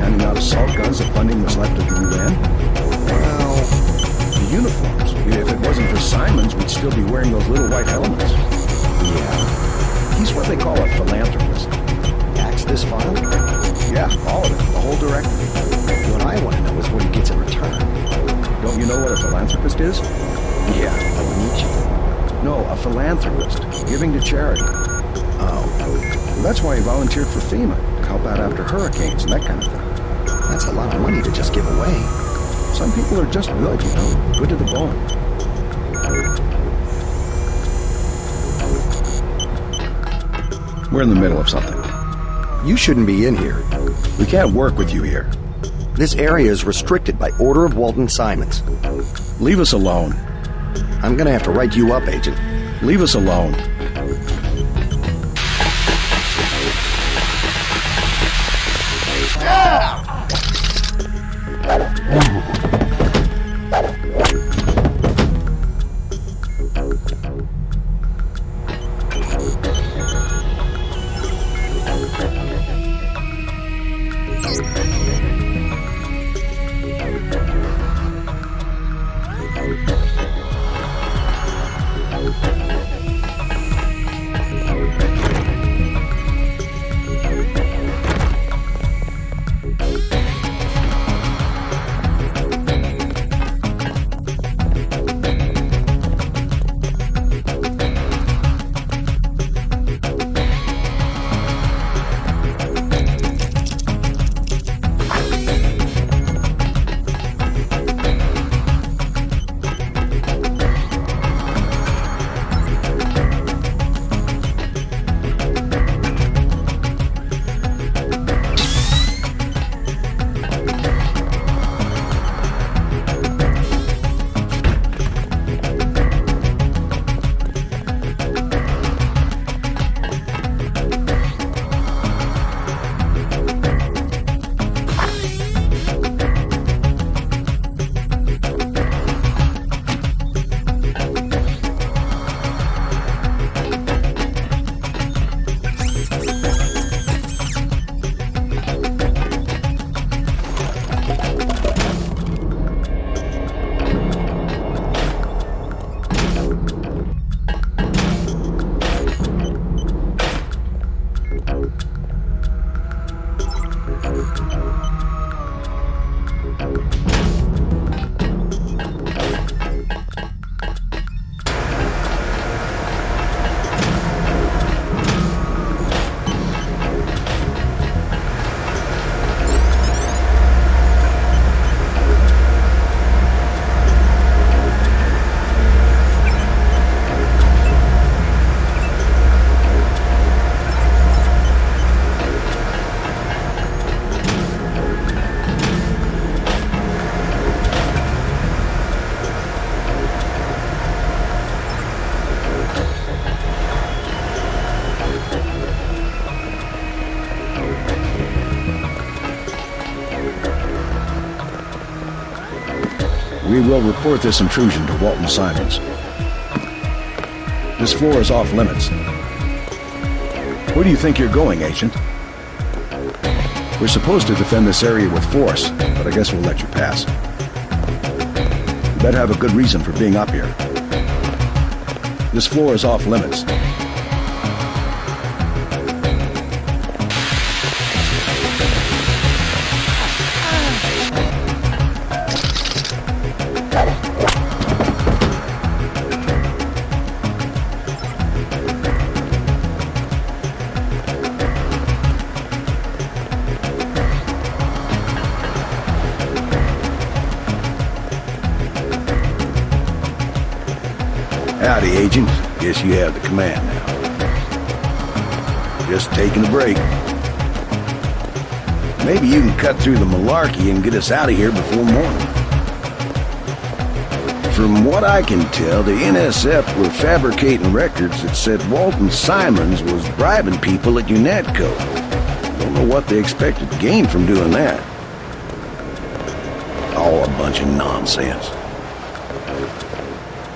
[SPEAKER 3] handing out assault guns and funding what's left of the UN? Well, the uniforms. If it wasn't for Simons, we'd still be wearing those little white helmets.
[SPEAKER 8] Yeah.
[SPEAKER 3] He's what they call a philanthropist.
[SPEAKER 8] Backs this file?
[SPEAKER 3] Yeah, all of it. The whole directory.
[SPEAKER 8] What I want to know is what he gets in return.
[SPEAKER 3] Don't you know what a philanthropist is?
[SPEAKER 8] Yeah, like Nietzsche.
[SPEAKER 3] No, a philanthropist. Giving to charity.
[SPEAKER 8] Oh.
[SPEAKER 3] Well, that's why he volunteered for FEMA, to help out after hurricanes and that kind of thing.
[SPEAKER 8] That's a lot of money to just give away.
[SPEAKER 3] Some people are just good, you know, good to the bone. We're in the middle of something.
[SPEAKER 8] You shouldn't be in here.
[SPEAKER 3] We can't work with you here.
[SPEAKER 8] This area is restricted by order of Walton Simons.
[SPEAKER 3] Leave us alone.
[SPEAKER 8] I'm gonna have to write you up, Agent.
[SPEAKER 3] Leave us alone. We will report this intrusion to Walton Simons. This floor is off limits. Where do you think you're going, Agent? We're supposed to defend this area with force, but I guess we'll let you pass. You better have a good reason for being up here. This floor is off limits. Howdy, Agent. Guess you have the command now. Just taking a break. Maybe you can cut through the malarkey and get us out of here before morning. From what I can tell, the NSF were fabricating records that said Walton Simons was bribing people at UNATCO. Don't know what they expected to gain from doing that. All a bunch of nonsense.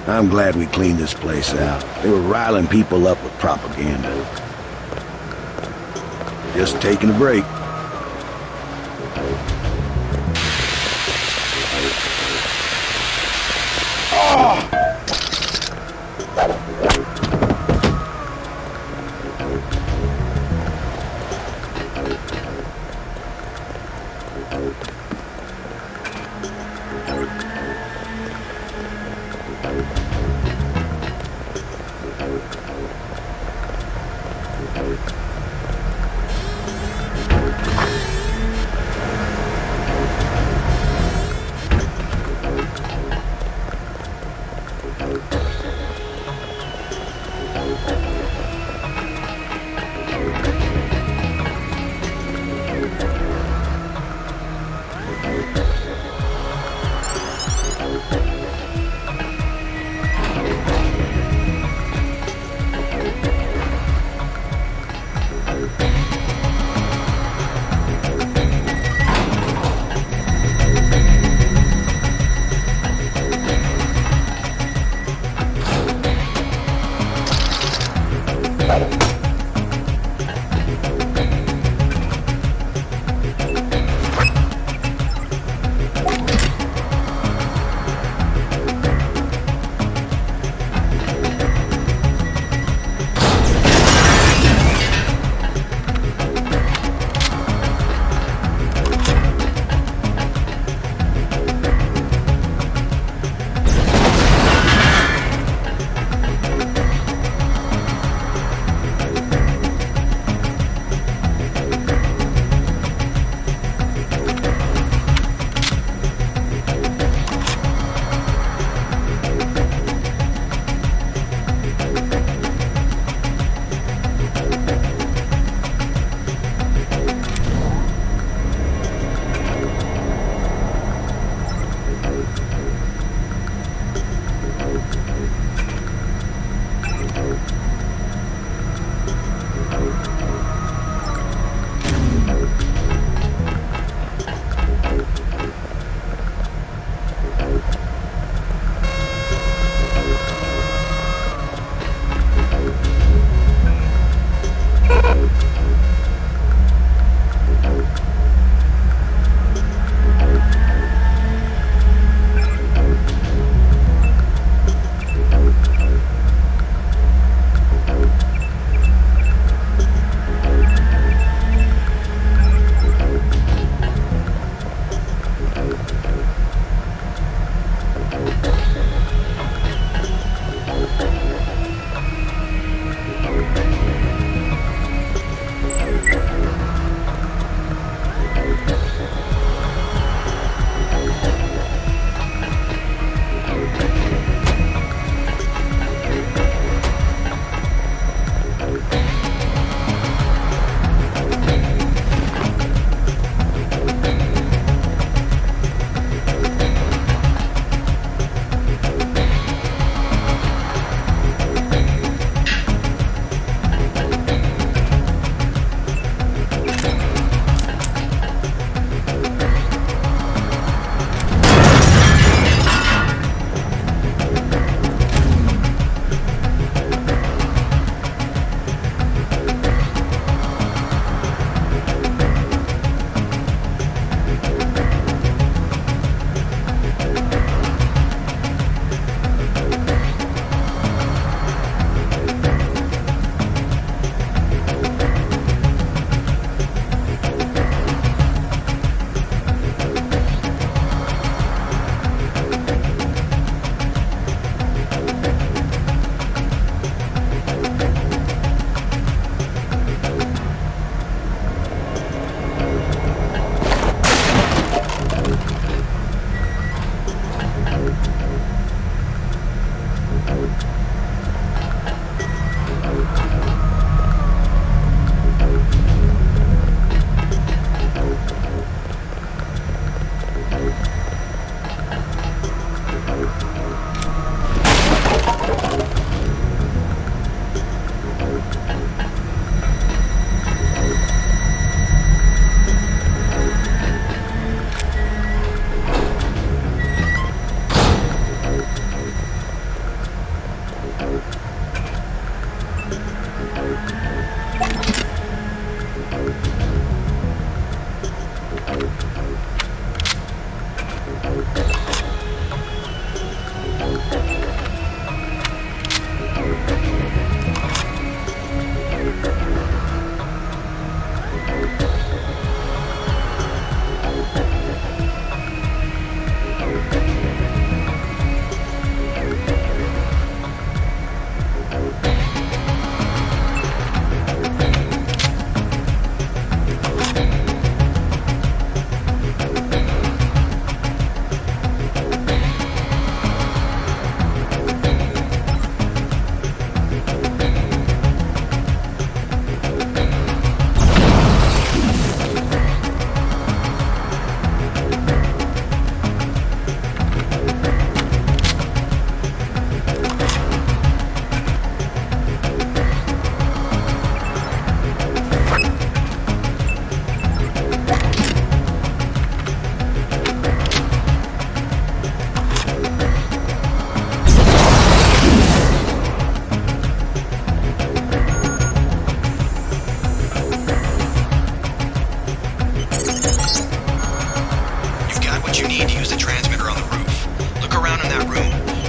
[SPEAKER 3] I'm glad we cleaned this place out. They were riling people up with propaganda. Just taking a break.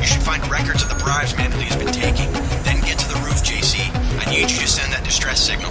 [SPEAKER 13] You should find records of the bribes Manderley has been taking. Then get to the roof, JC. I need you to send that distress signal.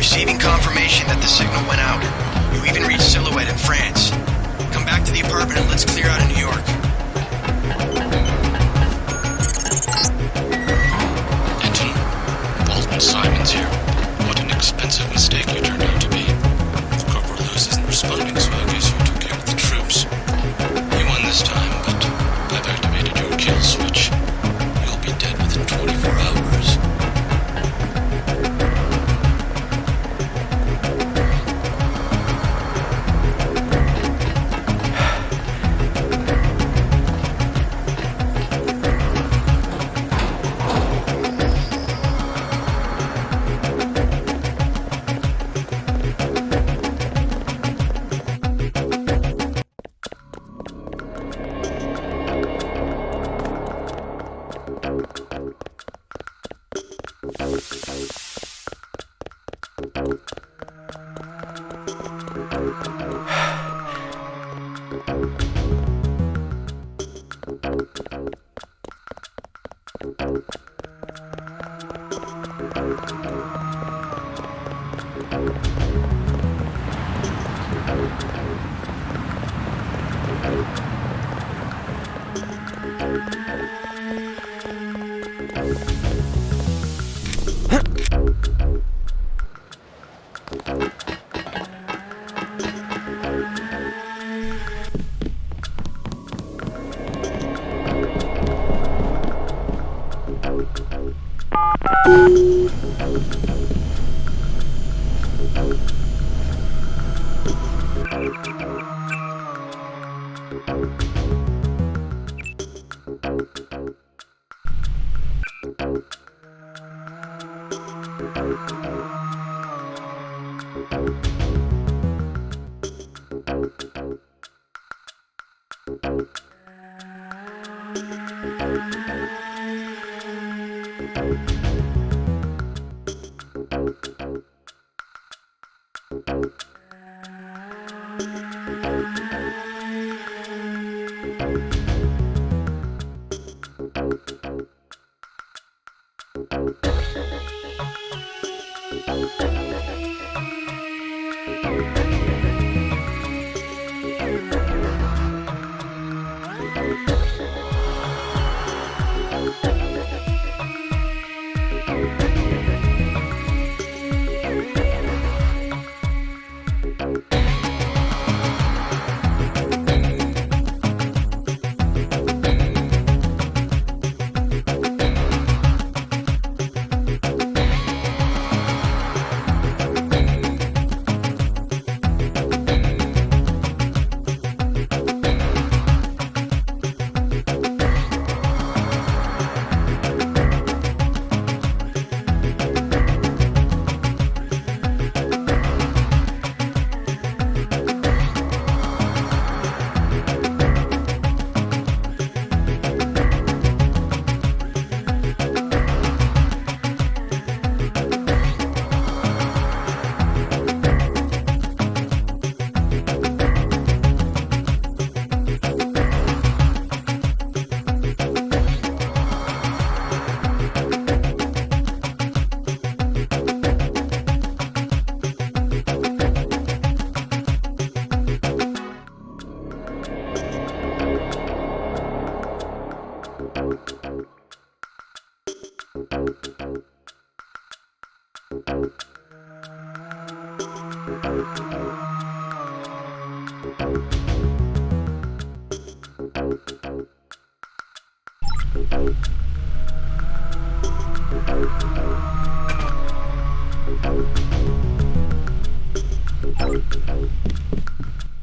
[SPEAKER 13] Receiving confirmation that the signal went out. You even reached Silhouette in France. Come back to the apartment and let's clear out of New York.
[SPEAKER 10] Denton, Walton Simons here. What an expensive mistake you turned out to be. Corporal Lewis isn't responding, so I guess you took care of the troops. You won this time, but I've activated your kill switch. You'll be dead within 24 hours.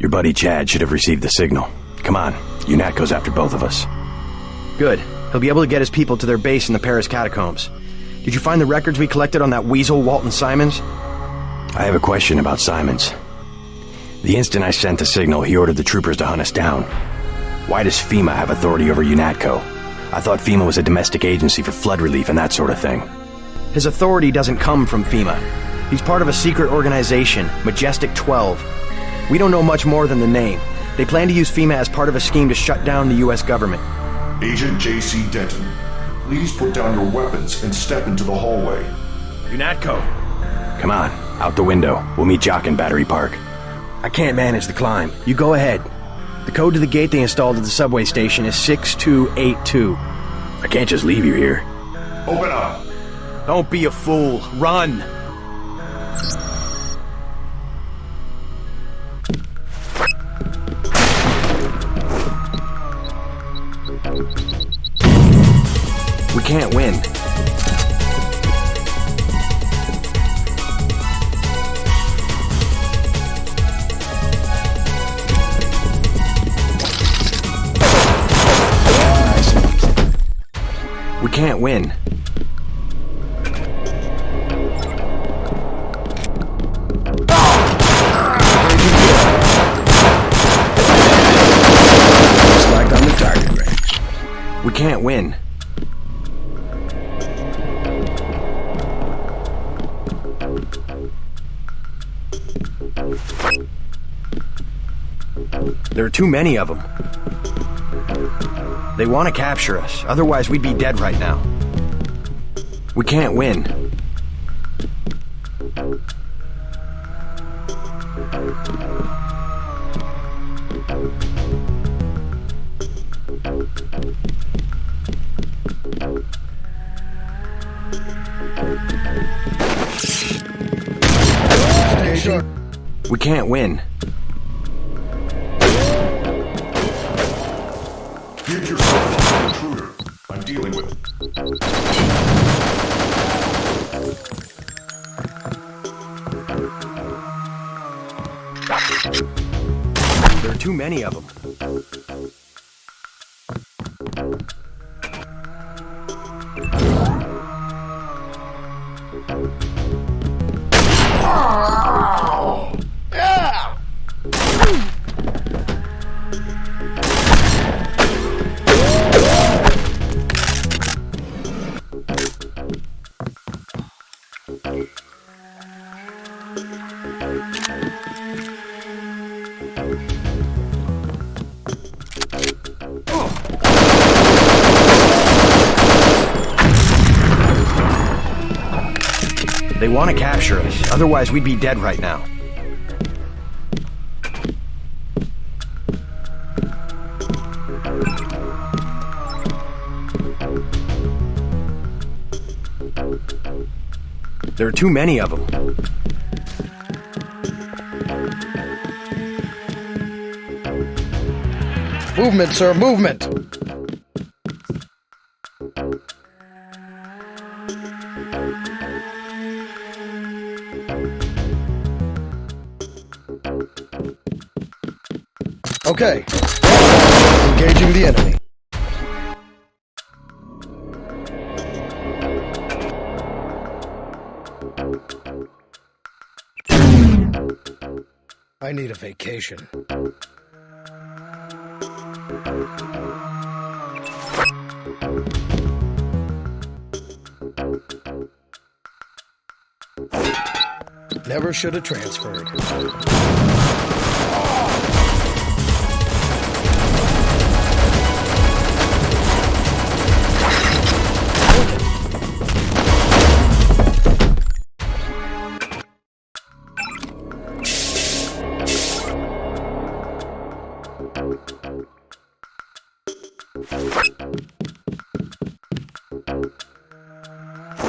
[SPEAKER 13] Your buddy Chad should have received the signal. Come on, UNATCO's after both of us.
[SPEAKER 1] Good. He'll be able to get his people to their base in the Paris catacombs. Did you find the records we collected on that weasel, Walton Simons?
[SPEAKER 13] I have a question about Simons. The instant I sent the signal, he ordered the troopers to hunt us down. Why does FEMA have authority over UNATCO? I thought FEMA was a domestic agency for flood relief and that sort of thing.
[SPEAKER 1] His authority doesn't come from FEMA. He's part of a secret organization, Majestic 12. We don't know much more than the name. They plan to use FEMA as part of a scheme to shut down the U.S. government.
[SPEAKER 11] Agent JC Denton, please put down your weapons and step into the hallway.
[SPEAKER 13] UNATCO! Come on, out the window. We'll meet Jock in Battery Park.
[SPEAKER 1] I can't manage the climb. You go ahead. The code to the gate they installed at the subway station is 6282.
[SPEAKER 13] I can't just leave you here.
[SPEAKER 11] Open up!
[SPEAKER 1] Don't be a fool. Run! We can't win. We can't win.
[SPEAKER 3] Just like on the target range.
[SPEAKER 1] We can't win. There are too many of them. They want to capture us, otherwise we'd be dead right now. We can't win. We can't win.
[SPEAKER 11] Give yourself to the intruder. I'm dealing with it.
[SPEAKER 1] There are too many of them. They want to capture us, otherwise we'd be dead right now. There are too many of them.
[SPEAKER 20] Movement, sir, movement! Okay. Engaging the enemy. I need a vacation. Never should have transferred.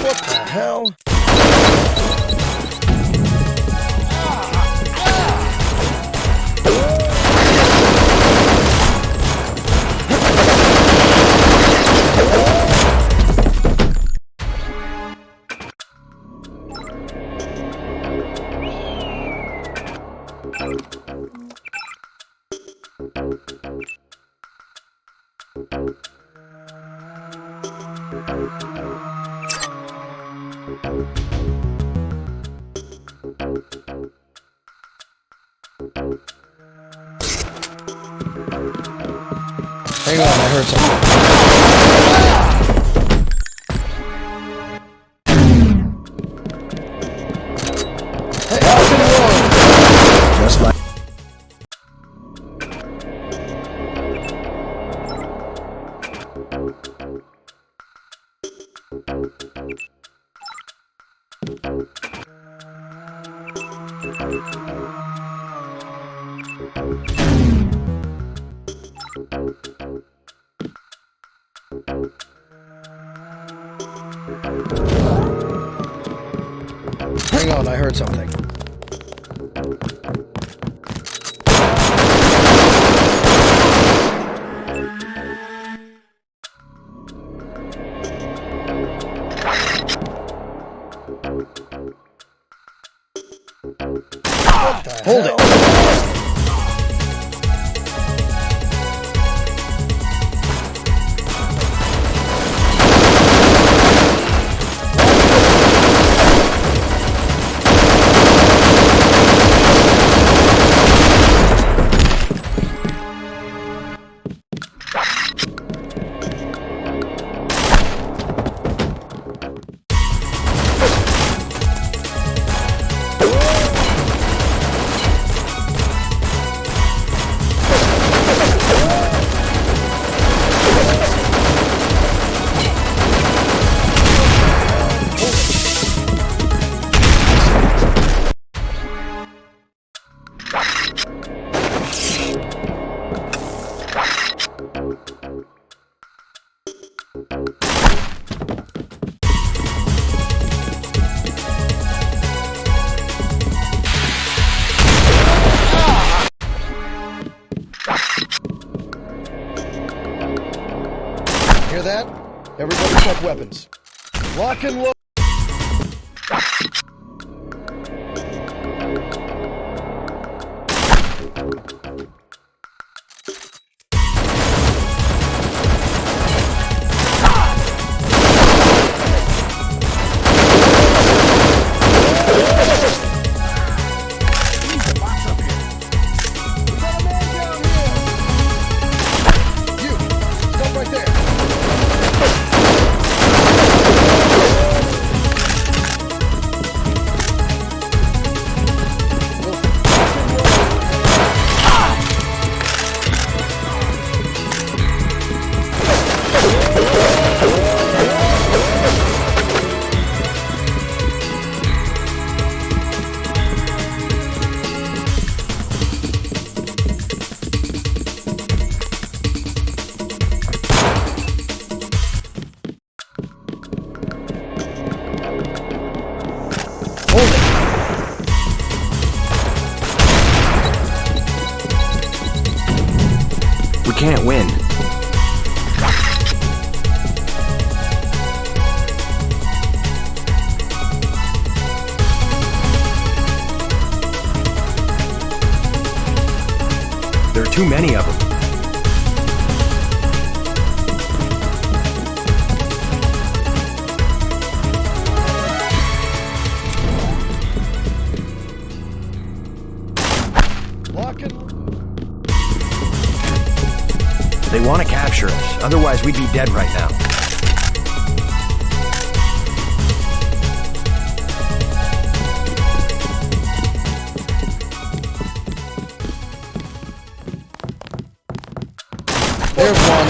[SPEAKER 20] What the hell? Hang on, I heard something. Hey, how's it going?
[SPEAKER 8] Just like...
[SPEAKER 20] Hang on, I heard something. Hold it! Hear that? Everybody check weapons. Lock and load.
[SPEAKER 1] Can't win. There are too many of them. They want to capture us, otherwise we'd be dead right now.
[SPEAKER 20] There's one.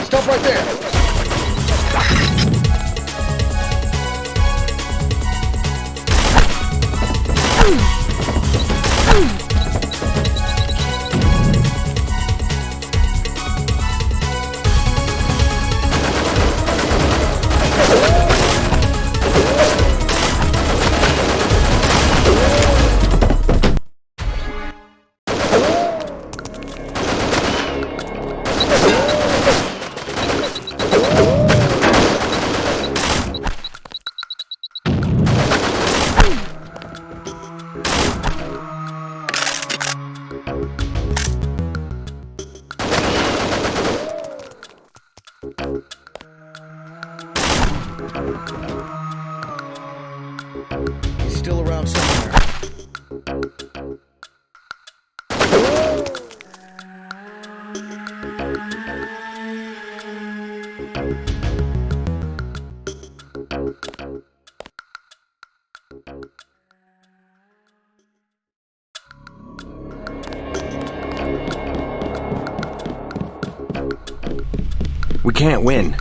[SPEAKER 20] Stop right there. He's still around somewhere.
[SPEAKER 1] We can't win.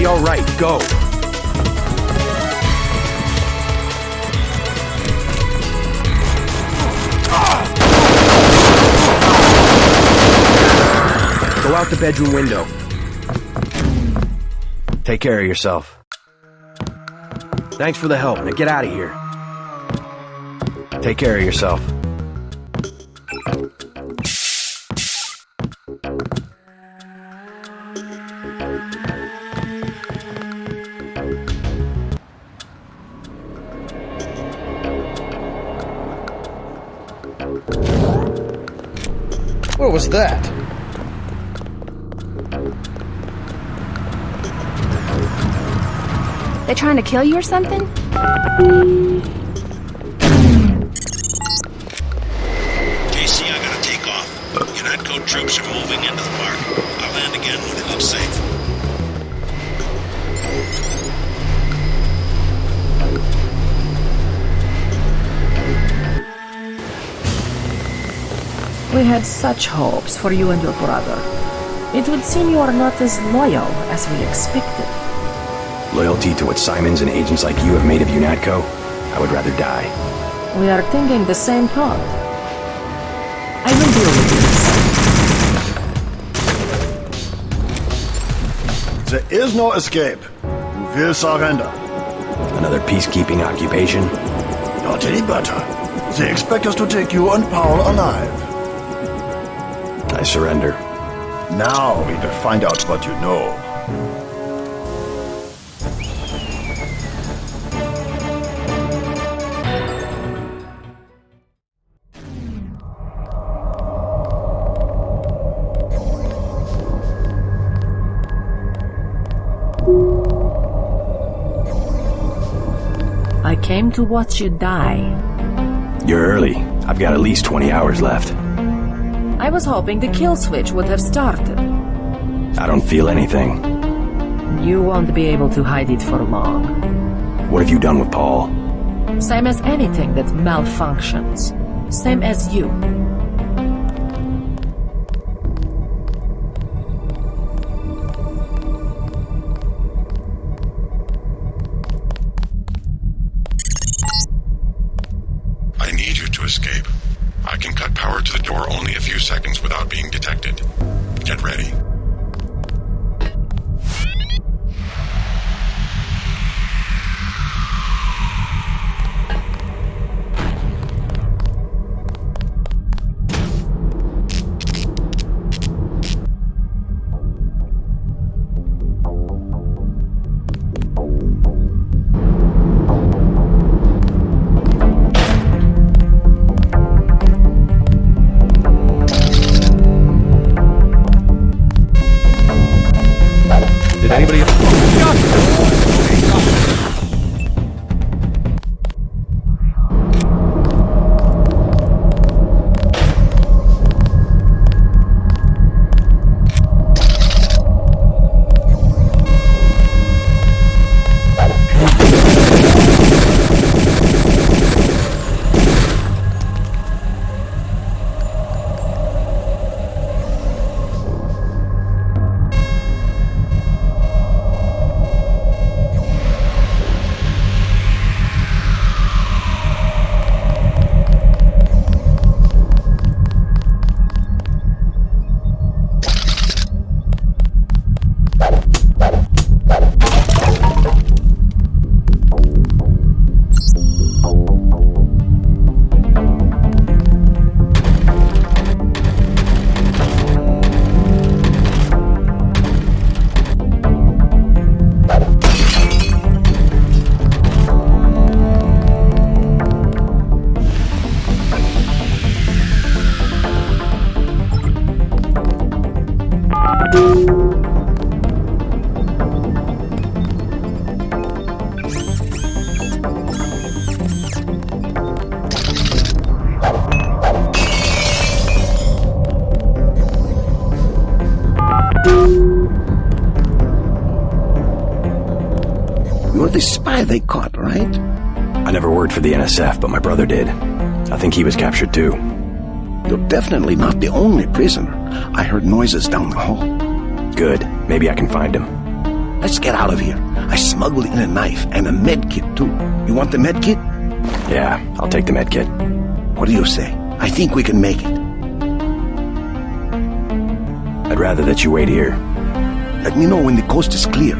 [SPEAKER 1] All right, go. Go out the bedroom window. Take care of yourself. Thanks for the help. Now get out of here. Take care of yourself.
[SPEAKER 20] What was that?
[SPEAKER 23] They trying to kill you or something?
[SPEAKER 15] JC, I gotta take off. UNATCO troops are moving into the park. I'll land again when it looks safe.
[SPEAKER 19] We had such hopes for you and your brother. It would seem you are not as loyal as we expected.
[SPEAKER 13] Loyalty to what Simons and agents like you have made of UNATCO? I would rather die.
[SPEAKER 19] We are thinking the same thought. I will deal with this.
[SPEAKER 22] There is no escape. We will surrender.
[SPEAKER 13] Another peacekeeping occupation?
[SPEAKER 22] Not any better. They expect us to take you and Paul alive.
[SPEAKER 13] I surrender.
[SPEAKER 22] Now we will find out what you know.
[SPEAKER 19] I came to watch you die.
[SPEAKER 13] You're early. I've got at least 20 hours left.
[SPEAKER 19] I was hoping the kill switch would have started.
[SPEAKER 13] I don't feel anything.
[SPEAKER 19] You won't be able to hide it for long.
[SPEAKER 13] What have you done with Paul?
[SPEAKER 19] Same as anything that malfunctions. Same as you.
[SPEAKER 24] I need you to escape. I can cut power to the door only a few seconds without being detected. Get ready.
[SPEAKER 8] You're the spy they caught, right?
[SPEAKER 13] I never worked for the NSF, but my brother did. I think he was captured too.
[SPEAKER 8] You're definitely not the only prisoner. I heard noises down the hall.
[SPEAKER 13] Good. Maybe I can find him.
[SPEAKER 8] Let's get out of here. I smuggled in a knife and a med kit too. You want the med kit?
[SPEAKER 13] Yeah, I'll take the med kit.
[SPEAKER 8] What do you say? I think we can make it.
[SPEAKER 13] I'd rather that you wait here.
[SPEAKER 8] Let me know when the coast is clear.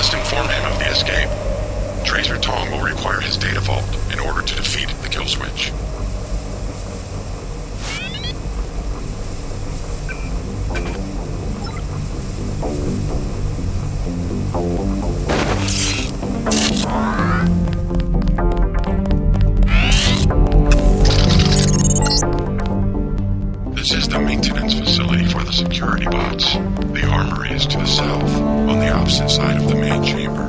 [SPEAKER 24] must inform him of the escape. Tracer Tong will require his data vault in order to defeat the kill switch. This is the maintenance facility for the security bots. The Armory is to the south, on the opposite side of the main chamber.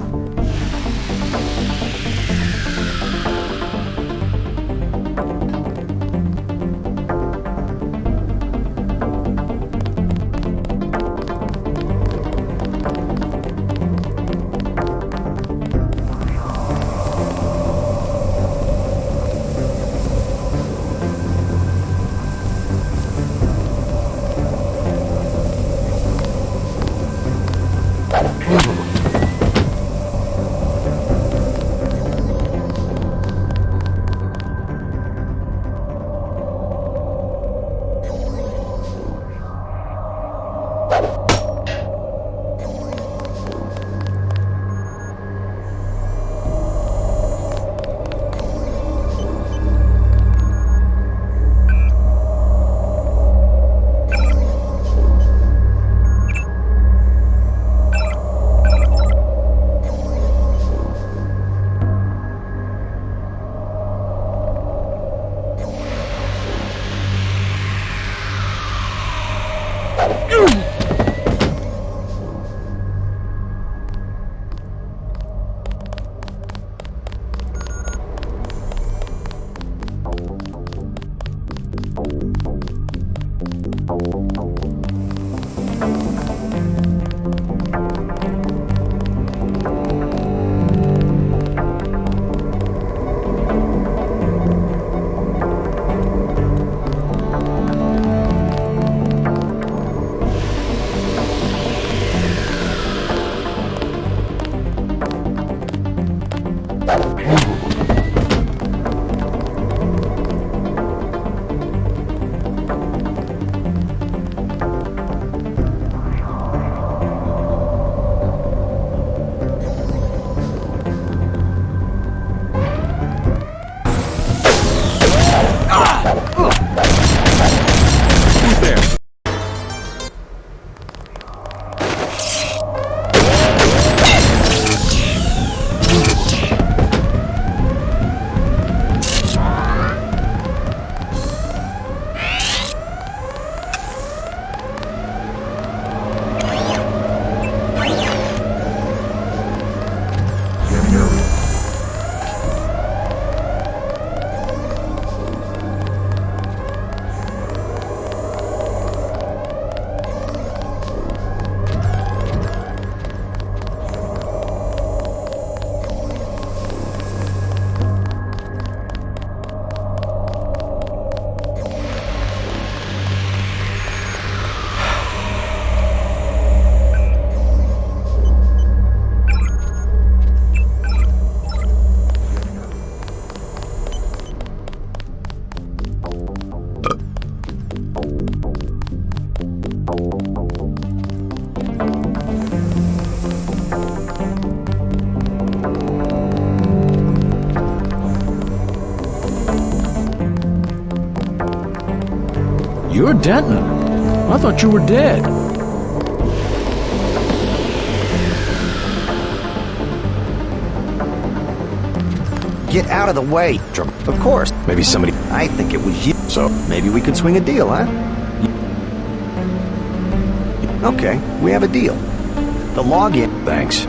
[SPEAKER 16] You're Denton. I thought you were dead.
[SPEAKER 8] Get out of the way. Of course. Maybe somebody... I think it was you. So maybe we could swing a deal, huh? Okay, we have a deal. The login...
[SPEAKER 13] Thanks.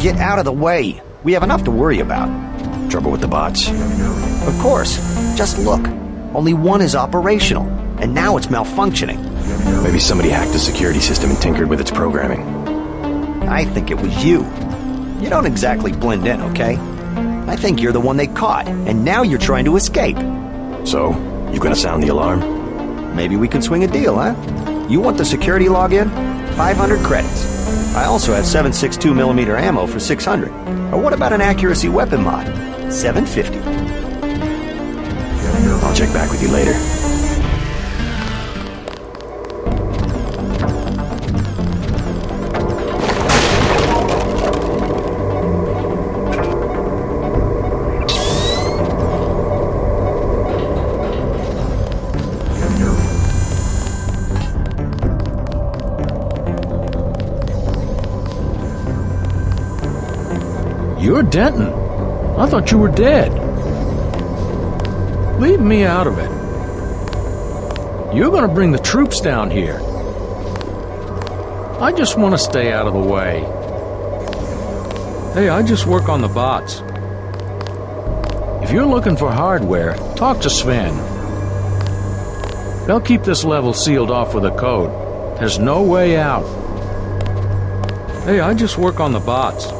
[SPEAKER 18] Get out of the way. We have enough to worry about.
[SPEAKER 13] Trouble with the bots?
[SPEAKER 18] Of course. Just look. Only one is operational, and now it's malfunctioning.
[SPEAKER 13] Maybe somebody hacked the security system and tinkered with its programming.
[SPEAKER 18] I think it was you. You don't exactly blend in, okay? I think you're the one they caught, and now you're trying to escape.
[SPEAKER 13] So, you gonna sound the alarm?
[SPEAKER 18] Maybe we can swing a deal, huh? You want the security login? 500 credits. I also have 7.62mm ammo for 600. Or what about an accuracy weapon mod? 750.
[SPEAKER 13] I'll check back with you later.
[SPEAKER 4] You're Denton. I thought you were dead. Leave me out of it. You're gonna bring the troops down here. I just want to stay out of the way. Hey, I just work on the bots. If you're looking for hardware, talk to Sven. They'll keep this level sealed off with a code. There's no way out. Hey, I just work on the bots.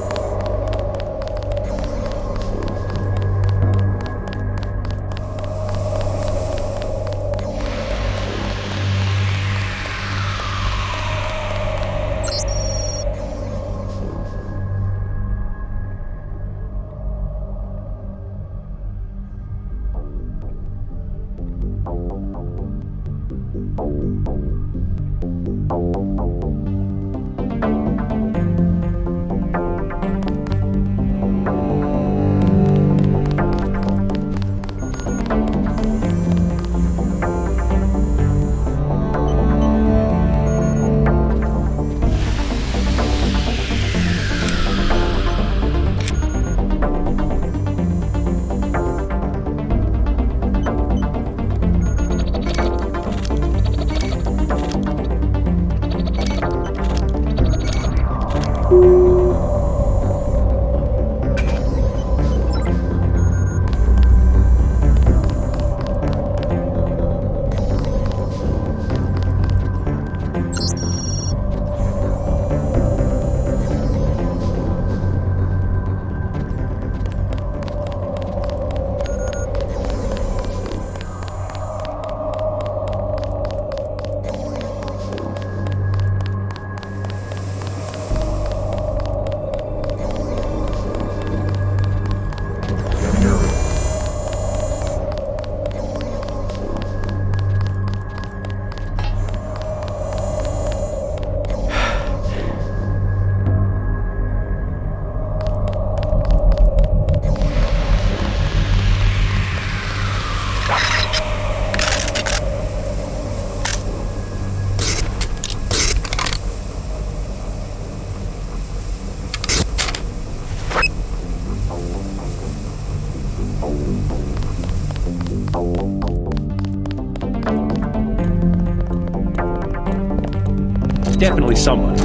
[SPEAKER 9] Definitely someone.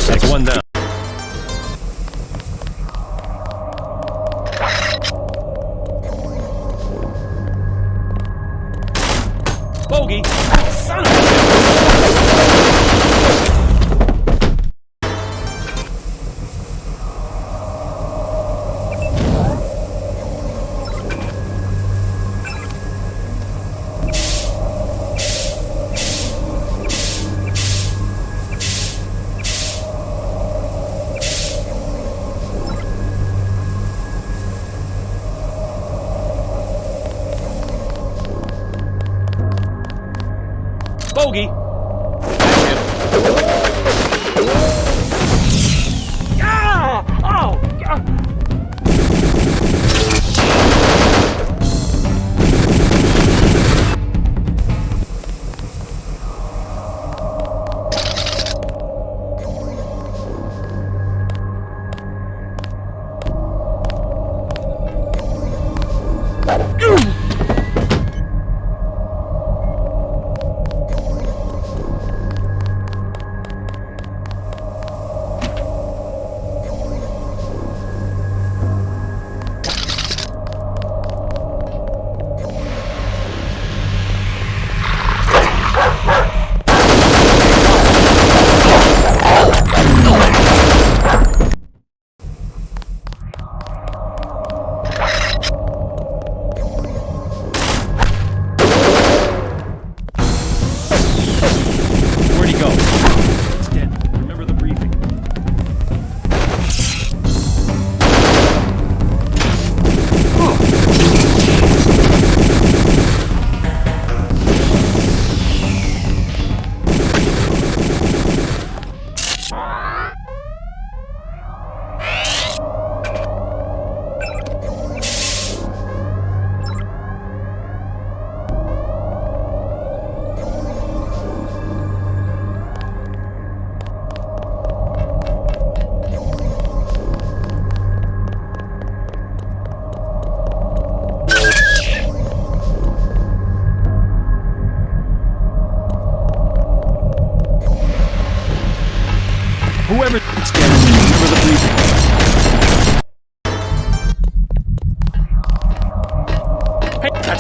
[SPEAKER 9] That's one down. Bogey! Son of a... Bogey! Ah! Oh!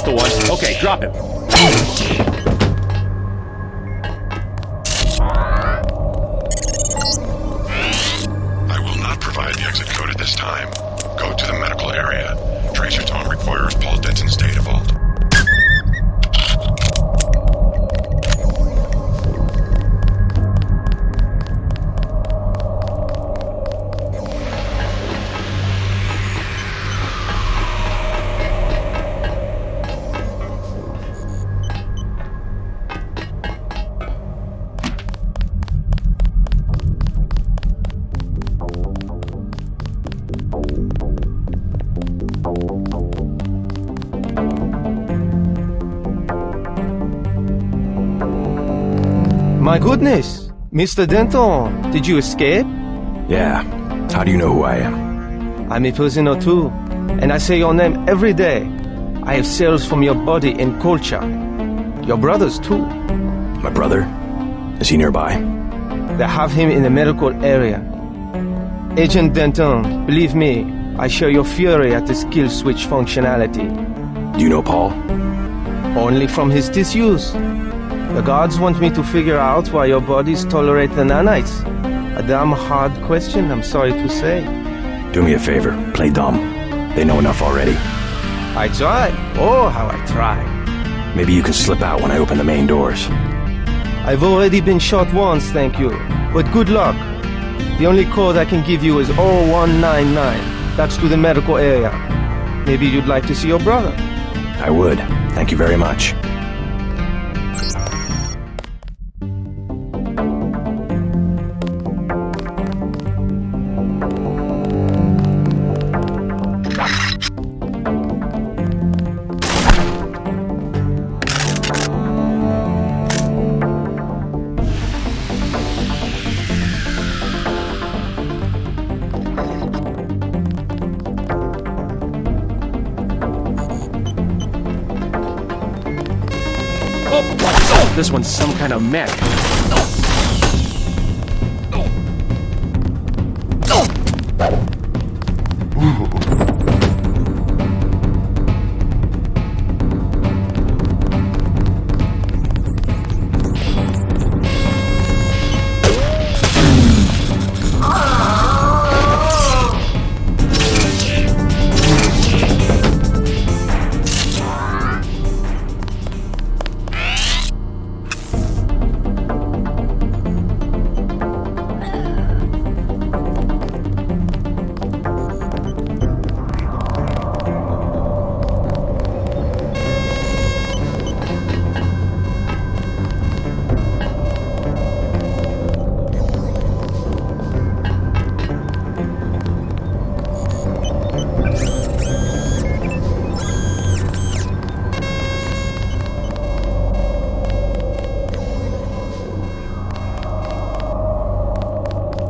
[SPEAKER 9] the one. Okay, drop him.
[SPEAKER 24] I will not provide the exit code at this time. Go to the medical area. Tracer tone requires Paul Denton's data vault.
[SPEAKER 7] My goodness! Mr. Denton, did you escape?
[SPEAKER 1] Yeah. How do you know who I am?
[SPEAKER 7] I'm a prisoner too, and I say your name every day. I have cells from your body and culture. Your brothers too.
[SPEAKER 1] My brother? Is he nearby?
[SPEAKER 7] They have him in the medical area. Agent Denton, believe me, I share your fury at the skill switch functionality.
[SPEAKER 1] Do you know Paul?
[SPEAKER 7] Only from his disuse. The guards want me to figure out why your bodies tolerate the nanites. A damn hard question, I'm sorry to say.
[SPEAKER 1] Do me a favor, play dumb. They know enough already.
[SPEAKER 7] I try. Oh, how I try.
[SPEAKER 1] Maybe you can slip out when I open the main doors.
[SPEAKER 7] I've already been shot once, thank you. But good luck. The only code I can give you is 0199. That's to the medical area. Maybe you'd like to see your brother.
[SPEAKER 1] I would. Thank you very much.
[SPEAKER 9] This one's some kind of mech.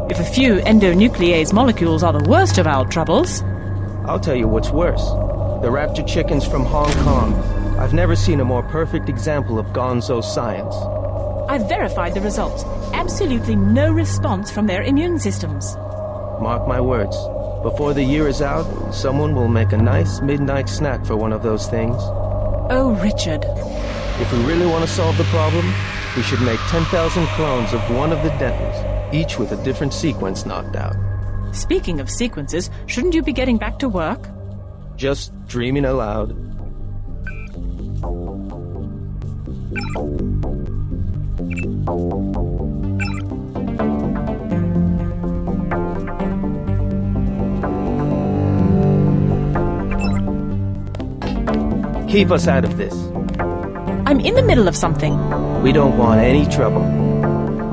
[SPEAKER 21] If a few endonuclease molecules are the worst of our troubles...
[SPEAKER 7] I'll tell you what's worse. The raptor chickens from Hong Kong. I've never seen a more perfect example of gonzo science.
[SPEAKER 21] I've verified the results. Absolutely no response from their immune systems.
[SPEAKER 7] Mark my words. Before the year is out, someone will make a nice midnight snack for one of those things.
[SPEAKER 21] Oh, Richard.
[SPEAKER 7] If we really want to solve the problem, we should make 10,000 clones of one of the Dentons, each with a different sequence knocked out.
[SPEAKER 21] Speaking of sequences, shouldn't you be getting back to work?
[SPEAKER 7] Just dreaming aloud. Keep us out of this.
[SPEAKER 21] I'm in the middle of something.
[SPEAKER 7] We don't want any trouble.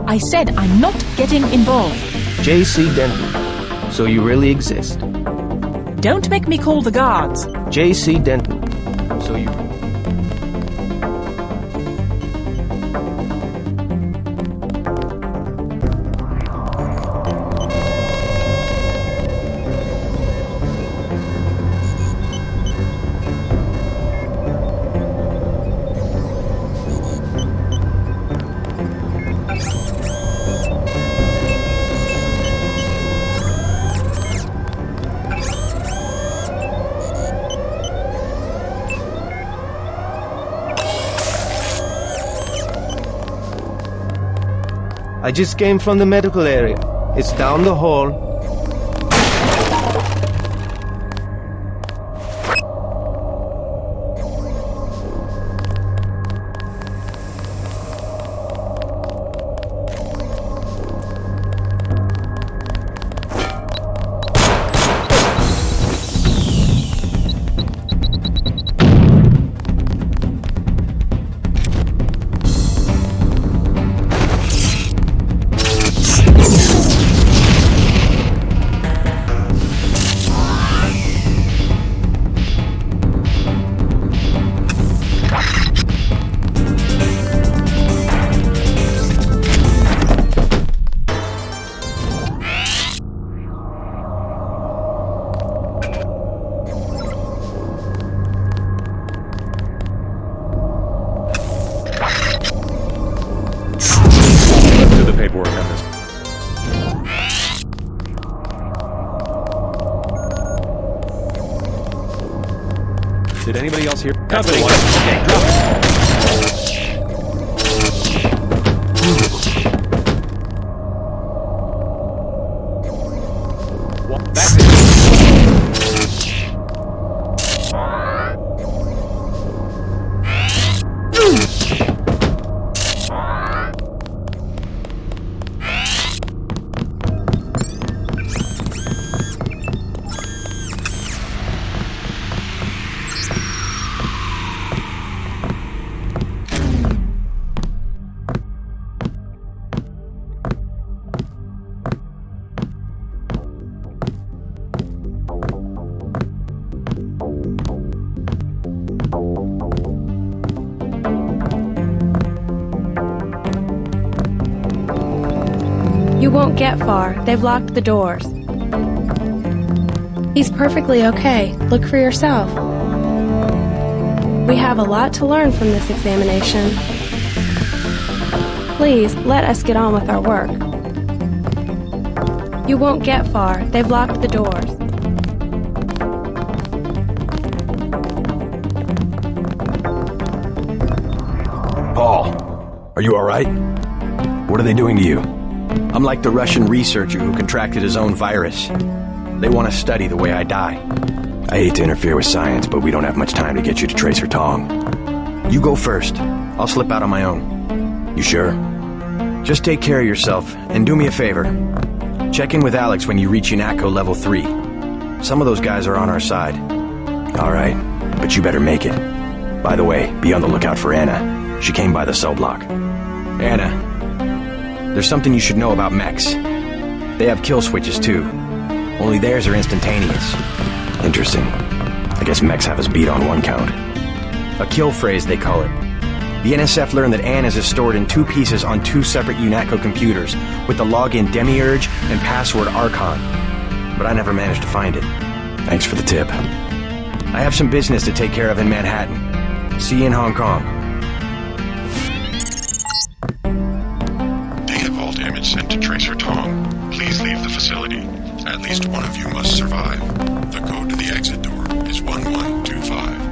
[SPEAKER 21] I said I'm not getting involved.
[SPEAKER 7] JC Denton. So you really exist.
[SPEAKER 21] Don't make me call the guards.
[SPEAKER 7] JC Denton. So you... I just came from the medical area. It's down the hall.
[SPEAKER 9] Did anybody else hear?
[SPEAKER 5] Company.
[SPEAKER 23] You won't get far. They've locked the doors. He's perfectly okay. Look for yourself. We have a lot to learn from this examination. Please, let us get on with our work. You won't get far. They've locked the doors.
[SPEAKER 1] Paul, are you all right? What are they doing to you? I'm like the Russian researcher who contracted his own virus. They want to study the way I die. I hate to interfere with science, but we don't have much time to get you to Tracer Tong. You go first. I'll slip out on my own. You sure? Just take care of yourself, and do me a favor. Check in with Alex when you reach UNATCO level 3. Some of those guys are on our side. Alright, but you better make it. By the way, be on the lookout for Anna. She came by the cell block. Anna, there's something you should know about mechs. They have kill switches too. Only theirs are instantaneous. Interesting. I guess mechs have us beat on one count. A kill phrase, they call it. The NSF learned that Anna's is stored in 2 pieces on 2 separate UNATCO computers, with the login Demiurge and password Archon. But I never managed to find it. Thanks for the tip. I have some business to take care of in Manhattan. See you in Hong Kong.
[SPEAKER 24] Data vault image sent to Tracer Tong. Please leave the facility. At least one of you must survive. The code to the exit door is 1125.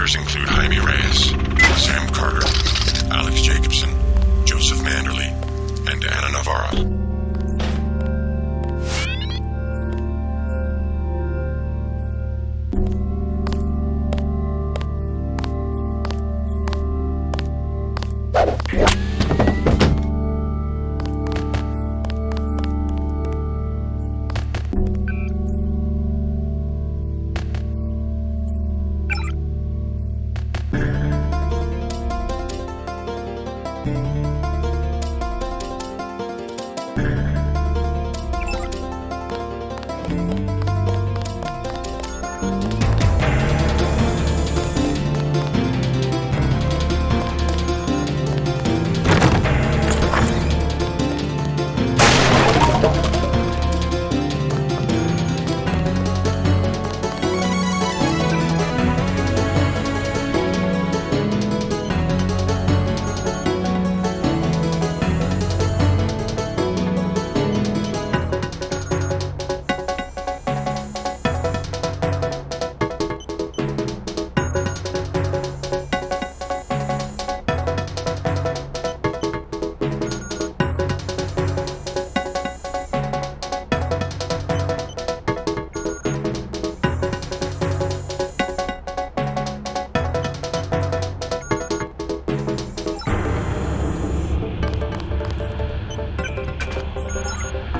[SPEAKER 24] members include Jaime Reyes, Sam Carter, Alex Jacobson, Joseph Manderley, and Anna Navarre.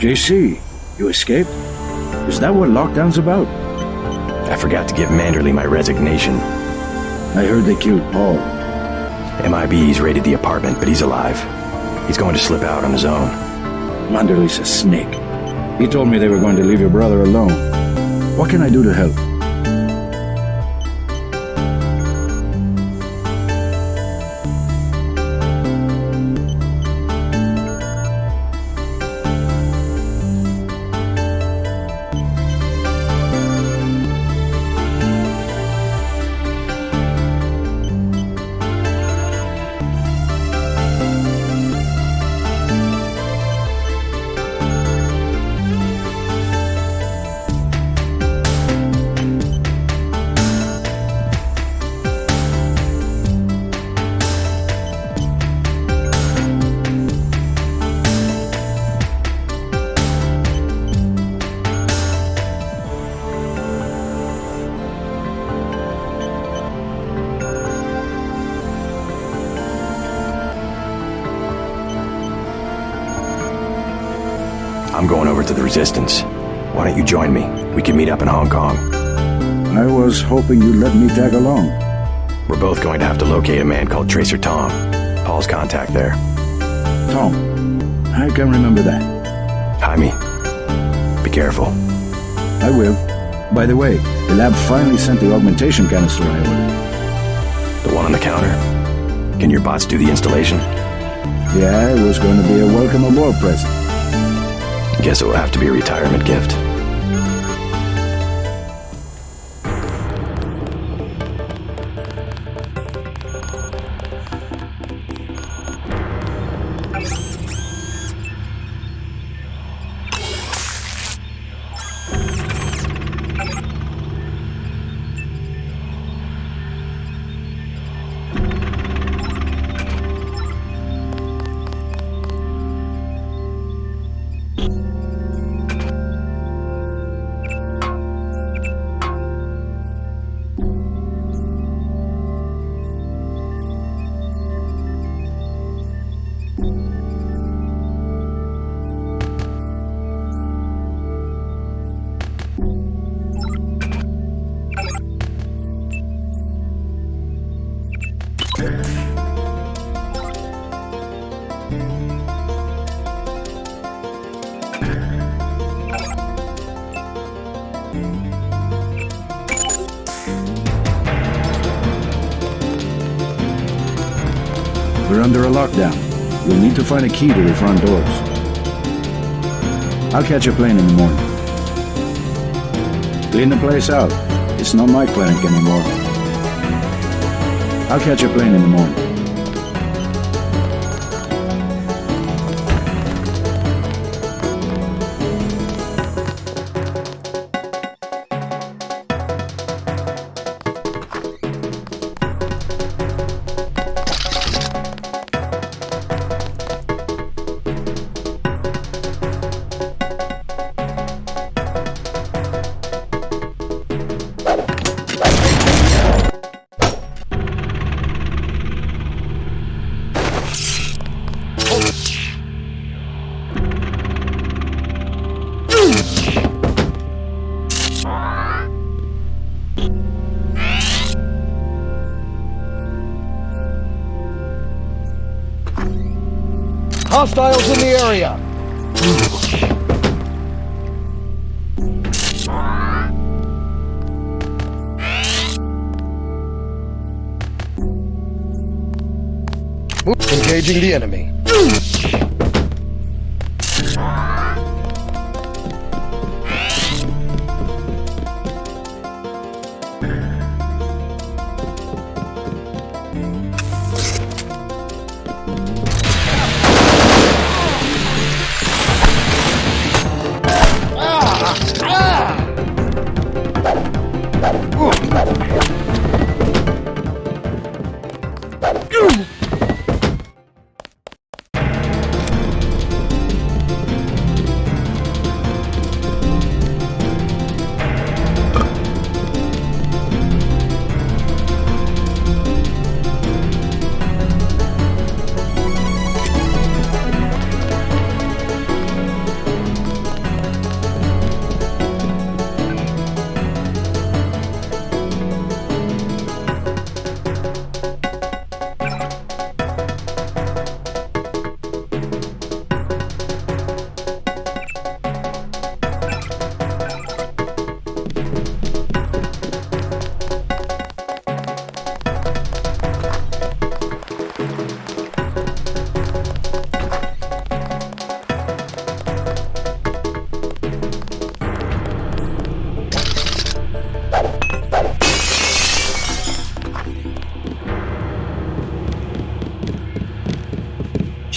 [SPEAKER 16] JC, you escaped? Is that what lockdown's about?
[SPEAKER 1] I forgot to give Manderley my resignation.
[SPEAKER 16] I heard they killed Paul.
[SPEAKER 1] MIB's raided the apartment, but he's alive. He's going to slip out on his own.
[SPEAKER 16] Manderley's a snake. He told me they were going to leave your brother alone. What can I do to help?
[SPEAKER 1] I'm going over to the Resistance. Why don't you join me? We can meet up in Hong Kong.
[SPEAKER 16] I was hoping you'd let me tag along.
[SPEAKER 1] We're both going to have to locate a man called Tracer Tom. Paul's contact there.
[SPEAKER 16] Tom. I can remember that.
[SPEAKER 1] Jaime, be careful.
[SPEAKER 16] I will. By the way, the lab finally sent the augmentation canister I ordered.
[SPEAKER 1] The one on the counter? Can your bots do the installation?
[SPEAKER 16] Yeah, it was going to be a welcome aboard present.
[SPEAKER 1] Guess it will have to be a retirement gift.
[SPEAKER 16] We're under a lockdown. You'll need to find a key to the front doors. I'll catch a plane in the morning. Clean the place out. It's not my clinic anymore. I'll catch a plane in the morning.
[SPEAKER 20] Hostiles in the area! Engaging the enemy.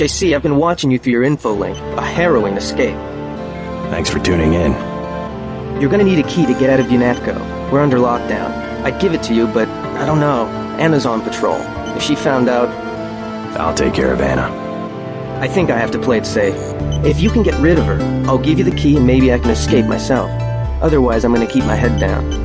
[SPEAKER 7] JC, I've been watching you through your info link. A harrowing escape.
[SPEAKER 13] Thanks for tuning in.
[SPEAKER 7] You're gonna need a key to get out of UNATCO. We're under lockdown. I'd give it to you, but I don't know. Anna's on patrol. If she found out...
[SPEAKER 13] I'll take care of Anna.
[SPEAKER 7] I think I have to play it safe. If you can get rid of her, I'll give you the key and maybe I can escape myself. Otherwise, I'm gonna keep my head down.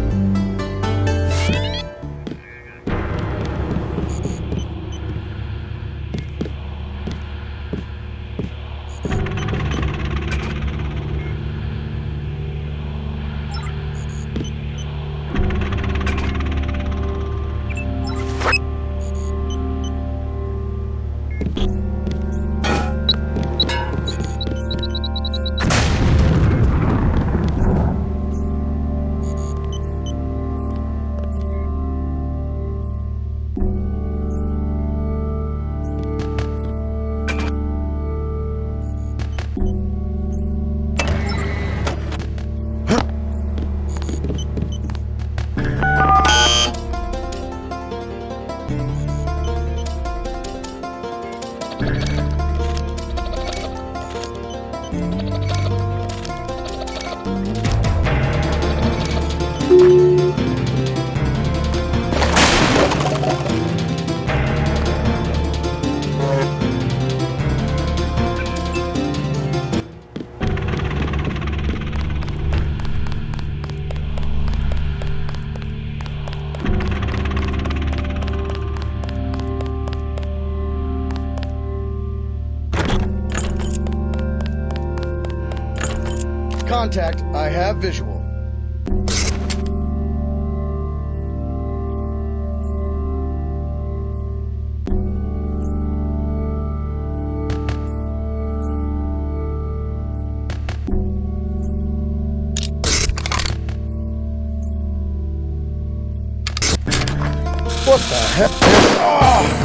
[SPEAKER 20] Contact, I have visual. What the heck? Oh!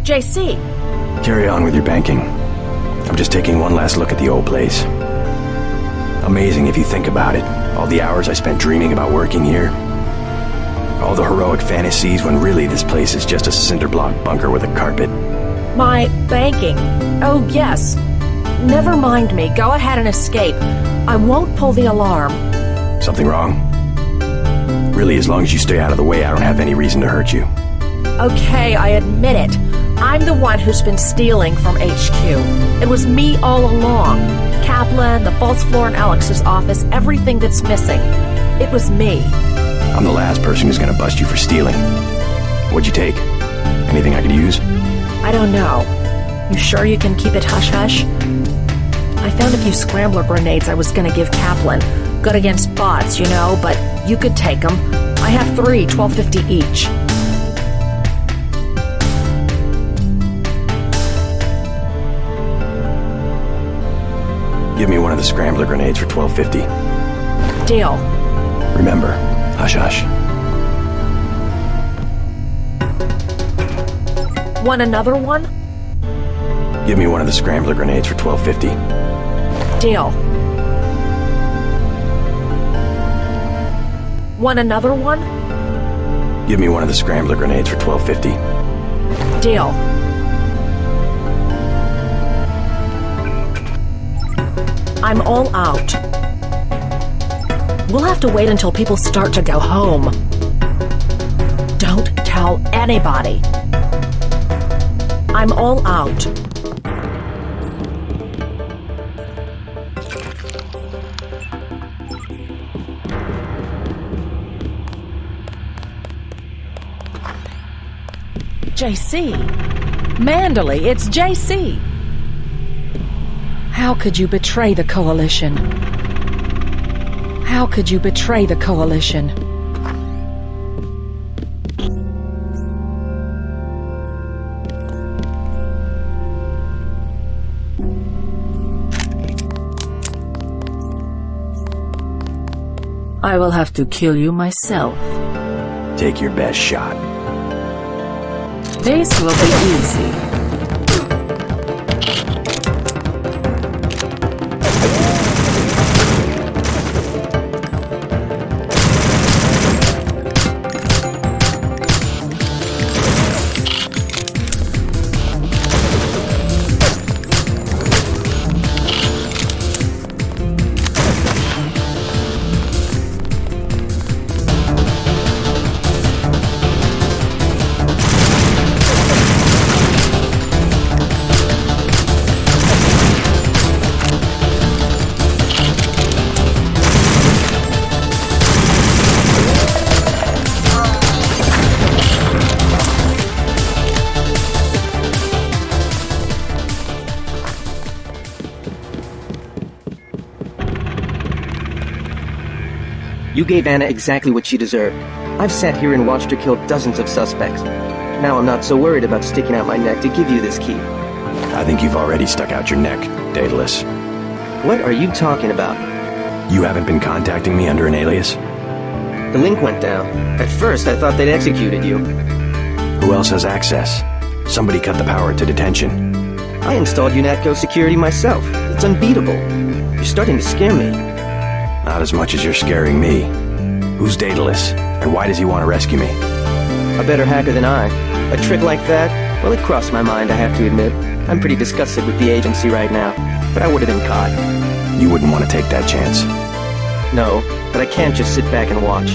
[SPEAKER 19] JC!
[SPEAKER 1] Carry on with your banking. I'm just taking one last look at the old place. Amazing if you think about it. All the hours I spent dreaming about working here. All the heroic fantasies when really this place is just a cinderblock bunker with a carpet.
[SPEAKER 19] My banking. Oh, yes. Never mind me. Go ahead and escape. I won't pull the alarm.
[SPEAKER 1] Something wrong? Really, as long as you stay out of the way, I don't have any reason to hurt you.
[SPEAKER 19] Okay, I admit it. I'm the one who's been stealing from HQ. It was me all along. Kaplan, the false floor in Alex's office, everything that's missing. It was me.
[SPEAKER 1] I'm the last person who's gonna bust you for stealing. What'd you take? Anything I could use?
[SPEAKER 19] I don't know. You sure you can keep it hush-hush? I found a few scrambler grenades I was gonna give Kaplan. Good against bots, you know, but you could take them. I have 3, $12.50 each.
[SPEAKER 1] Give me one of the scrambler grenades for $12.50.
[SPEAKER 19] Deal.
[SPEAKER 1] Remember, hush-hush.
[SPEAKER 19] Want another one?
[SPEAKER 1] Give me one of the scrambler grenades for $12.50.
[SPEAKER 19] Deal. Want another one?
[SPEAKER 1] Give me one of the scrambler grenades for $12.50.
[SPEAKER 19] Deal. I'm all out. We'll have to wait until people start to go home. Don't tell anybody. I'm all out. JC. Manderley, it's JC. How could you betray the Coalition? How could you betray the Coalition? I will have to kill you myself.
[SPEAKER 1] Take your best shot.
[SPEAKER 19] This will be easy.
[SPEAKER 7] You gave Anna exactly what she deserved. I've sat here and watched her kill dozens of suspects. Now I'm not so worried about sticking out my neck to give you this key.
[SPEAKER 1] I think you've already stuck out your neck, Daedalus.
[SPEAKER 7] What are you talking about?
[SPEAKER 1] You haven't been contacting me under an alias?
[SPEAKER 7] The link went down. At first, I thought they'd executed you.
[SPEAKER 1] Who else has access? Somebody cut the power to detention.
[SPEAKER 7] I installed UNATCO security myself. It's unbeatable. You're starting to scare me.
[SPEAKER 1] Not as much as you're scaring me. Who's Daedalus, and why does he want to rescue me?
[SPEAKER 7] A better hacker than I. A trick like that? Well, it crossed my mind, I have to admit. I'm pretty disgusted with the agency right now, but I would have been caught.
[SPEAKER 1] You wouldn't want to take that chance.
[SPEAKER 7] No, but I can't just sit back and watch.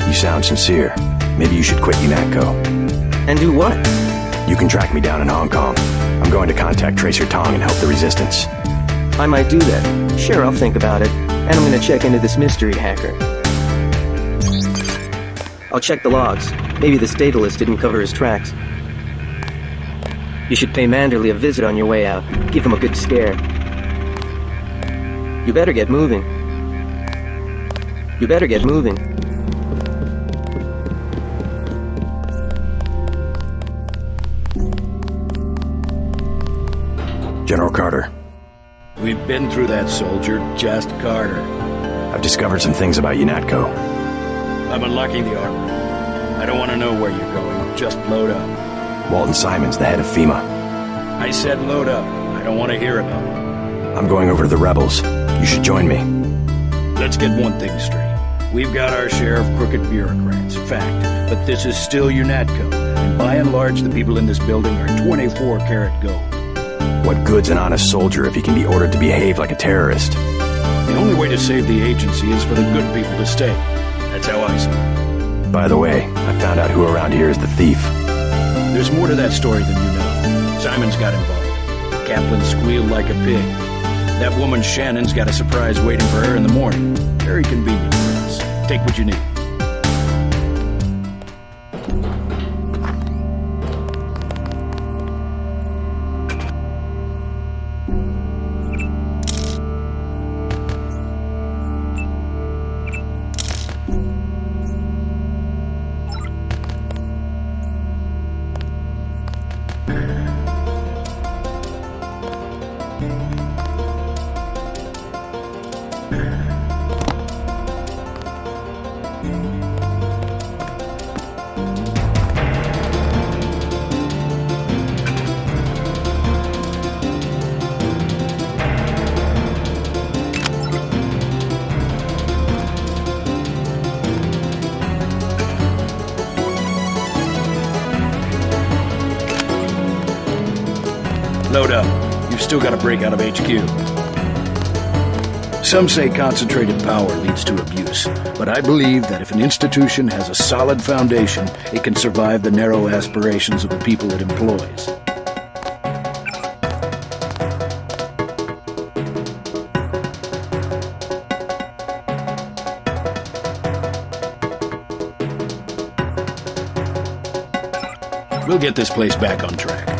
[SPEAKER 1] You sound sincere. Maybe you should quit UNATCO.
[SPEAKER 7] And do what?
[SPEAKER 1] You can track me down in Hong Kong. I'm going to contact Tracer Tong and help the Resistance.
[SPEAKER 7] I might do that. Sure, I'll think about it. And I'm gonna check into this mystery hacker. I'll check the logs. Maybe this Daedalus didn't cover his tracks. You should pay Manderley a visit on your way out. Give him a good scare. You better get moving. You better get moving.
[SPEAKER 1] General Carter.
[SPEAKER 16] We've been through that, soldier. Just Carter.
[SPEAKER 1] I've discovered some things about UNATCO.
[SPEAKER 16] I'm unlocking the armory. I don't want to know where you're going. Just load up.
[SPEAKER 1] Walton Simons, the head of FEMA.
[SPEAKER 5] I said load up. I don't want to hear about it.
[SPEAKER 1] I'm going over to the rebels. You should join me.
[SPEAKER 5] Let's get one thing straight. We've got our share of crooked bureaucrats, fact. But this is still UNATCO, and by and large the people in this building are 24-karat gold.
[SPEAKER 1] What good's an honest soldier if he can be ordered to behave like a terrorist?
[SPEAKER 5] The only way to save the agency is for the good people to stay. That's how I see it.
[SPEAKER 1] By the way, I found out who around here is the thief.
[SPEAKER 5] There's more to that story than you know. Simons got involved. Kaplan squealed like a pig. That woman Shannon's got a surprise waiting for her in the morning. Very convenient for us. Take what you need. Load up. You've still got to break out of HQ. Some say concentrated power leads to abuse, but I believe that if an institution has a solid foundation, it can survive the narrow aspirations of the people it employs. We'll get this place back on track.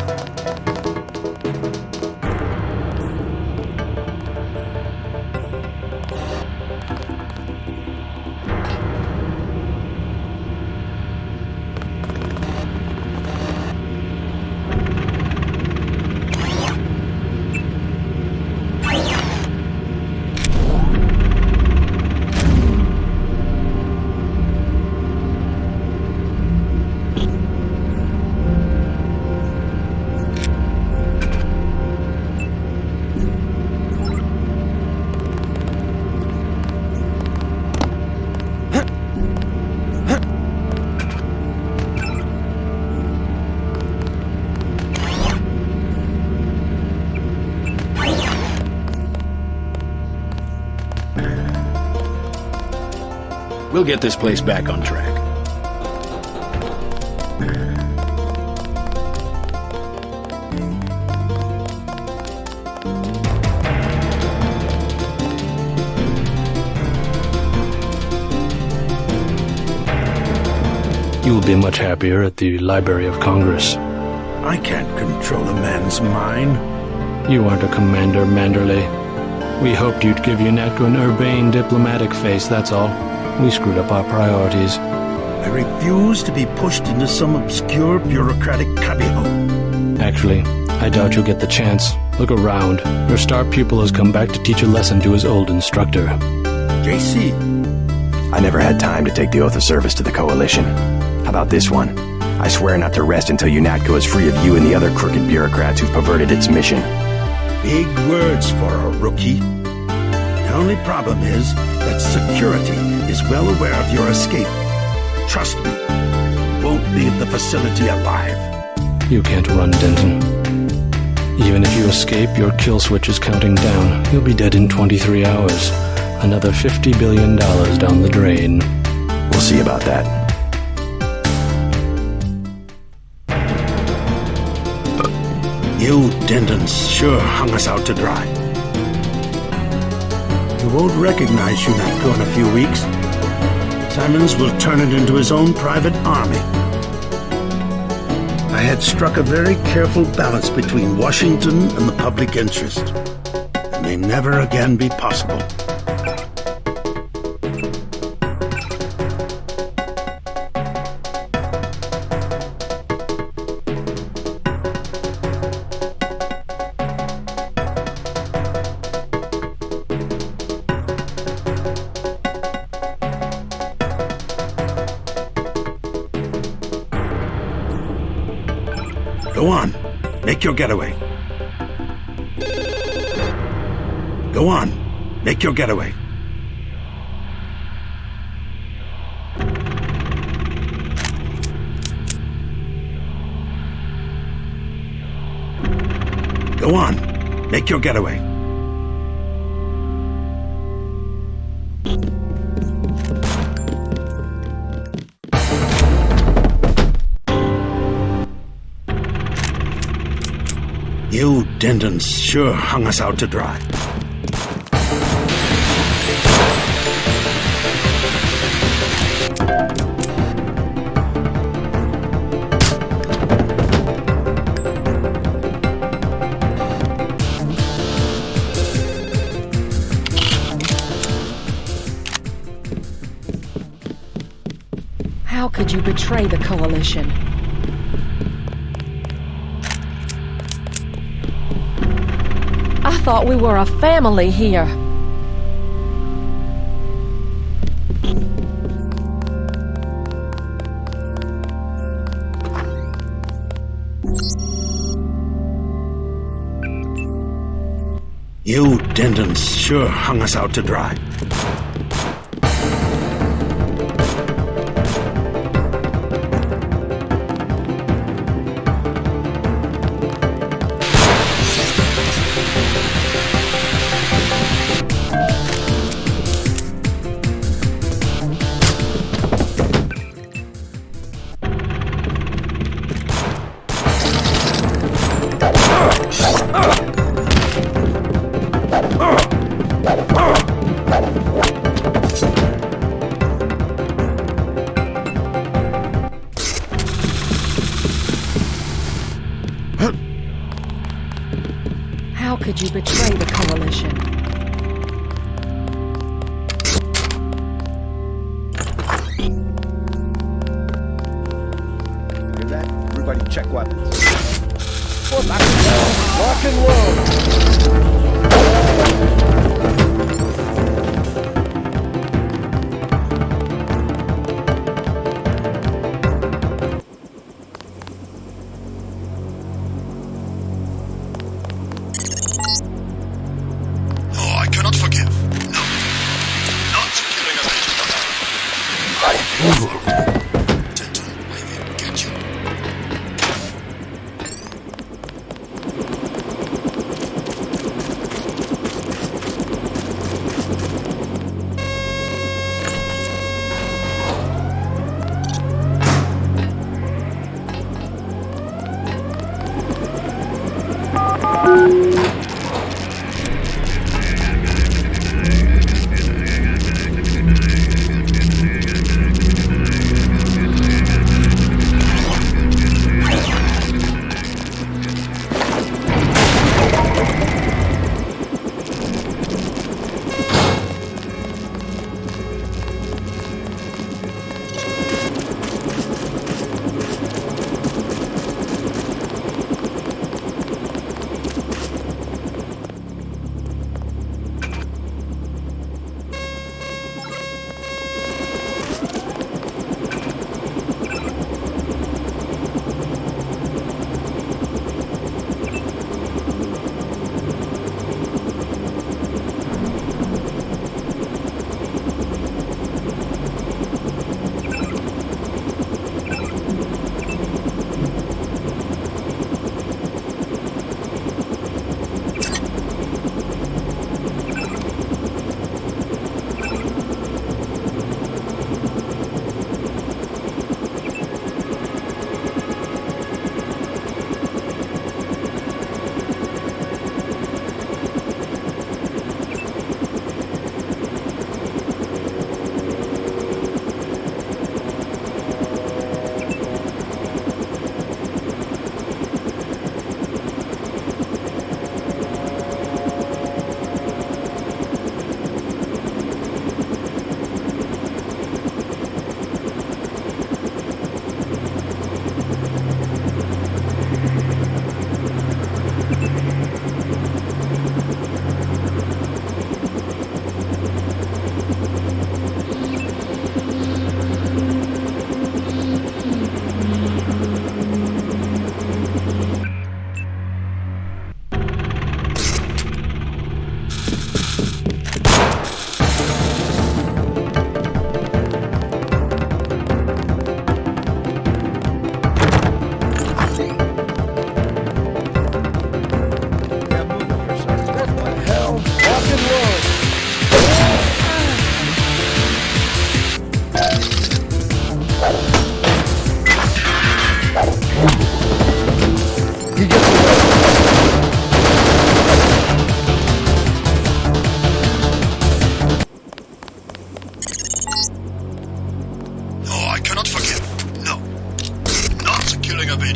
[SPEAKER 5] We'll get this place back on track.
[SPEAKER 4] You will be much happier at the Library of Congress.
[SPEAKER 16] I can't control a man's mind.
[SPEAKER 4] You aren't a commander, Manderley. We hoped you'd give UNATCO an urbane diplomatic face, that's all. We screwed up our priorities.
[SPEAKER 16] I refuse to be pushed into some obscure bureaucratic cubbyhole.
[SPEAKER 4] Actually, I doubt you'll get the chance. Look around. Your star pupil has come back to teach a lesson to his old instructor.
[SPEAKER 16] JC.
[SPEAKER 1] I never had time to take the oath of service to the Coalition. How about this one? I swear not to rest until UNATCO is free of you and the other crooked bureaucrats who've perverted its mission.
[SPEAKER 16] Big words for a rookie. The only problem is that security is well aware of your escape. Trust me, won't leave the facility alive.
[SPEAKER 4] You can't run, Denton. Even if you escape, your kill switch is counting down. You'll be dead in 23 hours. Another $50 billion down the drain.
[SPEAKER 1] We'll see about that.
[SPEAKER 16] You Dentons sure hung us out to dry. You won't recognize UNATCO in a few weeks. Simons will turn it into his own private army. I had struck a very careful balance between Washington and the public interest. It may never again be possible. Go on. Make your getaway. Go on. Make your getaway. Go on. Make your getaway. You Dentons sure hung us out to dry.
[SPEAKER 19] How could you betray the Coalition? I thought we were a family here.
[SPEAKER 16] You Dentons sure hung us out to dry.
[SPEAKER 19] How could you betray the Coalition?
[SPEAKER 3] Hear that? Everybody check weapons.
[SPEAKER 20] Lock and load.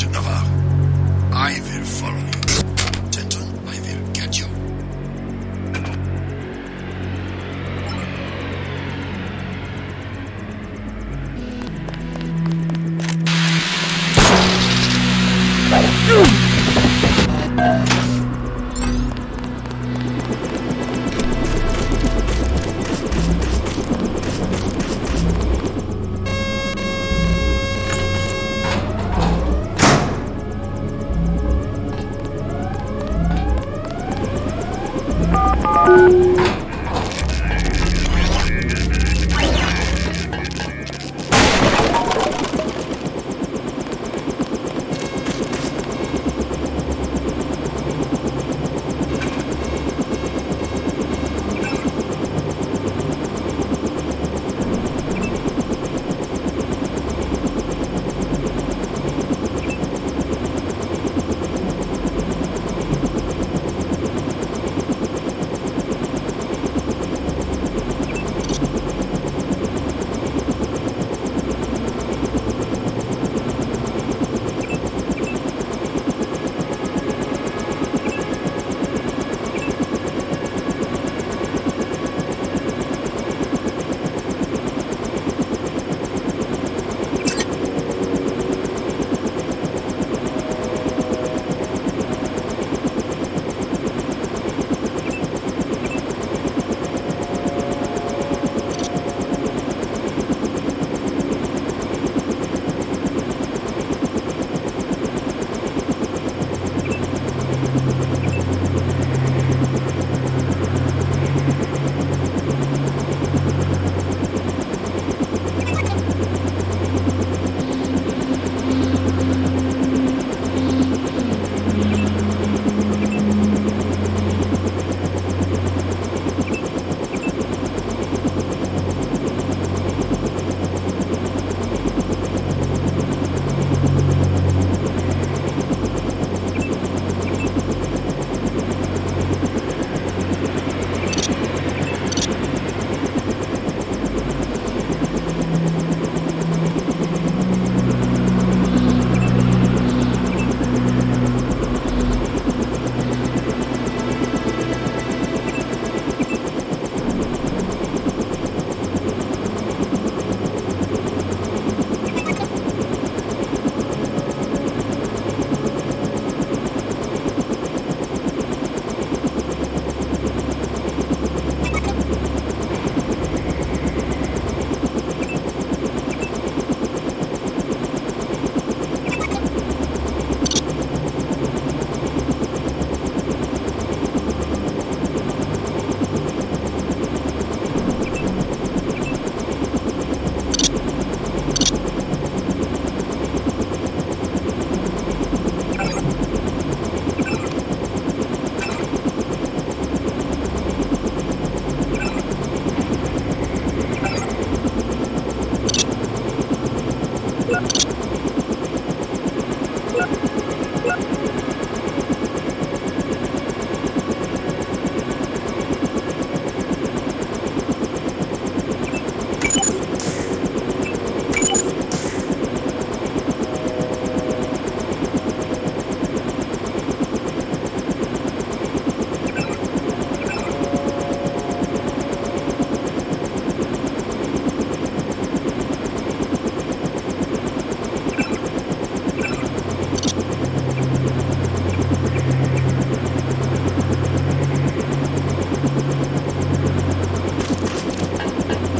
[SPEAKER 22] it, Navarre. I will follow you. Denton, I will get you.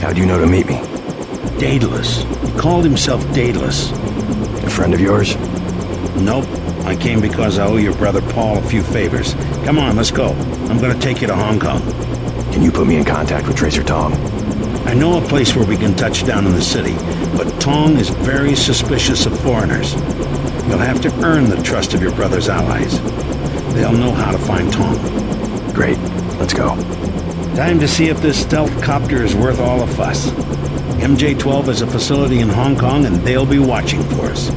[SPEAKER 1] How'd you know to meet me?
[SPEAKER 16] Daedalus. He called himself Daedalus.
[SPEAKER 1] A friend of yours?
[SPEAKER 16] Nope. I came because I owe your brother Paul a few favors. Come on, let's go. I'm gonna take you to Hong Kong.
[SPEAKER 1] Can you put me in contact with Tracer Tong?
[SPEAKER 16] I know a place where we can touch down in the city, but Tong is very suspicious of foreigners. You'll have to earn the trust of your brother's allies. They'll know how to find Tong.
[SPEAKER 1] Great. Let's go.
[SPEAKER 16] Time to see if this stealth copter is worth all the fuss. MJ-12 has a facility in Hong Kong, and they'll be watching for us.